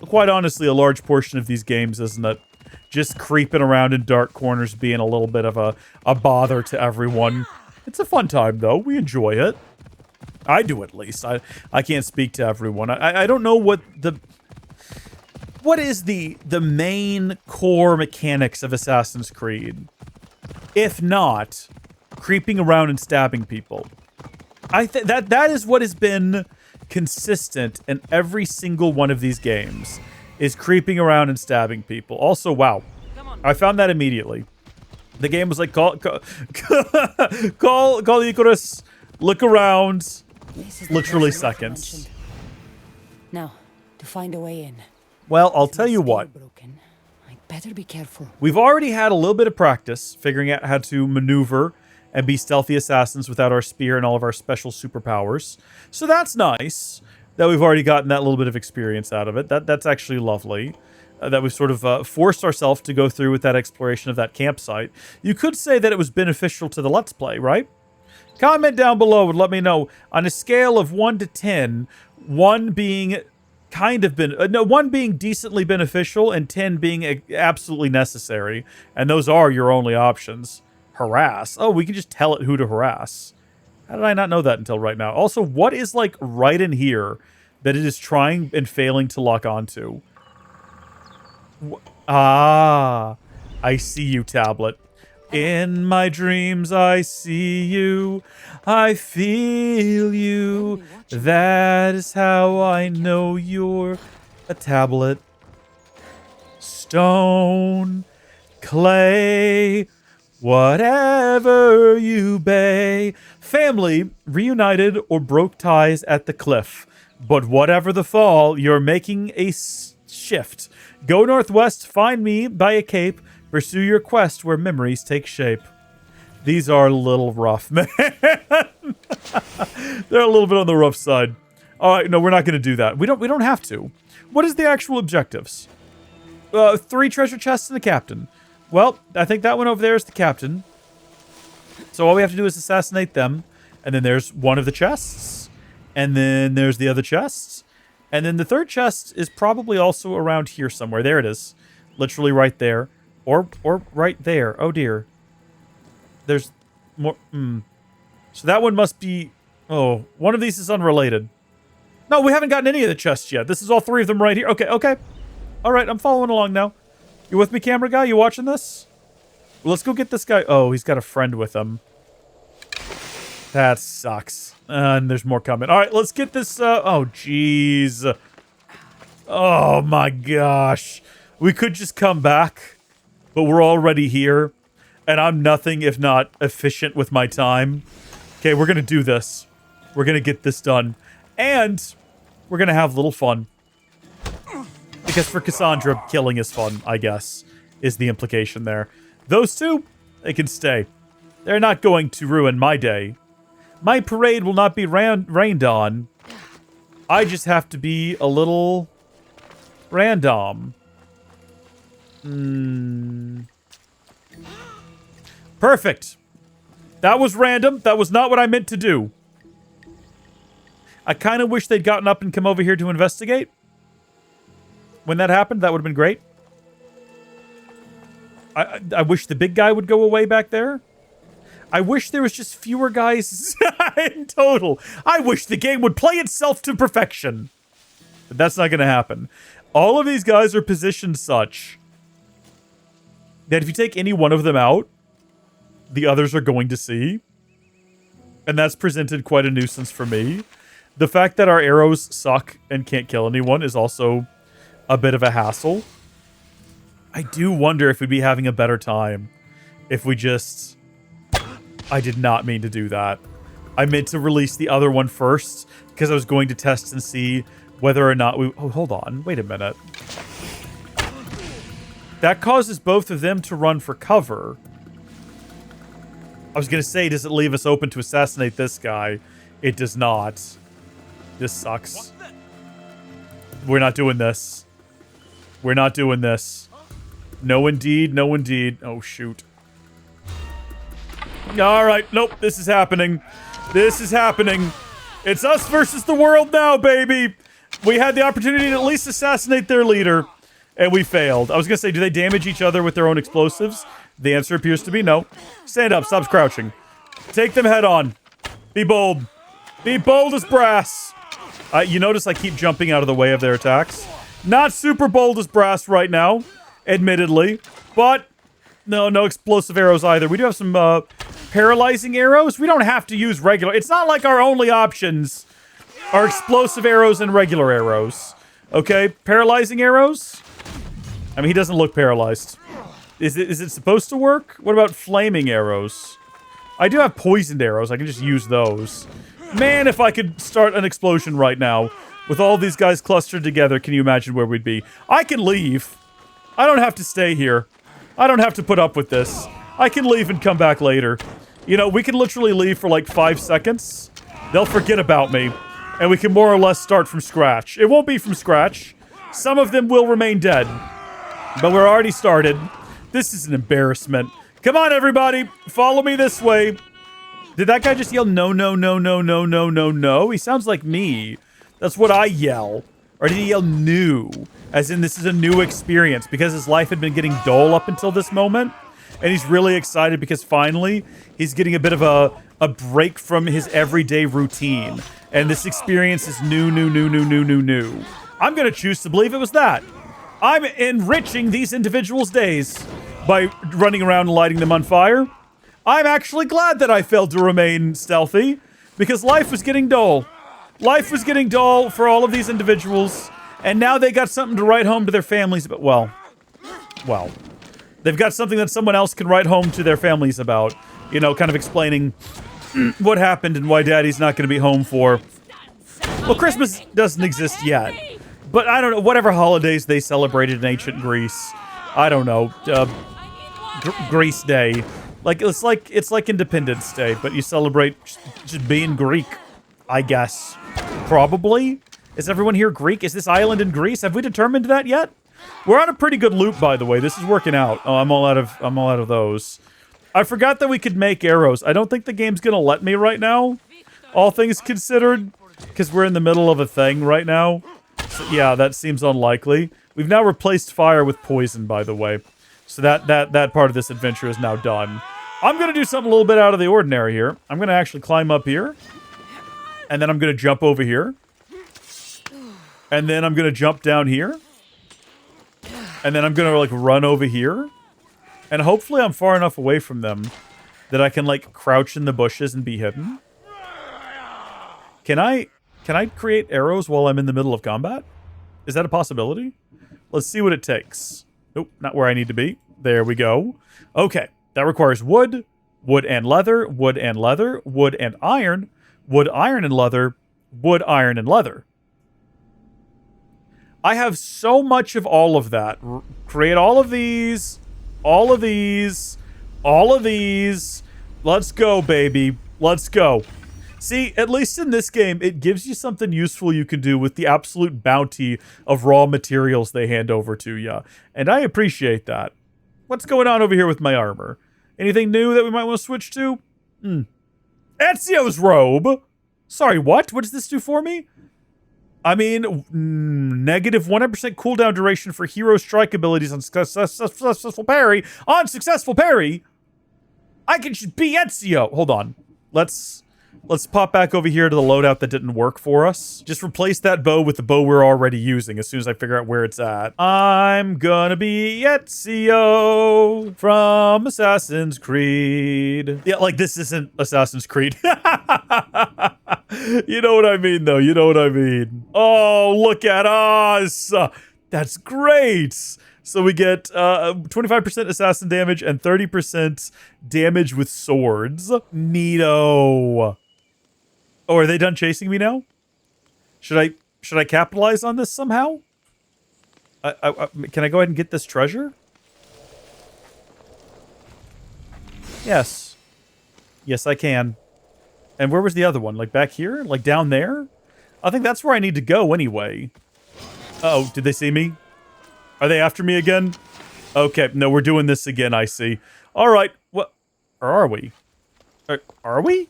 quite honestly, a large portion of these games, isn't it? Just creeping around in dark corners being a little bit of a bother to everyone. It's a fun time, though. We enjoy it. I do, at least. I can't speak to everyone. I don't know what is the main core mechanics of Assassin's Creed, if not creeping around and stabbing people. That is what has been consistent in every single one of these games, is creeping around and stabbing people. Also, wow, I found that immediately. The game was like, call Icarus, look around. Literally seconds. Now, to find a way in. Well, I'll tell you what. Broken. I'd better be careful. We've already had a little bit of practice figuring out how to maneuver and be stealthy assassins without our spear and all of our special superpowers. So that's nice that we've already gotten that little bit of experience out of it. That's actually lovely. That we've sort of forced ourselves to go through with that exploration of that campsite. You could say that it was beneficial to the Let's Play, right? Comment down below and let me know, on a scale of 1 to 10, 1 being one being decently beneficial and 10 being absolutely necessary. And those are your only options. Harass. Oh, we can just tell it who to harass. How did I not know that until right now? Also, what is like right in here that it is trying and failing to lock onto? Ah, I see you, tablet. In my dreams, I see you. I feel you. That is how I know you're a tablet. Stone, clay, whatever you bay. Family reunited or broke ties at the cliff. But whatever the fall, you're making a shift. Go northwest, find me by a cape, pursue your quest where memories take shape. These are a little rough, man. They're a little bit on the rough side. All right, no, we're not going to do that. We don't have to. What is the actual objectives? 3 treasure chests and the captain. Well, I think that one over there is the captain. So all we have to do is assassinate them. And then there's one of the chests. And then there's the other chests. And then the third chest is probably also around here somewhere. There it is. Literally right there. Or right there. Oh, dear. There's more. So that one must be... Oh, one of these is unrelated. No, we haven't gotten any of the chests yet. This is all 3 of them right here. Okay. All right, I'm following along now. You with me, camera guy? You watching this? Well, let's go get this guy. Oh, he's got a friend with him. That sucks. And there's more coming. All right, let's get this. Oh, jeez. Oh, my gosh. We could just come back, but we're already here. And I'm nothing if not efficient with my time. Okay, we're going to do this. We're going to get this done. And we're going to have a little fun. Because for Kassandra, killing is fun, I guess, is the implication there. Those two, they can stay. They're not going to ruin my day. My parade will not be rained on. I just have to be a little random. Perfect. That was random. That was not what I meant to do. I kind of wish they'd gotten up and come over here to investigate. When that happened, that would have been great. I wish the big guy would go away back there. I wish there was just fewer guys in total. I wish the game would play itself to perfection. But that's not going to happen. All of these guys are positioned such that if you take any one of them out, the others are going to see. And that's presented quite a nuisance for me. The fact that our arrows suck and can't kill anyone is also a bit of a hassle. I do wonder if we'd be having a better time if we just... I did not mean to do that. I meant to release the other one first because I was going to test and see whether or not we... Oh, hold on. Wait a minute. That causes both of them to run for cover. I was going to say, does it leave us open to assassinate this guy? It does not. This sucks. We're not doing this. We're not doing this. No, indeed. No, indeed. Oh, shoot. All right. Nope. This is happening. This is happening. It's us versus the world now, baby. We had the opportunity to at least assassinate their leader, and we failed. I was going to say, do they damage each other with their own explosives? The answer appears to be no. Stand up. Stop crouching. Take them head on. Be bold. Be bold as brass. You notice I keep jumping out of the way of their attacks. Not super bold as brass right now, admittedly. But no explosive arrows either. We do have some paralyzing arrows. We don't have to use regular. It's not like our only options are explosive arrows and regular arrows. Okay, paralyzing arrows? I mean, he doesn't look paralyzed. Is it supposed to work? What about flaming arrows? I do have poisoned arrows. I can just use those. Man, if I could start an explosion right now with all these guys clustered together, can you imagine where we'd be? I can leave. I don't have to stay here. I don't have to put up with this. I can leave and come back later. You know, we can literally leave for like 5 seconds. They'll forget about me. And we can more or less start from scratch. It won't be from scratch. Some of them will remain dead. But we're already started. This is an embarrassment. Come on, everybody. Follow me this way. Did that guy just yell, no, no, no, no, no, no, no, no? He sounds like me. That's what I yell. Or did he yell new? As in, this is a new experience. Because his life had been getting dull up until this moment. And he's really excited because finally, he's getting a bit of a break from his everyday routine. And this experience is new, new, new, new, new, new, new. I'm going to choose to believe it was that. I'm enriching these individuals' days by running around and lighting them on fire. I'm actually glad that I failed to remain stealthy because life was getting dull. Life was getting dull for all of these individuals, and now they got something to write home to their families about. Well, they've got something that someone else can write home to their families about. You know, kind of explaining what happened and why Daddy's not going to be home for. Well, Christmas doesn't exist yet. But I don't know, whatever holidays they celebrated in ancient Greece. I don't know. Greece Day. Like, it's like Independence Day, but you celebrate just being Greek, I guess. Probably. Is everyone here Greek? Is this island in Greece? Have we determined that yet? We're on a pretty good loop, by the way. This is working out. Oh, I'm all out of those. I forgot that we could make arrows. I don't think the game's gonna let me right now. All things considered. Because we're in the middle of a thing right now. So, yeah, that seems unlikely. We've now replaced fire with poison, by the way. So that part of this adventure is now done. I'm going to do something a little bit out of the ordinary here. I'm going to actually climb up here. And then I'm going to jump over here. And then I'm going to jump down here. And then I'm going to, like, run over here. And hopefully I'm far enough away from them that I can, like, crouch in the bushes and be hidden. Can I create arrows while I'm in the middle of combat? Is that a possibility? Let's see what it takes. Nope, not where I need to be. There we go. Okay, that requires wood, wood and leather, wood and leather, wood and iron, wood, iron and leather, wood, iron and leather. I have so much of all of that. Create all of these, all of these, all of these. Let's go, baby. Let's go. See, at least in this game, it gives you something useful you can do with the absolute bounty of raw materials they hand over to you. And I appreciate that. What's going on over here with my armor? Anything new that we might want to switch to? Ezio's robe! Sorry, what? What does this do for me? I mean, negative 100% cooldown duration for hero strike abilities on successful parry. On successful parry? I can just be Ezio! Hold on. Let's pop back over here to the loadout that didn't work for us. Just replace that bow with the bow we're already using as soon as I figure out where it's at. I'm gonna be Ezio from Assassin's Creed. Yeah, like this isn't Assassin's Creed. You know what I mean, though. You know what I mean. Oh, look at us. That's great. So we get 25% assassin damage and 30% damage with swords. Neato. Oh, are they done chasing me now? Should I capitalize on this somehow? Can I go ahead and get this treasure? Yes. Yes, I can. And where was the other one? Like back here? Like down there? I think that's where I need to go anyway. Uh-oh, did they see me? Are they after me again? Okay, no, we're doing this again, I see. All right, what? Or are we? Are we?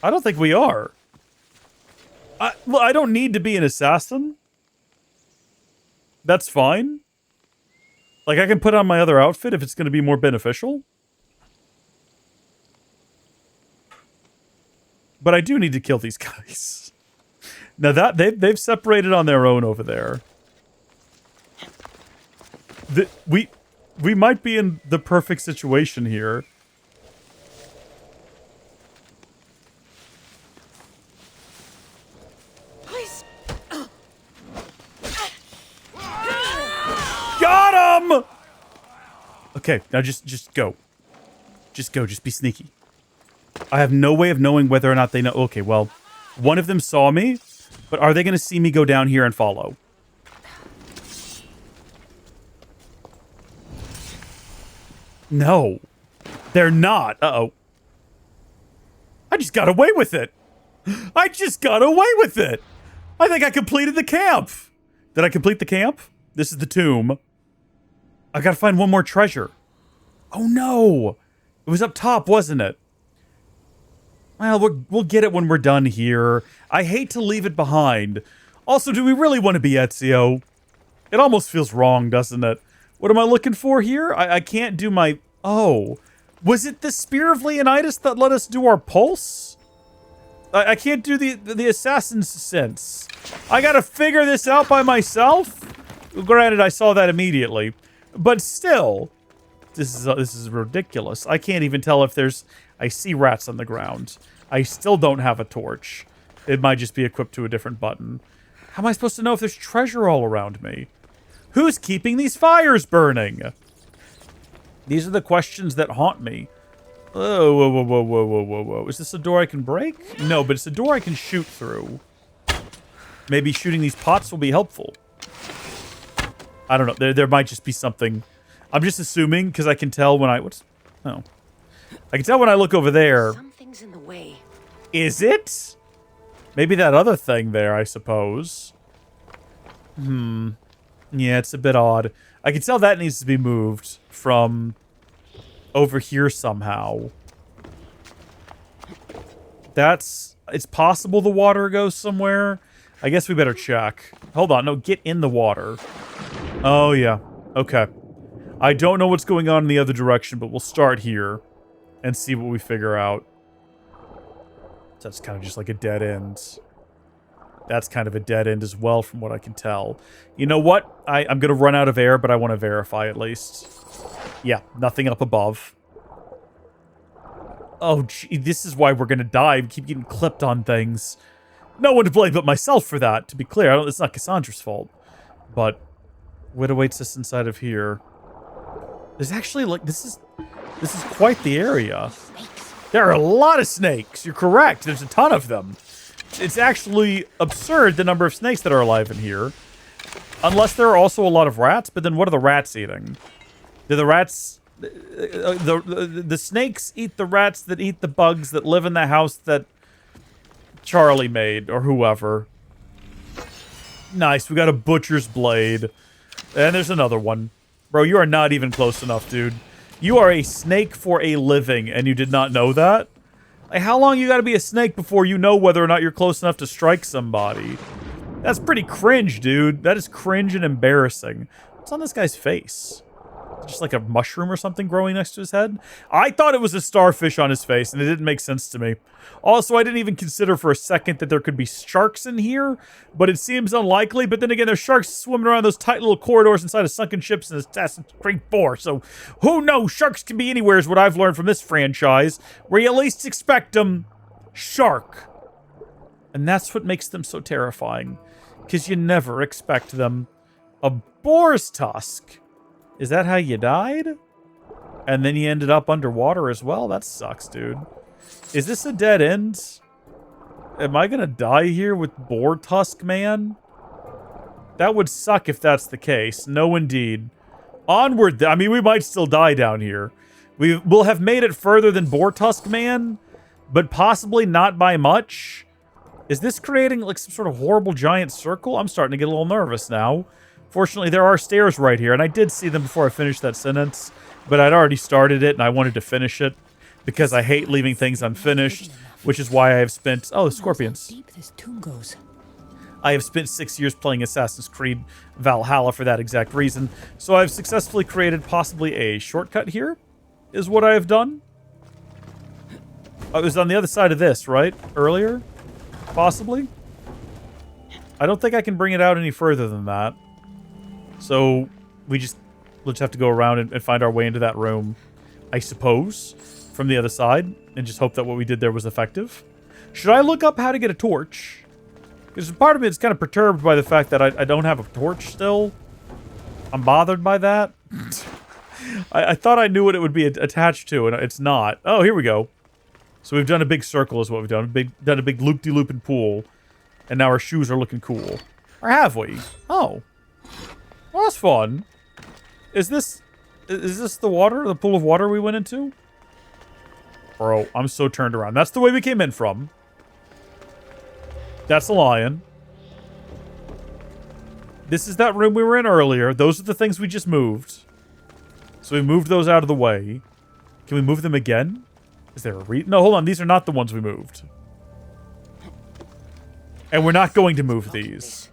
I don't think we are. Well, I don't need to be an assassin. That's fine. Like, I can put on my other outfit if it's going to be more beneficial. But I do need to kill these guys. Now that they've separated on their own over there. We might be in the perfect situation here. Got him! Okay, now just go. Just go, just be sneaky. I have no way of knowing whether or not they know. Okay, well, one of them saw me, but are they going to see me go down here and follow? No, they're not. Uh-oh. I just got away with it. I just got away with it. I think I completed the camp. Did I complete the camp? This is the tomb. I gotta find one more treasure. Oh no. It was up top, wasn't it? Well, we'll get it when we're done here. I hate to leave it behind. Also, do we really want to be Ezio? It almost feels wrong, doesn't it? What am I looking for here? I can't do my... Oh. Was it the Spear of Leonidas that let us do our pulse? I can't do the assassin's sense. I gotta figure this out by myself? Granted, I saw that immediately. But still, this is ridiculous. I can't even tell if there's... I see rats on the ground. I still don't have a torch. It might just be equipped to a different button. How am I supposed to know if there's treasure all around me? Who's keeping these fires burning? These are the questions that haunt me. Oh, whoa, whoa, whoa, whoa, whoa, whoa, whoa. Is this a door I can break? No, but it's a door I can shoot through. Maybe shooting these pots will be helpful. I don't know. There might just be something. I'm just assuming because I can tell when I... What's... Oh. I can tell when I look over there. Something's in the way. Is it? Maybe that other thing there, I suppose. Yeah, it's a bit odd. I can tell that needs to be moved from over here somehow. It's possible the water goes somewhere. I guess we better check. Hold on, no, get in the water. Oh, yeah. Okay. I don't know what's going on in the other direction, but we'll start here and see what we figure out. So that's kind of just like a dead end. That's kind of a dead end as well, from what I can tell. You know what? I'm going to run out of air, but I want to verify at least. Yeah, nothing up above. Oh, gee, this is why we're going to die. We keep getting clipped on things. No one to blame but myself for that, to be clear. It's not Kassandra's fault. But what awaits us inside of here? There's actually, like, this is quite the area. There are a lot of snakes. You're correct. There's a ton of them. It's actually absurd the number of snakes that are alive in here. Unless there are also a lot of rats, but then what are the rats eating? Do the rats... The snakes eat the rats that eat the bugs that live in the house that Charlie made, or whoever. Nice, we got a butcher's blade. And there's another one. Bro, you are not even close enough, dude. You are a snake for a living, and you did not know that? Like, how long you gotta be a snake before you know whether or not you're close enough to strike somebody? That's pretty cringe, dude. That is cringe and embarrassing. What's on this guy's face? Just like a mushroom or something growing next to his head? I thought it was a starfish on his face, and it didn't make sense to me. Also, I didn't even consider for a second that there could be sharks in here, but it seems unlikely. But then again, there's sharks swimming around those tight little corridors inside of sunken ships in Assassin's Creed 4, so who knows? Sharks can be anywhere is what I've learned from this franchise, where you at least expect them shark. And that's what makes them so terrifying, because you never expect them. A boar's tusk. Is that how you died? And then you ended up underwater as well? That sucks, dude. Is this a dead end? Am I gonna die here with Boar Tusk Man? That would suck if that's the case. No, indeed. Onward. I mean, we might still die down here. We'll have made it further than Boar Tusk Man, but possibly not by much. Is this creating like some sort of horrible giant circle? I'm starting to get a little nervous now. Fortunately, there are stairs right here, and I did see them before I finished that sentence, but I'd already started it, and I wanted to finish it, because I hate leaving things unfinished, which is why I have spent... Oh, scorpions. Deep this tomb goes. I have spent 6 years playing Assassin's Creed Valhalla for that exact reason, so I've successfully created possibly a shortcut here, is what I have done. I was on the other side of this, right? Earlier? Possibly? I don't think I can bring it out any further than that. So, we'll just have to go around and find our way into that room, I suppose, from the other side, and just hope that what we did there was effective. Should I look up how to get a torch? Because part of me is kind of perturbed by the fact that I don't have a torch still. I'm bothered by that. I thought I knew what it would be attached to, and it's not. Oh, here we go. So we've done a big circle is what we've done. Done a big loop-de-loop and pool. And now our shoes are looking cool. Or have we? Oh. Well, that's fun. Is this the water? The pool of water we went into? Bro, I'm so turned around. That's the way we came in from. That's the lion. This is that room we were in earlier. Those are the things we just moved. So we moved those out of the way. Can we move them again? Is there a No, hold on. These are not the ones we moved. And we're not going to move these.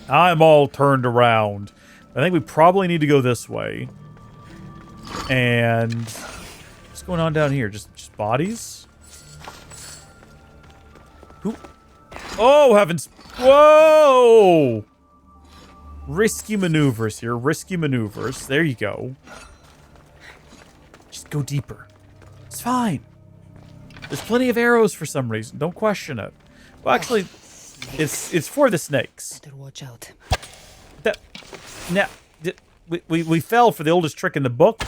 I'm all turned around. I think we probably need to go this way. And what's going on down here? Just bodies? Who? Oh, heavens. Whoa! Risky maneuvers here. Risky maneuvers. There you go. Just go deeper. It's fine. There's plenty of arrows for some reason. Don't question it. Well, actually, it's for the snakes. Better watch out. We fell for the oldest trick in the book.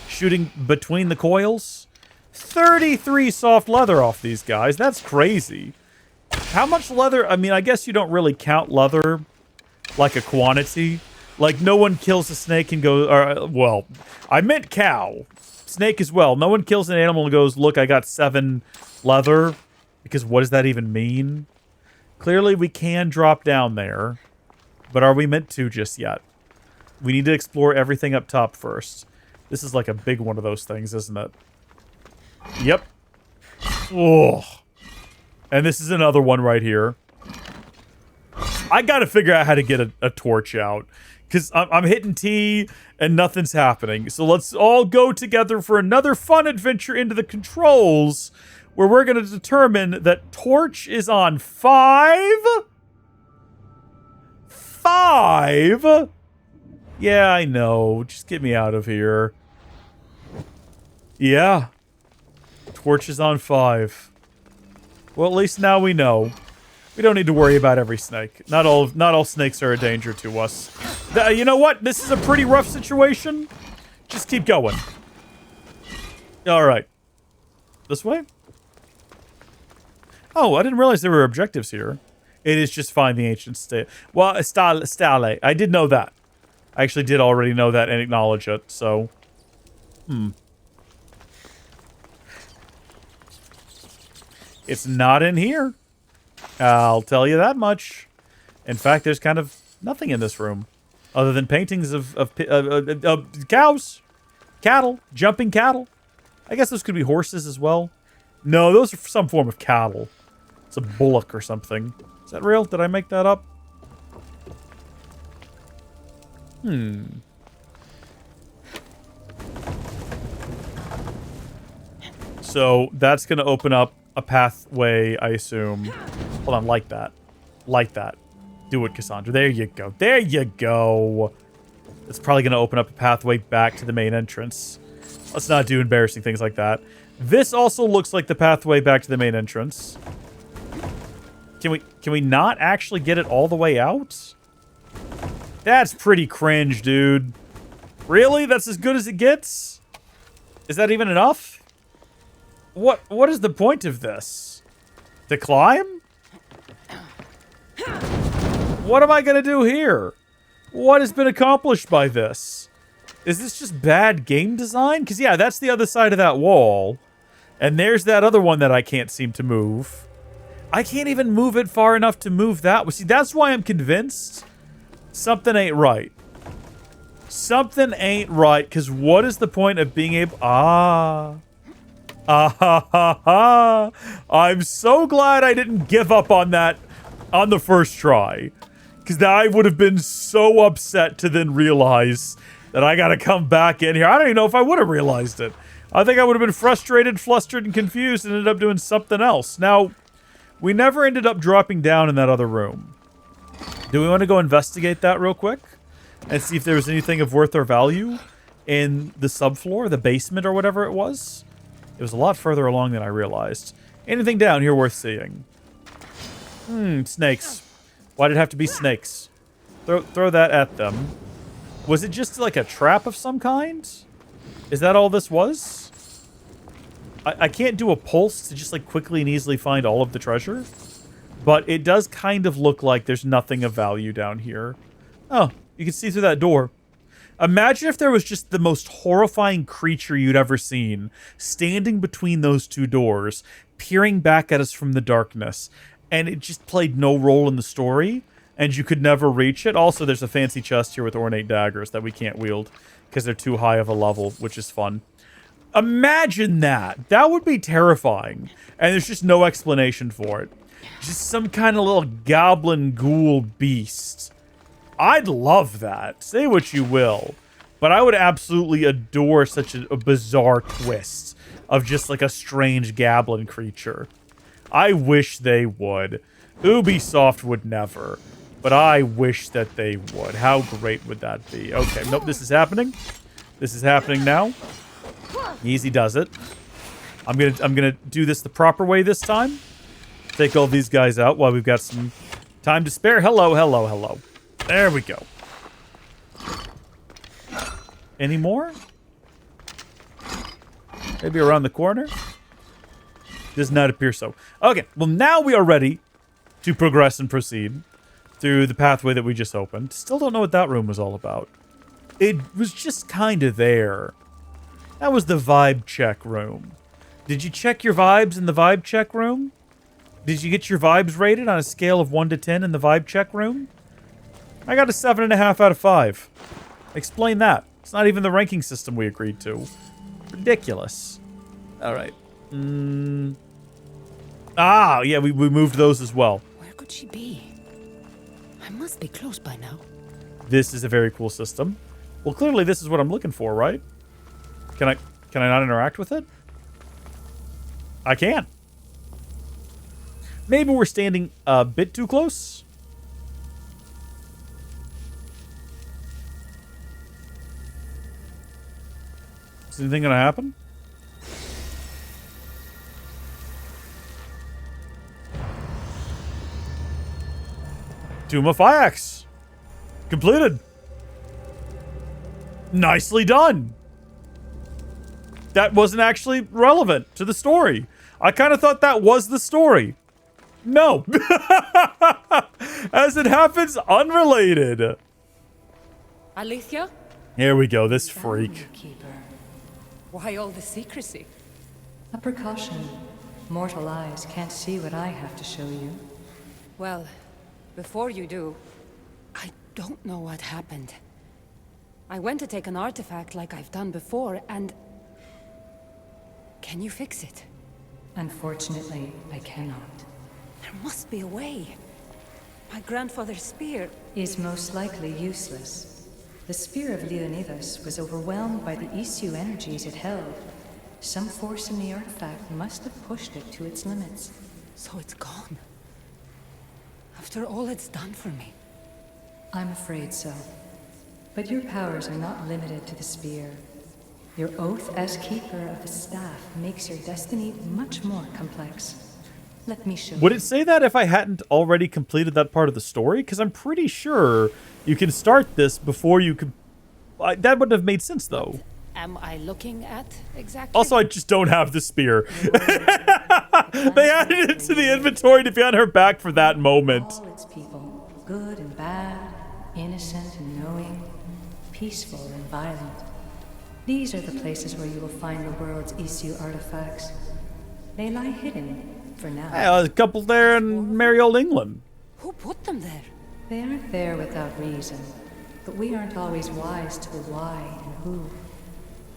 Shooting between the coils. 33 soft leather off these guys. That's crazy. How much leather? I mean, I guess you don't really count leather like a quantity. Like, no one kills a snake and goes... well, I meant cow. Snake as well. No one kills an animal and goes, look, I got 7 leather. Because what does that even mean? Clearly, we can drop down there. But are we meant to just yet? We need to explore everything up top first. This is like a big one of those things, isn't it? Yep. Oh. And this is another one right here. I gotta figure out how to get a torch out. Because I'm hitting T and nothing's happening. So let's all go together for another fun adventure into the controls. Where we're going to determine that torch is on 5? 5? Yeah, I know. Just get me out of here. Yeah. Torch is on 5. Well, at least now we know. We don't need to worry about every snake. Not all snakes are a danger to us. You know what? This is a pretty rough situation. Just keep going. All right. This way? Oh, I didn't realize there were objectives here. It is just find the ancient state. Well, stale. I did know that. I actually did already know that and acknowledge it, so... It's not in here. I'll tell you that much. In fact, there's kind of nothing in this room. Other than paintings of cows. Cattle. Jumping cattle. I guess those could be horses as well. No, those are some form of cattle. It's a bullock or something. Is that real? Did I make that up? So that's going to open up a pathway, I assume. Hold on, like that. Like that. Do it, Kassandra. There you go. There you go. It's probably going to open up a pathway back to the main entrance. Let's not do embarrassing things like that. This also looks like the pathway back to the main entrance. Can we not actually get it all the way out? That's pretty cringe, dude. Really? That's as good as it gets? Is that even enough? What is the point of this? To climb? What am I gonna do here? What has been accomplished by this? Is this just bad game design? Because, yeah, that's the other side of that wall. And there's that other one that I can't seem to move. I can't even move it far enough to move that. See, that's why I'm convinced something ain't right. Something ain't right, because what is the point of being able... I'm so glad I didn't give up on that on the first try. Because I would have been so upset to then realize that I gotta come back in here. I don't even know if I would have realized it. I think I would have been frustrated, flustered, and confused and ended up doing something else. Now, we never ended up dropping down in that other room. Do we want to go investigate that real quick? And see if there was anything of worth or value in the subfloor, the basement, or whatever it was? It was a lot further along than I realized. Anything down here worth seeing? Snakes. Why did it have to be snakes? Throw that at them. Was it just like a trap of some kind? Is that all this was? I can't do a pulse to just like quickly and easily find all of the treasure. But it does kind of look like there's nothing of value down here. Oh, you can see through that door. Imagine if there was just the most horrifying creature you'd ever seen standing between those two doors, peering back at us from the darkness, and it just played no role in the story, and you could never reach it. Also, there's a fancy chest here with ornate daggers that we can't wield because they're too high of a level, which is fun. Imagine that. That would be terrifying. And there's just no explanation for it. Just some kind of little goblin ghoul beast. I'd love that. Say what you will. But I would absolutely adore such a bizarre twist of just like a strange goblin creature. I wish they would. Ubisoft would never. But I wish that they would. How great would that be? Okay, nope, this is happening. This is happening now. Easy does it. I'm gonna do this the proper way this time. Take all these guys out while we've got some time to spare. Hello, hello, hello. There we go. Any more? Maybe around the corner? Does not appear so. Okay, well now we are ready to progress and proceed through the pathway that we just opened. Still don't know what that room was all about. It was just kind of there. That was the vibe check room. Did you check your vibes in the vibe check room? Did you get your vibes rated on a scale of 1 to 10 in the vibe check room? I got a 7.5 out of 5. Explain that. It's not even the ranking system we agreed to. Ridiculous. All right. Ah, yeah, we moved those as well. Where could she be? I must be close by now. This is a very cool system. Well, clearly this is what I'm looking for, right? Can I not interact with it? I can. Maybe we're standing a bit too close. Is anything gonna happen? Tomb of Iax. Completed. Nicely done. That wasn't actually relevant to the story. I kind of thought that was the story. No. As it happens, unrelated. Alicia? Here we go, this freak. Keeper. Why all the secrecy? A precaution. Mortal eyes can't see what I have to show you. Well, before you do, I don't know what happened. I went to take an artifact like I've done before, and... Can you fix it? Unfortunately, I cannot. There must be a way. My grandfather's spear Is most likely useless. The spear of Leonidas was overwhelmed by the issue energies it held. Some force in the artifact must have pushed it to its limits. So it's gone. After all it's done for me. I'm afraid so. But your powers are not limited to the spear. Your oath as keeper of the staff makes your destiny much more complex. Let me show you. Would it say that if I hadn't already completed that part of the story? Because I'm pretty sure you can start this before you could... that wouldn't have made sense, though. Am I looking at exactly? Also, I just don't have the spear. They added it to the inventory to be on her back for that moment. All its people, good and bad, innocent and knowing, peaceful and violent. These are the places where you will find the world's issue artifacts. They lie hidden, for now. Hey, there's a couple there in merry old England. Who put them there? They aren't there without reason, but we aren't always wise to the why and who.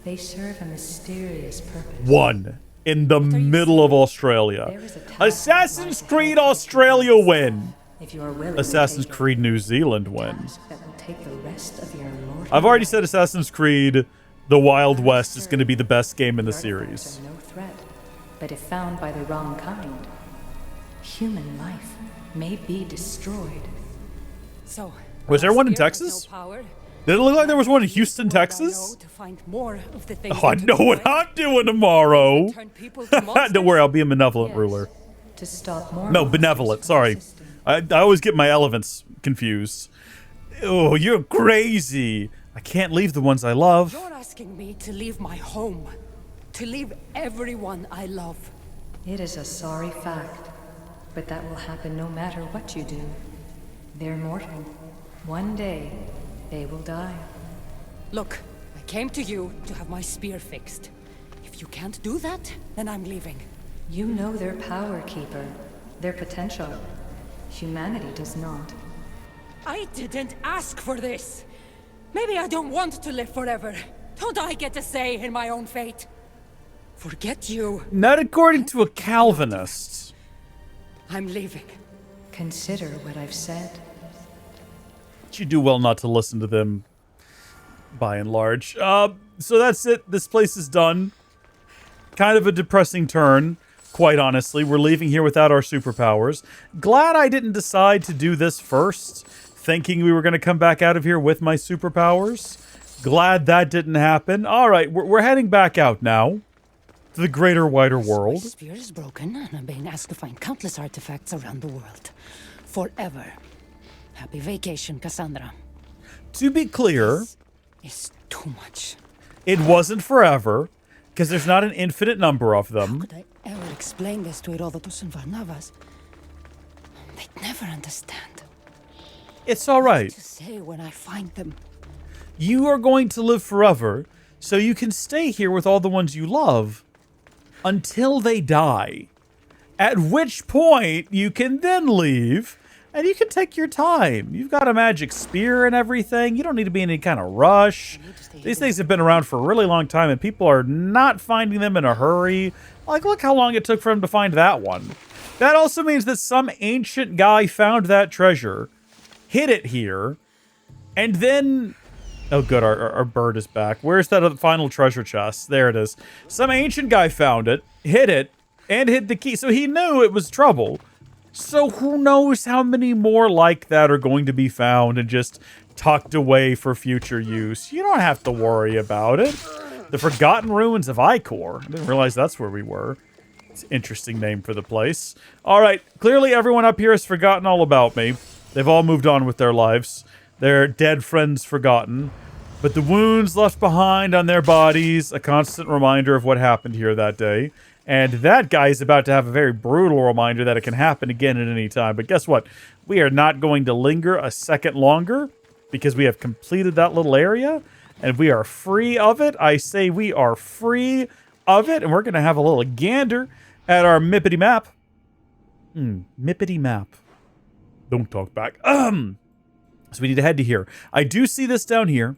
They serve a mysterious purpose. One. In the middle of Australia. Assassin's Creed Australia win. If you are willing Assassin's to take Creed New Zealand win. that will take the rest of your immortal I've already said Assassin's Creed The Wild West is going to be the best game in the artifacts series. are no threat, but if found by the wrong kind, human life may be destroyed. So... Was there one in spear has Texas? no power. Did it look like there was one in Houston, What would I know Texas? to find more of the things Oh, I that know took what away? I'm doing tomorrow. Turn people to monsters? Don't worry, I'll be a benevolent ruler. To stop more No, monsters benevolent, from sorry. existing. I always get my elements confused. Oh, you're crazy. I can't leave the ones I love. You're asking me to leave my home. To leave everyone I love. It is a sorry fact, but that will happen no matter what you do. They're mortal. One day, they will die. Look, I came to you to have my spear fixed. If you can't do that, then I'm leaving. You know their power, Keeper. Their potential. Humanity does not. I didn't ask for this. Maybe I don't want to live forever. Don't I get a say in my own fate? Forget you. Not according to a Calvinist. I'm leaving. Consider what I've said. You do well not to listen to them, by and large. So that's it. This place is done. Kind of a depressing turn, quite honestly. We're leaving here without our superpowers. Glad I didn't decide to do this first, thinking we were going to come back out of here with my superpowers. Glad that didn't happen. All right, we're heading back out now to the greater, wider world. My spear is broken, and I'm being asked to find countless artifacts around the world. Forever. Happy vacation, Kassandra. To be clear, It's too much. it wasn't forever, because there's not an infinite number of How them. could I ever explain this to Herodotus and Varnavas? They'd never understand. It's all right. To say when I find them. You are going to live forever, so you can stay here with all the ones you love until they die. At which point, you can then leave, and you can take your time. You've got a magic spear and everything. You don't need to be in any kind of rush. These things have been around for a really long time, and people are not finding them in a hurry. Like, look how long it took for him to find that one. That also means that some ancient guy found that treasure, hid it here, and then... Oh, good, our bird is back. Where's that final treasure chest? There it is. Some ancient guy found it, hid it, and hid the key. So he knew it was trouble. So who knows how many more like that are going to be found and just tucked away for future use. You don't have to worry about it. The Forgotten Ruins of Eivor. I didn't realize that's where we were. It's an interesting name for the place. All right, clearly everyone up here has forgotten all about me. They've all moved on with their lives. Their dead friends forgotten. But the wounds left behind on their bodies, a constant reminder of what happened here that day. And that guy is about to have a very brutal reminder that it can happen again at any time. But guess what? We are not going to linger a second longer because we have completed that little area. And we are free of it. I say we are free of it. And we're going to have a little gander at our Mippity map. Mippity map. Don't talk back. So we need to head to here. I do see this down here,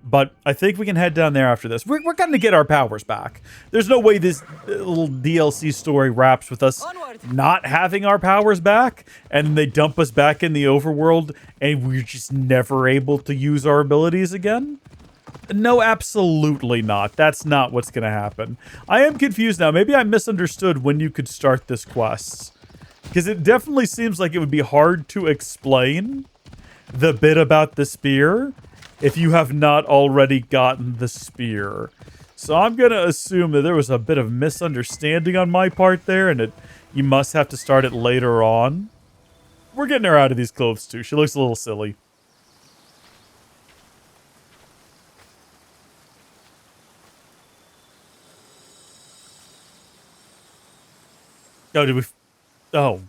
but I think we can head down there after this. We're going to get our powers back. There's no way this little DLC story wraps with us not having our powers back, and they dump us back in the overworld, and we're just never able to use our abilities again. No, absolutely not. That's not what's going to happen. I am confused now. Maybe I misunderstood when you could start this quest, because it definitely seems like it would be hard to explain the bit about the spear if you have not already gotten the spear. So I'm going to assume that there was a bit of misunderstanding on my part there, and you must have to start it later on. We're getting her out of these clothes too. She looks a little silly. Oh, did we... Oh.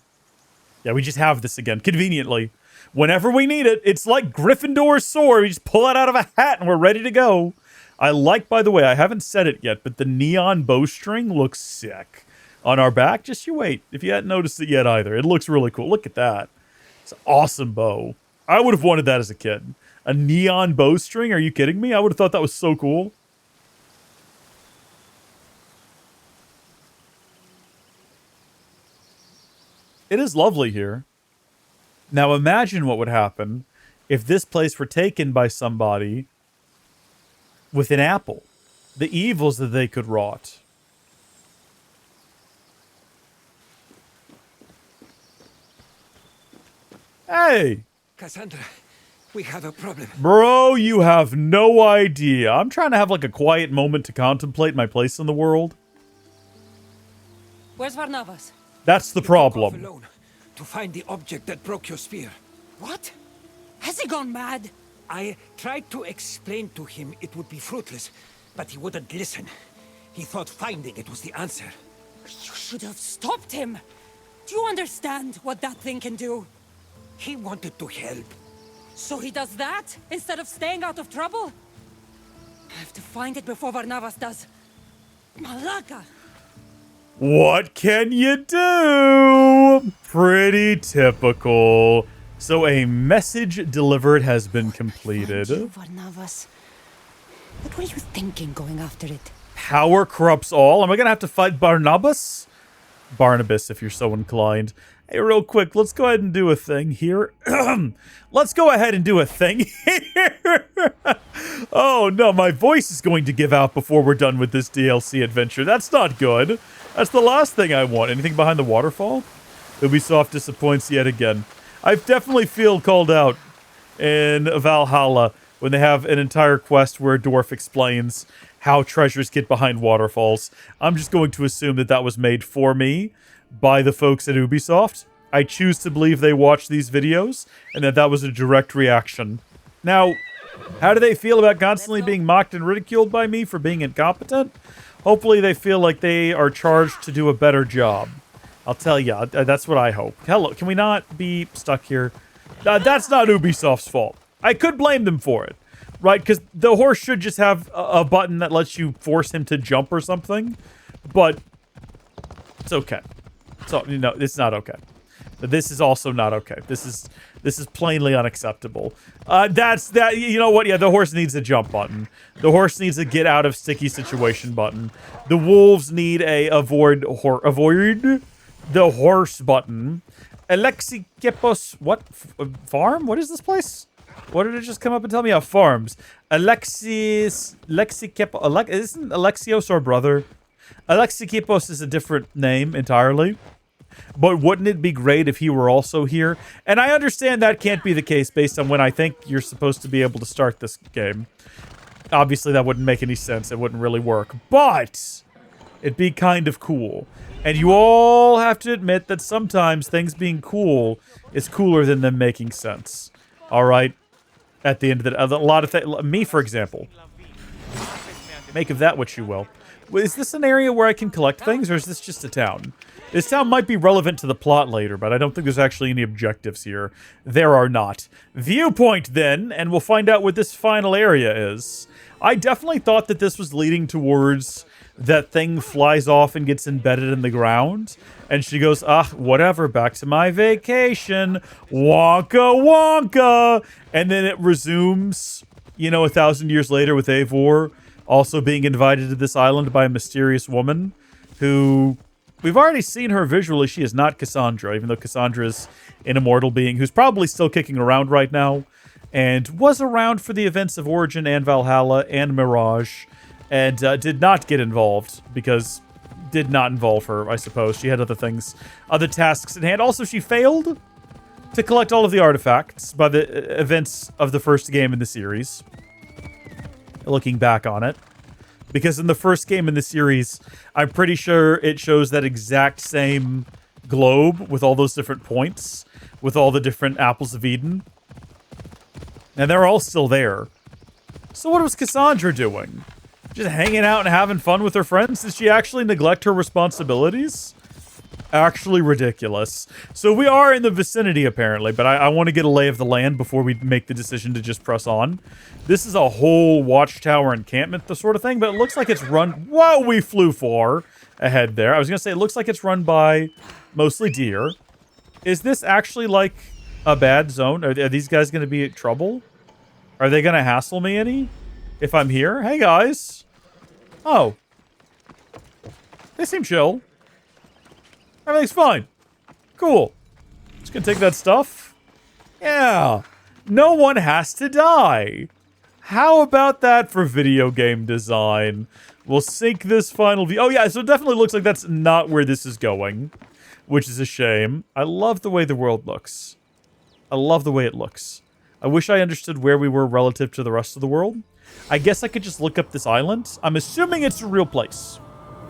Yeah, we just have this again, conveniently. Whenever we need it, it's like Gryffindor's sword. We just pull it out of a hat and we're ready to go. I like, by the way, I haven't said it yet, but the neon bowstring looks sick on our back. Just you wait, if you hadn't noticed it yet either. It looks really cool. Look at that. It's an awesome bow. I would have wanted that as a kid. A neon bowstring? Are you kidding me? I would have thought that was so cool. It is lovely here. Now imagine what would happen if this place were taken by somebody with an apple. The evils that they could wrought. Hey! Kassandra, we have a problem. Bro, you have no idea. I'm trying to have like a quiet moment to contemplate my place in the world. Where's Varnavas? That's the problem. Alone to find the object that broke your spear. What? Has he gone mad? I tried to explain to him it would be fruitless, but he wouldn't listen. He thought finding it was the answer. You should have stopped him. Do you understand what that thing can do? He wanted to help. So he does that instead of staying out of trouble? I have to find it before Varnavas does. Malaka! What can you do? Pretty typical. So a message delivered has been completed. Find you, Varnavas. What were you thinking going after it? Power corrupts all. Am I going to have to fight Barnabas? Barnabas, if you're so inclined. Hey, real quick, let's go ahead and do a thing here. Let's go ahead and do a thing here. Oh, no, my voice is going to give out before we're done with this DLC adventure. That's not good. That's the last thing I want. Anything behind the waterfall? Ubisoft disappoints yet again. I definitely feel called out in Valhalla when they have an entire quest where a dwarf explains how treasures get behind waterfalls. I'm just going to assume that that was made for me by the folks at Ubisoft. I choose to believe they watched these videos and that that was a direct reaction. Now, how do they feel about constantly being mocked and ridiculed by me for being incompetent? Hopefully they feel like they are charged to do a better job. I'll tell you, that's what I hope. Hello, can we not be stuck here? That's not Ubisoft's fault. I could blame them for it, right? Because the horse should just have a button that lets you force him to jump or something. But it's okay. So, you know, it's not okay. But this is also not okay. This is plainly unacceptable. You know what? Yeah, the horse needs a jump button. The horse needs a get out of sticky situation button. The wolves need a avoid the horse button. Alexikepos, what? Farm? What is this place? What did it just come up and tell me? Farms. Isn't Alexios our brother? Alexikepos is a different name entirely. But wouldn't it be great if he were also here? And I understand that can't be the case based on when I think you're supposed to be able to start this game. Obviously, that wouldn't make any sense. It wouldn't really work. But it'd be kind of cool. And you all have to admit that sometimes things being cool is cooler than them making sense. All right? At the end of a lot of things. Me, for example. Make of that what you will. Is this an area where I can collect things, or is this just a town? This town might be relevant to the plot later, but I don't think there's actually any objectives here. There are not. Viewpoint, then, and we'll find out what this final area is. I definitely thought that this was leading towards that thing flies off and gets embedded in the ground, and she goes, whatever, back to my vacation. Wonka, wonka! And then it resumes, 1,000 years later with Eivor also being invited to this island by a mysterious woman who... We've already seen her visually. She is not Kassandra, even though Kassandra is an immortal being who's probably still kicking around right now and was around for the events of Origin and Valhalla and Mirage and did not get involved because did not involve her, I suppose. She had other things, other tasks in hand. Also, she failed to collect all of the artifacts by the events of the first game in the series. Looking back on it. Because in the first game in the series, I'm pretty sure it shows that exact same globe with all those different points, with all the different apples of Eden. And they're all still there. So what was Kassandra doing? Just hanging out and having fun with her friends? Did she actually neglect her responsibilities? Actually ridiculous. So we are in the vicinity, apparently, but I want to get a lay of the land before we make the decision to just press on. This is a whole watchtower encampment, the sort of thing, but it looks like it's run... Whoa, we flew far ahead there. I was going to say, it looks like it's run by mostly deer. Is this actually, like, a bad zone? Are these guys going to be in trouble? Are they going to hassle me any if I'm here? Hey, guys. Oh. They seem chill. Everything's fine. Cool. Just gonna take that stuff. Yeah. No one has to die. How about that for video game design? We'll sync this final view. Oh, yeah, so it definitely looks like that's not where this is going, which is a shame. I love the way the world looks. I love the way it looks. I wish I understood where we were relative to the rest of the world. I guess I could just look up this island. I'm assuming it's a real place.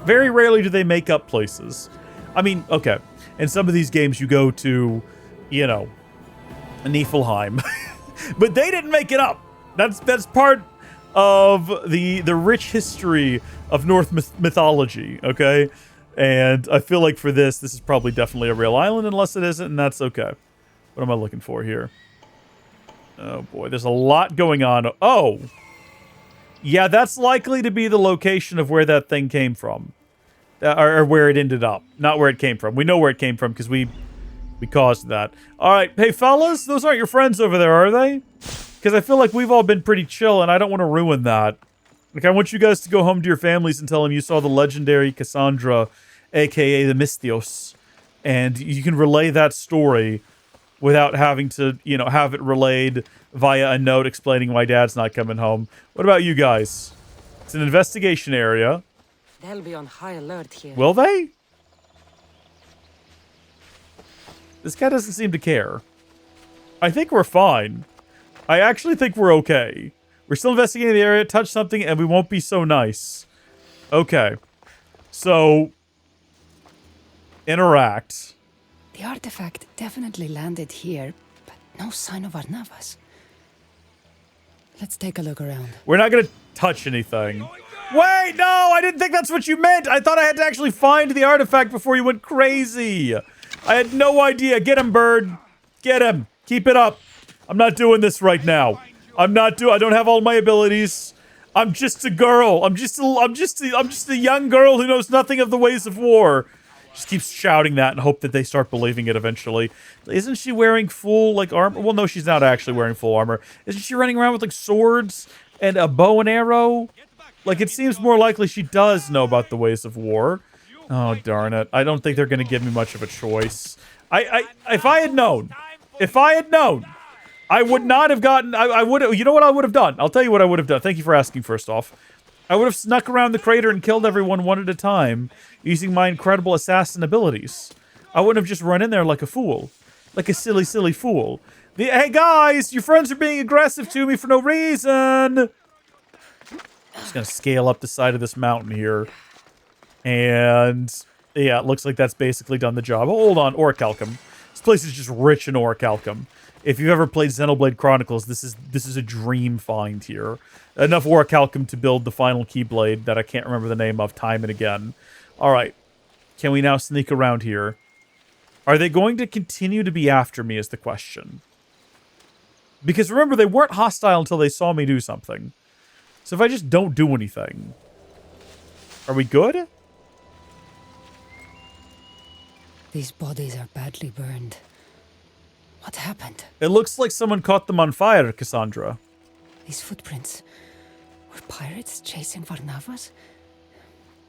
Very rarely do they make up places. I mean, okay, in some of these games you go to, Niflheim. But they didn't make it up. That's part of the rich history of Norse mythology, okay? And I feel like for this is probably definitely a real island, unless it isn't, and that's okay. What am I looking for here? Oh, boy, there's a lot going on. Oh! Yeah, that's likely to be the location of where that thing came from. Or where it ended up. Not where it came from. We know where it came from because we caused that. All right. Hey, fellas, those aren't your friends over there, are they? Because I feel like we've all been pretty chill, and I don't want to ruin that. Like, I want you guys to go home to your families and tell them you saw the legendary Kassandra, a.k.a. the Misthios. And you can relay that story without having to, you know, have it relayed via a note explaining why Dad's not coming home. What about you guys? It's an investigation area. They'll be on high alert here. Will they? This guy doesn't seem to care. I think we're fine. I actually think we're okay. We're still investigating the area, touch something, and we won't be so nice. Okay. So, interact. The artifact definitely landed here, but no sign of Varnavas. Let's take a look around. We're not going to touch anything. Wait, no, I didn't think that's what you meant. I thought I had to actually find the artifact before you went crazy. I had no idea. Get him, bird. Get him. Keep it up. I'm not doing this right now. I don't have all my abilities. I'm just a girl. I'm just a young girl who knows nothing of the ways of war. Just keeps shouting that and hope that they start believing it eventually. Isn't she wearing full, like, armor? Well, no, she's not actually wearing full armor. Isn't she running around with, like, swords and a bow and arrow? Like, it seems more likely she does know about the ways of war. Oh, darn it. I don't think they're going to give me much of a choice. If I had known, I would not have gotten, I would have, you know what I would have done? I'll tell you what I would have done. Thank you for asking, first off. I would have snuck around the crater and killed everyone one at a time using my incredible assassin abilities. I wouldn't have just run in there like a fool. Like a silly, silly fool. Hey, guys, your friends are being aggressive to me for no reason. I'm just going to scale up the side of this mountain here. And, yeah, it looks like that's basically done the job. Hold on, orichalcum. This place is just rich in orichalcum. If you've ever played Xenoblade Chronicles, this is a dream find here. Enough orichalcum to build the final keyblade that I can't remember the name of time and again. All right. Can we now sneak around here? Are they going to continue to be after me is the question. Because remember, they weren't hostile until they saw me do something. So if I just don't do anything, are we good? These bodies are badly burned. What happened? It looks like someone caught them on fire, Kassandra. These footprints. Were pirates chasing Varnavas?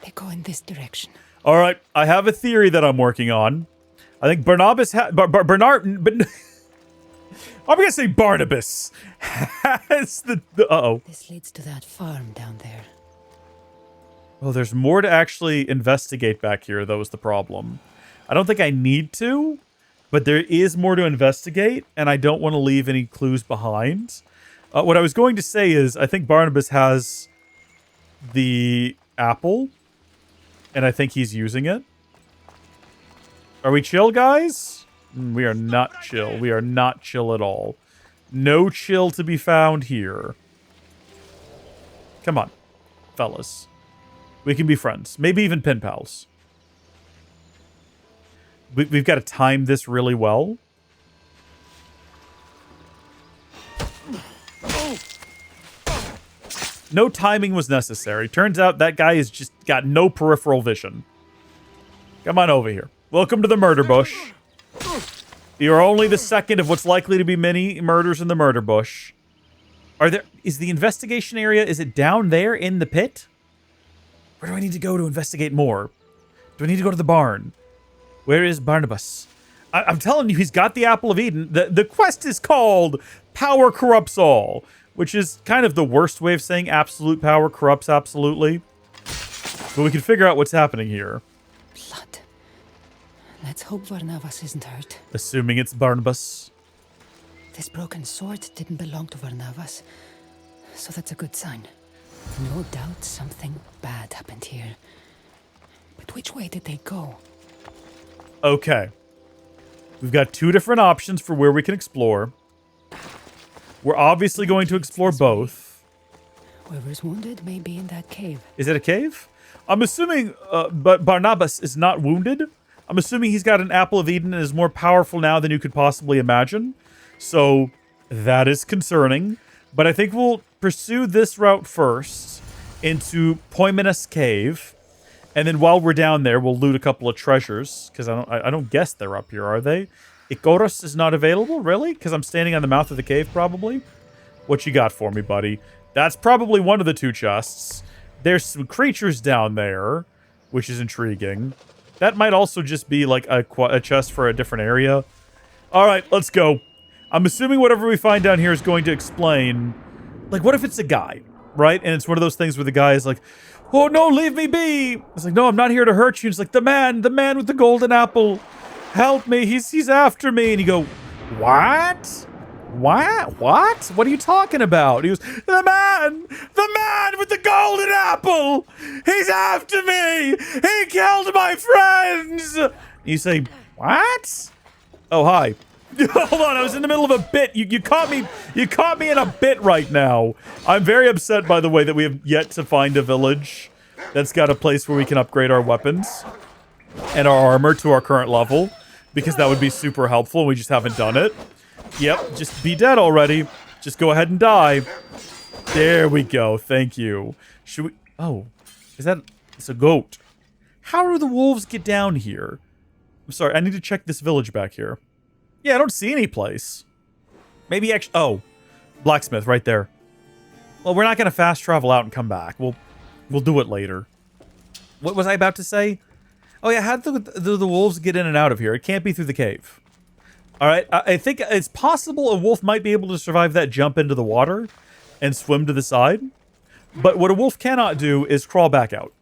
They go in this direction. All right, I have a theory that I'm working on. I think Barnabas I'm gonna say Barnabas has the uh-oh. This leads to that farm down there. Oh, there's more to actually investigate back here, though, is the problem. I don't think I need to, but there is more to investigate, and I don't want to leave any clues behind. What I was going to say is, I think Barnabas has the apple, and I think he's using it. Are we chill, guys? We are not chill. We are not chill at all. No chill to be found here. Come on, fellas. We can be friends. Maybe even pen pals. We've got to time this really well. No timing was necessary. Turns out that guy has just got no peripheral vision. Come on over here. Welcome to the murder bush. You're only the second of what's likely to be many murders in the murder bush. Is the investigation area, is it down there in the pit? Where do I need to go to investigate more? Do I need to go to the barn? Where is Barnabas? I'm telling you, he's got the Apple of Eden. The quest is called Power Corrupts All, which is kind of the worst way of saying absolute power corrupts absolutely. But we can figure out what's happening here. Blood. Let's hope Varnavas isn't hurt. Assuming it's Barnabas. This broken sword didn't belong to Varnavas, so that's a good sign. No doubt something bad happened here. But which way did they go? Okay. We've got two different options for where we can explore. We're obviously going to explore both. Whoever's wounded may be in that cave. Is it a cave? I'm assuming but Barnabas is not wounded. I'm assuming he's got an Apple of Eden and is more powerful now than you could possibly imagine. So that is concerning. But I think we'll pursue this route first into Poiminus Cave. And then while we're down there, we'll loot a couple of treasures. Because I don't guess they're up here, are they? Ikoros is not available? Really? Because I'm standing on the mouth of the cave, probably? What you got for me, buddy? That's probably one of the 2 chests. There's some creatures down there, which is intriguing. That might also just be like a chest for a different area. All right, let's go. I'm assuming whatever we find down here is going to explain... Like, what if it's a guy, right? And it's one of those things where the guy is like, oh, no, leave me be. It's like, no, I'm not here to hurt you. It's like, the man with the golden apple. Help me, he's after me. And you go, what? What? What are you talking about? He goes, the man with the golden apple. He's after me. He killed my friends. You say, what? Oh, hi. Hold on, I was in the middle of a bit. You caught me in a bit right now. I'm very upset, by the way, that we have yet to find a village that's got a place where we can upgrade our weapons and our armor to our current level, because that would be super helpful, and we just haven't done it. Yep, just be dead already. Just go ahead and die. There we go. Thank you. Should we... Oh, it's a goat. How do the wolves get down here? I'm sorry, I need to check this village back here. Yeah, I don't see any place. Maybe actually... Oh, blacksmith right there. Well, we're not going to fast travel out and come back. We'll do it later. What was I about to say? Oh, yeah, how do the wolves get in and out of here? It can't be through the cave. All right, I think it's possible a wolf might be able to survive that jump into the water and swim to the side. But what a wolf cannot do is crawl back out.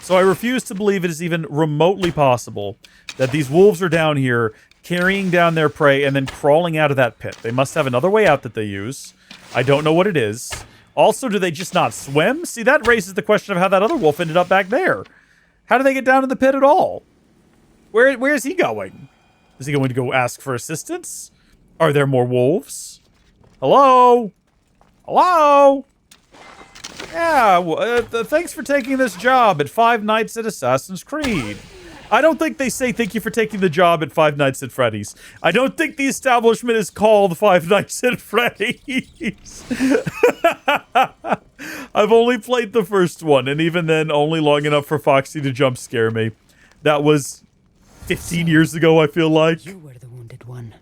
So I refuse to believe it is even remotely possible that these wolves are down here carrying down their prey and then crawling out of that pit. They must have another way out that they use. I don't know what it is. Also, do they just not swim? See, that raises the question of how that other wolf ended up back there. How do they get down in the pit at all? Where is he going? Is he going to go ask for assistance? Are there more wolves? Hello? Hello? Yeah, thanks for taking this job at 5 Nights at Assassin's Creed. I don't think they say thank you for taking the job at 5 Nights at Freddy's. I don't think the establishment is called 5 Nights at Freddy's. I've only played the first one, and even then, only long enough for Foxy to jump scare me. That was 15 years ago, I feel like. You were the wounded one.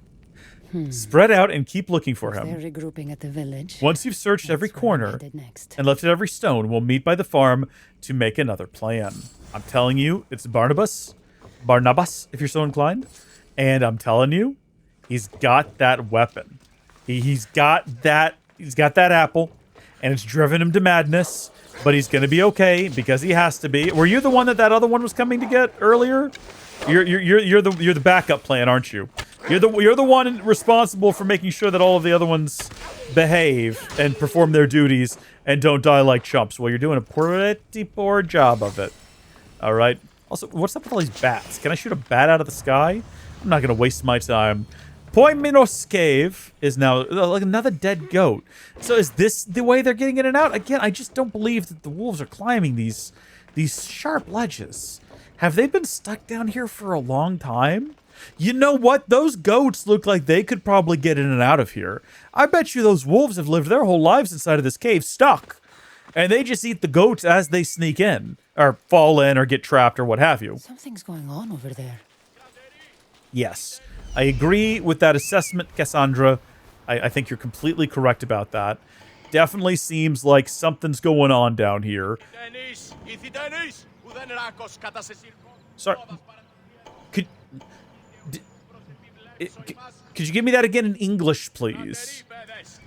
Spread out and keep looking for him. They're regrouping at the village. Once you've searched every corner and lifted every stone, we'll meet by the farm to make another plan. I'm telling you, it's Barnabas, if you're so inclined. And I'm telling you, he's got that weapon. He's got that apple, and it's driven him to madness. But he's going to be okay because he has to be. Were you the one that other one was coming to get earlier? You're the backup plan, aren't you? You're the one responsible for making sure that all of the other ones behave and perform their duties and don't die like chumps. Well, you're doing a pretty poor job of it. All right. Also, what's up with all these bats? Can I shoot a bat out of the sky? I'm not going to waste my time. Poiminus Cave is now like another dead goat. So is this the way they're getting in and out? Again, I just don't believe that the wolves are climbing these sharp ledges. Have they been stuck down here for a long time? You know what? Those goats look like they could probably get in and out of here. I bet you those wolves have lived their whole lives inside of this cave stuck. And they just eat the goats as they sneak in, or fall in, or get trapped, or what have you. Something's going on over there. Yes. I agree with that assessment, Kassandra. I think you're completely correct about that. Definitely seems like something's going on down here. Sorry. Could you give me that again in English, please?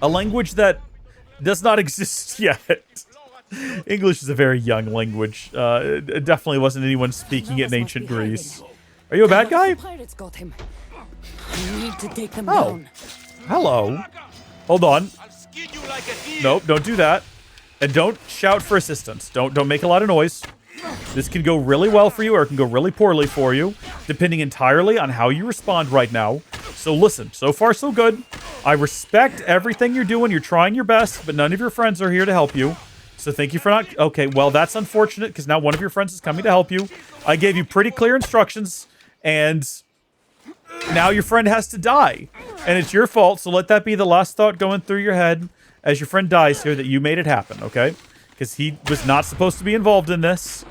A language that does not exist yet. English is a very young language. It definitely wasn't anyone speaking it in ancient Greece. Are you a bad guy? Pirates got him. I need to take them down. Hello. Hold on. Nope, don't do that. And don't shout for assistance. Don't make a lot of noise. This can go really well for you or it can go really poorly for you, depending entirely on how you respond right now. So listen, so far so good. I respect everything you're doing. You're trying your best, but none of your friends are here to help you. So thank you for not... Okay, well, that's unfortunate because now one of your friends is coming to help you. I gave you pretty clear instructions, and now your friend has to die. And it's your fault, so let that be the last thought going through your head as your friend dies here that you made it happen, okay? Because he was not supposed to be involved in this.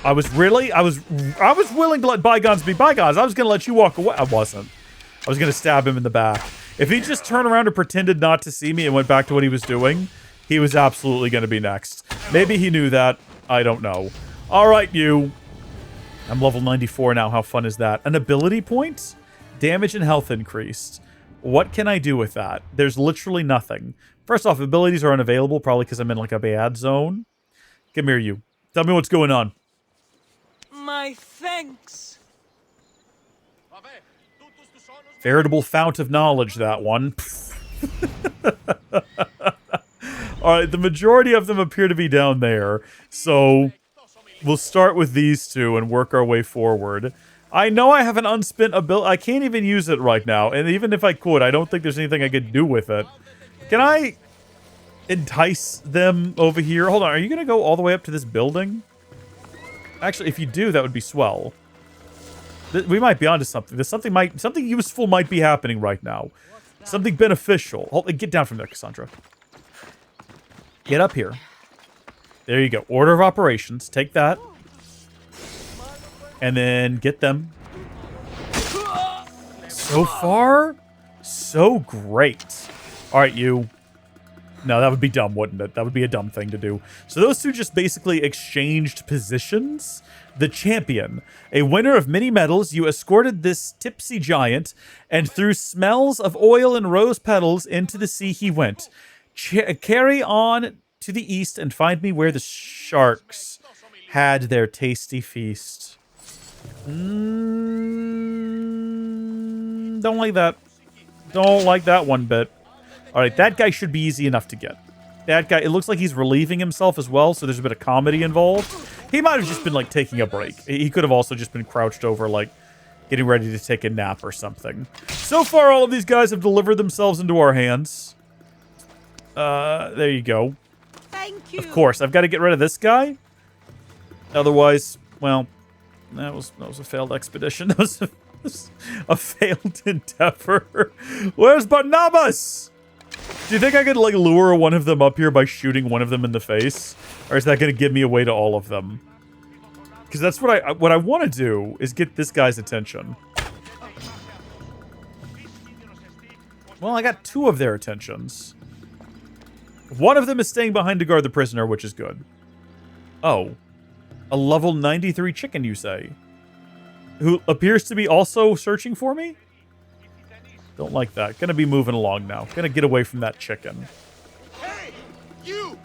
I was willing to let bygones be bygones. I was going to let you walk away. I wasn't. I was going to stab him in the back. If he just turned around and pretended not to see me and went back to what he was doing, he was absolutely going to be next. Maybe he knew that. I don't know. All right, you. I'm level 94 now. How fun is that? An ability point? Damage and health increased. What can I do with that? There's literally nothing. First off, abilities are unavailable, probably because I'm in like a bad zone. Come here, you. Tell me what's going on. My thanks. Veritable fount of knowledge, that one. Alright, the majority of them appear to be down there. So, we'll start with these two and work our way forward. I know I have an unspent ability. I can't even use it right now. And even if I could, I don't think there's anything I could do with it. Can I entice them over here? Hold on, are you going to go all the way up to this building? Actually, if you do, that would be swell. We might be onto something. Something useful might be happening right now. Something beneficial. Get down from there, Kassandra. Get up here. There you go. Order of operations. Take that. And then get them. So far, so great. All right, you. No, that would be dumb, wouldn't it? That would be a dumb thing to do. So those two just basically exchanged positions. The champion, a winner of many medals, you escorted this tipsy giant, and through smells of oil and rose petals into the sea he went. Carry on to the east and find me where the sharks had their tasty feast. Don't like that. Don't like that one bit. All right, that guy should be easy enough to get. That guy, it looks like he's relieving himself as well, so there's a bit of comedy involved. He might have just been, like, taking a break. He could have also just been crouched over, like, getting ready to take a nap or something. So far, all of these guys have delivered themselves into our hands. There you go. Thank you. Of course, I've got to get rid of this guy. Otherwise, well, that was a failed expedition. That was a failed endeavor. Where's Barnabas? Do you think I could, like, lure one of them up here by shooting one of them in the face? Or is that going to give me away to all of them? Because that's what I want to do, is get this guy's attention. Well, I got two of their attentions. One of them is staying behind to guard the prisoner, which is good. Oh. A level 93 chicken, you say? Who appears to be also searching for me? Don't like that. Gonna be moving along now. Gonna get away from that chicken. Hey, you!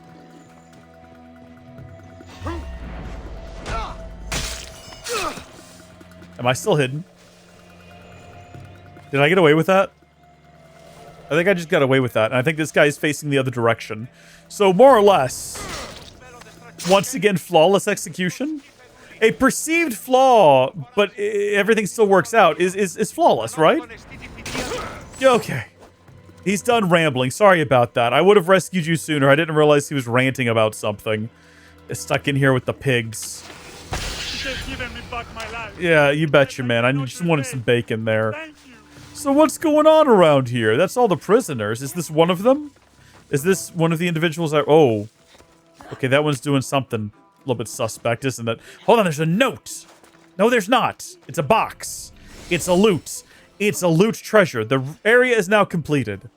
Am I still hidden? Did I get away with that? I think I just got away with that. And I think this guy is facing the other direction. So more or less, once again, flawless execution. A perceived flaw, but everything still works out, is flawless, right? Okay. He's done rambling. Sorry about that. I would have rescued you sooner. I didn't realize he was ranting about something. Stuck in here with the pigs. Yeah, you betcha, man. I just wanted some bacon there. So what's going on around here? That's all the prisoners. Is this one of them? Is this one of the individuals that... Oh. Okay, that one's doing something a little bit suspect, isn't it? Hold on, there's a note. No, there's not. It's a box. It's a loot. It's a loot treasure. The area is now completed.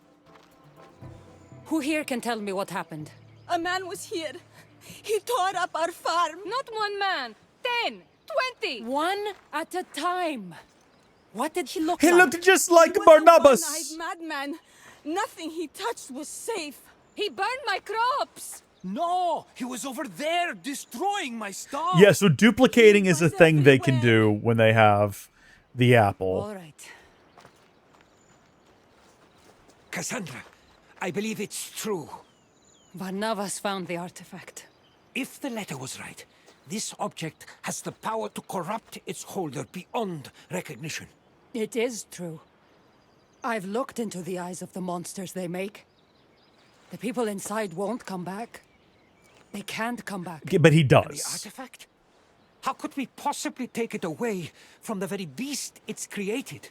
Who here can tell me what happened? A man was here. He tore up our farm. Not one man. 10, 20. One at a time. What did he look like? He looked just like He was Barnabas. a one-eyed madman. Nothing he touched was safe. He burned my crops. No, he was over there destroying my stuff. Yeah, so duplicating is a thing they can do when they have the apple. All right. Kassandra, I believe it's true. Barnabas found the artifact. If the letter was right, this object has the power to corrupt its holder beyond recognition. It is true. I've looked into the eyes of the monsters they make. The people inside won't come back. They can't come back. Yeah, but he The does. artifact? How could we possibly take it away from the very beast it's created?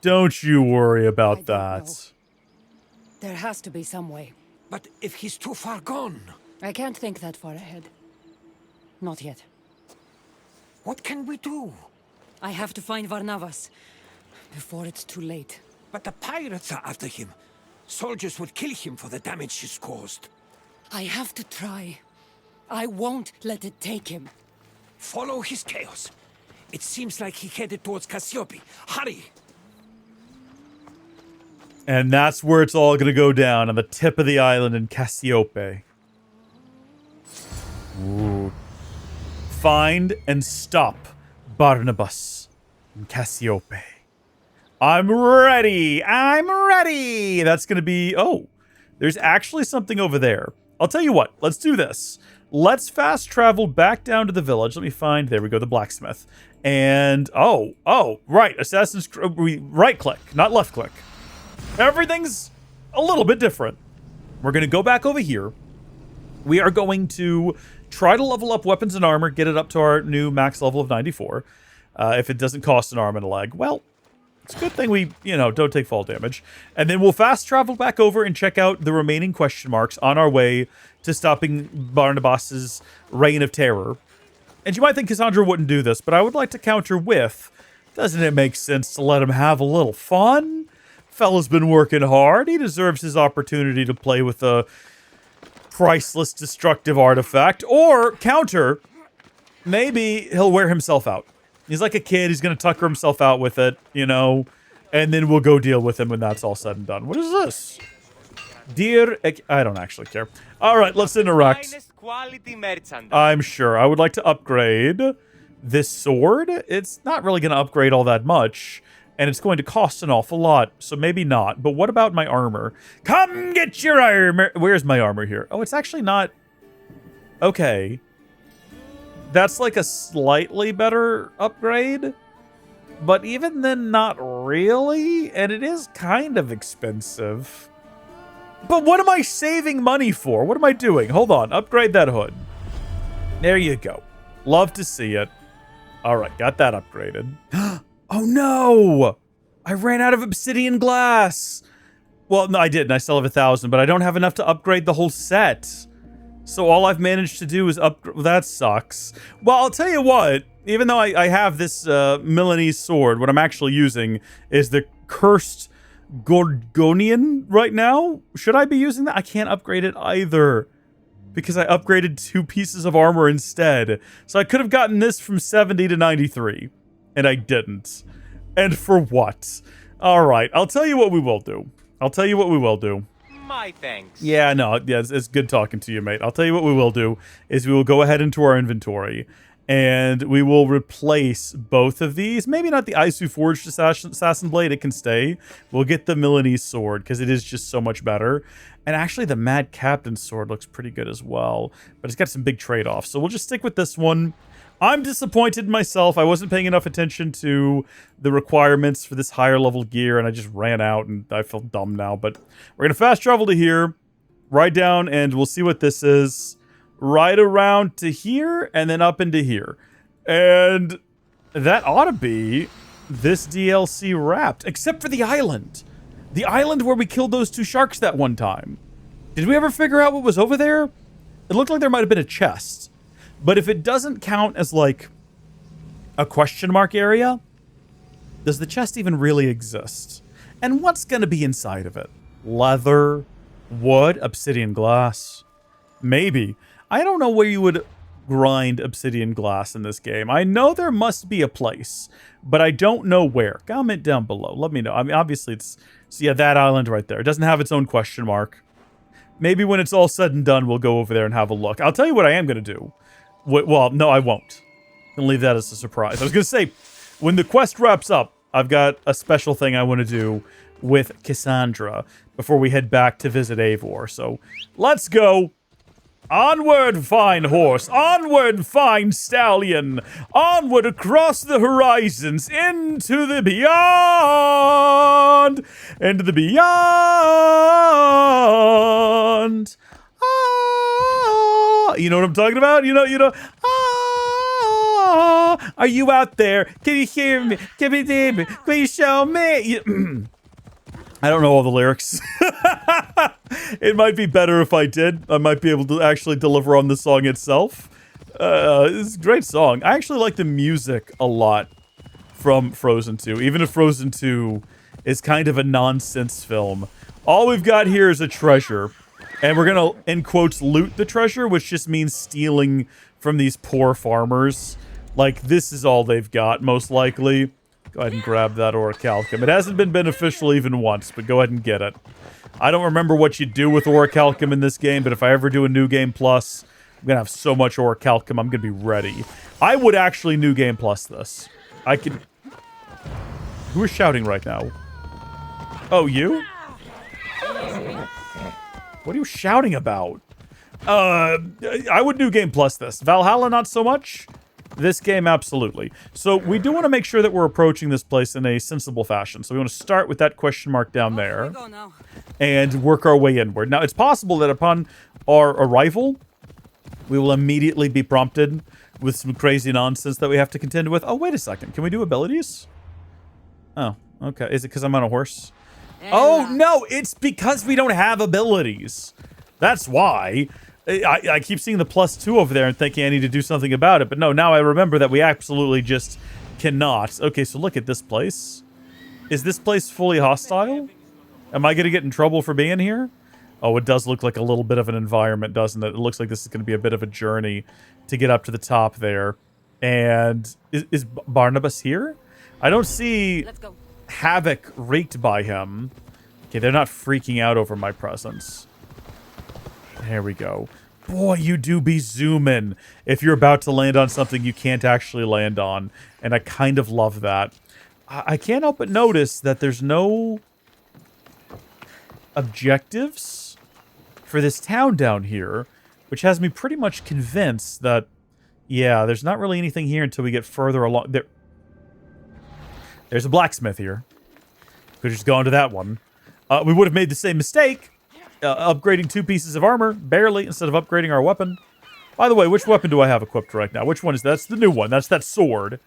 Don't you worry I about don't that. know. There has to be some way. But if he's too far gone, I can't think that far ahead. Not yet. what can we do? I have to find Varnavas before it's too late. But the pirates are after him. Soldiers would kill him for the damage he's caused. I have to try. I won't let it take him. Follow his chaos. It seems like he headed towards Cassiope. Hurry! And that's where it's all going to go down, on the tip of the island in Cassiope. Ooh. Find and stop Barnabas in Cassiope. I'm ready. I'm ready. That's going to be... Oh, there's actually something over there. I'll tell you what. Let's do this. Let's fast travel back down to the village. Let me find... There we go, the blacksmith. And... Oh, right. Assassin's... Right click, not left click. Everything's a little bit different. We're going to go back over here. We are going to try to level up weapons and armor, get it up to our new max level of 94. If it doesn't cost an arm and a leg, well, it's a good thing we, don't take fall damage. And then we'll fast travel back over and check out the remaining question marks on our way to stopping Barnabas's reign of terror. And you might think Kassandra wouldn't do this, but I would like to counter with, doesn't it make sense to let him have a little fun? Fella's been working hard. He deserves his opportunity to play with a priceless destructive artifact. Or, counter, maybe he'll wear himself out. He's like a kid. He's going to tucker himself out with it, and then we'll go deal with him when that's all said and done. What is this? Dear... I don't actually care. All right, let's interact. Finest quality merchandise. I'm sure. I would like to upgrade this sword. It's not really going to upgrade all that much, and it's going to cost an awful lot, so maybe not. But what about my armor? Come get your armor! Where's my armor here? Oh, it's actually not... Okay. That's like a slightly better upgrade, but even then, not really, and it is kind of expensive. But what am I saving money for? What am I doing? Hold on, upgrade that hood. There you go. Love to see it. All right, got that upgraded. Oh no! I ran out of obsidian glass. Well, no, I didn't. I still have 1,000, but I don't have enough to upgrade the whole set. So all I've managed to do is upgrade. That sucks. Well, I'll tell you what. Even though I have this Milanese sword, what I'm actually using is the cursed Gorgonian right now. Should I be using that? I can't upgrade it either, because I upgraded 2 pieces of armor instead. So I could have gotten this from 70 to 93, and I didn't. And for what? All right, I'll tell you what we will do. My thanks. Yeah, no, yeah, it's good talking to you, mate. I'll tell you what we will do is we will go ahead into our inventory and we will replace both of these. Maybe not the Isu Forged Assassin Blade. It can stay. We'll get the Milanese sword because it is just so much better. And actually, the Mad Captain's sword looks pretty good as well, but it's got some big trade-offs. So we'll just stick with this one. I'm disappointed in myself. I wasn't paying enough attention to the requirements for this higher level gear, and I just ran out, and I feel dumb now. But we're going to fast travel to here, right down, and we'll see what this is. Right around to here, and then up into here. And that ought to be this DLC wrapped, except for the island. The island where we killed those 2 sharks that one time. Did we ever figure out what was over there? It looked like there might have been a chest. But if it doesn't count as, like, a question mark area, does the chest even really exist? And what's going to be inside of it? Leather? Wood? Obsidian glass? Maybe. I don't know where you would grind obsidian glass in this game. I know there must be a place, but I don't know where. Comment down below. Let me know. I mean, obviously it's... So yeah, that island right there. It doesn't have its own question mark. Maybe when it's all said and done, we'll go over there and have a look. I'll tell you what I am going to do. Well, no, I won't. I'm going to leave that as a surprise. I was going to say, when the quest wraps up, I've got a special thing I want to do with Kassandra before we head back to visit Eivor. So, let's go. Onward, fine horse. Onward, fine stallion. Onward across the horizons into the beyond. Into the beyond. Ah, you know what I'm talking about? You know. Ah, Ah, are you out there? Can you hear me? Can you hear me? Please show me. I don't know all the lyrics. It might be better if I did. I might be able to actually deliver on the song itself. It's a great song. I actually like the music a lot from Frozen 2, even if Frozen 2 is kind of a nonsense film. All we've got here is a treasure, and we're gonna, in quotes, loot the treasure, which just means stealing from these poor farmers. Like, this is all they've got, most likely. Go ahead and grab that orichalcum. It hasn't been beneficial even once, but go ahead and get it. I don't remember what you do with orichalcum in this game, but if I ever do a New Game Plus, I'm gonna have so much orichalcum, I'm gonna be ready. I would actually New Game Plus this. I could... Who is shouting right now? Oh, you? What are you shouting about? I would New Game Plus this. Valhalla, not so much. This game, absolutely. So we do want to make sure that we're approaching this place in a sensible fashion. So we want to start with that question mark down there and work our way inward. Now, it's possible that upon our arrival, we will immediately be prompted with some crazy nonsense that we have to contend with. Oh, wait a second. Can we do abilities? Oh, okay. Is it because I'm on a horse? Oh, no, it's because we don't have abilities. That's why. I keep seeing the +2 over there and thinking I need to do something about it. But no, now I remember that we absolutely just cannot. Okay, so look at this place. Is this place fully hostile? Am I going to get in trouble for being here? Oh, it does look like a little bit of an environment, doesn't it? It looks like this is going to be a bit of a journey to get up to the top there. And is Barnabas here? I don't see havoc wreaked by him. Okay, they're not freaking out over my presence. There we go. Boy, you do be zooming if you're about to land on something you can't actually land on. And I kind of love that. I can't help but notice that there's no objectives for this town down here, which has me pretty much convinced that, yeah, there's not really anything here until we get further along. There's a blacksmith here. Could have just gone to that one. We would have made the same mistake. Upgrading 2 pieces of armor, barely, instead of upgrading our weapon. By the way, which weapon do I have equipped right now? Which one is that? That's the new one. That's that sword.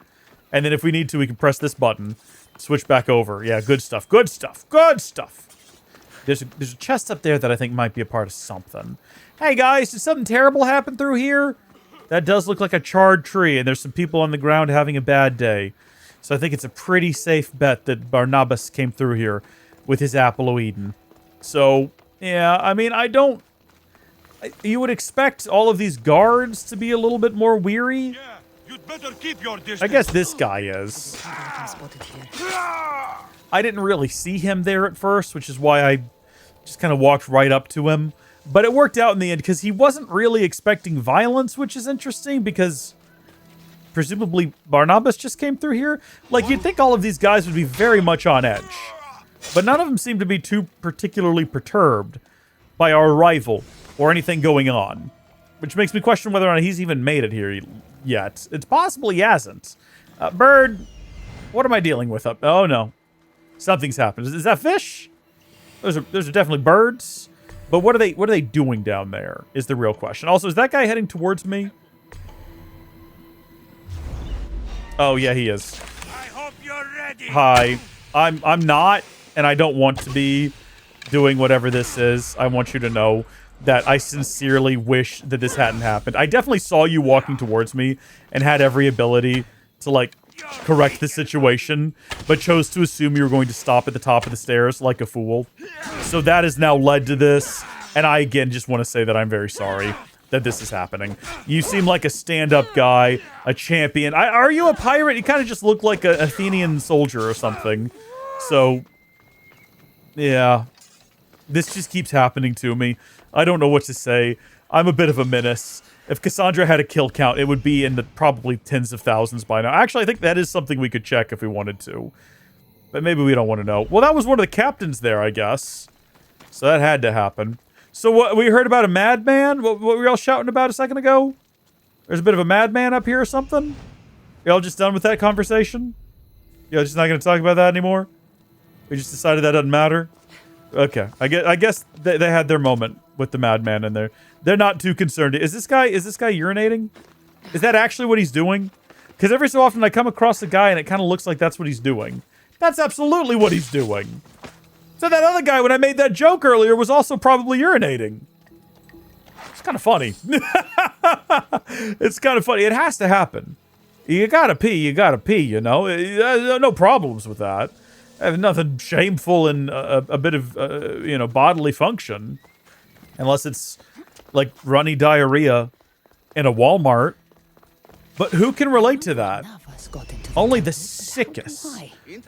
And then if we need to, we can press this button. Switch back over. Yeah, good stuff. Good stuff. Good stuff. There's a chest up there that I think might be a part of something. Hey, guys, did something terrible happen through here? That does look like a charred tree, and there's some people on the ground having a bad day. So I think it's a pretty safe bet that Barnabas came through here with his apple of Eden. So... yeah, I mean, I don't... You would expect all of these guards to be a little bit more weary. Yeah, you'd better keep your distance. I guess this guy is. I didn't really see him there at first, which is why I just kind of walked right up to him. But it worked out in the end, because he wasn't really expecting violence, which is interesting, because presumably Barnabas just came through here. Like, you'd think all of these guys would be very much on edge. But none of them seem to be too particularly perturbed by our arrival or anything going on. Which makes me question whether or not he's even made it here yet. It's possible he hasn't. Bird, what am I dealing with up? Oh, no. Something's happened. Is that fish? Those are definitely birds. But what are they doing down there is the real question. Also, is that guy heading towards me? Oh, yeah, he is. I hope you're ready. Hi. I'm not... and I don't want to be doing whatever this is. I want you to know that I sincerely wish that this hadn't happened. I definitely saw you walking towards me and had every ability to, like, correct the situation, but chose to assume you were going to stop at the top of the stairs like a fool. So that has now led to this, and I, again, just want to say that I'm very sorry that this is happening. You seem like a stand-up guy, a champion. Are you a pirate? You kind of just look like an Athenian soldier or something. So... yeah, this just keeps happening to me. I don't know what to say. I'm a bit of a menace. If Kassandra had a kill count, it would be in the probably tens of thousands by now. Actually, I think that is something we could check if we wanted to. But maybe we don't want to know. Well, that was one of the captains there, I guess. So that had to happen. So what, we heard about a madman? What were y'all shouting about a second ago? There's a bit of a madman up here or something? Y'all just done with that conversation? Y'all just not going to talk about that anymore? We just decided that doesn't matter? Okay. I guess they had their moment with the madman in there. They're not too concerned. Is this guy urinating? Is that actually what he's doing? Because every so often I come across a guy and it kind of looks like that's what he's doing. That's absolutely what he's doing. So that other guy, when I made that joke earlier, was also probably urinating. It's kind of funny. It's kind of funny. It has to happen. You gotta pee, you know? No problems with that. I have nothing shameful in a bit of, you know, bodily function. Unless it's like runny diarrhea in a Walmart. But who can relate to that? Only the sickest,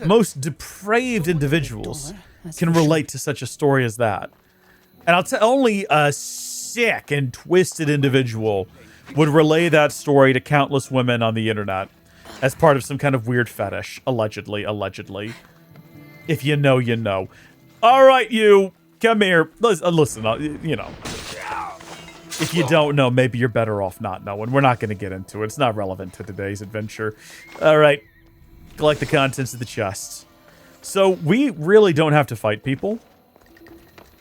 most depraved individuals can relate to such a story as that. And I'll tell only a sick and twisted individual would relay that story to countless women on the internet as part of some kind of weird fetish. Allegedly. If you know, you know. All right, you. Come here. Listen, you know. If you don't know, maybe you're better off not knowing. We're not going to get into it. It's not relevant to today's adventure. All right. Collect the contents of the chest. So we really don't have to fight people.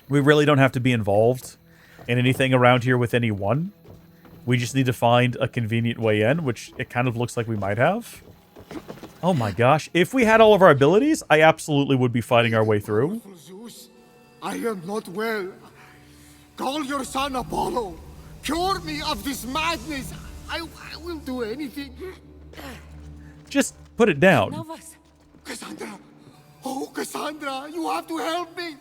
We really don't have to be involved in anything around here with anyone. We just need to find a convenient way in, which it kind of looks like we might have. Oh my gosh. If we had all of our abilities, I absolutely would be fighting our way through. Zeus, I am not well. Call your son Apollo. Cure me of this madness. I will do anything. Just put it down. Kassandra. Oh, Kassandra, you have to help me.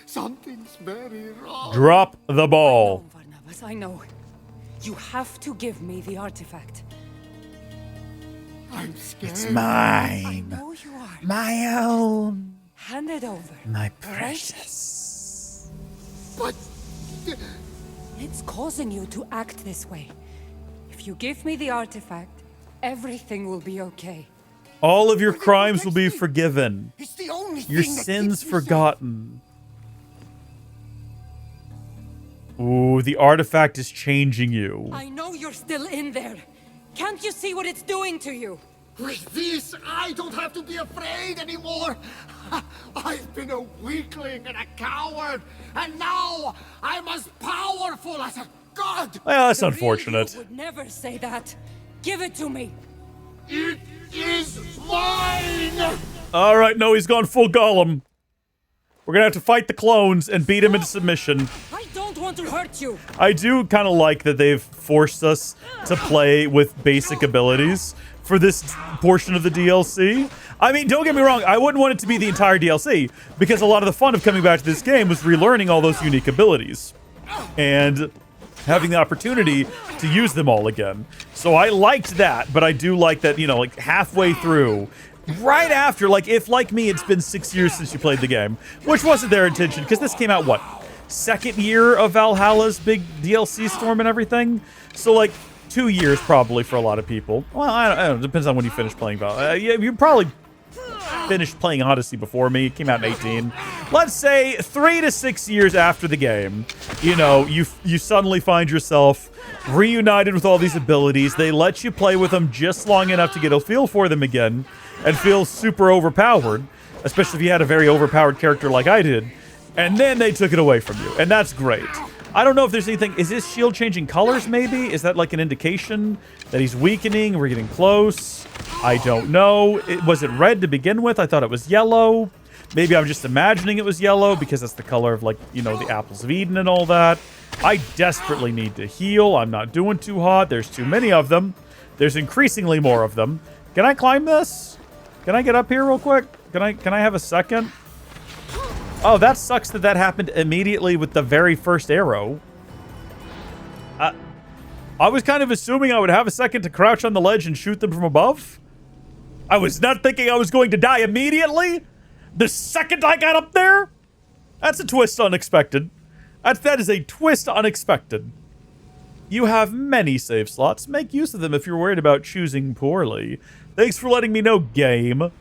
Something's very wrong. Drop the ball. I know. You have to give me the artifact. I'm scared. It's mine. I know you are. My own. Hand it over. My precious. But... It's causing you to act this way. If you give me the artifact, everything will be okay. All of your crimes will be forgiven. It's the only Your thing that sins keeps me forgotten. Ooh, the artifact is changing you. I know you're still in there. Can't you see what it's doing to you? With this, I don't have to be afraid anymore. I've been a weakling and a coward, and now I'm as powerful as a god. Well, that's unfortunate. You would never say that. Give it to me. It is mine. All right, no, he's gone full Gollum. We're gonna have to fight the clones and beat him into submission. I don't want to hurt you. I do kind of like that they've forced us to play with basic abilities for this portion of the DLC. I mean, don't get me wrong, I wouldn't want it to be the entire DLC, because a lot of the fun of coming back to this game was relearning all those unique abilities and having the opportunity to use them all again. So I liked that, but I do like that, you know, like halfway through, right after, like if like me, it's been 6 years since you played the game, which wasn't their intention, because this came out, what, second year of Valhalla's big DLC storm and everything? So like 2 years probably for a lot of people. Well, I don't know, it depends on when you finish playing Valhalla. Yeah, you probably finished playing Odyssey before me. It came out in 18. Let's say 3 to 6 years after the game, you know, you suddenly find yourself reunited with all these abilities. They let you play with them just long enough to get a feel for them again and feel super overpowered, especially if you had a very overpowered character like I did. And then they took it away from you, and that's great. I don't know if there's anything... Is his shield changing colors, maybe? Is that like an indication that he's weakening? We're getting close. I don't know. Was it red to begin with? I thought it was yellow. Maybe I'm just imagining it was yellow because that's the color of, like, you know, the apples of Eden and all that. I desperately need to heal. I'm not doing too hot. There's too many of them. There's increasingly more of them. Can I climb this? Can I get up here real quick? Can I have a second? Oh, that sucks that that happened immediately with the very first arrow. I was kind of assuming I would have a second to crouch on the ledge and shoot them from above. I was not thinking I was going to die immediately. The second I got up there? That's a twist unexpected. That is a twist unexpected. You have many save slots. Make use of them if you're worried about choosing poorly. Thanks for letting me know, game.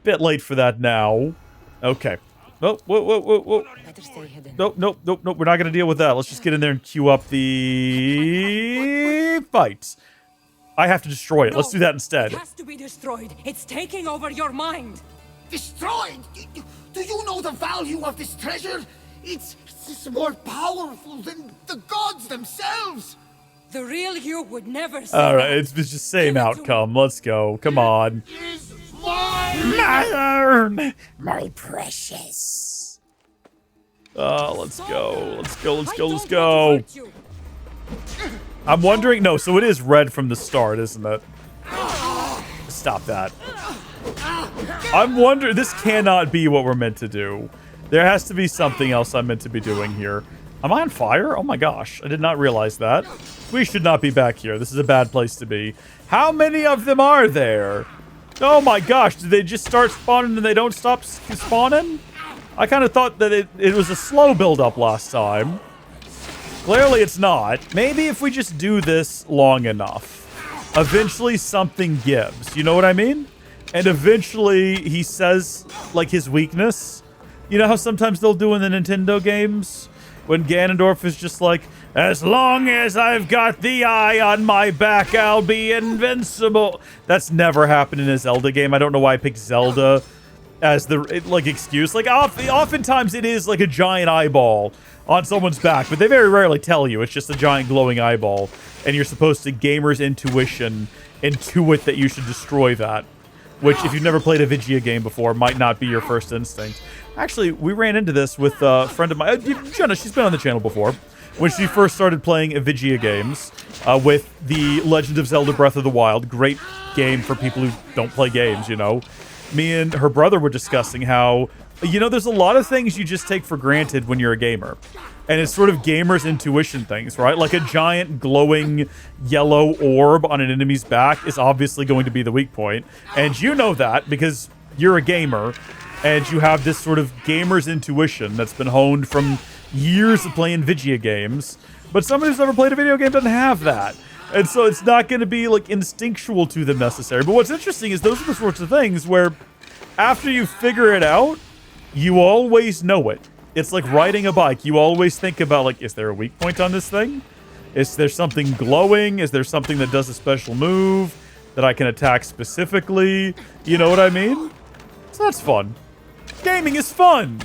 Bit late for that now. Okay. Oh, whoa. Better stay hidden. Nope. We're not going to deal with that. Let's just get in there and queue up the fight. I have to destroy it. Let's do that instead. It has to be destroyed. It's taking over your mind. Destroyed? Do you know the value of this treasure? It's more powerful than the gods themselves. The real you would never say All right, that. it's just same outcome. Let's go. Come on. Mine, my precious. Let's go. Let's go. Let's go. Let's go. I'm wondering. No, so it is red from the start, isn't it? Stop that. I'm wondering. This cannot be what we're meant to do. There has to be something else I'm meant to be doing here. Am I on fire? Oh my gosh. I did not realize that. We should not be back here. This is a bad place to be. How many of them are there? Oh my gosh. Did they just start spawning and they don't stop spawning? I kind of thought that it was a slow build-up last time. Clearly it's not. Maybe if we just do this long enough, eventually something gives. You know what I mean? And eventually he says, like, his weakness. You know how sometimes they'll do in the Nintendo games? When Ganondorf is just like, as long as I've got the eye on my back, I'll be invincible. That's never happened in a Zelda game. I don't know why I picked Zelda as the, like, excuse. Like, oftentimes it is like a giant eyeball on someone's back, but they very rarely tell you. It's just a giant glowing eyeball, and you're supposed to, gamer's intuition, intuit that you should destroy that. Which, if you've never played a Vigia game before, might not be your first instinct. Actually, we ran into this with a friend of mine, Jenna. She's been on the channel before. When she first started playing Vigia games with the Legend of Zelda Breath of the Wild. Great game for people who don't play games, you know. Me and her brother were discussing how, you know, there's a lot of things you just take for granted when you're a gamer. And it's sort of gamer's intuition things, right? Like a giant glowing yellow orb on an enemy's back is obviously going to be the weak point. And you know that because you're a gamer and you have this sort of gamer's intuition that's been honed from years of playing Vigia games. But somebody who's never played a video game doesn't have that. And so it's not going to be like instinctual to them necessarily. But what's interesting is those are the sorts of things where after you figure it out, you always know it. It's like riding a bike. You always think about, like, is there a weak point on this thing? Is there something glowing? Is there something that does a special move that I can attack specifically? You know what I mean? So that's fun. Gaming is fun.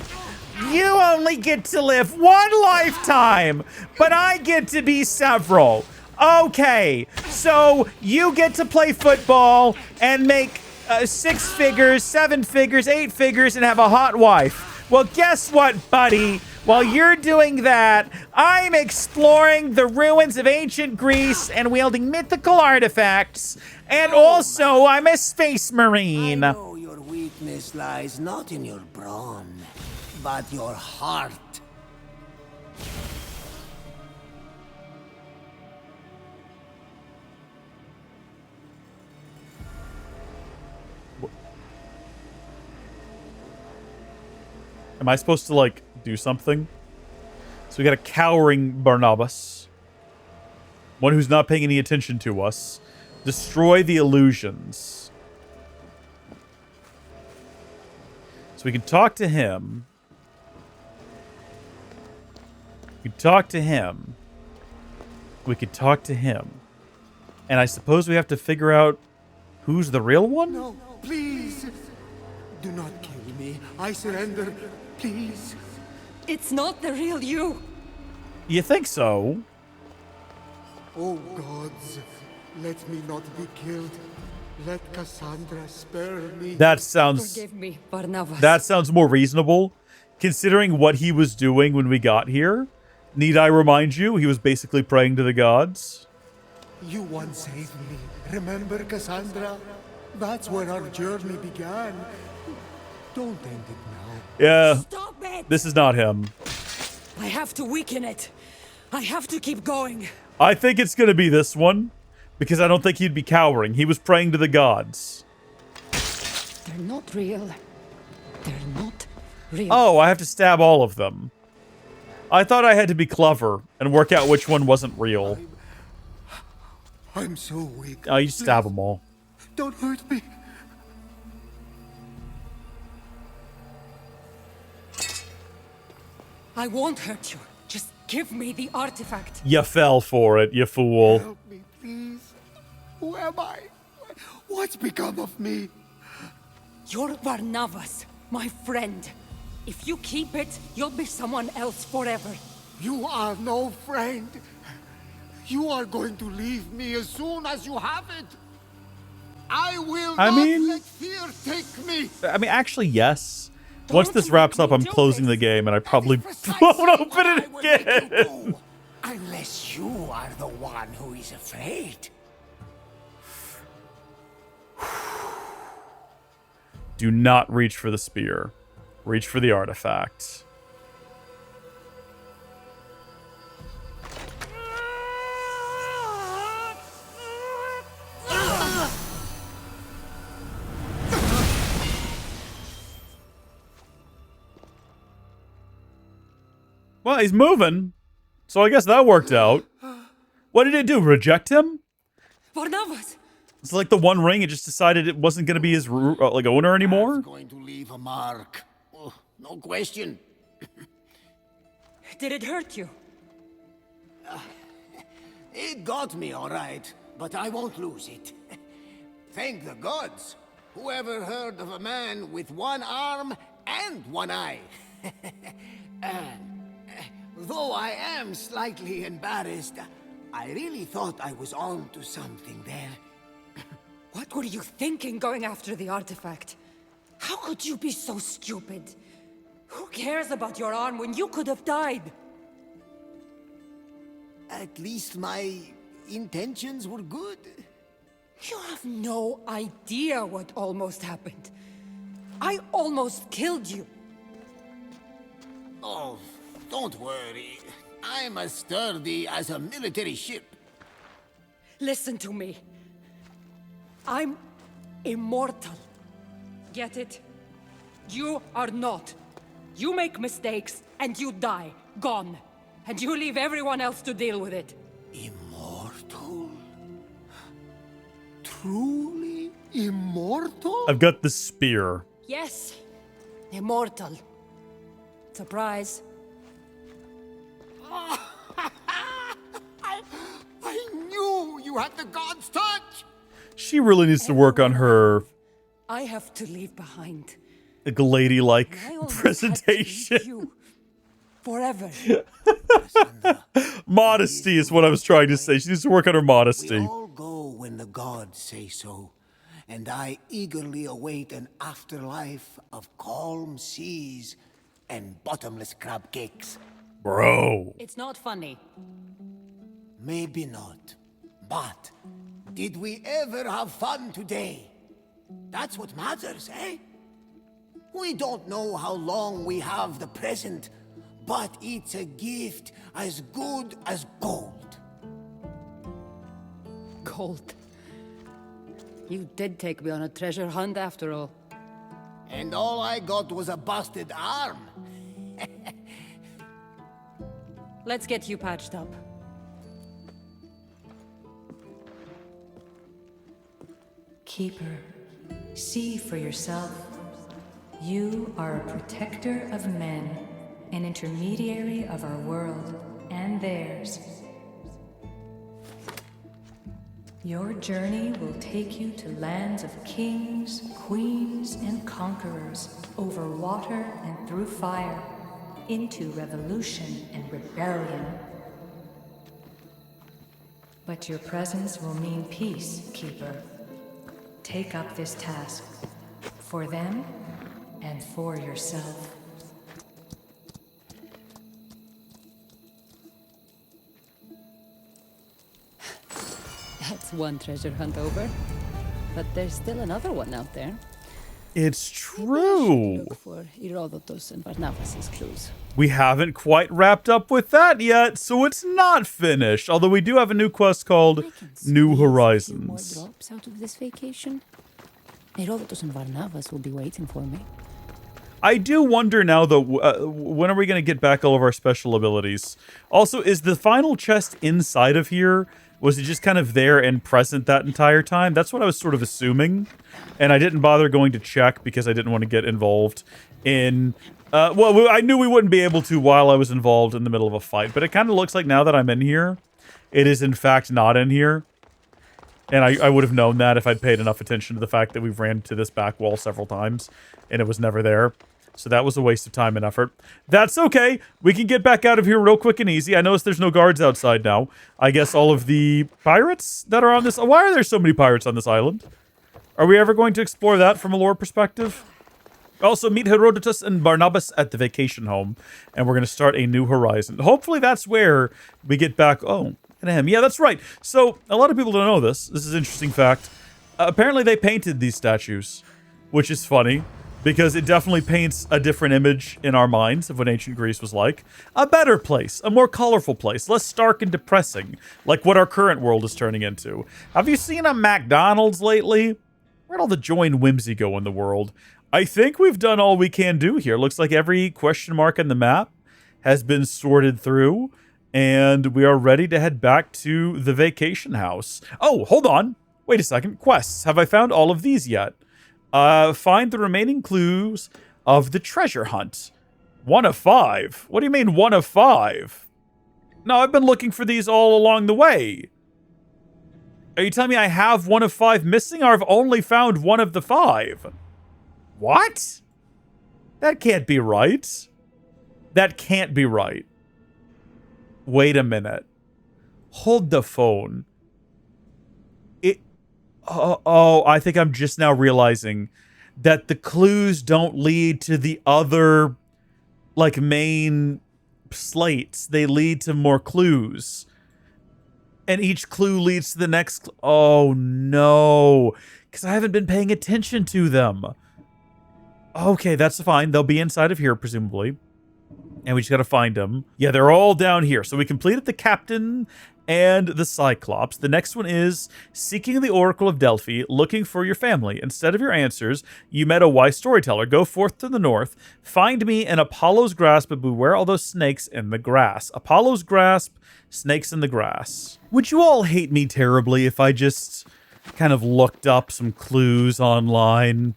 You only get to live one lifetime, but I get to be several. Okay, so you get to play football and make 6 figures, 7 figures, 8 figures, and have a hot wife. Well, guess what, buddy? While you're doing that, I'm exploring the ruins of ancient Greece and wielding mythical artifacts. And also, I'm a space marine. I know your weakness lies not in your brawn, but your heart. Am I supposed to, like, do something? So we got a cowering Barnabas. One who's not paying any attention to us. Destroy the illusions. So we can talk to him. We can talk to him. We could talk to him. And I suppose we have to figure out who's the real one? No, please. Do not kill me. I surrender. Please. It's not the real you. You think so? Oh gods, let me not be killed. Let Kassandra spare me. That sounds... Forgive me, Barnabas. That sounds more reasonable, considering what he was doing when we got here. Need I remind you, he was basically praying to the gods. You once saved me. Remember, Kassandra? That's where our journey began. Don't end it now. Yeah, Stop it! this is not him. I have to weaken it. I have to keep going. I think it's going to be this one, because I don't think he'd be cowering. He was praying to the gods. They're not real. They're not real. Oh, I have to stab all of them. I thought I had to be clever and work out which one wasn't real. I'm so weak. Oh, you stab them all. Don't hurt me. I won't hurt you. Just give me the artifact. You fell for it, you fool. Help me, please. Who am I? What's become of me? You're Barnabas, my friend. If you keep it, you'll be someone else forever. You are no friend. You are going to leave me as soon as you have it. I will I not mean- let fear take me. I mean, actually, yes. Once this wraps up, I'm closing the game, and I probably Precisely won't open what it I will make you again. do, unless you are the one who is afraid. Do not reach for the spear. Reach for the artifact. Well, he's moving. So I guess that worked out. What did it do? Reject him? Barnabas! It's like the One Ring. It just decided it wasn't going to be his like owner anymore. It's going to leave a mark. Oh, no question. Did it hurt you? It got me, all right, but I won't lose it. Thank the gods. Whoever heard of a man with one arm and one eye? Though I am slightly embarrassed, I really thought I was on to something there. What were you thinking going after the artifact? How could you be so stupid? Who cares about your arm when you could have died? At least my intentions were good. You have no idea what almost happened. I almost killed you. Oh, don't worry. I'm as sturdy as a military ship. Listen to me. I'm immortal. Get it? You are not. You make mistakes and you die. Gone. And you leave everyone else to deal with it. Immortal? Truly immortal? I've got the spear. Yes. Immortal. Surprise. I knew you had the god's touch! She really needs to work on her I have to leave behind. like, ladylike I almost presentation. had to leave you. Forever. Modesty is what I was trying to say. She needs to work on her We modesty. all go when the gods say so, and I eagerly await an afterlife of calm seas and bottomless crab cakes. Bro. It's not funny. Maybe not, but did we ever have fun today? That's what matters, eh? We don't know how long we have the present, but it's a gift as good as gold. Gold. You did take me on a treasure hunt after all. And all I got was a busted arm. Let's get you patched up. Keeper, see for yourself. You are a protector of men, an intermediary of our world and theirs. Your journey will take you to lands of kings, queens, and conquerors, over water and through fire, into revolution and rebellion. But your presence will mean peace, Keeper. Take up this task, for them and for yourself. That's one treasure hunt over. But there's still another one out there. It's true. Look for Herodotus and Barnabas's clues. We haven't quite wrapped up with that yet, so it's not finished. Although we do have a new quest called New More Horizons. drops out of this vacation. Herodotus and Barnabas will be waiting for me. I do wonder now, though, when are we going to get back all of our special abilities? Also, is the final chest inside of here? Was it just kind of there and present that entire time? That's what I was sort of assuming. And I didn't bother going to check because I didn't want to get involved in... well, I knew we wouldn't be able to while I was involved in the middle of a fight. But it kind of looks like now that I'm in here, it is in fact not in here. And I would have known that if I'd paid enough attention to the fact that we've ran to this back wall several times and it was never there. So that was a waste of time and effort. That's okay. We can get back out of here real quick and easy. I notice there's no guards outside now. I guess all of the pirates that are on this... Why are there so many pirates on this island? Are we ever going to explore that from a lore perspective? Also, meet Herodotus and Barnabas at the vacation home. And we're going to start a new horizon. Hopefully that's where we get back... Oh, and him. Yeah, that's right. So, a lot of people don't know this. This is an interesting fact. Apparently they painted these statues, which is funny. Because it definitely paints a different image in our minds of what ancient Greece was like. A better place, a more colorful place, less stark and depressing, like what our current world is turning into. Have you seen a McDonald's lately? Where'd all the joy and whimsy go in the world? I think we've done all we can do here. Looks like every question mark on the map has been sorted through, and we are ready to head back to the vacation house. Oh, hold on. Wait a second. Quests. Have I found all of these yet? Find the remaining clues of the treasure hunt. 1 of 5? What do you mean 1 of 5? No, I've been looking for these all along the way. Are you telling me I have 1 of 5 missing, or I've only found 1 of the 5? What? That can't be right. That can't be right. Wait a minute. Hold the phone. Oh, I think I'm just now realizing that the clues don't lead to the other, like, main slates. They lead to more clues. And each clue leads to the next. Oh, no. Because I haven't been paying attention to them. Okay, that's fine. They'll be inside of here, presumably. And we just gotta find them. Yeah, they're all down here. So we completed the captain and the Cyclops. The next one is seeking the Oracle of Delphi, looking for your family. Instead of your answers, you met a wise storyteller. Go forth to the north. Find me in Apollo's grasp, but beware all those snakes in the grass. Apollo's grasp, snakes in the grass. Would you all hate me terribly if I just kind of looked up some clues online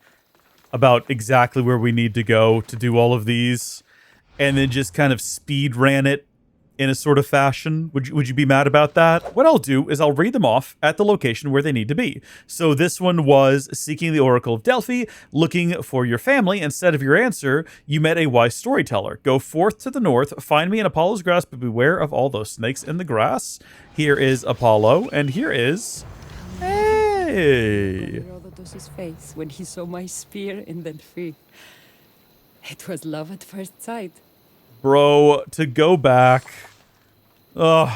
about exactly where we need to go to do all of these, and then just kind of speed ran it in a sort of fashion? Would you be mad about that? What I'll do is I'll read them off at the location where they need to be. So this one was seeking the Oracle of Delphi, looking for your family. Instead of your answer, you met a wise storyteller. Go forth to the north, find me in Apollo's grass, but beware of all those snakes in the grass. Here is Apollo, and here is... Hey! Herodotus' face when he saw my spear in Delphi. It was love at first sight. Bro, to go back. Ugh,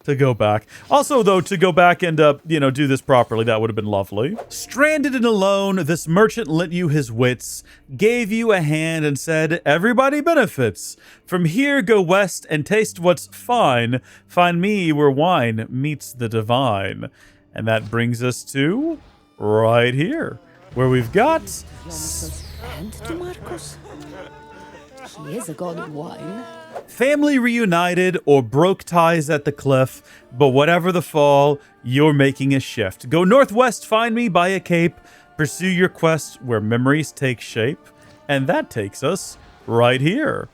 to go back. Also, though, to go back and, do this properly, that would have been lovely. Stranded and alone, this merchant lent you his wits, gave you a hand and said, everybody benefits. From here, go west and taste what's fine. Find me where wine meets the divine. And that brings us to right here, where we've got... And to Marcus. He is a god of wine. Family reunited or broke ties at the cliff, but whatever the fall, you're making a shift. Go northwest, find me by a cape, pursue your quest where memories take shape, and that takes us right here.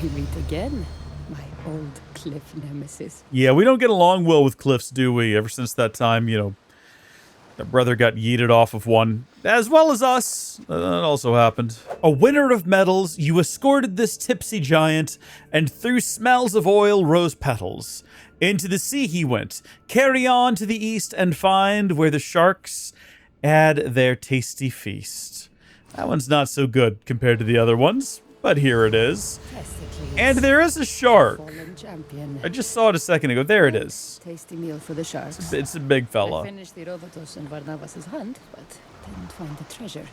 We meet again, my old cliff nemesis. Yeah, we don't get along well with cliffs, do we? Ever since that time, their brother got yeeted off of one, as well as us. That also happened. A winner of medals, you escorted this tipsy giant, and through smells of oil rose petals. Into the sea he went. Carry on to the east and find where the sharks add their tasty feast. That one's not so good compared to the other ones, but here it is. And there is a shark. I just saw it a second ago. There it is. Tasty meal for the sharks. It's a big fella. I finished Herodotus and Barnabas' hunt, but didn't find the treasure.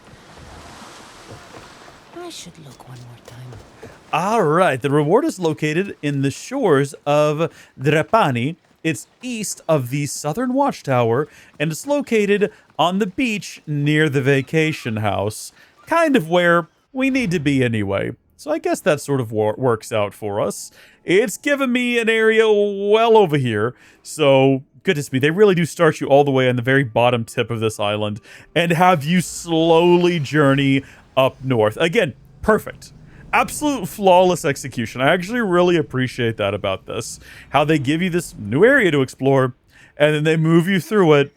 I should look one more time. All right. The reward is located in the shores of Drepani. It's east of the southern watchtower, and it's located on the beach near the vacation house. Kind of where we need to be anyway. So I guess that sort of works out for us. It's given me an area well over here. So, goodness me, they really do start you all the way on the very bottom tip of this island and have you slowly journey up north. Again, perfect. Absolute flawless execution. I actually really appreciate that about this. How they give you this new area to explore and then they move you through it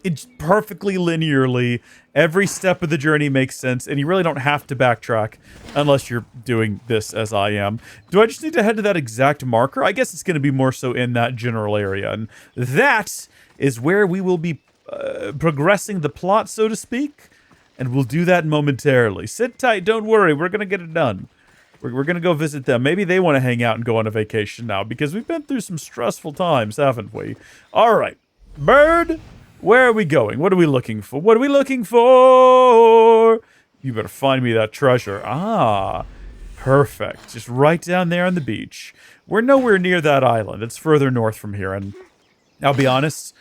it's perfectly linearly. Every step of the journey makes sense, and you really don't have to backtrack unless you're doing this as I am. Do I just need to head to that exact marker? I guess it's going to be more so in that general area, and that is where we will be progressing the plot, so to speak, and we'll do that momentarily. Sit tight, don't worry, we're going to get it done. We're going to go visit them. Maybe they want to hang out and go on a vacation now, because we've been through some stressful times, haven't we? All right, Bird, where are we going? What are we looking for? What are we looking for? You better find me that treasure. Ah, perfect. Just right down there on the beach. We're nowhere near that island. It's further north from here, and I'll be honest,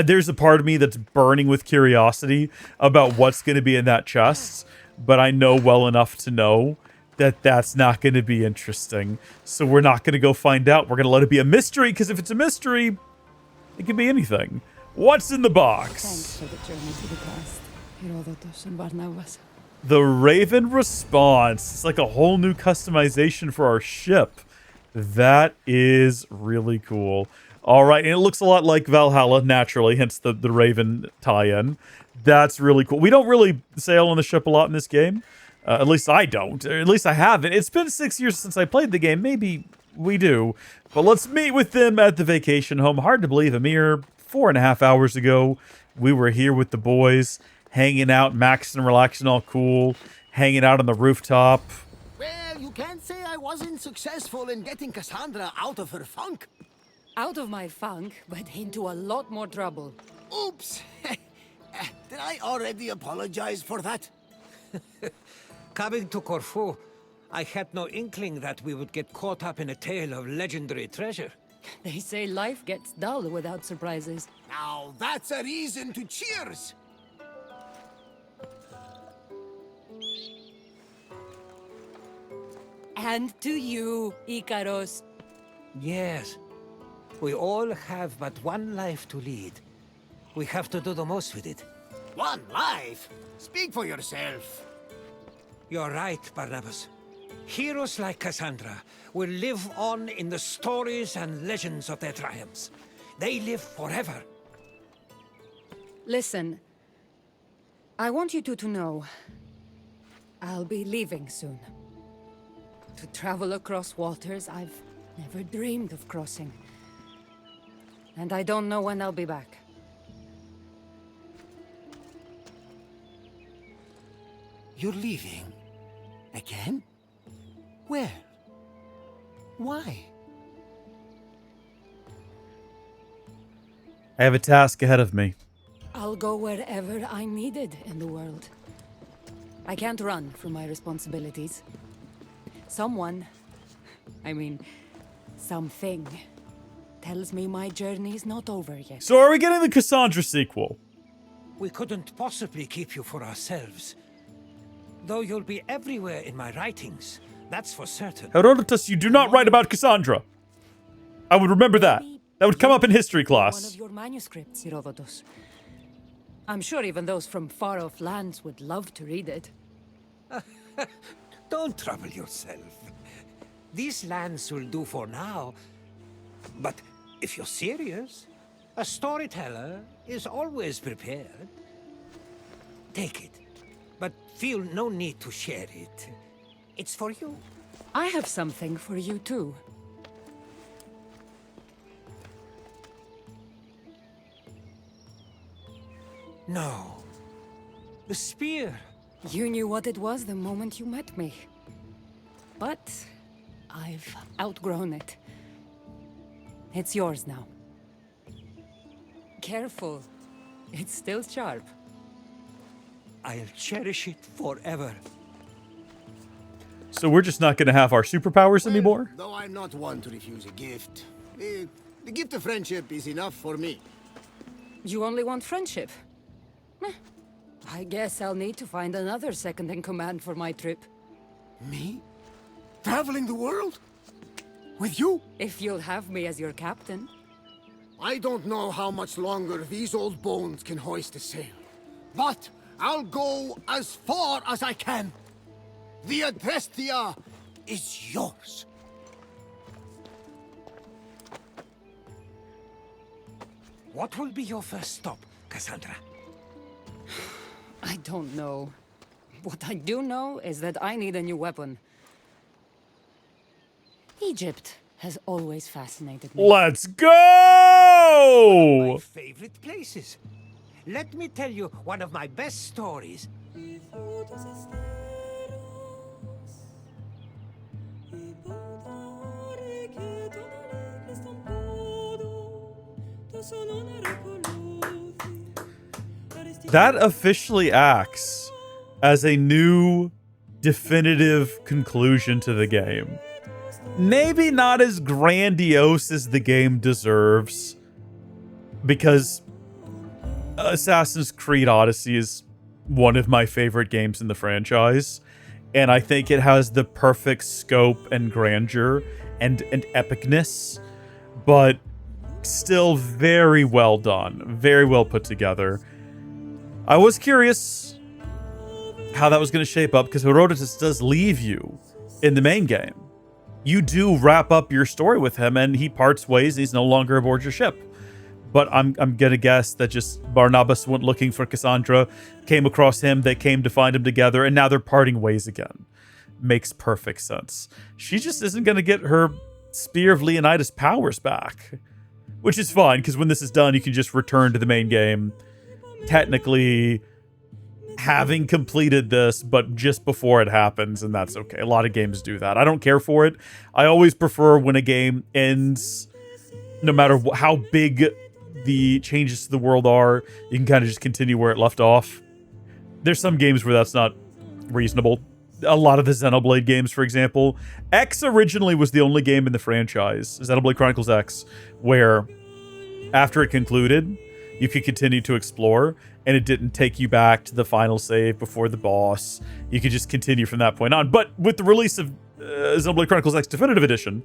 there's a part of me that's burning with curiosity about what's going to be in that chest, but I know well enough to know that that's not going to be interesting. So we're not going to go find out. We're going to let it be a mystery, because if it's a mystery, it can be anything. What's in the box? Thanks for the journey to the past. Herodotus and Barnabas. The Raven Response. It's like a whole new customization for our ship. That is really cool. All right, and it looks a lot like Valhalla, naturally, hence the Raven tie-in. That's really cool. We don't really sail on the ship a lot in this game. At least I don't. Or at least I haven't. It's been 6 years since I played the game. Maybe we do. But let's meet with them at the vacation home. Hard to believe, a mere 4.5 hours ago, we were here with the boys, hanging out, maxing, relaxing, all cool, hanging out on the rooftop. Well, you can't say I wasn't successful in getting Kassandra out of her funk. Out of my funk, but into a lot more trouble. Oops. Did I already apologize for that? Coming to Corfu, I had no inkling that we would get caught up in a tale of legendary treasure. They say life gets dull without surprises. Now that's a reason to cheers. And to you, Icaros. Yes. We all have but one life to lead. We have to do the most with it. One life? Speak for yourself. You're right, Barnabas. Heroes like Kassandra will live on in the stories and legends of their triumphs. They live forever. Listen, I want you two to know I'll be leaving soon. To travel across waters I've never dreamed of crossing. And I don't know when I'll be back. You're leaving? Again? Where? Why? I have a task ahead of me. I'll go wherever I'm needed in the world. I can't run from my responsibilities. Something, tells me my journey's not over yet. So are we getting the Kassandra sequel? We couldn't possibly keep you for ourselves. Though you'll be everywhere in my writings, that's for certain. Herodotus, you do not write about Kassandra. I would remember that. That would come up in history class. One of your manuscripts, Herodotus. I'm sure even those from far-off lands would love to read it. Don't trouble yourself. These lands will do for now. But if you're serious, a storyteller is always prepared. Take it, but feel no need to share it. It's for you. I have something for you too. No. The spear. You knew what it was the moment you met me. But I've outgrown it. It's yours now. Careful. It's still sharp. I'll cherish it forever. So we're just not going to have our superpowers anymore? Though I'm not one to refuse a gift, the gift of friendship is enough for me. You only want friendship? I guess I'll need to find another second-in-command for my trip. Me? Traveling the world? With you? If you'll have me as your captain. I don't know how much longer these old bones can hoist a sail. But I'll go as far as I can. The ODYSSEY is yours. What will be your first stop Kassandra? I don't know. What I do know is that I need a new weapon. Egypt has always fascinated me. Let's My go! favorite places. Let me tell you one of my best stories. That officially acts as a new definitive conclusion to the game. Maybe not as grandiose as the game deserves, because Assassin's Creed Odyssey is one of my favorite games in the franchise, and I think it has the perfect scope and grandeur and epicness, but still very well done, very well put together. I was curious how that was going to shape up, because Herodotus does leave you in the main game. You do wrap up your story with him, and he parts ways. He's no longer aboard your ship. But I'm gonna guess that just Barnabas went looking for Kassandra, came across him, they came to find him together, and now they're parting ways again. Makes perfect sense. She just isn't gonna get her Spear of Leonidas powers back, which is fine, because when this is done, you can just return to the main game, technically having completed this, but just before it happens, and that's okay. A lot of games do that. I don't care for it. I always prefer when a game ends, no matter how big the changes to the world are, you can kind of just continue where it left off. There's some games where that's not reasonable. A lot of the Xenoblade games, for example. X originally was the only game in the franchise, Xenoblade Chronicles X, where after it concluded, you could continue to explore, and it didn't take you back to the final save before the boss. You could just continue from that point on. But with the release of Xenoblade Chronicles X Definitive Edition,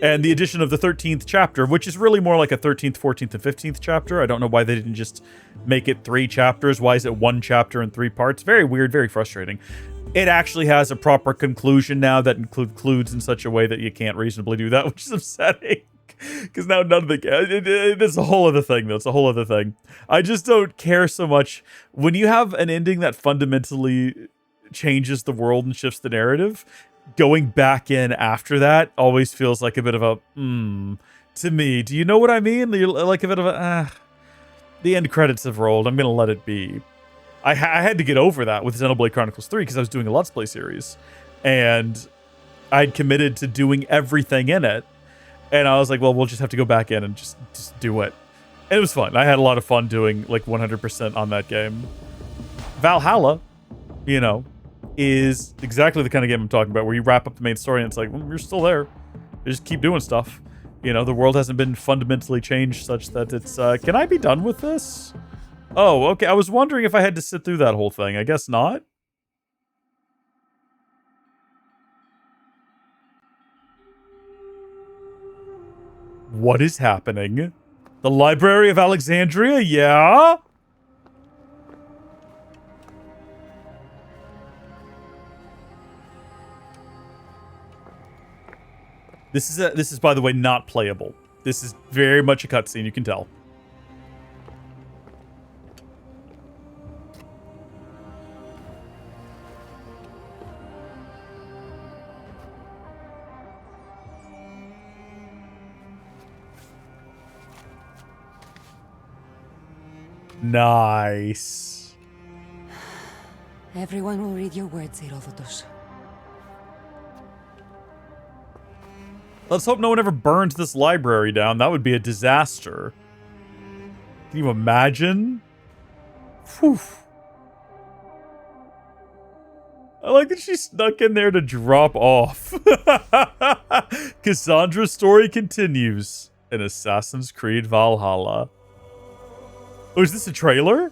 and the addition of the 13th chapter, which is really more like a 13th, 14th, and 15th chapter. I don't know why they didn't just make it 3 chapters. Why is it 1 chapter in 3 parts? Very weird, very frustrating. It actually has a proper conclusion now that concludes in such a way that you can't reasonably do that, which is upsetting. Because now none of the... It's a whole other thing, though. It's a whole other thing. I just don't care so much. When you have an ending that fundamentally changes the world and shifts the narrative, going back in after that always feels like a bit of a to me. Do you know what I mean? Like a bit of a the end credits have rolled. I'm gonna let it be. I had to get over that with Xenoblade Chronicles 3 because I was doing a Let's Play series, and I'd committed to doing everything in it, and I was like, well, we'll just have to go back in and just do it. And it was fun. I had a lot of fun doing like 100% on that game. Valhalla, you know, is exactly the kind of game I'm talking about, where you wrap up the main story and it's like, well, you're still there. You just keep doing stuff. You know, the world hasn't been fundamentally changed such that it's, can I be done with this? Oh, okay. I was wondering if I had to sit through that whole thing. I guess not. What is happening? The Library of Alexandria? Yeah? This is, by the way, not playable. This is very much a cutscene, you can tell. Nice. Everyone will read your words, Herodotus. Let's hope no one ever burns this library down. That would be a disaster. Can you imagine? Whew. I like that she snuck in there to drop off. Kassandra's story continues in Assassin's Creed Valhalla. Oh, is this a trailer?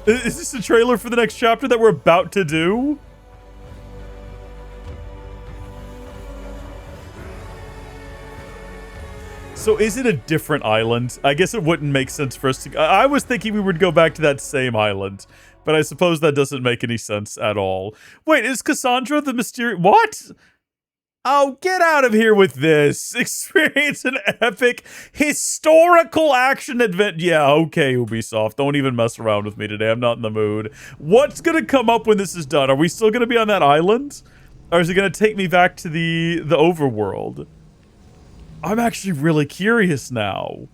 Is this a trailer for the next chapter that we're about to do? So is it a different island? I guess it wouldn't make sense for us to... I was thinking we would go back to that same island, but I suppose that doesn't make any sense at all. Wait, is Kassandra the mysterious... What? Oh, get out of here with this. Experience an epic historical action adventure. Yeah, okay, Ubisoft. Don't even mess around with me today. I'm not in the mood. What's going to come up when this is done? Are we still going to be on that island? Or is it going to take me back to the overworld? I'm actually really curious now.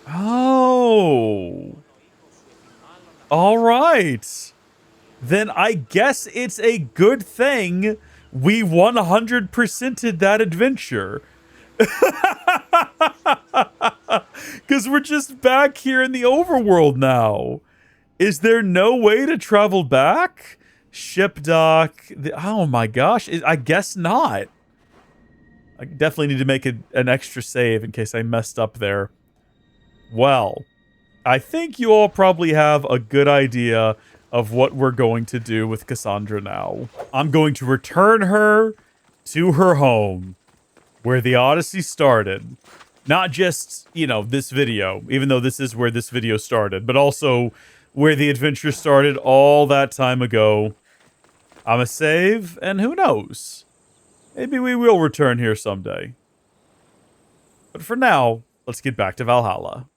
Oh. All right. Then I guess it's a good thing we 100%ed that adventure. Because we're just back here in the overworld now. Is there no way to travel back? Ship dock. Oh my gosh. I guess not. I definitely need to make an extra save in case I messed up there. Well, I think you all probably have a good idea of what we're going to do with Kassandra now. I'm going to return her to her home, where the Odyssey started. Not just, you know, this video, even though this is where this video started, but also where the adventure started all that time ago. I'm a save, and who knows? Maybe we will return here someday. But for now, let's get back to Valhalla.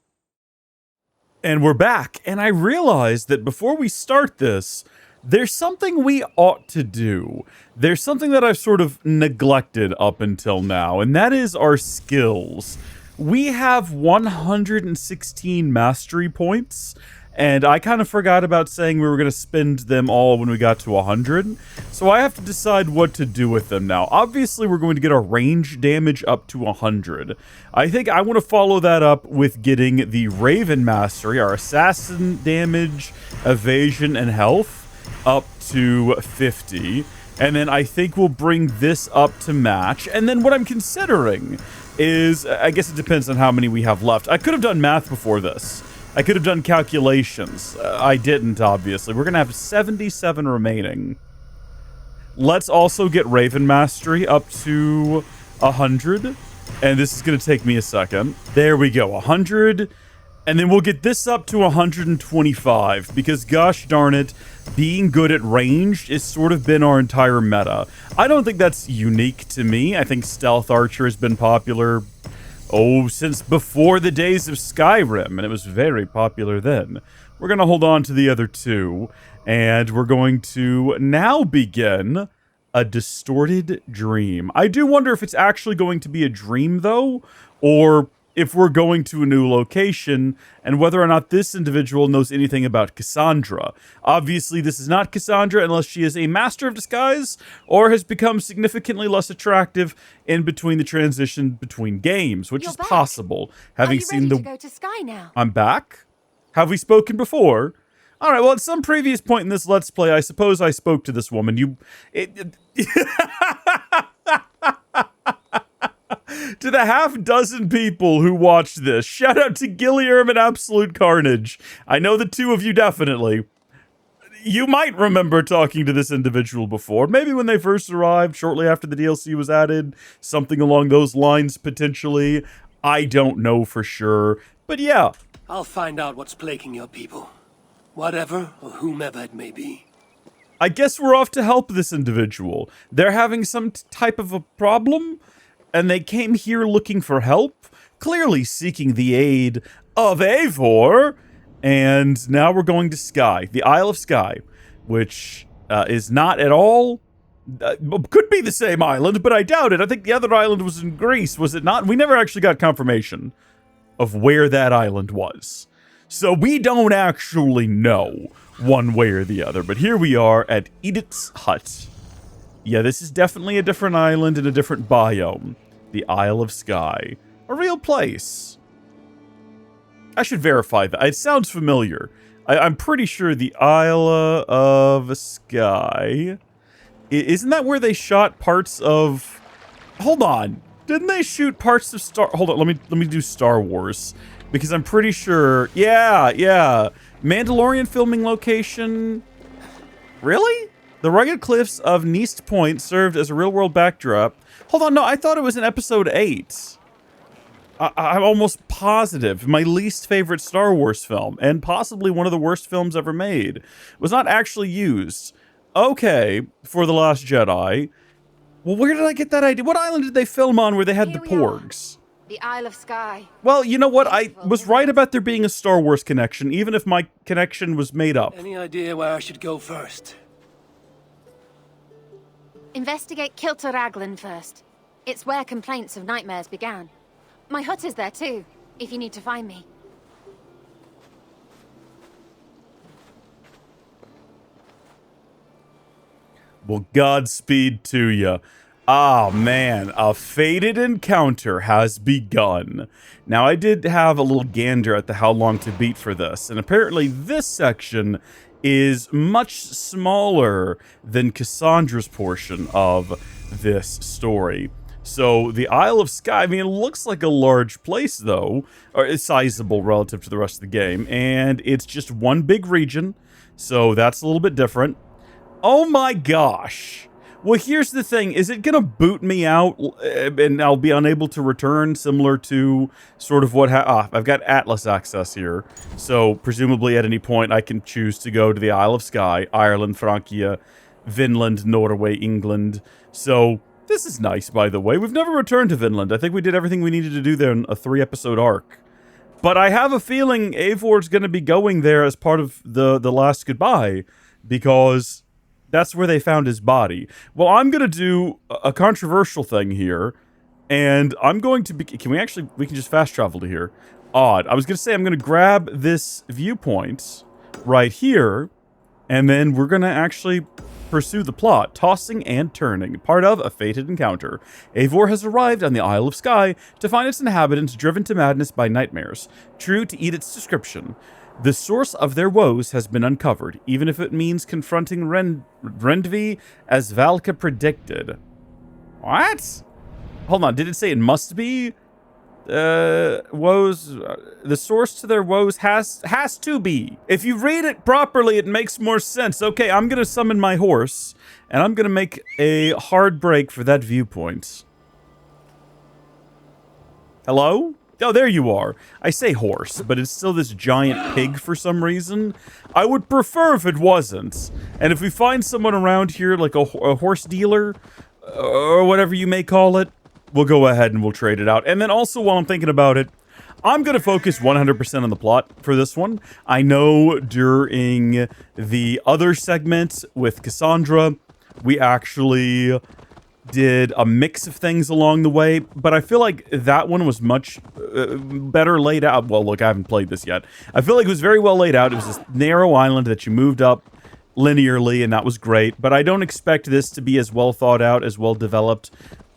And we're back, and I realized that before we start this, there's something we ought to do. There's something that I've sort of neglected up until now, and that is our skills. We have 116 mastery points, and I kind of forgot about saying we were going to spend them all when we got to 100. So I have to decide what to do with them now. Obviously, we're going to get our range damage up to 100. I think I want to follow that up with getting the Raven Mastery, our assassin damage, evasion, and health up to 50. And then I think we'll bring this up to match. And then what I'm considering is, I guess it depends on how many we have left. I could have done math before this. I could have done calculations. I didn't, obviously. We're going to have 77 remaining. Let's also get Raven Mastery up to 100. And this is going to take me a second. There we go, 100. And then we'll get this up to 125. Because gosh darn it, being good at ranged has sort of been our entire meta. I don't think that's unique to me. I think Stealth Archer has been popular since before the days of Skyrim, and it was very popular then. We're going to hold on to the other two, and we're going to now begin a distorted dream. I do wonder if it's actually going to be a dream, though, or if we're going to a new location, and whether or not this individual knows anything about Kassandra. Obviously, this is not Kassandra unless she is a master of disguise, or has become significantly less attractive in between the transition between games, which is possible. Having seen the... to go to Skye now? I'm back? Have we spoken before? Alright, well, at some previous point in this Let's Play, I suppose I spoke to this woman. To the half-dozen people who watched this, shout out to Gilliam and Absolute Carnage. I know the two of you definitely. You might remember talking to this individual before. Maybe when they first arrived, shortly after the DLC was added. Something along those lines, potentially. I don't know for sure. But yeah. I'll find out what's plaguing your people. Whatever or whomever it may be. I guess we're off to help this individual. They're having some type of a problem, and they came here looking for help, clearly seeking the aid of Eivor. And now we're going to Skye, the Isle of Skye, which is not at all... could be the same island, but I doubt it. I think the other island was in Greece, was it not? We never actually got confirmation of where that island was. So we don't actually know one way or the other. But here we are at Edyt's hut. Yeah, this is definitely a different island and a different biome. The Isle of Skye. A real place. I should verify that. It sounds familiar. I'm pretty sure the Isle of Skye... Isn't that where they shot parts of... Hold on. Didn't they shoot parts of Star... Hold on, let me do Star Wars. Because I'm pretty sure... Yeah. Mandalorian filming location... Really? The rugged cliffs of Neist Point served as a real-world backdrop. Hold on, no, I thought it was in episode 8. I'm almost positive my least favorite Star Wars film, and possibly one of the worst films ever made, was not actually used. Okay, for The Last Jedi. Well, where did I get that idea? What island did they film on where they had the porgs? The Isle of Skye. Well, you know what? I was right about there being a Star Wars connection, even if my connection was made up. Any idea where I should go first? Investigate Kilter Raglan first. It's where complaints of nightmares began. My hut is there too, if you need to find me. Well, Godspeed to you. Ah, man, a fated encounter has begun. Now, I did have a little gander at the how long to beat for this, and apparently this section is much smaller than Kassandra's portion of this story. So, the Isle of Skye, I mean, it looks like a large place, though, or it's sizable relative to the rest of the game, and it's just one big region, so that's a little bit different. Oh my gosh. Well, here's the thing. Is it going to boot me out and I'll be unable to return, similar to sort of what... I've got Atlas access here. So, presumably at any point, I can choose to go to the Isle of Skye, Ireland, Francia, Vinland, Norway, England. So, this is nice, by the way. We've never returned to Vinland. I think we did everything we needed to do there in a 3-episode arc. But I have a feeling Eivor's going to be going there as part of the last goodbye, because... that's where they found his body. Well, I'm going to do a controversial thing here, and I'm going to be... we can just fast travel to here. Odd. I was going to say I'm going to grab this viewpoint right here, and then we're going to actually pursue the plot, tossing and turning, part of a fated encounter. Eivor has arrived on the Isle of Skye to find its inhabitants driven to madness by nightmares. True to Edyt's description, the source of their woes has been uncovered, even if it means confronting Rendvi as Valka predicted. What? Hold on, did it say it must be? Woes... the source to their woes has to be. If you read it properly, it makes more sense. Okay, I'm gonna summon my horse, and I'm gonna make a hard break for that viewpoint. Hello? Oh, there you are. I say horse, but it's still this giant pig for some reason. I would prefer if it wasn't. And if we find someone around here, like a horse dealer, or whatever you may call it, we'll go ahead and we'll trade it out. And then also, while I'm thinking about it, I'm going to focus 100% on the plot for this one. I know during the other segment with Kassandra, we actually... did a mix of things along the way, but I feel like that one was much better laid out. Well, look, I haven't played this yet. I feel like it was very well laid out. It was this narrow island that you moved up linearly, and that was great, but I don't expect this to be as well thought out, as well developed.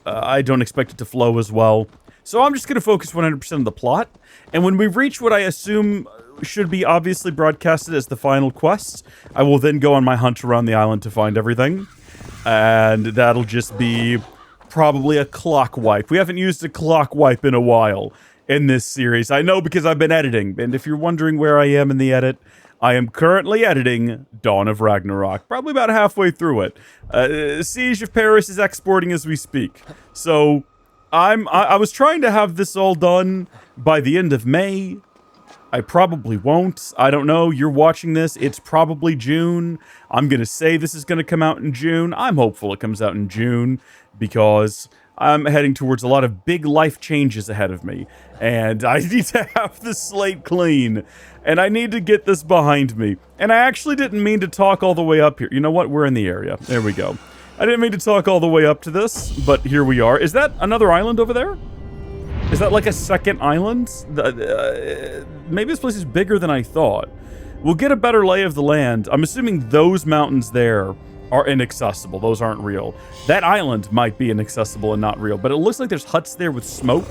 I don't expect it to flow as well. So I'm just going to focus 100% on the plot, and when we reach what I assume should be obviously broadcasted as the final quest, I will then go on my hunt around the island to find everything. And that'll just be probably a clock wipe. We haven't used a clock wipe in a while in this series. I know because I've been editing. And if you're wondering where I am in the edit, I am currently editing Dawn of Ragnarok. Probably about halfway through it. Siege of Paris is exporting as we speak. So I was trying to have this all done by the end of May. I probably won't. I don't know. You're watching this. It's probably June. I'm going to say this is going to come out in June. I'm hopeful it comes out in June because I'm heading towards a lot of big life changes ahead of me. And I need to have the slate clean. And I need to get this behind me. And I actually didn't mean to talk all the way up here. You know what? We're in the area. There we go. I didn't mean to talk all the way up to this, but here we are. Is that another island over there? Is that like a second island? Maybe this place is bigger than I thought. We'll get a better lay of the land. I'm assuming those mountains there are inaccessible. Those aren't real. That island might be inaccessible and not real, but it looks like there's huts there with smoke.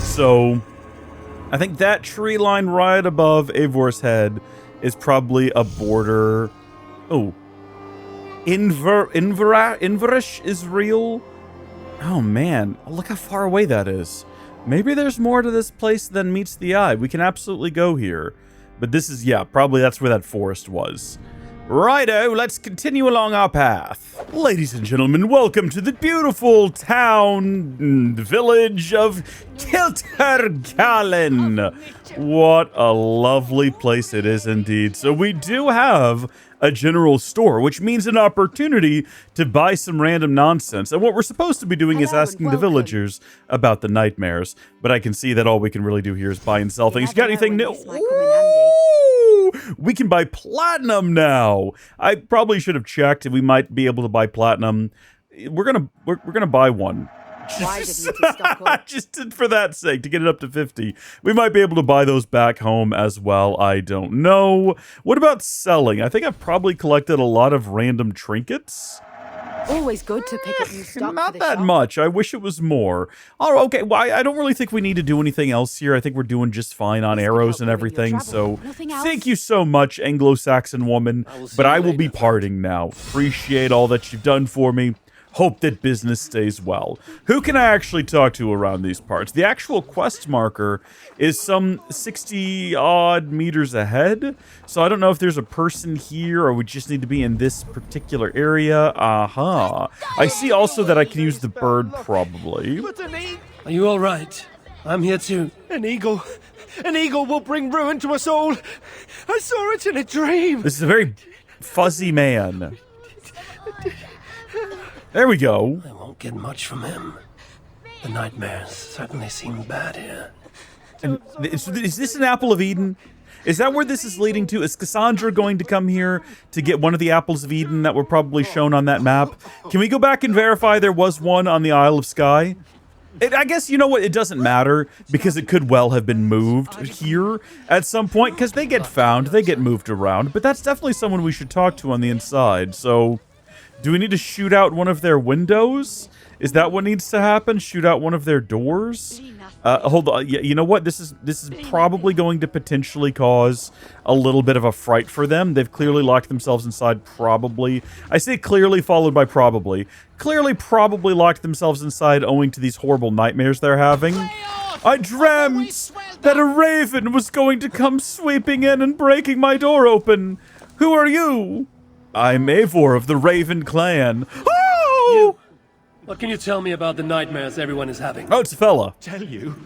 So I think that tree line right above Eivor's head is probably a border. Oh. Inverish is real? Oh man, look how far away that is. Maybe there's more to this place than meets the eye. We can absolutely go here. But this is, yeah, probably that's where that forest was. Righto, let's continue along our path. Ladies and gentlemen, welcome to the beautiful town, village of Kiltergallen. What a lovely place it is indeed. So we do have a general store, which means an opportunity to buy some random nonsense. And what we're supposed to be doing is asking the villagers about the nightmares. But I can see that all we can really do here is buy and sell things. You got anything new? We can buy platinum now. I probably should have checked. We might be able to buy platinum. We're gonna buy one. Just for that sake, to get it up to 50. We might be able to buy those back home as well. I don't know. What about selling? I think I've probably collected a lot of random trinkets. Always good to pick up new stock. Not that much. I wish it was more. Oh, okay. Well, I don't really think we need to do anything else here. I think we're doing just fine on arrows and everything. So thank you so much, Anglo-Saxon woman. But I will be parting now. Appreciate all that you've done for me. Hope that business stays well. Who can I actually talk to around these parts? The actual quest marker is some 60-odd meters ahead. So I don't know if there's a person here or we just need to be in this particular area. I see also that I can use the bird, probably. Are you all right? I'm here too. An eagle will bring ruin to us all. I saw it in a dream. This is a very fuzzy man. There we go. I won't get much from him. The nightmares certainly seem bad here. And is this an apple of Eden? Is that where this is leading to? Is Kassandra going to come here to get one of the apples of Eden that were probably shown on that map? Can we go back and verify there was one on the Isle of Skye? I guess, you know what, it doesn't matter, because it could well have been moved here at some point, because they get found, they get moved around, but that's definitely someone we should talk to on the inside, so... Do we need to shoot out one of their windows? Is that what needs to happen? Shoot out one of their doors? Hold on. Yeah, you know what? This is probably going to potentially cause a little bit of a fright for them. They've clearly locked themselves inside, probably. I say clearly followed by probably. Clearly probably locked themselves inside owing to these horrible nightmares they're having. I dreamt that a raven was going to come sweeping in and breaking my door open. Who are you? I'm Eivor of the Raven clan. Oh! What can you tell me about the nightmares everyone is having? Oh, it's a fella. Tell you?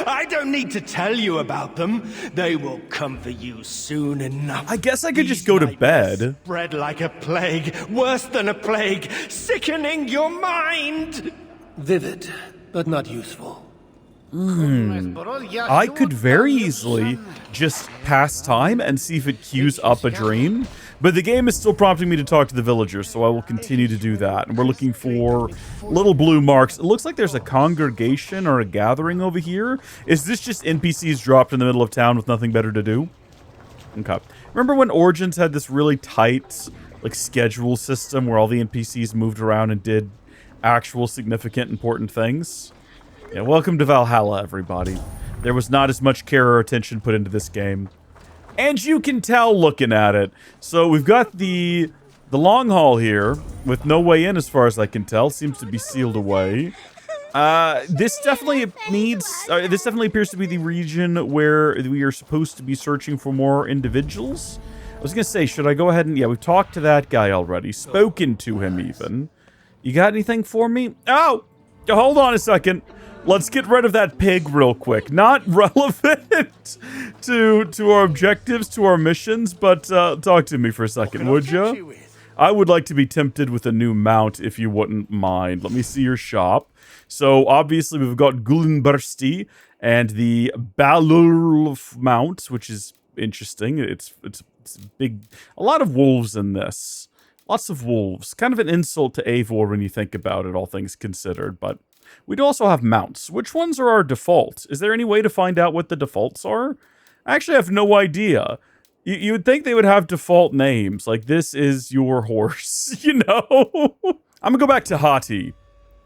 I don't need to tell you about them. They will come for you soon enough. I guess I could just go to bed. Spread like a plague, worse than a plague, sickening your mind. Vivid, but not useful. I could very easily just pass time and see if it queues up a dream, but the game is still prompting me to talk to the villagers, so I will continue to do that. And we're looking for little blue marks. It looks like there's a congregation or a gathering over here. Is this just NPCs dropped in the middle of town with nothing better to do? Okay. Remember when Origins had this really tight, like, schedule system where all the NPCs moved around and did actual significant important things? Yeah, welcome to Valhalla, everybody. There was not as much care or attention put into this game. And you can tell looking at it. So we've got the long hall here, with no way in as far as I can tell. Seems to be sealed away. This definitely appears to be the region where we are supposed to be searching for more individuals. I was gonna say, should I go ahead and... Yeah, we've talked to that guy already. Spoken to him, even. You got anything for me? Oh! Hold on a second. Let's get rid of that pig real quick. Not relevant to our objectives, to our missions, but talk to me for a second, would you? I would like to be tempted with a new mount, if you wouldn't mind. Let me see your shop. So, obviously, we've got Gullinbursti and the Balulf mount, which is interesting. It's big. A lot of wolves in this. Lots of wolves. Kind of an insult to Eivor when you think about it, all things considered, but... We do also have mounts. Which ones are our defaults? Is there any way to find out what the defaults are? I actually have no idea. You would think they would have default names. Like, this is your horse, you know? I'm gonna go back to Hati.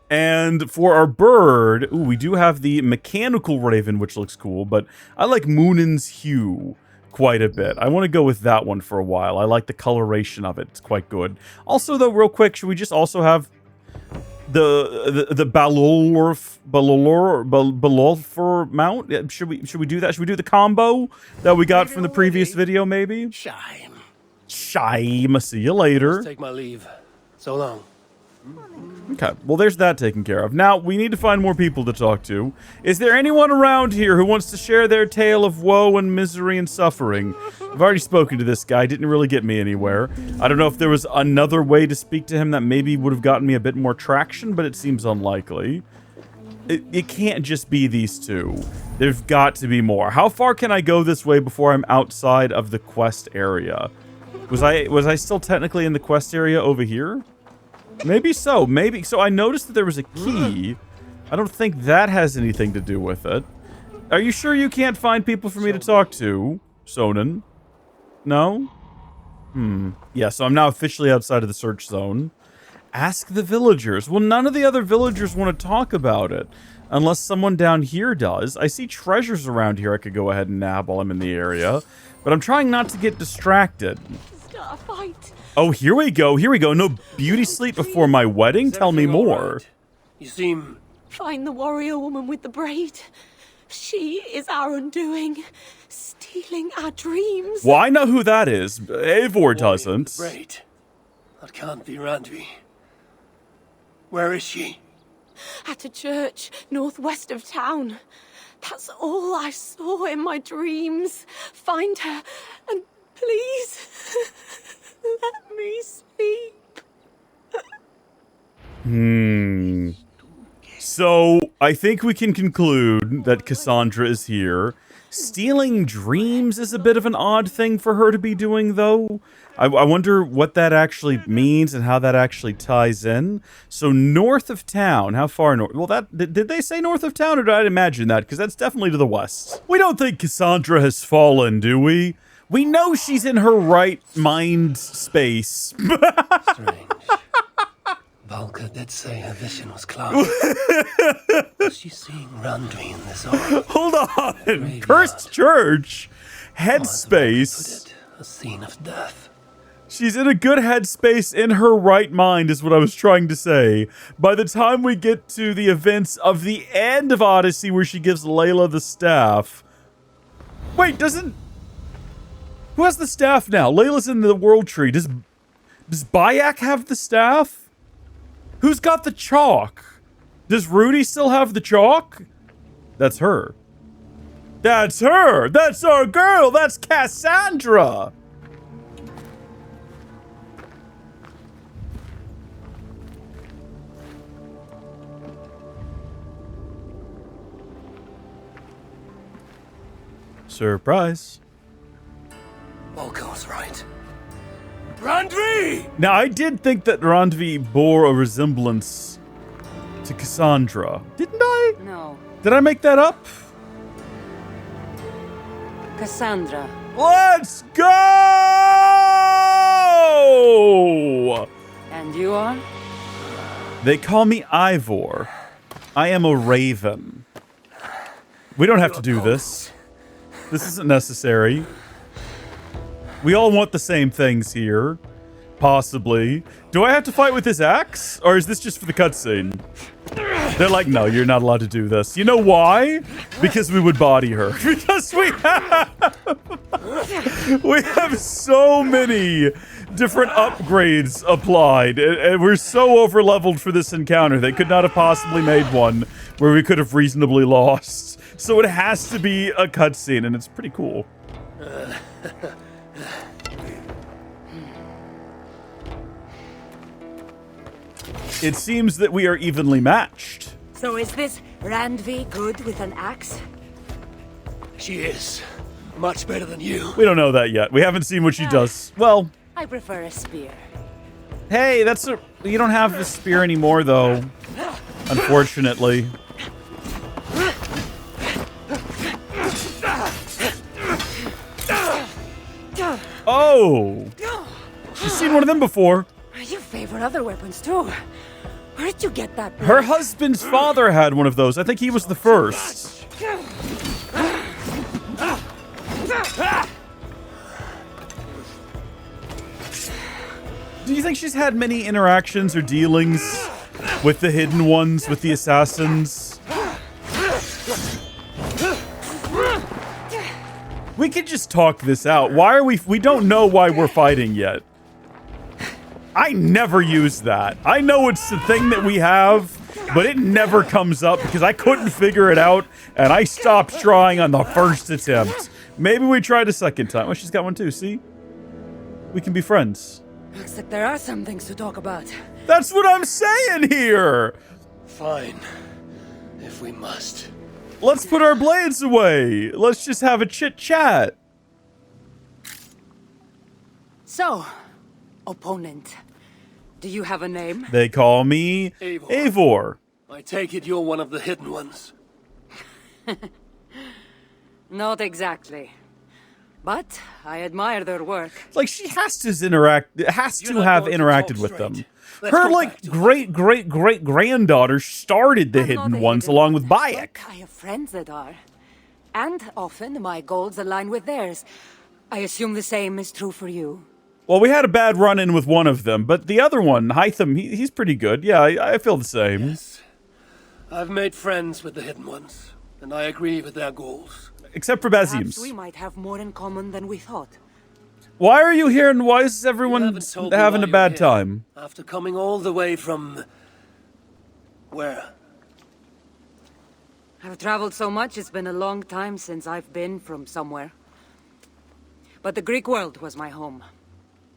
And for our bird, ooh, we do have the mechanical raven, which looks cool, but I like Moonin's Hue quite a bit. I want to go with that one for a while. I like the coloration of it. It's quite good. Also, though, real quick, should we just also have the Balolfor mount. Yeah, should we do that? Should we do the combo that we got from the previous video? Maybe. Shime. See you later. Let's take my leave. So long. Okay, well, there's that taken care of. Now, we need to find more people to talk to. Is there anyone around here who wants to share their tale of woe and misery and suffering? I've already spoken to this guy. Didn't really get me anywhere. I don't know if there was another way to speak to him that maybe would have gotten me a bit more traction, but it seems unlikely. It can't just be these two. There's got to be more. How far can I go this way before I'm outside of the quest area? Was I still technically in the quest area over here? Maybe so. Maybe. So I noticed that there was a key. I don't think that has anything to do with it. Are you sure you can't find people for me to talk to, Sonnen? No? Yeah, so I'm now officially outside of the search zone. Ask the villagers. Well, none of the other villagers want to talk about it. Unless someone down here does. I see treasures around here I could go ahead and nab while I'm in the area. But I'm trying not to get distracted. Start a fight. Oh, here we go. Here we go. No beauty sleep before my wedding? Tell me more. Right? You seem... Find the warrior woman with the braid. She is our undoing, stealing our dreams. Well, I know who that is. Eivor doesn't. Braid. That can't be Randvi. Where is she? At a church northwest of town. That's all I saw in my dreams. Find her, and please, let me sleep. So, I think we can conclude that Kassandra is here. Stealing dreams is a bit of an odd thing for her to be doing, though. I wonder what that actually means and how that actually ties in. So, north of town. How far north? Well, did they say north of town, or did I imagine that? Because that's definitely to the west. We don't think Kassandra has fallen, do we? We know she's in her right mind space. Strange. Valka did say her vision was clouded. Was she seeing Randvi in this order? Hold on! Cursed church! Headspace. A scene of death. She's in a good headspace in her right mind is what I was trying to say. By the time we get to the events of the end of Odyssey where she gives Layla the staff. Wait, who has the staff now? Layla's in the world tree. Does Bayek have the staff? Who's got the chalk? Does Rudy still have the chalk? That's her. That's her! That's our girl! That's Kassandra! Surprise. Volko was right. Randvi! Now, I did think that Randvi bore a resemblance to Kassandra. Didn't I? No. Did I make that up? Kassandra. Let's go! And you are? They call me Eivor. I am a raven. We don't have to do this. This isn't necessary. We all want the same things here. Possibly. Do I have to fight with this axe? Or is this just for the cutscene? They're like, no, you're not allowed to do this. You know why? Because we would body her. Because we have so many different upgrades applied. And we're so over-leveled for this encounter. They could not have possibly made one where we could have reasonably lost. So it has to be a cutscene, and it's pretty cool. It seems that we are evenly matched. So is this Randvi good with an axe? She is. Much better than you. We don't know that yet. We haven't seen what she does. Well, I prefer a spear. hey, you don't have the spear anymore, though. Unfortunately. Oh! She's seen one of them before. You favor other weapons too. Where did you get that? Her husband's father had one of those. I think he was the first. Do you think she's had many interactions or dealings with the hidden ones, with the assassins. We could just talk this out. Why are we don't know why we're fighting yet. I never use that. I know it's the thing that we have, but it never comes up because I couldn't figure it out, and I stopped trying on the first attempt. Maybe we tried a second time. Oh, she's got one too, see? We can be friends. Looks like there are some things to talk about. That's what I'm saying here! Fine. If we must. Let's put our blades away. Let's just have a chit-chat. So, opponent, do you have a name? They call me Eivor. Eivor. I take it you're one of the hidden ones. Not exactly. But I admire their work. Like, she has to have interacted with them. Her, like, great-great-great-granddaughter started the hidden ones along with Bayek. I have friends that are. And often my goals align with theirs. I assume the same is true for you. Well, we had a bad run-in with one of them, but the other one, Hytham, he's pretty good. Yeah, I feel the same. Yes. I've made friends with the hidden ones, and I agree with their goals. Except for Perhaps Bazims. we might have more in common than we thought. Why are you here and why is everyone having a bad time? After coming all the way from... where? I've traveled so much, it's been a long time since I've been from somewhere. But the Greek world was my home.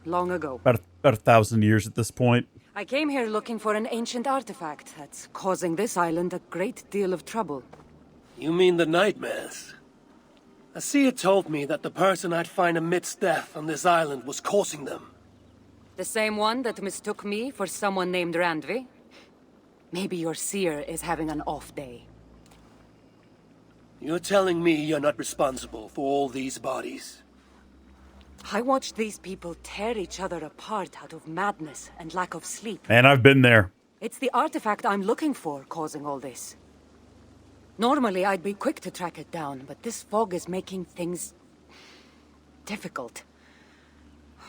Long ago. About 1,000 years at this point. I came here looking for an ancient artifact that's causing this island a great deal of trouble. You mean the nightmares? A seer told me that the person I'd find amidst death on this island was causing them. The same one that mistook me for someone named Randvi? Maybe your seer is having an off day. You're telling me you're not responsible for all these bodies? I watched these people tear each other apart out of madness and lack of sleep. And I've been there. It's the artifact I'm looking for causing all this. Normally, I'd be quick to track it down, but this fog is making things... difficult.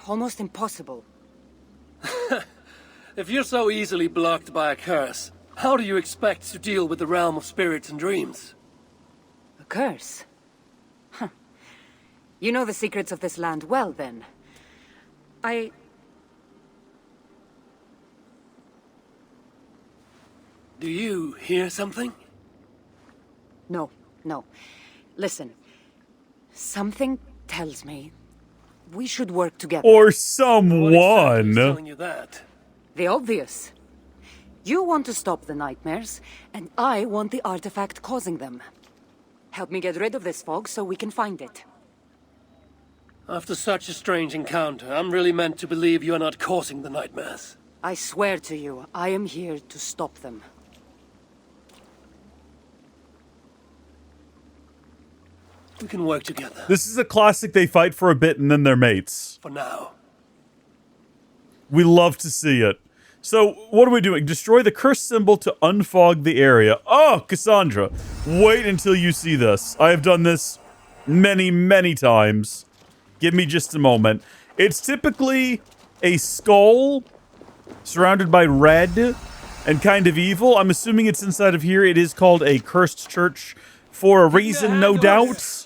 Almost impossible. If you're so easily blocked by a curse, how do you expect to deal with the realm of spirits and dreams? A curse? Huh. You know the secrets of this land well, then. Do you hear something? No. Listen. Something tells me we should work together. Or someone. Telling you that. The obvious. You want to stop the nightmares, and I want the artifact causing them. Help me get rid of this fog so we can find it. After such a strange encounter, I'm really meant to believe you're not causing the nightmares. I swear to you, I am here to stop them. We can work together. This is a classic. They fight for a bit and then they're mates. For now. We love to see it. So, what are we doing? Destroy the curse symbol to unfog the area. Oh, Kassandra, wait until you see this. I have done this many, many times. Give me just a moment. It's typically a skull surrounded by red and kind of evil. I'm assuming it's inside of here. It is called a cursed church for a reason, no doubt.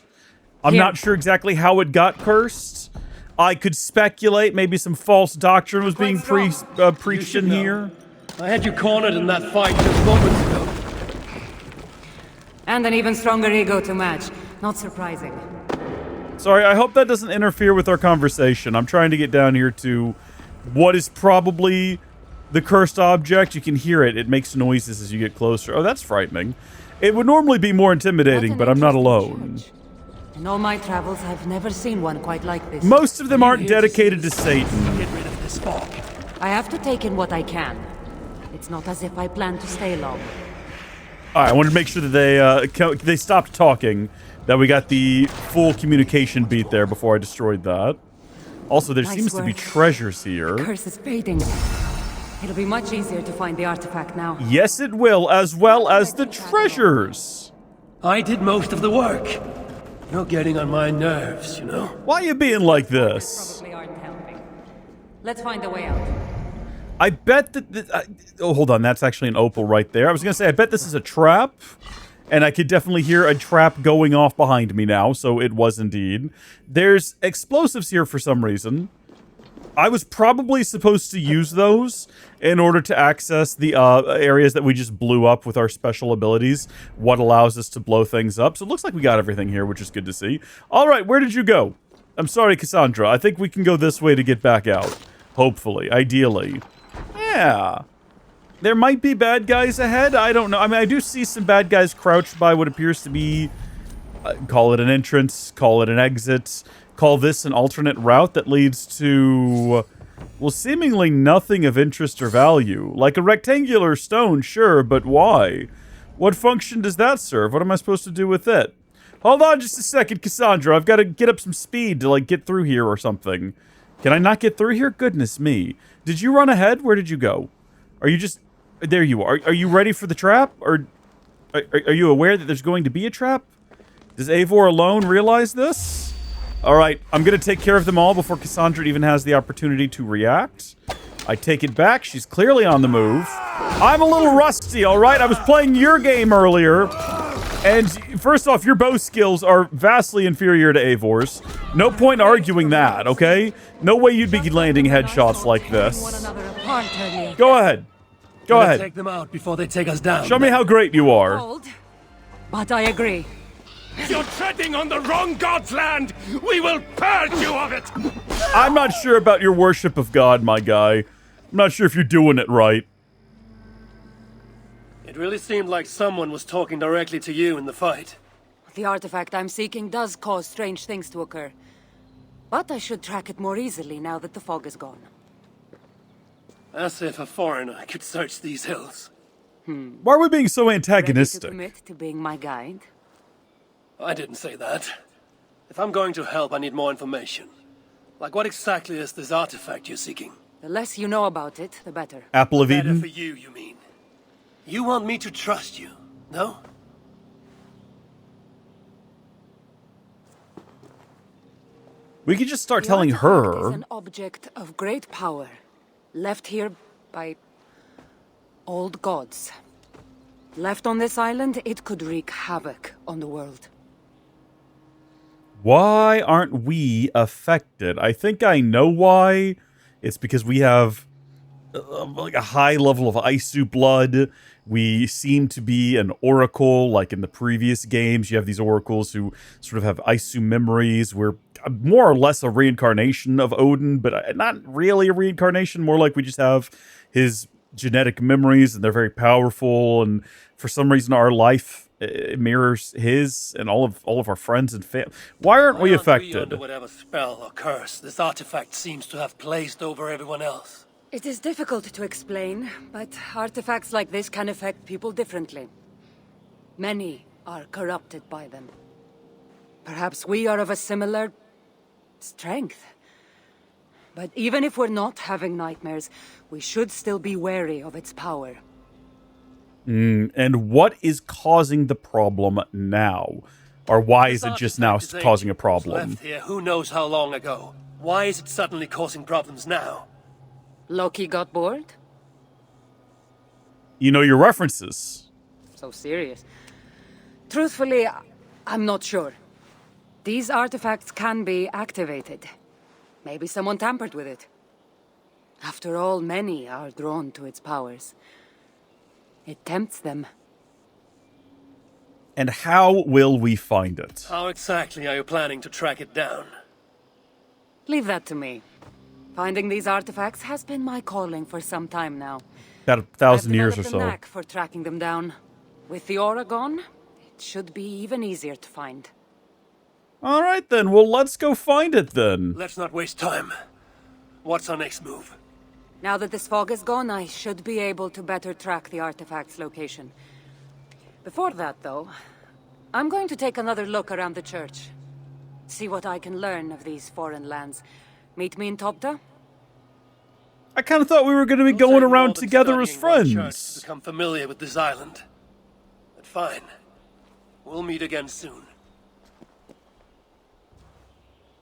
I'm not sure exactly how it got cursed. I could speculate maybe some false doctrine was being preached in here. I had you cornered in that fight just moments ago. And an even stronger ego to match. Not surprising. Sorry, I hope that doesn't interfere with our conversation. I'm trying to get down here to what is probably the cursed object. You can hear it. It makes noises as you get closer. Oh, that's frightening. It would normally be more intimidating, but I'm not alone. Church. In all my travels, I've never seen one quite like this. Most of them aren't dedicated to Satan. Get rid of this fog. I have to take in what I can. It's not as if I plan to stay long. All right, I wanted to make sure that they stopped talking, that we got the full communication beat there before I destroyed that. Also, there seems to be treasures here. The curse is fading. It'll be much easier to find the artifact now. Yes, it will, as well as the treasures. I did most of the work. You're getting on my nerves, you know? Why are you being like this? Probably aren't helping. Let's find a way out. I bet that... oh, hold on. That's actually an opal right there. I was going to say, I bet this is a trap. And I could definitely hear a trap going off behind me now. So it was indeed. There's explosives here for some reason. I was probably supposed to use those in order to access the areas that we just blew up with our special abilities. What allows us to blow things up. So it looks like we got everything here, which is good to see. All right, where did you go? I'm sorry, Kassandra. I think we can go this way to get back out. Hopefully. Ideally. Yeah. There might be bad guys ahead. I don't know. I mean, I do see some bad guys crouched by what appears to be... call it an entrance. Call it an exit. Call this an alternate route that leads to... well, seemingly nothing of interest or value. Like a rectangular stone, sure, but why? What function does that serve? What am I supposed to do with it? Hold on just a second, Kassandra. I've got to get up some speed to, like, get through here or something. Can I not get through here? Goodness me. Did you run ahead? Where did you go? Are you just... there you are. Are you ready for the trap? Or are you aware that there's going to be a trap? Does Eivor alone realize this? Alright, I'm going to take care of them all before Kassandra even has the opportunity to react. I take it back. She's clearly on the move. I'm a little rusty, alright? I was playing your game earlier. And first off, your bow skills are vastly inferior to Eivor's. No point arguing that, okay? No way you'd be landing headshots like this. Go ahead. Go ahead. Take them out before they take us down. Show me how great you are. Bold, but I agree. You're treading on the wrong god's land! We will purge you of it! I'm not sure about your worship of God, my guy. I'm not sure if you're doing it right. It really seemed like someone was talking directly to you in the fight. The artifact I'm seeking does cause strange things to occur. But I should track it more easily now that the fog is gone. As if a foreigner could search these hills. Why are we being so antagonistic? Ready to commit to being my guide? I didn't say that. If I'm going to help, I need more information. Like, what exactly is this artifact you're seeking? The less you know about it, the better. Apple of Better Eden? for you, you mean? You want me to trust you, no? We could just start telling her. Is an object of great power, left here by old gods. Left on this island, it could wreak havoc on the world. Why aren't we affected? I think I know why. It's because we have like a high level of Isu blood. We seem to be an oracle, like in the previous games. You have these oracles who sort of have Isu memories. We're more or less a reincarnation of Odin, but not really a reincarnation. More like we just have his genetic memories, and they're very powerful. And for some reason, our life mirrors his and all of our friends and family. Why aren't we affected? Whatever spell or curse this artifact seems to have placed over everyone else. It is difficult to explain, but artifacts like this can affect people differently. Many are corrupted by them. Perhaps we are of a similar strength. But even if we're not having nightmares, we should still be wary of its power. And what is causing the problem now? Or why is it just now causing a problem? Left here who knows how long ago. Why is it suddenly causing problems now? Loki got bored? You know your references. So serious. Truthfully, I'm not sure. These artifacts can be activated. Maybe someone tampered with it. After all, many are drawn to its powers. It tempts them. And how will we find it? How exactly are you planning to track it down? Leave that to me. Finding these artifacts has been my calling for some time now. About 1,000 years or I've so. developed a knack for tracking them down. With the aura gone, it should be even easier to find. All right, then. Well, let's go find it, then. Let's not waste time. What's our next move? Now that this fog is gone, I should be able to better track the artifact's location. Before that, though, I'm going to take another look around the church. See what I can learn of these foreign lands. Meet me in Topta? I kind of thought we were going to be going around together as friends. To become familiar with this island. But fine. We'll meet again soon.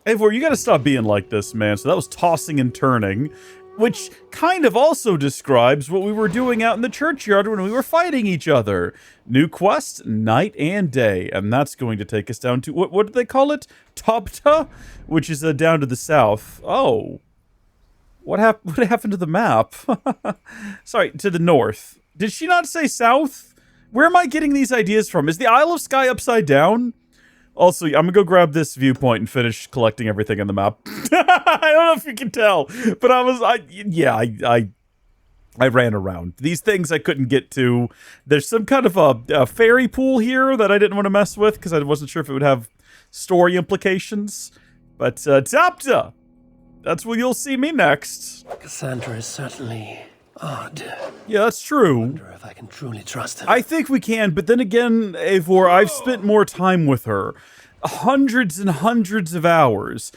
Eivor, you got to stop being like this, man. So that was tossing and turning. which kind of also describes what we were doing out in the churchyard when we were fighting each other. New quest, night and day, and that's going to take us down to, what do they call it? Tobta, which is down to the south. Oh. What happened to the map? Sorry, to the north. Did she not say south? Where am I getting these ideas from? Is the Isle of Skye upside down? Also, I'm gonna go grab this viewpoint and finish collecting everything on the map. I don't know if you can tell, but I ran around. These things I couldn't get to. There's some kind of a fairy pool here that I didn't want to mess with because I wasn't sure if it would have story implications. But Topta, that's where you'll see me next. Kassandra is certainly odd. Yeah, that's true. I wonder if I can truly trust her. I think we can, but then again, Eivor, I've spent more time with her. Hundreds and hundreds of hours.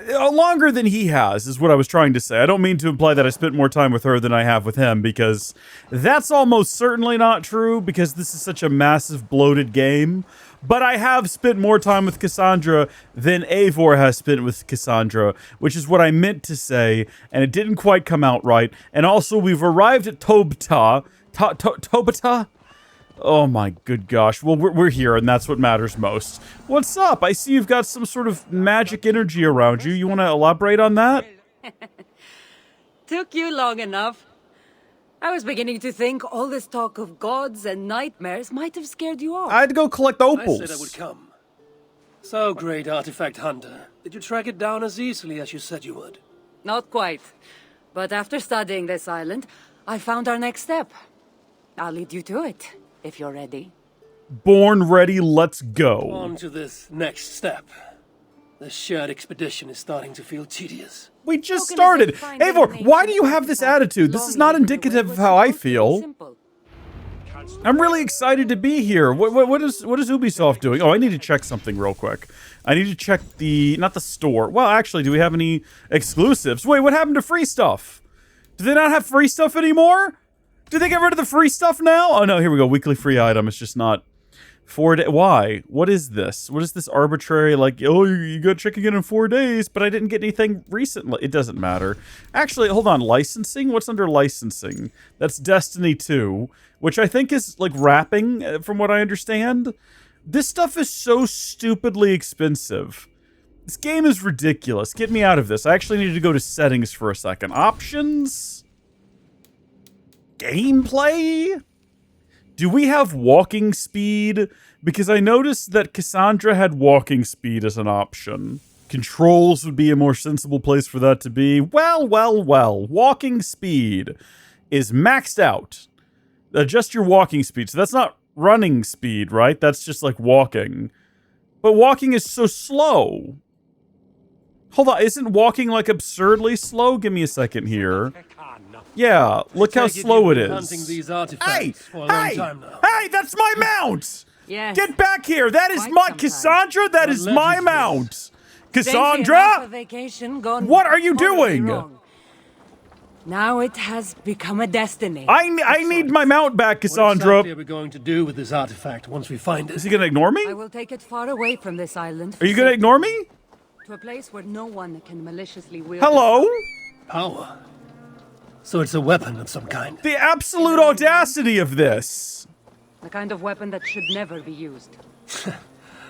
Longer than he has, is what I was trying to say. I don't mean to imply that I spent more time with her than I have with him, because that's almost certainly not true, because this is such a massive, bloated game. But I have spent more time with Kassandra than Eivor has spent with Kassandra, which is what I meant to say, and it didn't quite come out right. And also, we've arrived at Tobta. Tobta? Oh my good gosh. Well, we're here, and that's what matters most. What's up? I see you've got some sort of magic energy around you. You want to elaborate on that? Took you long enough. I was beginning to think all this talk of gods and nightmares might have scared you off. I had to go collect opals. I said I would come. So, great artifact hunter, did you track it down as easily as you said you would? Not quite. But after studying this island, I found our next step. I'll lead you to it, if you're ready. Born ready, let's go. On to this next step. The shared expedition is starting to feel tedious. We just started. Eivor, why do you have this attitude? This is not indicative of how I feel. I'm really excited to be here. What is Ubisoft doing? Oh, I need to check something real quick. I need to check not the store. Well, actually, do we have any exclusives? Wait, what happened to free stuff? Do they not have free stuff anymore? Do they get rid of the free stuff now? Oh no, here we go. Weekly free item. It's just not 4 days. Why? What is this? What is this arbitrary, like, oh, you got to check again in 4 days, but I didn't get anything recently. It doesn't matter. Actually, hold on. Licensing? What's under licensing? That's Destiny 2, which I think is, like, wrapping, from what I understand. This stuff is so stupidly expensive. This game is ridiculous. Get me out of this. I actually need to go to settings for a second. Options? Gameplay? Do we have walking speed? Because I noticed that Kassandra had walking speed as an option. Controls would be a more sensible place for that to be. Well. Walking speed is maxed out. Adjust your walking speed. So that's not running speed, right? That's just like walking. But walking is so slow. Hold on, isn't walking like absurdly slow? Give me a second here. Yeah, look how slow it is. Hey, that's my mount! Yes. Get back here! That is my Kassandra, that is my mount! Kassandra! What are you doing? Now it has become a destiny. I need my mount back, Kassandra. What exactly are we going to do with this artifact once we find it? Is he gonna ignore me? I will take it far away from this island. Are you gonna ignore me? To a place where no one can maliciously wield. Hello? Power. So it's a weapon of some kind. The absolute audacity of this. The kind of weapon that should never be used.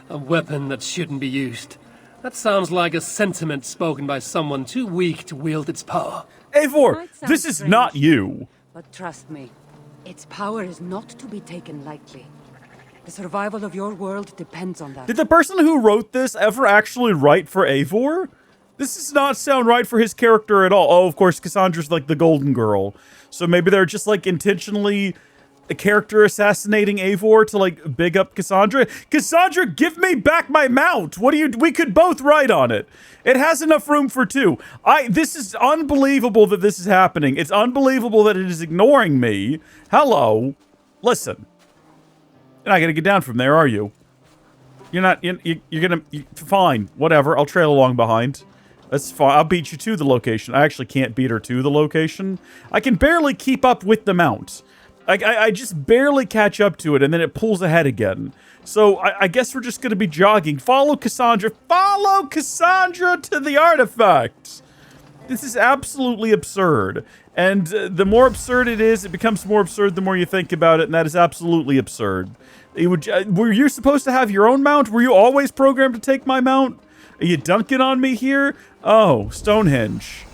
A weapon that shouldn't be used. That sounds like a sentiment spoken by someone too weak to wield its power. Eivor, this is not you. But trust me, its power is not to be taken lightly. The survival of your world depends on that. Did the person who wrote this ever actually write for Eivor? This does not sound right for his character at all. Oh, of course, Cassandra's like the golden girl. So maybe they're just like intentionally a character assassinating Eivor to like big up Kassandra. Kassandra, give me back my mount. We could both write on it. It has enough room for two. This is unbelievable that this is happening. It's unbelievable that it is ignoring me. Hello. Listen. You're not gonna get down from there, are you? You're not, fine, whatever. I'll trail along behind. That's fine. I'll beat you to the location. I actually can't beat her to the location. I can barely keep up with the mount. I just barely catch up to it, and then it pulls ahead again. So I guess we're just going to be jogging. Follow Kassandra. Follow Kassandra to the artifact. This is absolutely absurd. And the more absurd it is, it becomes more absurd the more you think about it, and that is absolutely absurd. Were you supposed to have your own mount? Were you always programmed to take my mount? Are you dunking on me here? Oh, Stonehenge.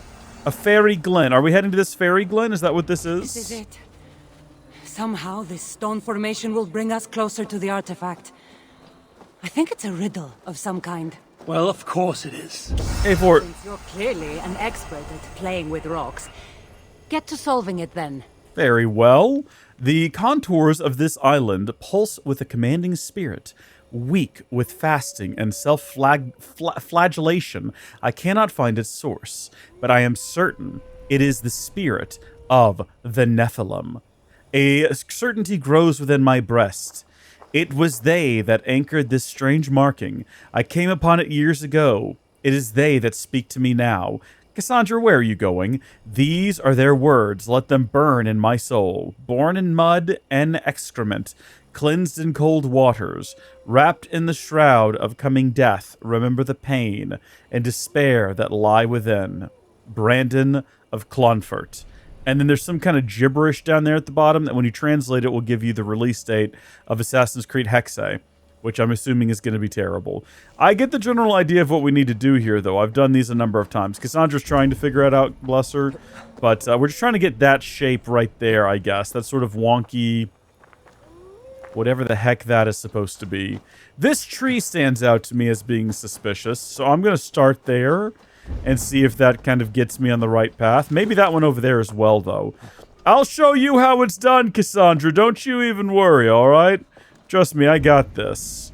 A fairy glen. Are we heading to this fairy glen? Is that what this is? This is it. Somehow this stone formation will bring us closer to the artifact. I think it's a riddle of some kind. Well, of course it is. Eivor. Since you're clearly an expert at playing with rocks, get to solving it then. Very well. The contours of this island pulse with a commanding spirit, weak with fasting and self-flagellation. I cannot find its source, but I am certain it is the spirit of the Nephilim. A certainty grows within my breast. It was they that anchored this strange marking. I came upon it years ago. It is they that speak to me now. Kassandra, where are you going? These are their words. Let them burn in my soul. Born in mud and excrement, cleansed in cold waters, wrapped in the shroud of coming death, remember the pain and despair that lie within. Brandon of Clonfert. And then there's some kind of gibberish down there at the bottom that when you translate it will give you the release date of Assassin's Creed Hexae, which I'm assuming is going to be terrible. I get the general idea of what we need to do here, though. I've done these a number of times. Kassandra's trying to figure it out, bless her. But we're just trying to get that shape right there, I guess. That sort of wonky, whatever the heck that is supposed to be. This tree stands out to me as being suspicious, so I'm going to start there and see if that kind of gets me on the right path. Maybe that one over there as well, though. I'll show you how it's done, Kassandra. Don't you even worry, all right? Trust me, I got this.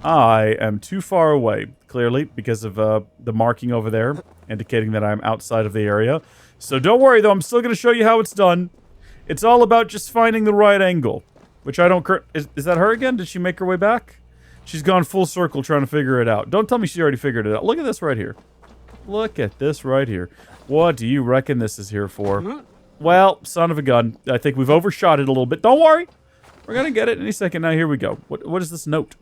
I am too far away, clearly, because of the marking over there, indicating that I'm outside of the area. So don't worry, though. I'm still going to show you how it's done. It's all about just finding the right angle, which I don't... Is that her again? Did she make her way back? She's gone full circle trying to figure it out. Don't tell me she already figured it out. Look at this right here. Look at this right here. What do you reckon this is here for? Well, son of a gun. I think we've overshot it a little bit. Don't worry. We're going to get it any second. Now, here we go. What is this note?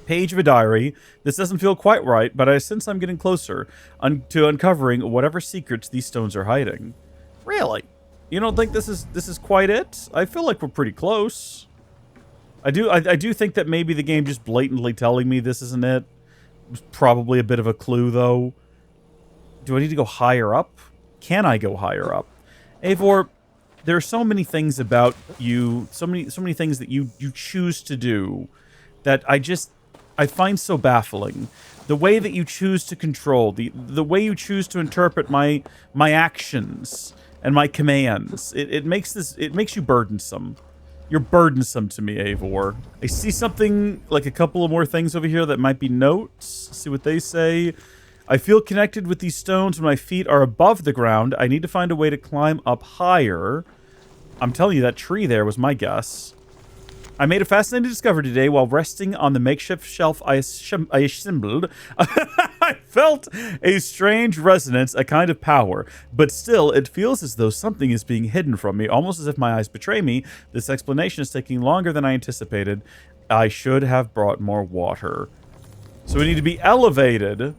Page of a diary. This doesn't feel quite right, but I sense I'm getting closer to uncovering whatever secrets these stones are hiding. Really? You don't think this is quite it? I feel like we're pretty close. I do think that maybe the game just blatantly telling me this isn't it. It was probably a bit of a clue, though. Do I need to go higher up? Can I go higher up? Eivor, there are so many things about you, so many things that you choose to do that I find so baffling. The way that you choose to control, the way you choose to interpret my actions and my commands, it makes you burdensome. You're burdensome to me, Eivor. I see something, like a couple of more things over here that might be notes. Let's see what they say. I feel connected with these stones when my feet are above the ground. I need to find a way to climb up higher. I'm telling you, that tree there was my guess. I made a fascinating discovery today while resting on the makeshift shelf I assembled. I felt a strange resonance, a kind of power, but still, it feels as though something is being hidden from me, almost as if my eyes betray me. This explanation is taking longer than I anticipated. I should have brought more water. So we need to be elevated,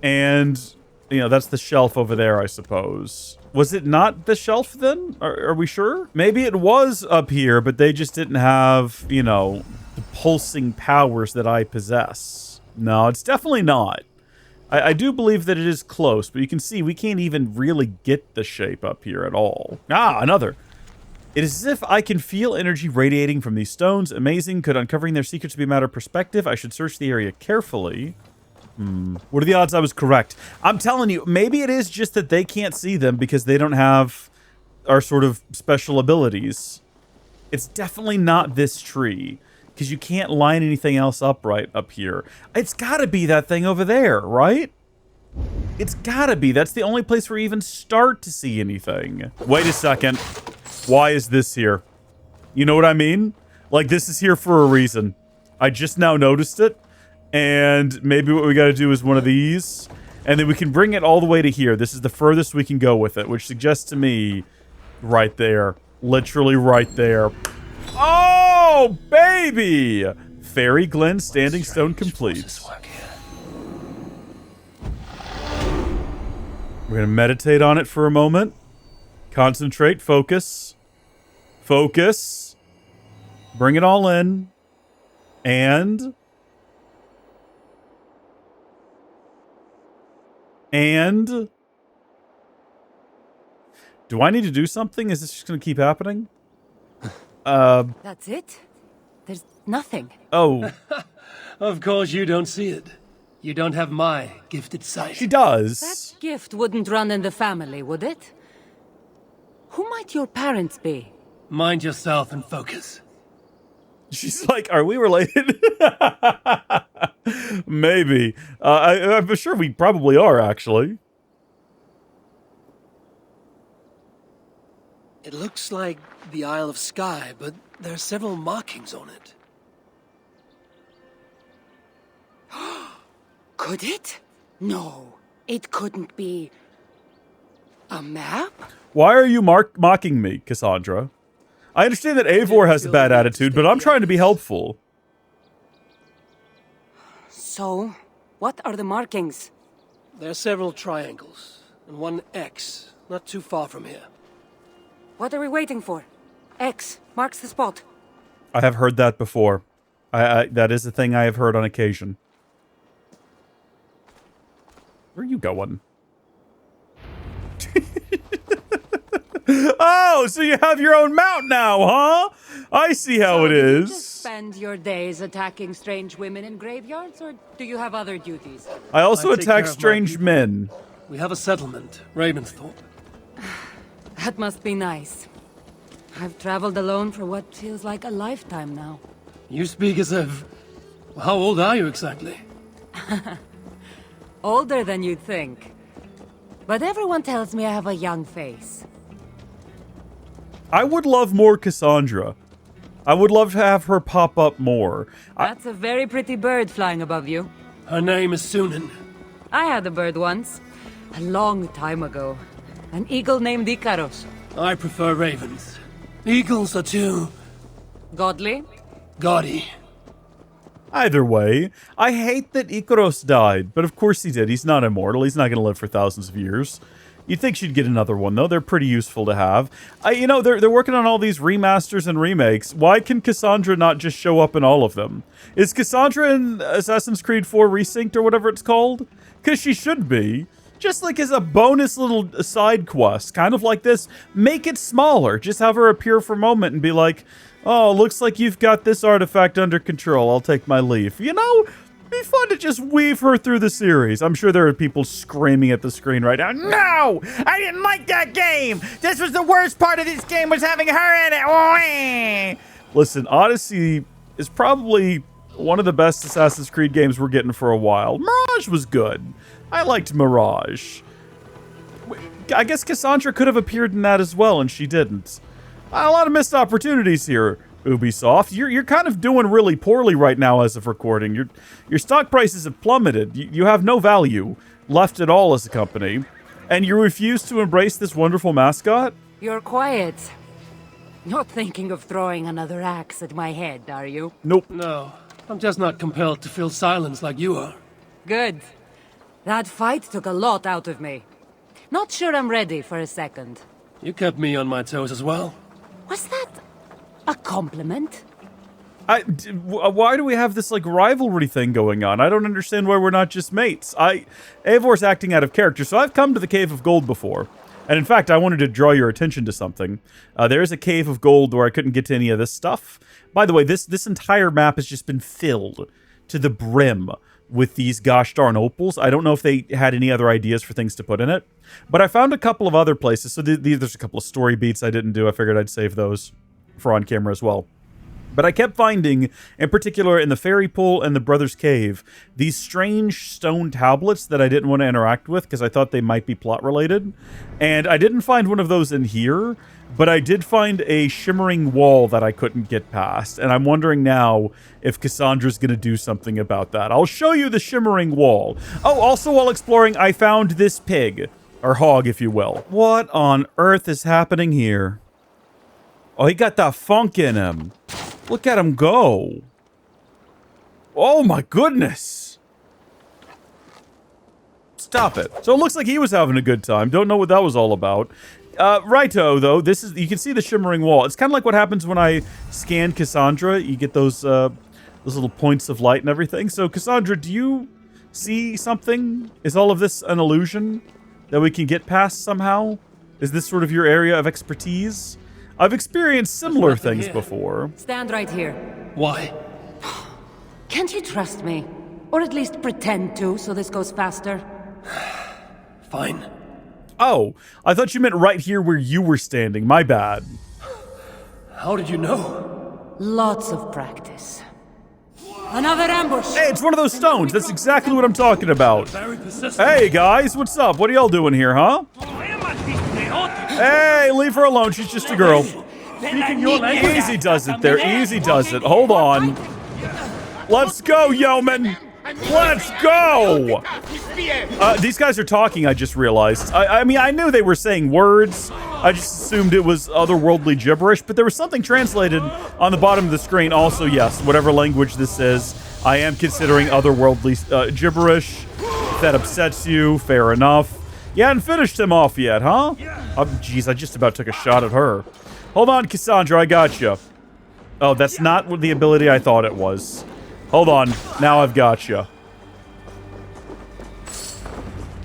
and, you know, that's the shelf over there, I suppose. Was it not the shelf then? Are we sure? Maybe it was up here, but they just didn't have, you know, the pulsing powers that I possess. No, it's definitely not. I do believe that it is close, but you can see we can't even really get the shape up here at all. Ah, another. It is as if I can feel energy radiating from these stones. Amazing. Could uncovering their secrets be a matter of perspective? I should search the area carefully. What are the odds I was correct? I'm telling you, maybe it is just that they can't see them because they don't have our sort of special abilities. It's definitely not this tree because you can't line anything else up right up here. It's got to be that thing over there, right? It's got to be. That's the only place where you even start to see anything. Wait a second. Why is this here? You know what I mean? Like, this is here for a reason. I just now noticed it. And maybe what we got to do is one of these. And then we can bring it all the way to here. This is the furthest we can go with it, which suggests to me right there. Literally right there. Oh, baby! Fairy Glen Standing Stone complete. We're going to meditate on it for a moment. Concentrate, focus. Focus. Bring it all in. And... do I need to do something? Is this just going to keep happening? That's it? There's nothing. Oh. Of course you don't see it. You don't have my gifted sight. She does. That gift wouldn't run in the family, would it? Who might your parents be? Mind yourself and focus. She's like, are we related? Maybe. I'm sure we probably are, actually. It looks like the Isle of Skye, but there are several markings on it. Could it? No, it couldn't be. A map? Why are you mocking me, Kassandra? I understand that Eivor has a bad attitude, but I'm trying to be helpful. So, what are the markings? There are several triangles, and one X, not too far from here. What are we waiting for? X marks the spot. I have heard that before. That is a thing I have heard on occasion. Where are you going? Oh, so you have your own mount now, huh? I see how it is. Do you just spend your days attacking strange women in graveyards, or do you have other duties? I also take care attack of my strange people. men. We have a settlement, Ravensthorpe. That must be nice. I've traveled alone for what feels like a lifetime now. You speak as if... How old are you exactly? Older than you'd think. But everyone tells me I have a young face. I would love more Kassandra. I would love to have her pop up more. That's a very pretty bird flying above you. Her name is Sunan. I had a bird once. A long time ago. An eagle named Ikaros. I prefer ravens. Eagles are too... Godly? gaudy. Either way, I hate that Ikaros died, but of course he did. He's not immortal. He's not going to live for thousands of years. You'd think she'd get another one, though. They're pretty useful to have. You know, they're working on all these remasters and remakes. Why can Kassandra not just show up in all of them? Is Kassandra in Assassin's Creed 4 Resynced or whatever it's called? Because she should be. Just like as a bonus little side quest, kind of like this. Make it smaller. Just have her appear for a moment and be like, oh, looks like you've got this artifact under control. I'll take my leave. You know, be fun to just weave her through the series. I'm sure there are people screaming at the screen right now. No! I didn't like that game! This was the worst part of this game, was having her in it! Listen, Odyssey is probably one of the best Assassin's Creed games we're getting for a while. Mirage was good. I liked Mirage. I guess Kassandra could have appeared in that as well, and she didn't. A lot of missed opportunities here, Ubisoft. You're kind of doing really poorly right now as of recording. Your stock prices have plummeted. You have no value left at all as a company. And you refuse to embrace this wonderful mascot? You're quiet. Not thinking of throwing another axe at my head, are you? Nope. No, I'm just not compelled to fill silence like you are. Good. That fight took a lot out of me. Not sure I'm ready for a second. You kept me on my toes as well. Was that a compliment? Why do we have this, like, rivalry thing going on? I don't understand why we're not just mates. Eivor's acting out of character, so I've come to the Cave of Gold before. And in fact, I wanted to draw your attention to something. There is a Cave of Gold where I couldn't get to any of this stuff. By the way, this entire map has just been filled to the brim with these gosh darn opals. I don't know if they had any other ideas for things to put in it. But I found a couple of other places. So there's a couple of story beats I didn't do. I figured I'd save those for on camera as well. But I kept finding, in particular in the Fairy Pool and the Brothers Cave, these strange stone tablets that I didn't want to interact with because I thought they might be plot related. And I didn't find one of those in here, but I did find a shimmering wall that I couldn't get past. And I'm wondering now if Kassandra's going to do something about that. I'll show you the shimmering wall. Oh, also while exploring, I found this pig. Or hog, if you will. What on earth is happening here? Oh, he got that funk in him. Look at him go. Oh my goodness. Stop it. So it looks like he was having a good time. Don't know what that was all about. Righto, though. This is, you can see the shimmering wall. It's kind of like what happens when I scan Kassandra. You get those little points of light and everything. So, Kassandra, do you see something? Is all of this an illusion that we can get past somehow? Is this sort of your area of expertise? I've experienced similar things before. Stand right here. Why? Can't you trust me? Or at least pretend to, so this goes faster? Fine. Oh, I thought you meant right here where you were standing. My bad. How did you know? Lots of practice. Another ambush! Hey, it's one of those stones. That's exactly what I'm talking about. Hey, guys, what's up? What are y'all doing here, huh? Hey, leave her alone. She's just a girl. Easy does it there. Easy does it. Hold on. Let's go, yeoman. Let's go. These guys are talking, I just realized. I mean, I knew they were saying words. I just assumed it was otherworldly gibberish, but there was something translated on the bottom of the screen. Also, yes, whatever language this is, I am considering otherworldly gibberish. If that upsets you, fair enough. You hadn't finished him off yet, huh? Oh, jeez, I just about took a shot at her. Hold on, Kassandra, I got you. Oh, that's not what the ability I thought it was. Hold on, now I've got you.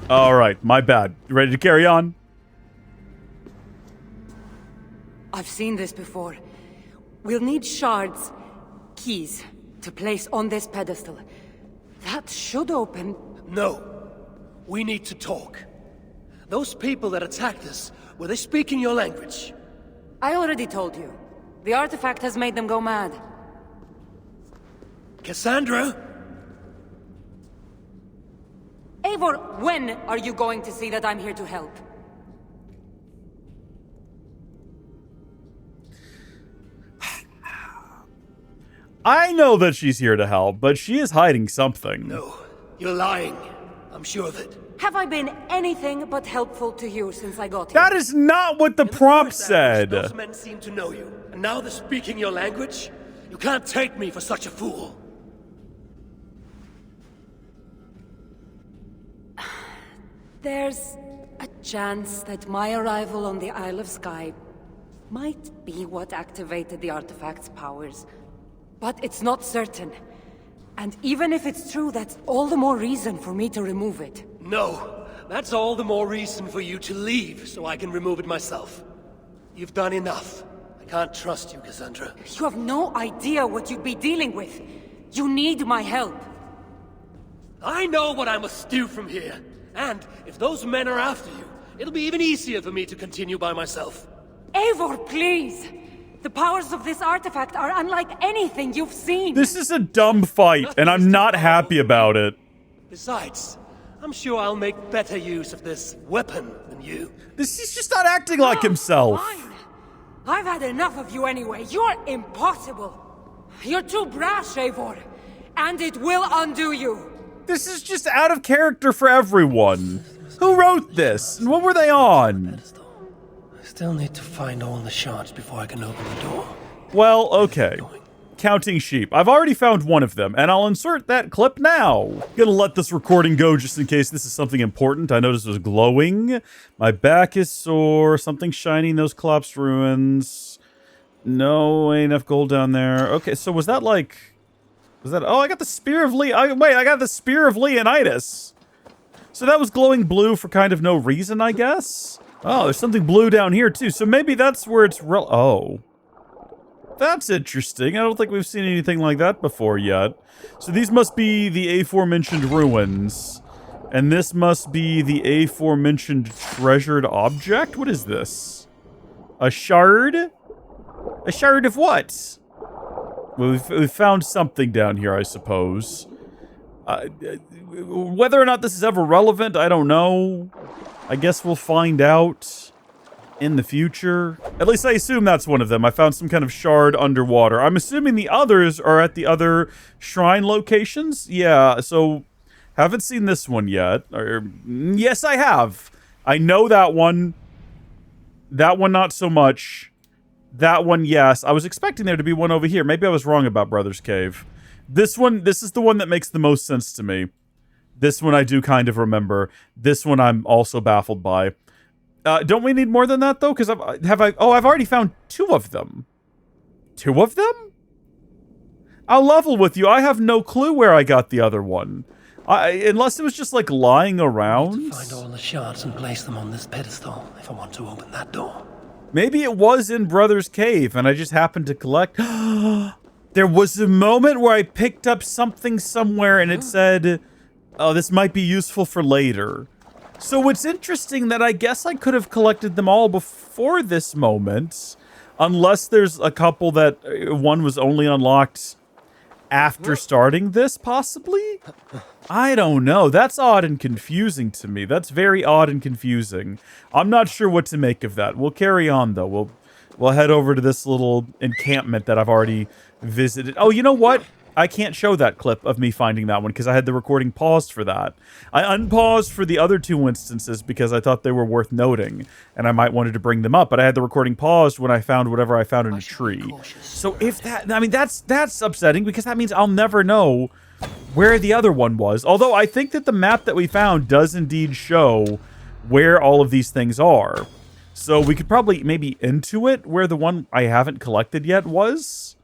All right, my bad. You ready to carry on? I've seen this before. We'll need shards, keys, to place on this pedestal. That should open... No. We need to talk. Those people that attacked us, were they speaking your language? I already told you. The artifact has made them go mad. Kassandra? Eivor, when are you going to see that I'm here to help? I know that she's here to help, but she is hiding something. No, you're lying. I'm sure of it. Have I been anything but helpful to you since I got here? That is not what the prompt said. Those men seem to know you, and now they're speaking your language? You can't take me for such a fool. There's a chance that my arrival on the Isle of Skye might be what activated the artifact's powers. But it's not certain. And even if it's true, that's all the more reason for me to remove it. No, that's all the more reason for you to leave, so I can remove it myself. You've done enough. I can't trust you, Kassandra. You have no idea what you'd be dealing with. You need my help. I know what I must do from here. And if those men are after you, it'll be even easier for me to continue by myself. Eivor, please! The powers of this artifact are unlike anything you've seen. This is a dumb fight, and I'm not happy about it. Besides, I'm sure I'll make better use of this weapon than you. He's just not acting like himself. Fine. I've had enough of you anyway. You're impossible. You're too brash, Eivor. And it will undo you. This is just out of character for everyone. Who wrote this? And what were they on? I still need to find all the shards before I can open the door. Well, okay. Counting sheep. I've already found one of them, and I'll insert that clip now. Gonna let this recording go just in case this is something important. I noticed it was glowing. My back is sore. Something shiny in those collapsed ruins. No, ain't enough gold down there. Okay, so was that like... Was that... Oh, I got the Spear of Wait, I got the Spear of Leonidas. So that was glowing blue for kind of no reason, I guess? Oh, there's something blue down here, too. So maybe that's where it's Oh. That's interesting. I don't think we've seen anything like that before yet. So these must be the aforementioned ruins. And this must be the aforementioned treasured object? What is this? A shard? A shard of what? Well, we've found something down here, I suppose. Whether or not this is ever relevant, I don't know. I guess we'll find out in the future. At least I assume that's one of them. I found some kind of shard underwater. I'm assuming the others are at the other shrine locations. Yeah, so haven't seen this one yet. Yes, I have. I know that one. That one, not so much. That one, yes. I was expecting there to be one over here. Maybe I was wrong about Brother's Cave. This one, this is the one that makes the most sense to me. This one I do kind of remember. This one I'm also baffled by. Don't we need more than that, though? Because I've already found 2 of them. 2 of them? I'll level with you. I have no clue where I got the other one. Unless it was just, like, lying around. I need to find all the shards and place them on this pedestal if I want to open that door. Maybe it was in Brother's Cave, and I just happened to collect... There was a moment where I picked up something somewhere, and it said, oh, this might be useful for later. So it's interesting that I guess I could have collected them all before this moment, unless there's a couple that one was only unlocked after starting this, possibly? I don't know. That's odd and confusing to me. That's very odd and confusing. I'm not sure what to make of that. We'll carry on, though. We'll head over to this little encampment that I've already visited. Oh, you know what? I can't show that clip of me finding that one because I had the recording paused for that. I unpaused for the other 2 instances because I thought they were worth noting, and I might wanted to bring them up, but I had the recording paused when I found whatever I found in a tree. So if that... I mean, that's upsetting because that means I'll never know where the other one was. Although I think that the map that we found does indeed show where all of these things are. So we could probably maybe intuit where the one I haven't collected yet was.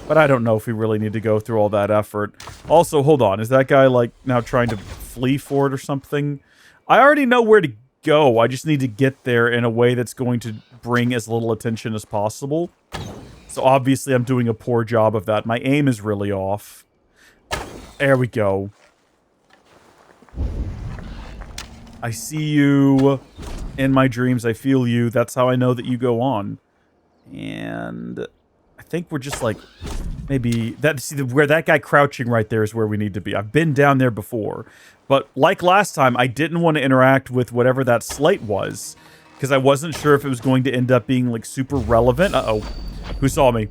But I don't know if we really need to go through all that effort. Also, hold on. Is that guy, like, now trying to flee for it or something? I already know where to go. I just need to get there in a way that's going to bring as little attention as possible. So obviously I'm doing a poor job of that. My aim is really off. There we go. I see you in my dreams. I feel you. That's how I know that you go on. And... I think we're just like, maybe, where that guy crouching right there is where we need to be. I've been down there before, but like last time, I didn't want to interact with whatever that slate was, because I wasn't sure if it was going to end up being, like, super relevant. Uh-oh. Who saw me?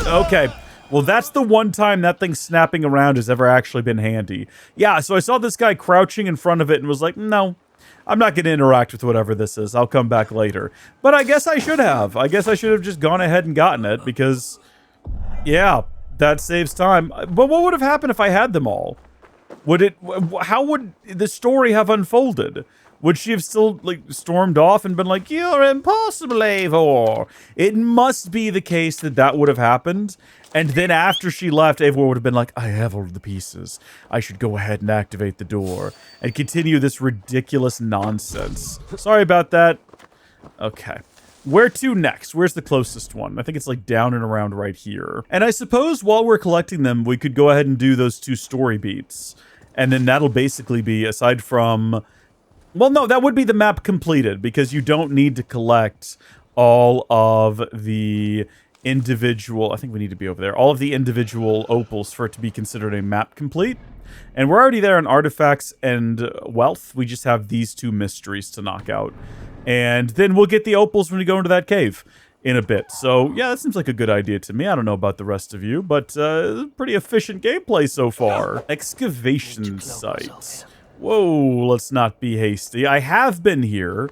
Okay. Well, that's the one time that thing snapping around has ever actually been handy. Yeah, so I saw this guy crouching in front of it and was like, no, I'm not going to interact with whatever this is. I'll come back later. But I guess I should have. I guess I should have just gone ahead and gotten it because, yeah, that saves time. But what would have happened if I had them all? How would the story have unfolded? Would she have still, like, stormed off and been like, you're impossible, Eivor? It must be the case that that would have happened. And then after she left, Eivor would have been like, I have all of the pieces. I should go ahead and activate the door and continue this ridiculous nonsense. Sorry about that. Okay. Where to next? Where's the closest one? I think it's like down and around right here. And I suppose while we're collecting them, we could go ahead and do those 2 story beats. And then that'll basically be, aside from... Well, no, that would be the map completed because you don't need to collect all of the individual... I think we need to be over there. All of the individual opals for it to be considered a map complete. And we're already there on artifacts and wealth. We just have these 2 mysteries to knock out. And then we'll get the opals when we go into that cave in a bit. So, yeah, that seems like a good idea to me. I don't know about the rest of you, but pretty efficient gameplay so far. Excavation site. Whoa, let's not be hasty. I have been here.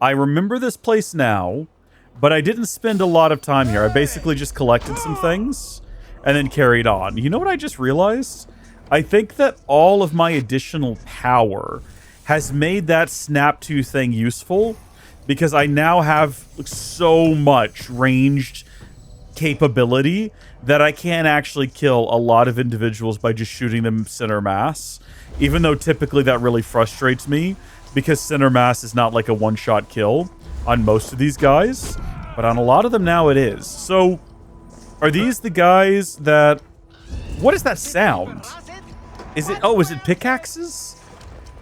I remember this place now, but I didn't spend a lot of time here. I basically just collected some things and then carried on. You know what I just realized? I think that all of my additional power has made that snap to thing useful because I now have so much ranged capability that I can actually kill a lot of individuals by just shooting them center mass. Even though typically that really frustrates me because center mass is not like a one-shot kill on most of these guys, but on a lot of them now it is. So, are these the guys that... What is that sound? Is it... Oh, is it pickaxes?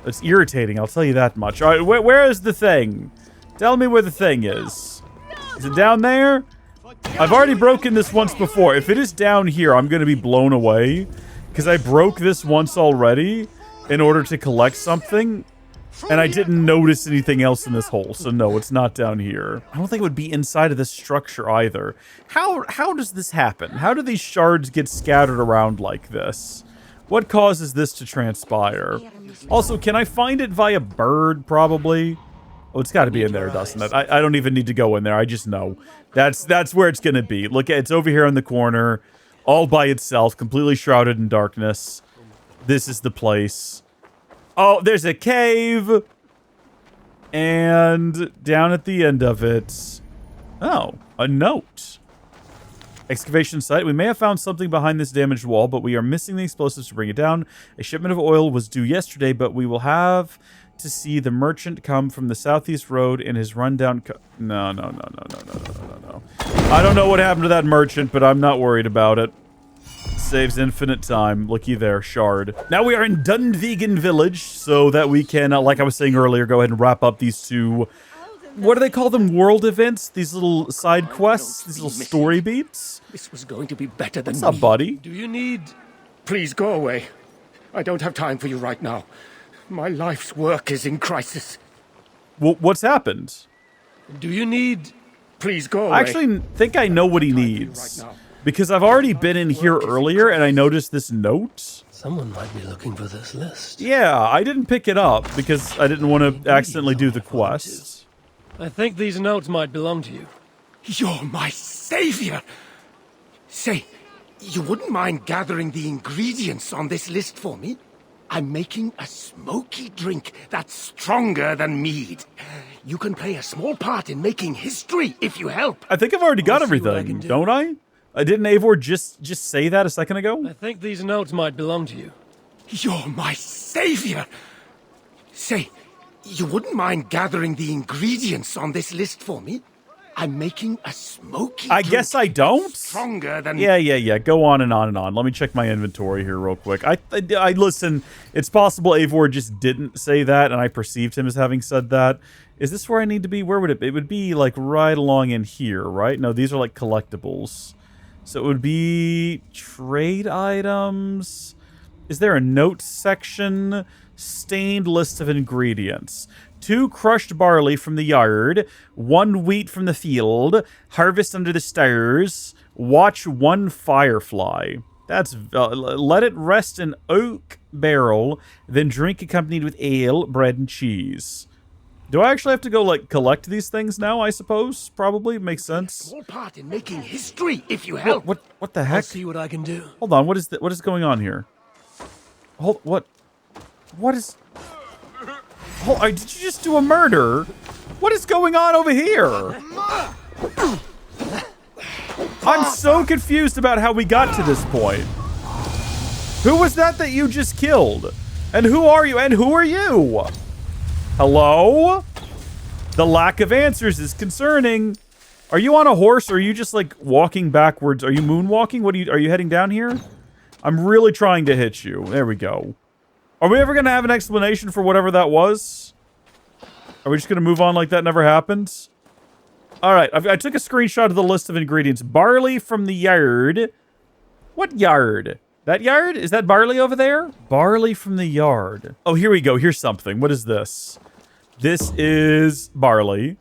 It's irritating, I'll tell you that much. All right, where is the thing? Tell me where the thing is. Is it down there? I've already broken this once before. If it is down here, I'm going to be blown away because I broke this once already in order to collect something, and I didn't notice anything else in this hole, so no, it's not down here. I don't think it would be inside of this structure either. How does this happen? How do these shards get scattered around like this? What causes this to transpire? Also, can I find it via bird, probably? Oh, it's got to be in there, doesn't it? I don't even need to go in there, I just know. That's where it's going to be. Look, it's over here in the corner, all by itself, completely shrouded in darkness. This is the place. Oh, there's a cave. And down at the end of it. Oh, a note. Excavation site. We may have found something behind this damaged wall, but we are missing the explosives to bring it down. A shipment of oil was due yesterday, but we will have to see the merchant come from the southeast road in his rundown. No. I don't know what happened to that merchant, but I'm not worried about it. Saves infinite time. Looky there, shard. Now we are in Dunvegan village, so that we can, like I was saying earlier, go ahead and wrap up these two. What do they call them? World events? These little side quests? These little story beats? This was going to be better than What's up, buddy? Do you need... Please go away. I don't have time for you right now. My life's work is in crisis. What's happened? Do you need... Please go away. I actually think I know what he needs. Because I've already been in here earlier and I noticed this note. Someone might be looking for this list. Yeah, I didn't pick it up because I didn't want to accidentally do the quest. I think these notes might belong to you. You're my savior! Say, you wouldn't mind gathering the ingredients on this list for me? I'm making a smoky drink that's stronger than mead. You can play a small part in making history if you help. I think I've already got everything, don't I? Didn't Eivor just say that a second ago? I think these notes might belong to you. You're my savior! Say, you wouldn't mind gathering the ingredients on this list for me? I'm making a smoky I guess I don't? Stronger than... Yeah. Go on and on and on. Let me check my inventory here real quick. I listen, it's possible Eivor just didn't say that and I perceived him as having said that. Is this where I need to be? Where would it be? It would be like right along in here, right? No, these are like collectibles. So it would be trade items. Is there a note section? Stained list of ingredients. 2 crushed barley from the yard. 1 wheat from the field. Harvest under the stars. Watch 1 firefly. That's let it rest in oak barrel. Then drink accompanied with ale, bread, and cheese. Do I actually have to go, like, collect these things now, I suppose? Probably. Makes sense. Small part in making history, if you help. What the heck? I'll see what I can do. Hold on, what is going on here? What is... did you just do a murder? What is going on over here? I'm so confused about how we got to this point. Who was that you just killed? And who are you? And who are you? Hello? The lack of answers is concerning. Are you on a horse or are you just like walking backwards? Are you moonwalking? Are you heading down here? I'm really trying to hit you. There we go. Are we ever going to have an explanation for whatever that was? Are we just going to move on like that never happened? All right. I took a screenshot of the list of ingredients. Barley from the yard. What yard? That yard? Is that barley over there? Barley from the yard. Oh, here we go. Here's something. What is this? This is barley.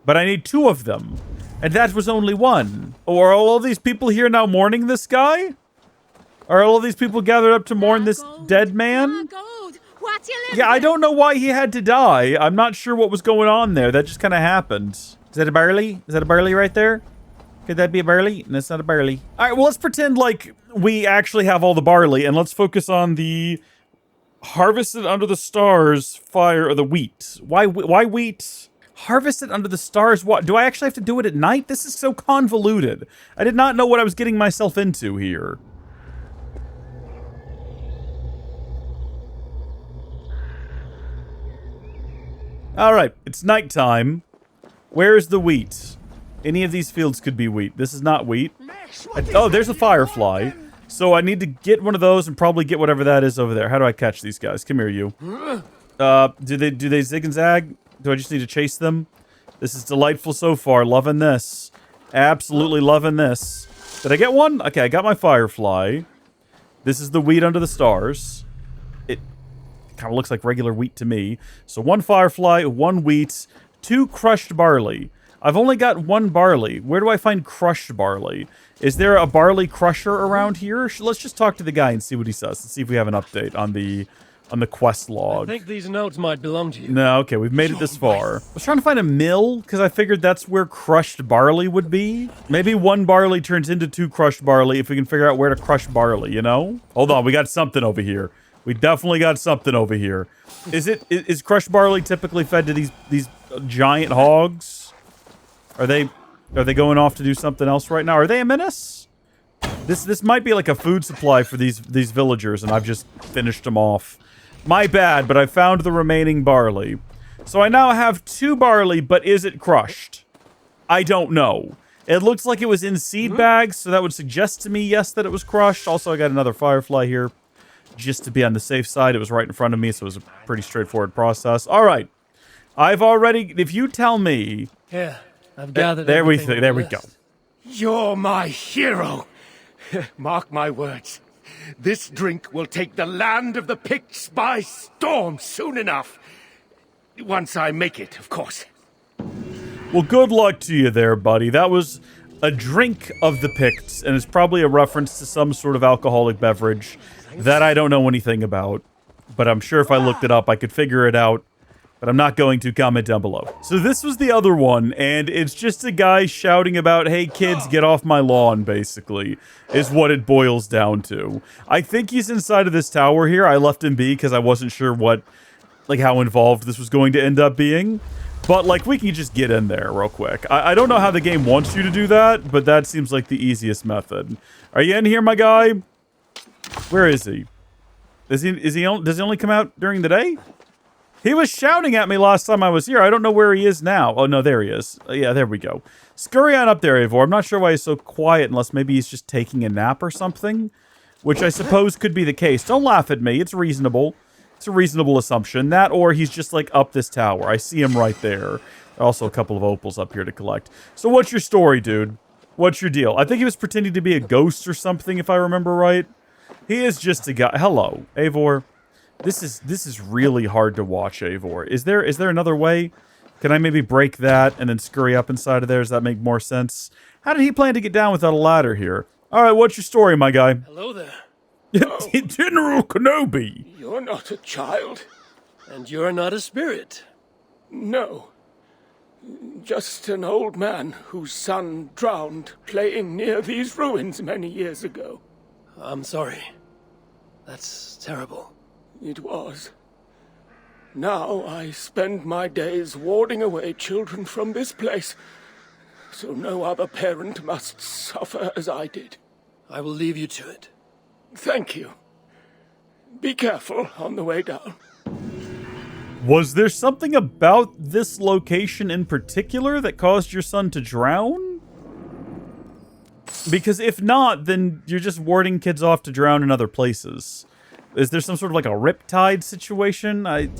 But I need 2 of them. And that was only 1. Oh, are all of these people here now mourning this guy? Are all of these people gathered up to mourn this dead man? Yeah, I don't know why he had to die. I'm not sure what was going on there. That just kind of happened. Is that a barley? Is that a barley right there? Could that be a barley? No, it's not a barley. All right, well, let's pretend like we actually have all the barley, and let's focus on the harvested under the stars fire or the wheat. Why wheat? Harvested under the stars? What? Do I actually have to do it at night? This is so convoluted. I did not know what I was getting myself into here. All right, it's nighttime. Where is the wheat? Any of these fields could be wheat. This is not wheat. Oh, there's a firefly. So I need to get one of those and probably get whatever that is over there. How do I catch these guys? Come here, you. Do they zig and zag? Do I just need to chase them? This is delightful so far. Loving this. Absolutely loving this. Did I get one? Okay, I got my firefly. This is the wheat under the stars. It kind of looks like regular wheat to me. So 1 firefly, 1 wheat, 2 crushed barley. I've only got 1 barley. Where do I find crushed barley? Is there a barley crusher around here? Let's just talk to the guy and see what he says. Let's see if we have an update on the quest log. I think these notes might belong to you. No, okay, we've made it this far. I was trying to find a mill because I figured that's where crushed barley would be. Maybe 1 barley turns into 2 crushed barley if we can figure out where to crush barley, you know? Hold on, we got something over here. We definitely got something over here. Is crushed barley typically fed to these giant hogs? Are they going off to do something else right now? Are they a menace? This might be like a food supply for these villagers, and I've just finished them off. My bad, but I found the remaining barley. So I now have 2 barley, but is it crushed? I don't know. It looks like it was in seed bags, so that would suggest to me, yes, that it was crushed. Also, I got another firefly here, just to be on the safe side. It was right in front of me, so it was a pretty straightforward process. All right. I've already... If you tell me... Yeah, I've gathered There we everything. go. You're my hero. Mark my words. This drink will take the land of the Picts by storm soon enough. Once I make it, of course. Well, good luck to you there, buddy. That was a drink of the Picts, and it's probably a reference to some sort of alcoholic beverage that I don't know anything about. But I'm sure if I looked it up, I could figure it out. But I'm not going to. Comment down below. So this was the other one, and it's just a guy shouting about, hey kids, get off my lawn, basically, is what it boils down to. I think he's inside of this tower here. I left him be because I wasn't sure how involved this was going to end up being. But, we can just get in there real quick. I don't know how the game wants you to do that, but that seems like the easiest method. Are you in here, my guy? Where is he? Does he only come out during the day? He was shouting at me last time I was here. I don't know where he is now. Oh, no, there he is. Yeah, there we go. Scurry on up there, Eivor. I'm not sure why he's so quiet, unless maybe he's just taking a nap or something, which I suppose could be the case. Don't laugh at me. It's reasonable. It's a reasonable assumption. That or he's just, up this tower. I see him right there. Also a couple of opals up here to collect. So what's your story, dude? What's your deal? I think he was pretending to be a ghost or something, if I remember right. He is just a guy. Hello, Eivor. This is really hard to watch, Eivor. Is there another way? Can I maybe break that and then scurry up inside of there? Does that make more sense? How did he plan to get down without a ladder here? All right, what's your story, my guy? Hello there. General Kenobi. You're not a child. And you're not a spirit. No. Just an old man whose son drowned playing near these ruins many years ago. I'm sorry. That's terrible. It was. Now I spend my days warding away children from this place, so no other parent must suffer as I did. I will leave you to it. Thank you. Be careful on the way down. Was there something about this location in particular that caused your son to drown? Because if not, then you're just warding kids off to drown in other places. Is there some sort of a riptide situation? I'm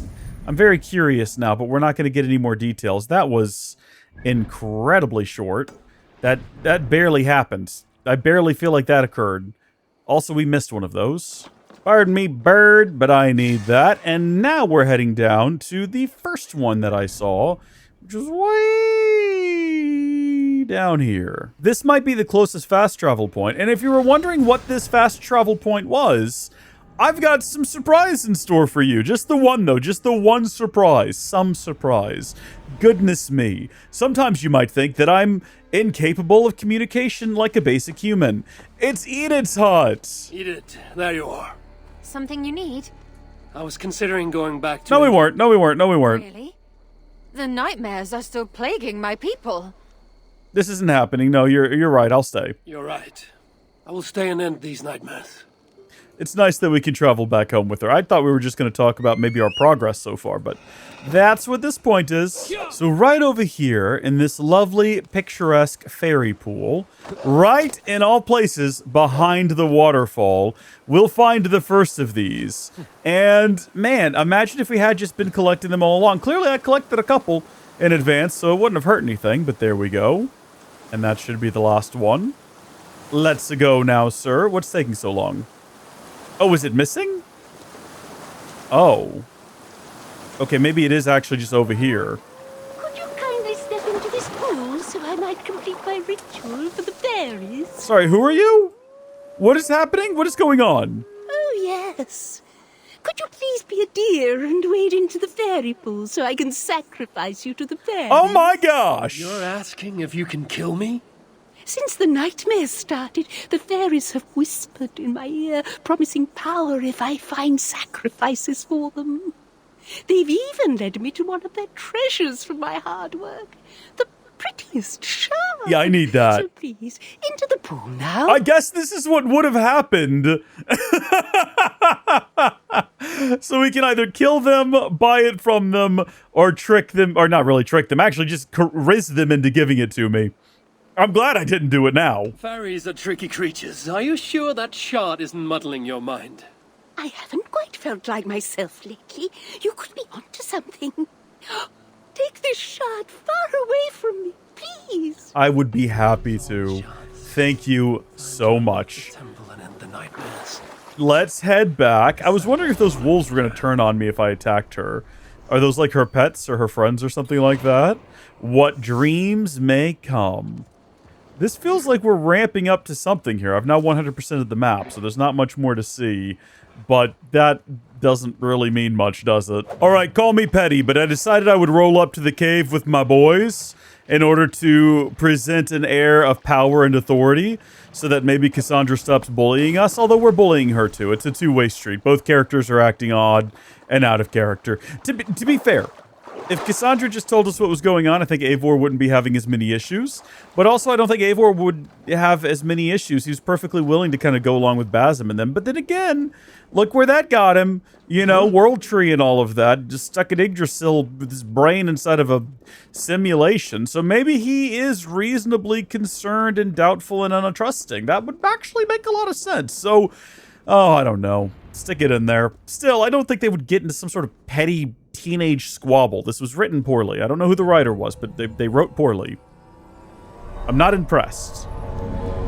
very curious now, but we're not going to get any more details. That was incredibly short. That barely happened. I barely feel like that occurred. Also, we missed one of those. Pardon me, bird, but I need that. And now we're heading down to the first one that I saw, which is way down here. This might be the closest fast travel point. And if you were wondering what this fast travel point was, I've got some surprise in store for you. Just the one, though. Just the one surprise. Some surprise. Goodness me. Sometimes you might think that I'm incapable of communication like a basic human. It's Edyt's hut. Edyt, there you are. Something you need? I was considering going back to... No, we weren't. No, we weren't. No, we weren't. Really? The nightmares are still plaguing my people. This isn't happening. No, you're right. I'll stay. You're right. I will stay and end these nightmares. It's nice that we can travel back home with her. I thought we were just going to talk about maybe our progress so far, but that's what this point is. So right over here in this lovely, picturesque fairy pool, right in all places behind the waterfall, we'll find the first of these. And man, imagine if we had just been collecting them all along. Clearly I collected a couple in advance, so it wouldn't have hurt anything, but there we go. And that should be the last one. Let's go now, sir. What's taking so long? Oh, is it missing? Oh. Okay, maybe it is actually just over here. Could you kindly step into this pool so I might complete my ritual for the fairies? Sorry, who are you? What is happening? What is going on? Oh, yes. Could you please be a dear and wade into the fairy pool so I can sacrifice you to the fairies? Oh my gosh! You're asking if you can kill me? Since the nightmares started, the fairies have whispered in my ear, promising power if I find sacrifices for them. They've even led me to one of their treasures from my hard work. The prettiest shard. Yeah, I need that. So please, into the pool now. I guess this is what would have happened. So we can either kill them, buy it from them, or trick them, or not really trick them, actually just riz them into giving it to me. I'm glad I didn't do it now. Fairies are tricky creatures. Are you sure that shard isn't muddling your mind? I haven't quite felt like myself lately. You could be onto something. Take this shard far away from me, please. I would be happy to. Thank you so much. Let's head back. I was wondering if those wolves were going to turn on me if I attacked her. Are those like her pets or her friends or something like that? What dreams may come. This feels like we're ramping up to something here. I've now 100% of the map, so there's not much more to see. But that doesn't really mean much, does it? Alright, call me petty, but I decided I would roll up to the cave with my boys in order to present an air of power and authority so that maybe Kassandra stops bullying us, although we're bullying her too. It's a two-way street. Both characters are acting odd and out of character. To be fair, if Kassandra just told us what was going on, I think Eivor wouldn't be having as many issues. But also, I don't think Eivor would have as many issues. He was perfectly willing to kind of go along with Basim and them. But then again, look where that got him. You know, World Tree and all of that. Just stuck an Yggdrasil with his brain inside of a simulation. So maybe he is reasonably concerned and doubtful and untrusting. That would actually make a lot of sense. So, oh, I don't know. Stick it in there. Still, I don't think they would get into some sort of petty teenage squabble. This was written poorly. I don't know who the writer was, but they wrote poorly. I'm not impressed.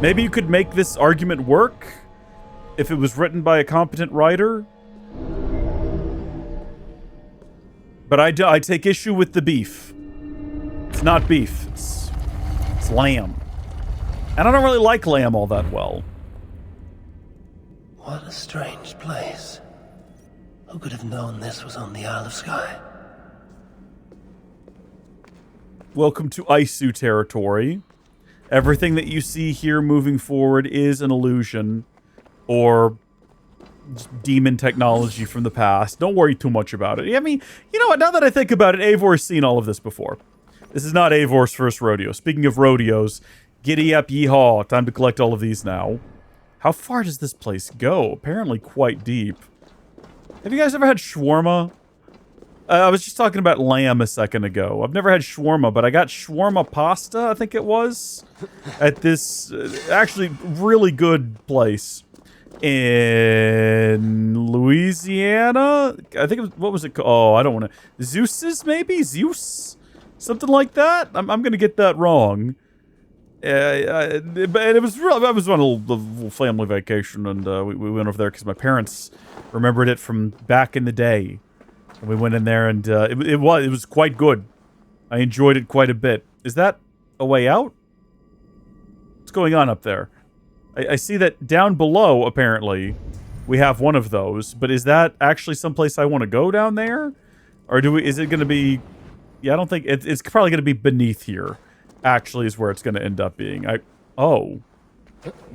Maybe you could make this argument work if it was written by a competent writer. But I take issue with the beef. It's not beef. It's lamb. And I don't really like lamb all that well. What a strange place. Who could have known this was on the Isle of Skye? Welcome to Isu territory. Everything that you see here moving forward is an illusion or demon technology from the past. Don't worry too much about it. I mean, you know what? Now that I think about it, Eivor's seen all of this before. This is not Eivor's first rodeo. Speaking of rodeos, giddy up, yeehaw. Time to collect all of these now. How far does this place go? Apparently quite deep. Have you guys ever had shawarma? I was just talking about lamb a second ago. I've never had shawarma, but I got shawarma pasta, I think it was, at this actually really good place in Louisiana. I think it was, what was it called? Oh, I don't want to. Zeus's, maybe? Zeus? Something like that? I'm going to get that wrong. But it was real. I was on a little family vacation, and we went over there because my parents remembered it from back in the day. And we went in there, and it was quite good. I enjoyed it quite a bit. Is that a way out? What's going on up there? I see that down below, apparently, we have one of those. But is that actually someplace I want to go down there? Or is it going to be... Yeah, I don't think... It's probably going to be beneath here. Actually is where it's going to end up being. Oh.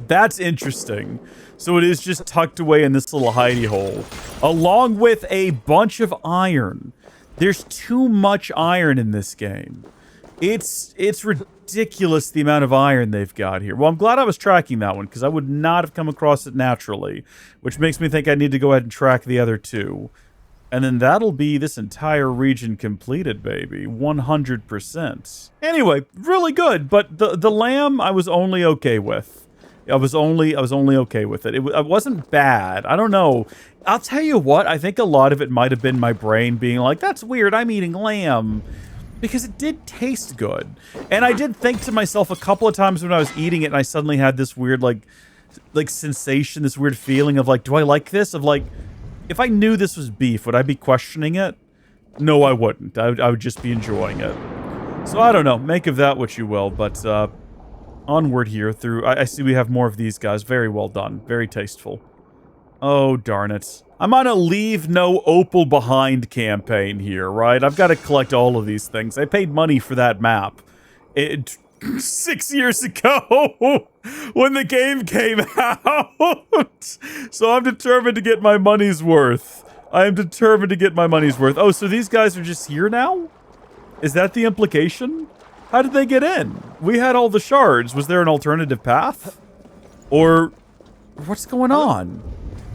That's interesting. So it is just tucked away in this little hidey hole. Along with a bunch of iron. There's too much iron in this game. It's ridiculous the amount of iron they've got here. Well, I'm glad I was tracking that one, because I would not have come across it naturally. Which makes me think I need to go ahead and track the other two. And then that'll be this entire region completed, baby. 100%. Anyway, really good. But the lamb I was only okay with. I was only okay with it. It wasn't bad. I don't know. I'll tell you what. I think a lot of it might have been my brain being like, that's weird. I'm eating lamb. Because it did taste good. And I did think to myself a couple of times when I was eating it and I suddenly had this weird like sensation, this weird feeling of like, do I like this? Of like... If I knew this was beef, would I be questioning it? No, I wouldn't. I would just be enjoying it. So I don't know. Make of that what you will. But onward here through... I see we have more of these guys. Very well done. Very tasteful. Oh, darn it. I'm on a leave no opal behind campaign here, right? I've got to collect all of these things. I paid money for that map. 6 years ago when the game came out. So I'm determined to get my money's worth. I am determined to get my money's worth. Oh, so these guys are just here now? Is that the implication? How did they get in? We had all the shards. Was there an alternative path? Or what's going on?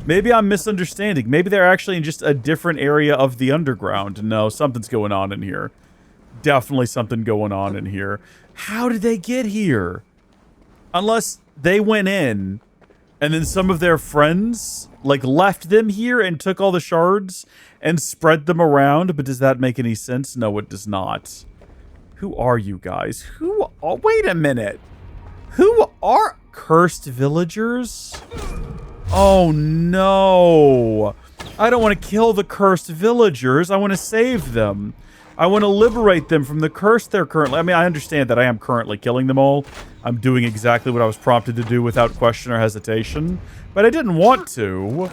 Maybe I'm misunderstanding. Maybe they're actually in just a different area of the underground. No, something's going on in here. Definitely something going on in here. How did they get here? Unless they went in and then some of their friends like left them here and took all the shards and spread them around. But does that make any sense? No, it does not. Who are you guys? Who are... Wait a minute. Who are cursed villagers? Oh, no. I don't want to kill the cursed villagers. I want to save them. I want to liberate them from the curse they're currently... I mean, I understand that I am currently killing them all. I'm doing exactly what I was prompted to do without question or hesitation. But I didn't want to.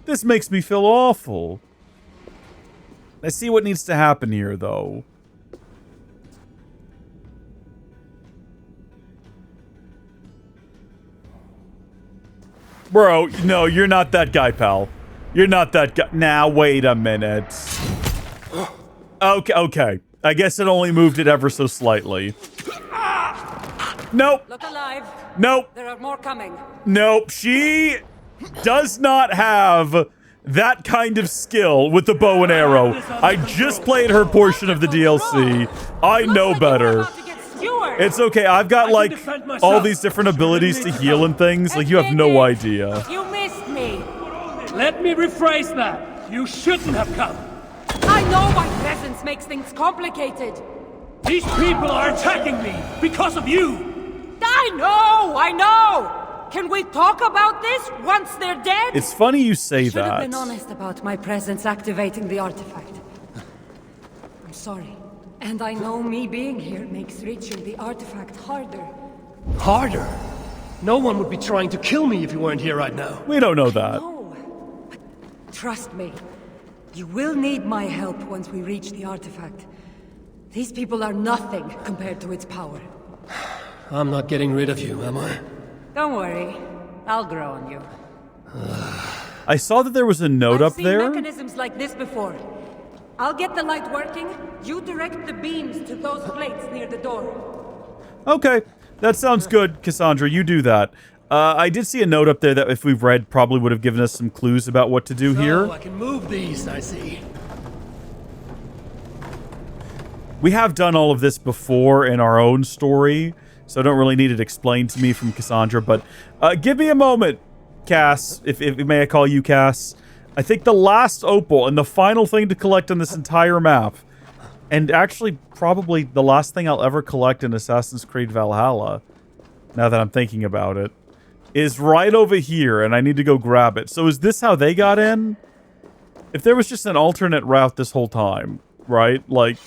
This makes me feel awful. Let's see what needs to happen here, though. Bro, no, you're not that guy, pal. You're not that guy. Now, wait a minute. Okay. I guess it only moved it ever so slightly. Nope. Look alive. Nope. There are more coming. Nope. She does not have that kind of skill with the bow and arrow. I just played her portion of the DLC. I know better. It's okay. I've got, like, all these different abilities to heal and things. Like, you have no idea. You missed me. Let me rephrase that. You shouldn't have come. I know my presence makes things complicated. These people are attacking me because of you. I know. Can we talk about this once they're dead? It's funny you say Should have that. been honest about my presence activating the artifact. I'm sorry. And I know me being here makes reaching the artifact harder. Harder? No one would be trying to kill me if you weren't here right now. We don't know that. No. But trust me. You will need my help once we reach the artifact. These people are nothing compared to its power. I'm not getting rid of you, am I? Don't worry. I'll grow on you. I saw that there was a note up there. I've seen mechanisms like this before. I'll get the light working. You direct the beams to those plates near the door. Okay. That sounds good, Kassandra. You do that. I did see a note up there that if we've read probably would have given us some clues about what to do here. I can move these, I see. We have done all of this before in our own story, so I don't really need it explained to me from Kassandra, but give me a moment, Cass, if may I call you Cass. I think the last opal and the final thing to collect on this entire map, and actually probably the last thing I'll ever collect in Assassin's Creed Valhalla, now that I'm thinking about it, is right over here, and I need to go grab it. So is this how they got in? If there was just an alternate route this whole time, right? Like,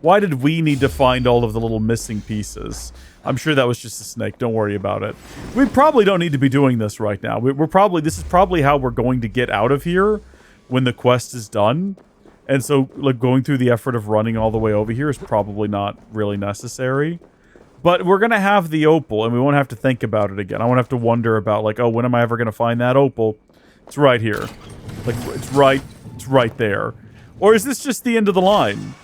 why did we need to find all of the little missing pieces? I'm sure that was just a snake. Don't worry about it. We probably don't need to be doing this right now. This is probably how we're going to get out of here when the quest is done. And so, like, going through the effort of running all the way over here is probably not really necessary. But we're going to have the opal, and we won't have to think about it again. I won't have to wonder about, like, oh, when am I ever going to find that opal? It's right here. Like, it's right there. Or is this just the end of the line?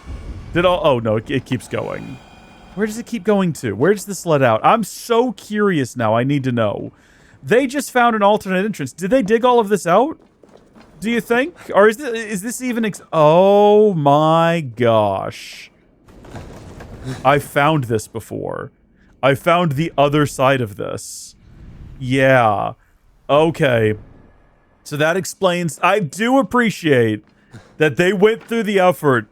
Oh, no, it keeps going. Where does it keep going to? Where does this let out? I'm so curious now. I need to know. They just found an alternate entrance. Did they dig all of this out? Do you think? Or is this even... Oh, my gosh. I found this before. I found the other side of this. Yeah. Okay. So that explains... I do appreciate that they went through the effort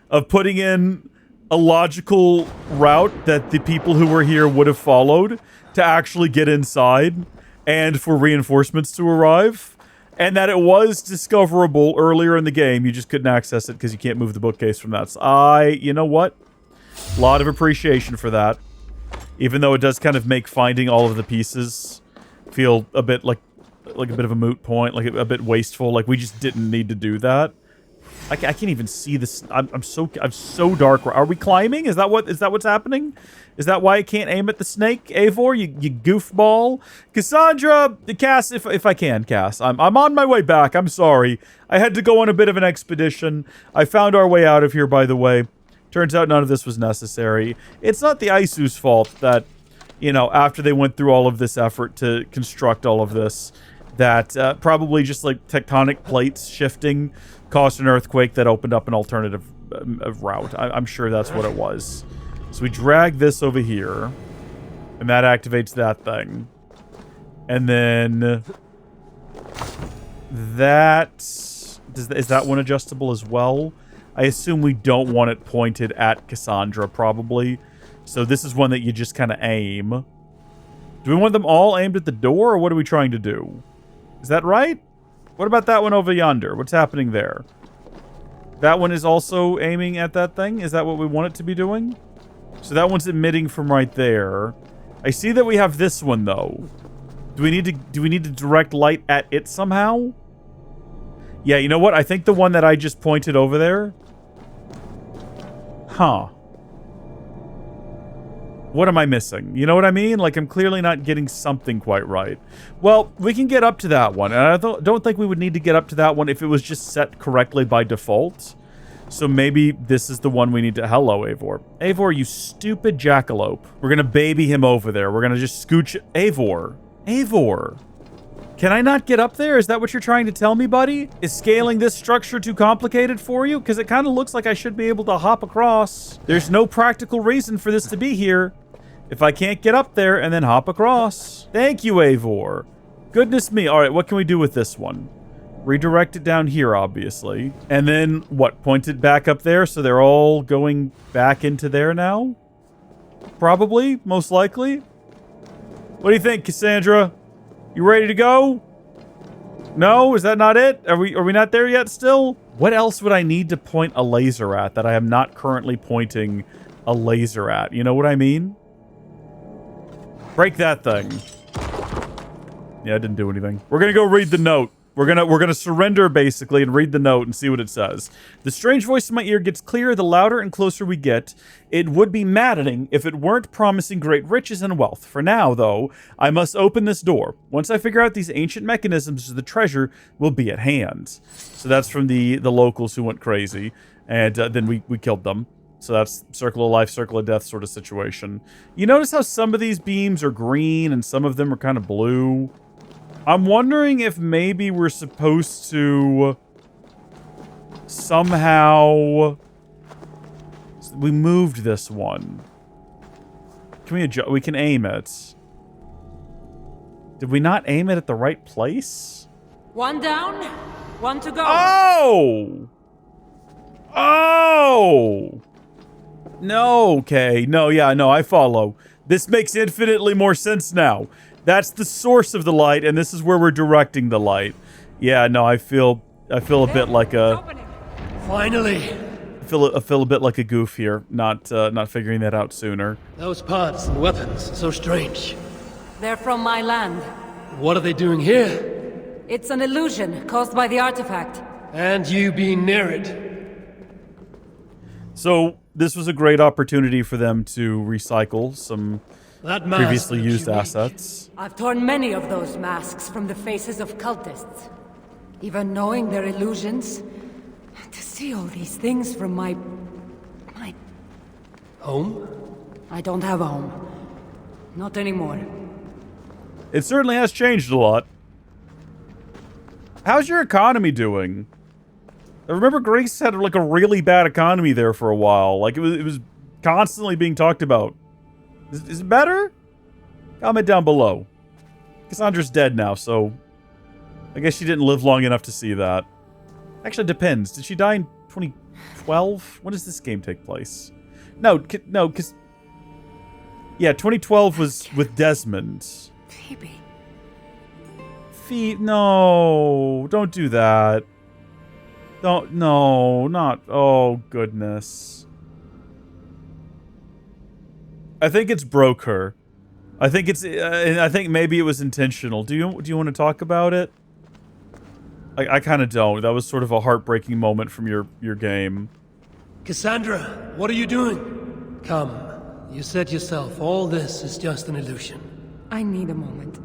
of putting in a logical route that the people who were here would have followed to actually get inside and for reinforcements to arrive. And that it was discoverable earlier in the game. You just couldn't access it because you can't move the bookcase from that. So you know what? A lot of appreciation for that. Even though it does kind of make finding all of the pieces feel a bit like a bit of a moot point, like a bit wasteful. Like we just didn't need to do that. I can't even see this. I'm so dark. Are we climbing? Is that what's happening? Is that why I can't aim at the snake, Eivor? You goofball. Kassandra, Cass, if I can, Cass. I'm on my way back. I'm sorry. I had to go on a bit of an expedition. I found our way out of here, by the way. Turns out none of this was necessary. It's not the Isu's fault that, you know, after they went through all of this effort to construct all of this, that probably just like tectonic plates shifting caused an earthquake that opened up an alternative route. I'm sure that's what it was. So we drag this over here, and that activates that thing. And then that... is that one adjustable as well? I assume we don't want it pointed at Kassandra, probably. So this is one that you just kind of aim. Do we want them all aimed at the door, or what are we trying to do? Is that right? What about that one over yonder? What's happening there? That one is also aiming at that thing? Is that what we want it to be doing? So that one's emitting from right there. I see that we have this one, though. Do we need to direct light at it somehow? Yeah, you know what? I think the one that I just pointed over there... Huh. What am I missing? You know what I mean? Like, I'm clearly not getting something quite right. Well, we can get up to that one. And I don't think we would need to get up to that one if it was just set correctly by default. So maybe this is the one we need to... Hello, Eivor. Eivor, you stupid jackalope. We're going to baby him over there. We're going to just scooch... Eivor. Eivor. Can I not get up there? Is that what you're trying to tell me, buddy? Is scaling this structure too complicated for you? Because it kind of looks like I should be able to hop across. There's no practical reason for this to be here if I can't get up there and then hop across. Thank you, Eivor. Goodness me. All right, what can we do with this one? Redirect it down here, obviously. And then, what, point it back up there so they're all going back into there now? Probably, most likely. What do you think, Kassandra? You ready to go? No? Is that not it? Are we not there yet still? What else would I need to point a laser at that I am not currently pointing a laser at? You know what I mean? Break that thing. Yeah, it didn't do anything. We're gonna go read the note. We're gonna surrender, basically, and read the note and see what it says. The strange voice in my ear gets clearer the louder and closer we get. It would be maddening if it weren't promising great riches and wealth. For now, though, I must open this door. Once I figure out these ancient mechanisms, the treasure will be at hand. So that's from the locals who went crazy, and then we killed them. So that's circle of life, circle of death sort of situation. You notice how some of these beams are green and some of them are kind of blue? I'm wondering if maybe we're supposed to somehow... We moved this one. Can we adjust? We can aim it. Did we not aim it at the right place? One down, one to go. Oh! Oh! No, okay. No, yeah, no, I follow. This makes infinitely more sense now. That's the source of the light, and this is where we're directing the light. Yeah, no, I feel a bit like a... Finally! I feel a bit like a goof here, not figuring that out sooner. Those parts and weapons, so strange. They're from my land. What are they doing here? It's an illusion caused by the artifact. And you being near it. So, this was a great opportunity for them to recycle some previously used assets. I've torn many of those masks from the faces of cultists. Even knowing they're illusions, to see all these things from my... Home? I don't have a home. Not anymore. It certainly has changed a lot. How's your economy doing? I remember Greece had like a really bad economy there for a while. Like it was constantly being talked about. Is it better? Comment down below. Kassandra's dead now, so I guess she didn't live long enough to see that. Actually, it depends. Did she die in 2012? When does this game take place? No, because... Yeah, 2012 was with Desmond. Phoebe. No, don't do that. No, not... Oh, goodness. I think it's broke her. I think it's... I think maybe it was intentional. Do you want to talk about it? I kind of don't. That was sort of a heartbreaking moment from your game. Kassandra, what are you doing? Come. You said yourself, all this is just an illusion. I need a moment.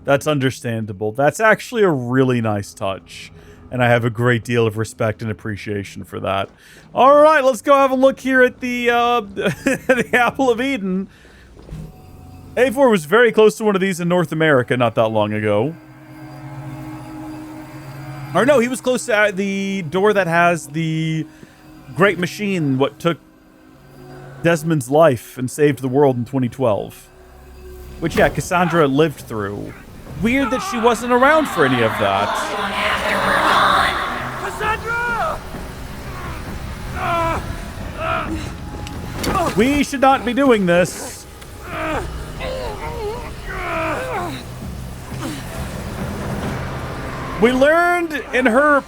That's understandable. That's actually a really nice touch. And I have a great deal of respect and appreciation for that. All right, let's go have a look here at the, the Apple of Eden. Eivor was very close to one of these in North America not that long ago. Or no, he was close to the door that has the great machine, what took Desmond's life and saved the world in 2012. Which, yeah, Kassandra lived through. Weird that she wasn't around for any of that. Kassandra! We should not be doing this. We learned in her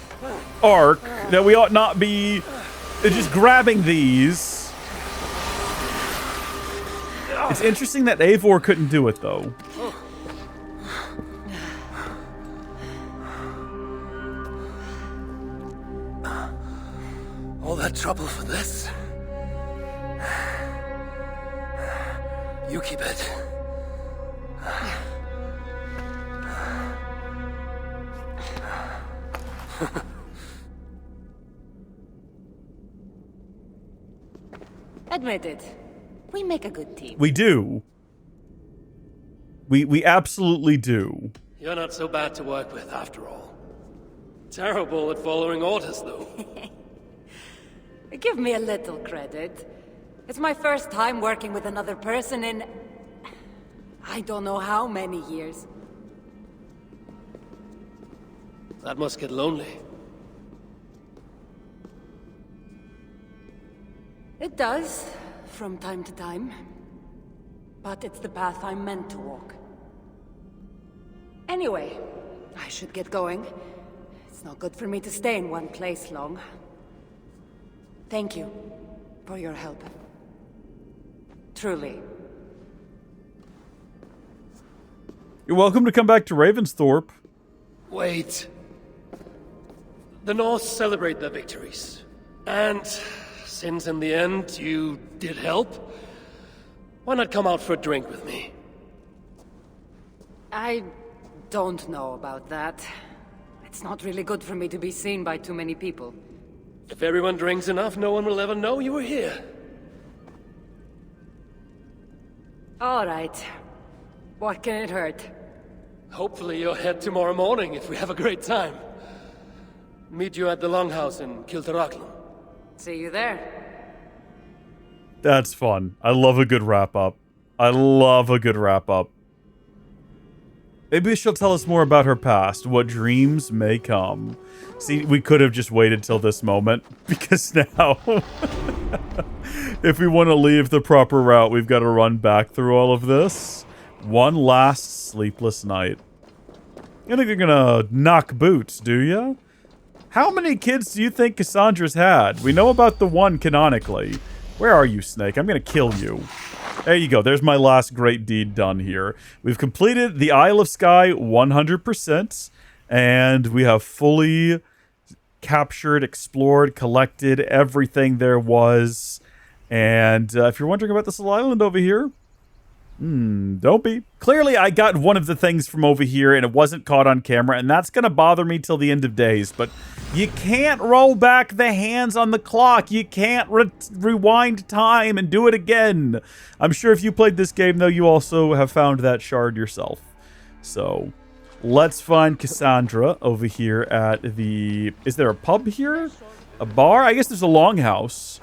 arc that we ought not be just grabbing these. It's interesting that Eivor couldn't do it, though. All that trouble for this? You keep it. Admit it. We make a good team. We do. We absolutely do. You're not so bad to work with, after all. Terrible at following orders, though. Give me a little credit. It's my first time working with another person in... I don't know how many years. That must get lonely. It does, from time to time. But it's the path I'm meant to walk. Anyway, I should get going. It's not good for me to stay in one place long. Thank you for your help. Truly. You're welcome to come back to Ravensthorpe. Wait. The Norse celebrate their victories. And since in the end you did help, why not come out for a drink with me? I don't know about that. It's not really good for me to be seen by too many people. If everyone drinks enough, no one will ever know you were here. All right. What can it hurt? Hopefully you'll head tomorrow morning if we have a great time. Meet you at the Longhouse in Kiltaraglan. See you there. That's fun. I love a good wrap-up. I love a good wrap-up. Maybe she'll tell us more about her past, what dreams may come. See, we could have just waited till this moment, because now, if we want to leave the proper route, we've got to run back through all of this. One last sleepless night. You think you're gonna knock boots, do ya? How many kids do you think Kassandra's had? We know about the one canonically. Where are you, Snake? I'm gonna kill you. There you go. There's my last great deed done here. We've completed the Isle of Skye 100%, and we have fully captured, explored, collected everything there was. And if you're wondering about this little island over here, don't be. Clearly, I got one of the things from over here, and it wasn't caught on camera, and that's going to bother me till the end of days. But you can't roll back the hands on the clock. You can't rewind time and do it again. I'm sure if you played this game, though, you also have found that shard yourself. So, let's find Kassandra over here at the... Is there a pub here? A bar? I guess there's a longhouse.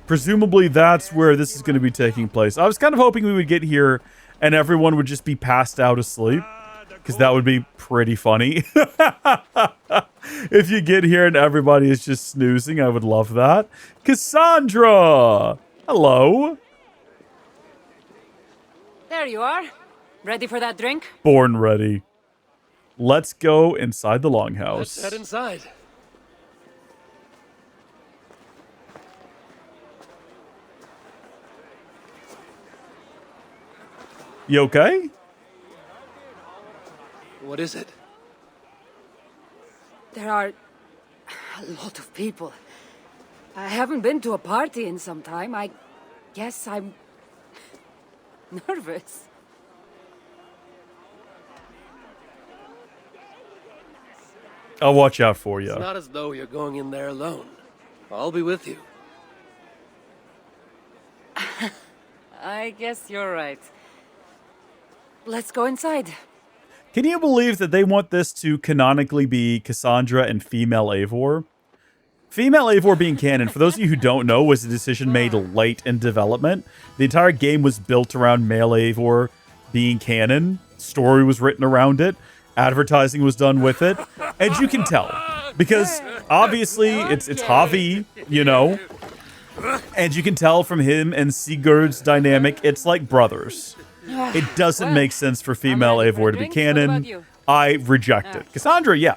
Presumably that's where this is going to be taking place. I was kind of hoping we would get here and everyone would just be passed out asleep, because that would be pretty funny. If you get here and everybody is just snoozing, I would love that. Kassandra! Hello. There you are. Ready for that drink? Born ready. Let's go inside the longhouse. Let's head inside. You okay? What is it? There are a lot of people. I haven't been to a party in some time. I guess I'm nervous. I'll watch out for you. It's not as though you're going in there alone. I'll be with you. I guess you're right. Let's go inside. Can you believe that they want this to canonically be Kassandra and female Eivor? Female Eivor being canon, for those of you who don't know, was a decision made late in development. The entire game was built around male Eivor being canon. Story was written around it. Advertising was done with it. And you can tell. Because obviously it's Javi, you know. And you can tell from him and Sigurd's dynamic, it's like brothers. It doesn't make sense for female Eivor to be canon. I reject it. Kassandra, yeah.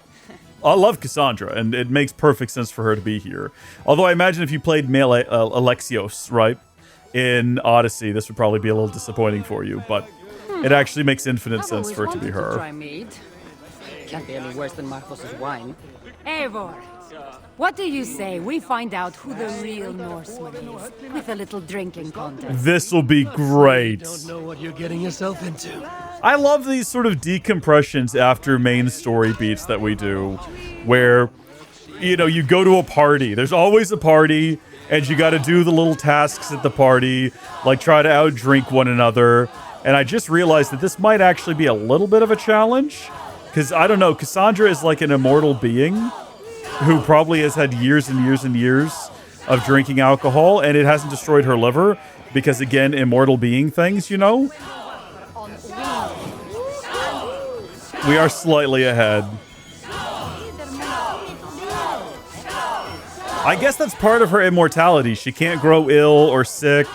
I love Kassandra, and it makes perfect sense for her to be here. Although I imagine if you played male Alexios, right, in Odyssey, this would probably be a little disappointing for you, but it actually makes infinite sense for it to be her. Can't be any worse than Marcos's wine. Eivor, what do you say we find out who the real Norseman is with a little drinking contest? This will be great. Don't know what you're getting yourself into. I love these sort of decompressions after main story beats that we do, where, you know, you go to a party. There's always a party, and you got to do the little tasks at the party, like try to outdrink one another. And I just realized that this might actually be a little bit of a challenge, because, I don't know, Kassandra is like an immortal being who probably has had years and years and years of drinking alcohol, and it hasn't destroyed her liver, because, again, immortal being things, you know? We are slightly ahead. I guess that's part of her immortality. She can't grow ill or sick.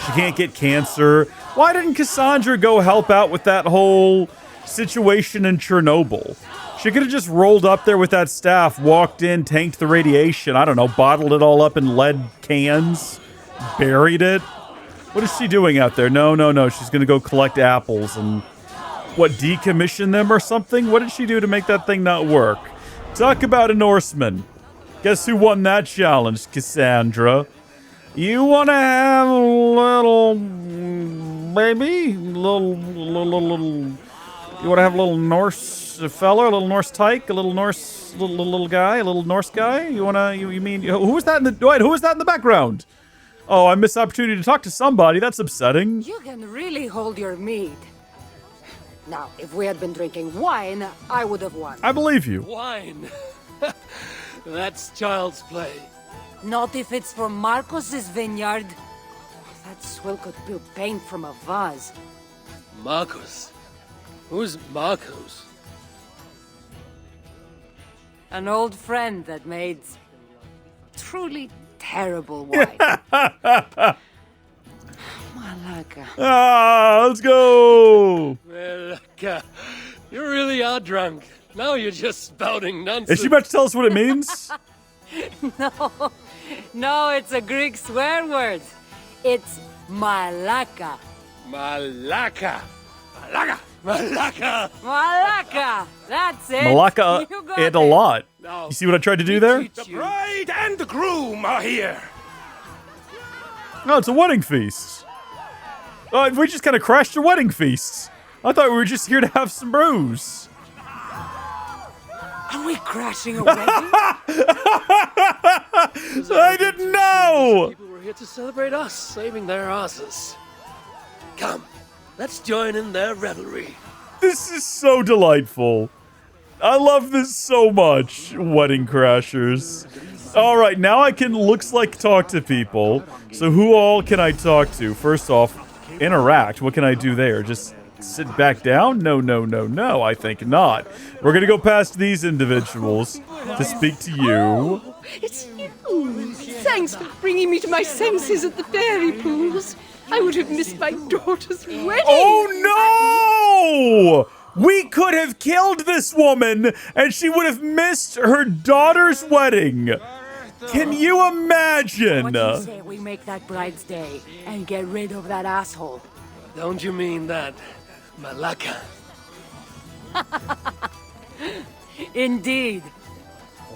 She can't get cancer. Why didn't Kassandra go help out with that whole situation in Chernobyl? She could have just rolled up there with that staff, walked in, tanked the radiation, I don't know, bottled it all up in lead cans, buried it. What is she doing out there? No. She's going to go collect apples and, what, decommission them or something? What did she do to make that thing not work? Talk about a Norseman. Guess who won that challenge, Kassandra? You want to have a little baby? Little. You want to have a little Norse fella, a little Norse tyke, a little Norse, little guy, a little Norse guy? You want to, you mean, who was that in the, wait, who was that in the background? Oh, I missed the opportunity to talk to somebody. That's upsetting. You can really hold your mead. Now, if we had been drinking wine, I would have won. I believe you. Wine. That's child's play. Not if it's from Marcos's vineyard. That swill could peel paint from a vase. Marcos? Who's Marcos? An old friend that made truly terrible wine. Malaka. Ah, let's go. Malaka. You really are drunk. Now you're just spouting nonsense. Is she about to tell us what it means? No, it's a Greek swear word. It's malaka. Malaka. Malaka. Malaka. Malaka. That's it. Malaka You got and a lot. You see what I tried to do there? The bride and the groom are here. No, it's a wedding feast. We just kind of crashed a wedding feast. I thought we were just here to have some brews. Are we crashing a wedding? I didn't know. People were here to celebrate us saving their asses. Come, let's join in their revelry. This is so delightful. I love this so much, wedding crashers. All right, now I can, looks like, talk to people. So who all can I talk to? First off, interact. What can I do there? Just sit back down? No, I think not. We're going to go past these individuals to speak to you. Oh, it's you. Thanks for bringing me to my senses at the fairy pools. I would have missed my daughter's wedding. Oh, no! We could have killed this woman, and she would have missed her daughter's wedding. Can you imagine? What do you say we make that bride's day and get rid of that asshole? Don't you mean that, Malaka? Indeed.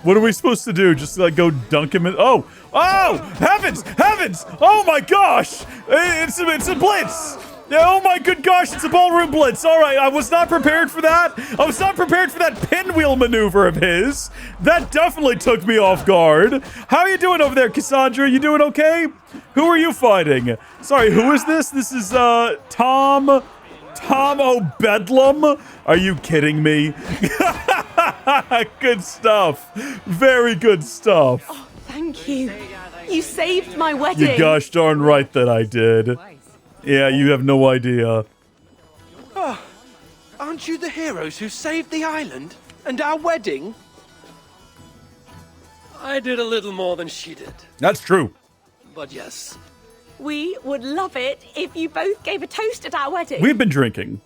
What are we supposed to do? Just like go dunk him in? Oh, heavens, heavens! Oh my gosh! It's a blitz. Oh my good gosh! It's a ballroom blitz. All right, I was not prepared for that. I was not prepared for that pinwheel maneuver of his. That definitely took me off guard. How are you doing over there, Kassandra? You doing okay? Who are you fighting? Sorry, who is this? This is Tom O'Bedlam. Are you kidding me? Good stuff. Very good stuff. Oh, thank you. You saved my wedding. You gosh darn right that I did. Yeah, you have no idea. Oh, aren't you the heroes who saved the island and our wedding? I did a little more than she did. That's true. But yes. We would love it if you both gave a toast at our wedding. We've been drinking.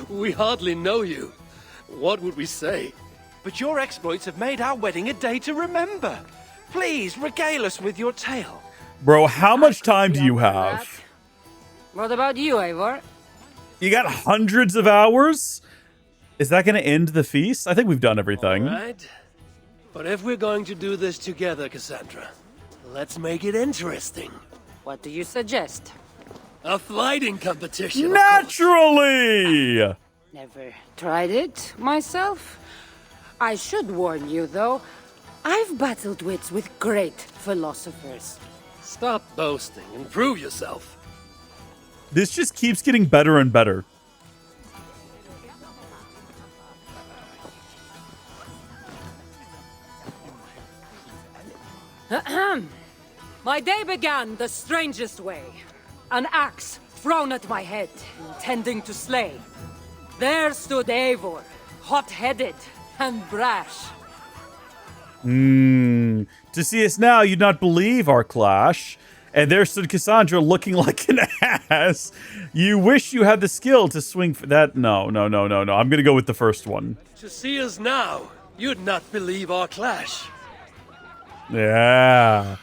We hardly know you. What would we say? But your exploits have made our wedding a day to remember. Please regale us with your tale. Bro, how much time do you have? What about you, Eivor? You got hundreds of hours? Is that going to end the feast? I think we've done everything. All right. But if we're going to do this together, Kassandra, let's make it interesting. What do you suggest? A flighting competition. Naturally! Never tried it myself. I should warn you, though, I've battled wits with great philosophers. Stop boasting and prove yourself. This just keeps getting better and better. My day began the strangest way. An axe thrown at my head, intending to slay. There stood Eivor, hot-headed and brash. To see us now, you'd not believe our clash. And there stood Kassandra looking like an ass. You wish you had the skill to swing for that. No. I'm going to go with the first one. To see us now, you'd not believe our clash. Yeah,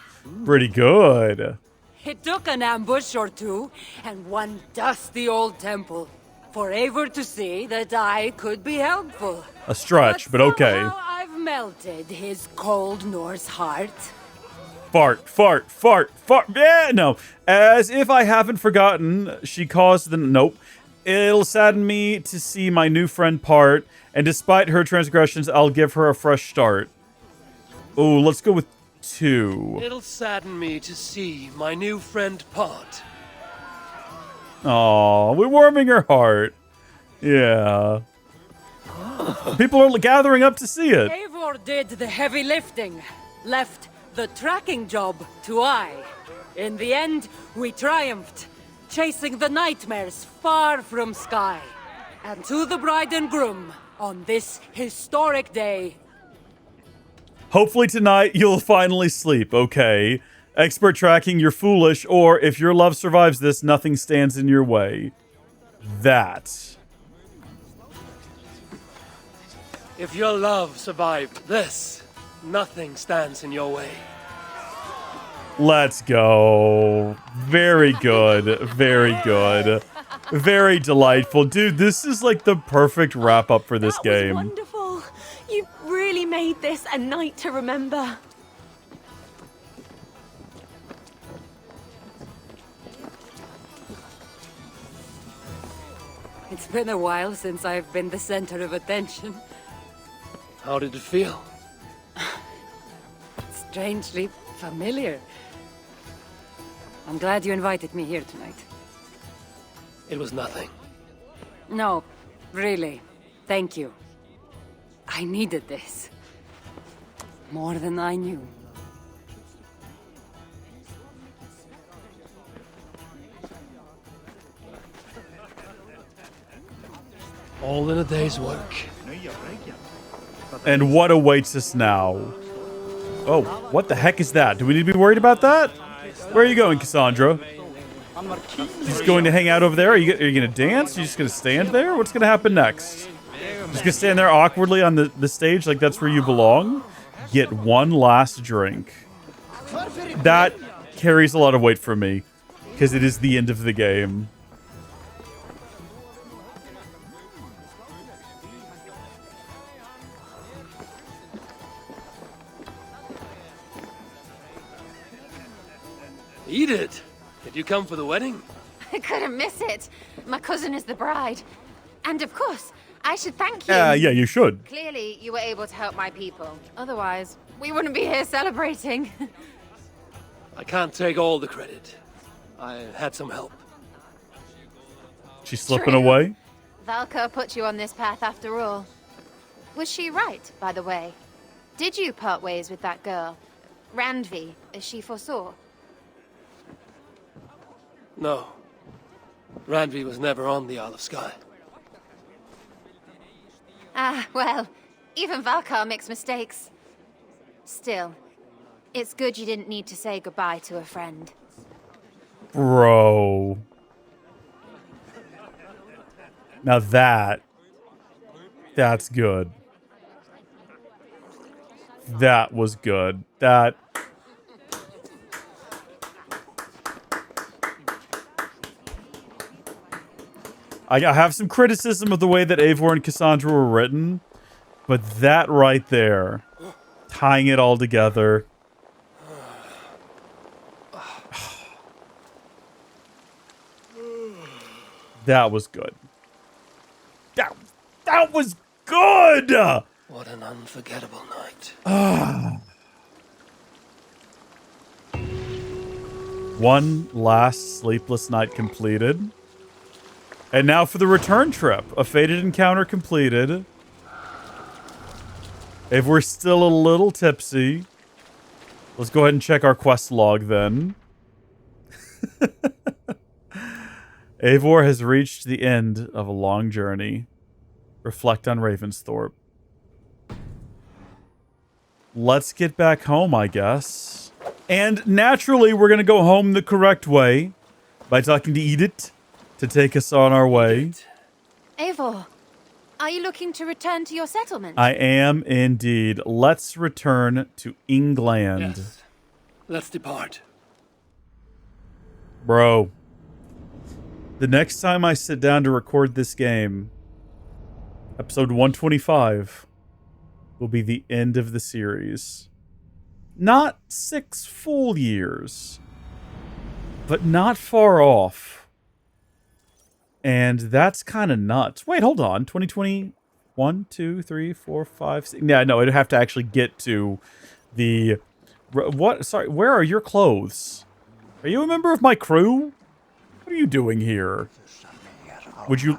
pretty good. It took an ambush or two, and one dusty old temple, for Eivor to see that I could be helpful. A stretch, but okay. Somehow I've melted his cold Norse heart. Fart. Yeah, no. As if I haven't forgotten, she caused the... Nope. It'll sadden me to see my new friend part, and despite her transgressions, I'll give her a fresh start. Oh, let's go with 2. It'll sadden me to see my new friend part. Aw, we're warming her heart. Yeah. People are gathering up to see it. Eivor did the heavy lifting, left the tracking job to I. In the end, we triumphed, chasing the nightmares far from Skye. And to the bride and groom, on this historic day. Hopefully tonight you'll finally sleep, okay? Expert tracking, you're foolish, or if your love survives this, nothing stands in your way. That. If your love survived this, nothing stands in your way. Let's go. Very good. Very good. Very delightful. Dude, this is like the perfect wrap-up for this game. That was wonderful. You really made this a night to remember. It's been a while since I've been the center of attention. How did it feel? Strangely familiar. I'm glad you invited me here tonight. It was nothing. No, really. Thank you. I needed this. More than I knew. All in a day's work. And what awaits us now? Oh, what the heck is that? Do we need to be worried about that? Where are you going, Kassandra? Just going to hang out over there? Are you going to dance? Are you just going to stand there? What's going to happen next? Just going to stand there awkwardly on the stage like that's where you belong? Get one last drink. That carries a lot of weight for me, because it is the end of the game. Edyt, did you come for the wedding? I couldn't miss it. My cousin is the bride. And of course, I should thank you. Yeah, you should. Clearly, you were able to help my people. Otherwise, we wouldn't be here celebrating. I can't take all the credit. I had some help. She's slipping away? Valka put you on this path after all. Was she right, by the way? Did you part ways with that girl? Randvi, as she foresaw? No. Randvi was never on the Isle of Skye. Ah, well, even Valkar makes mistakes. Still, it's good you didn't need to say goodbye to a friend. Bro. Now that's good. That was good. I have some criticism of the way that Eivor and Kassandra were written, but that right there, tying it all together. That was good. That was good! What an unforgettable night. One last sleepless night completed. And now for the return trip. A fated encounter completed. If we're still a little tipsy, let's go ahead and check our quest log then. Eivor has reached the end of a long journey. Reflect on Ravensthorpe. Let's get back home, I guess. And naturally, we're going to go home the correct way by talking to Edyt to take us on our way. Eivor, are you looking to return to your settlement? I am indeed. Let's return to England. Yes. Let's depart. Bro. The next time I sit down to record this game, episode 125 will be the end of the series. Not 6 full years, but not far off. And that's kind of nuts. Wait, hold on. 2021, 2, 3, 4, 5, 6. Yeah, no, it'd have to actually get to the... What? Sorry, where are your clothes? Are you a member of my crew? What are you doing here? Would you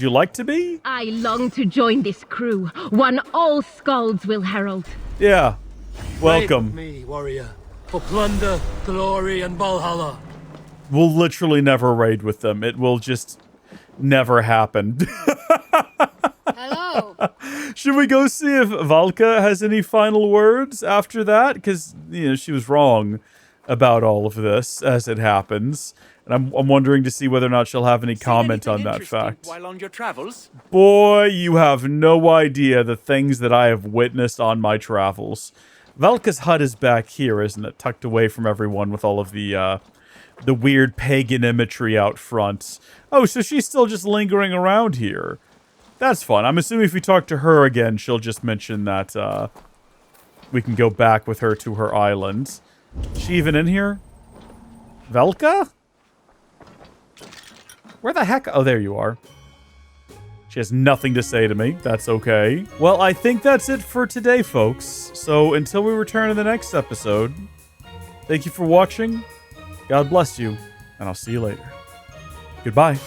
like to be? I long to join this crew, one all Skalds will herald. Yeah. Welcome. Raid with me, warrior, for plunder, glory, and Valhalla. We'll literally never raid with them. It will just never happen. Hello. Should we go see if Valka has any final words after that? Because, she was wrong about all of this as it happens. And I'm wondering to see whether or not she'll have any comment on that fact. While on your travels? Boy, you have no idea the things that I have witnessed on my travels. Valka's hut is back here, isn't it? Tucked away from everyone with all of the weird pagan imagery out front. Oh, so she's still just lingering around here. That's fun. I'm assuming if we talk to her again, she'll just mention that we can go back with her to her island. Is she even in here? Valka? Where the heck? Oh, there you are. She has nothing to say to me. That's okay. Well, I think that's it for today, folks. So until we return in the next episode, thank you for watching. God bless you, and I'll see you later. Goodbye.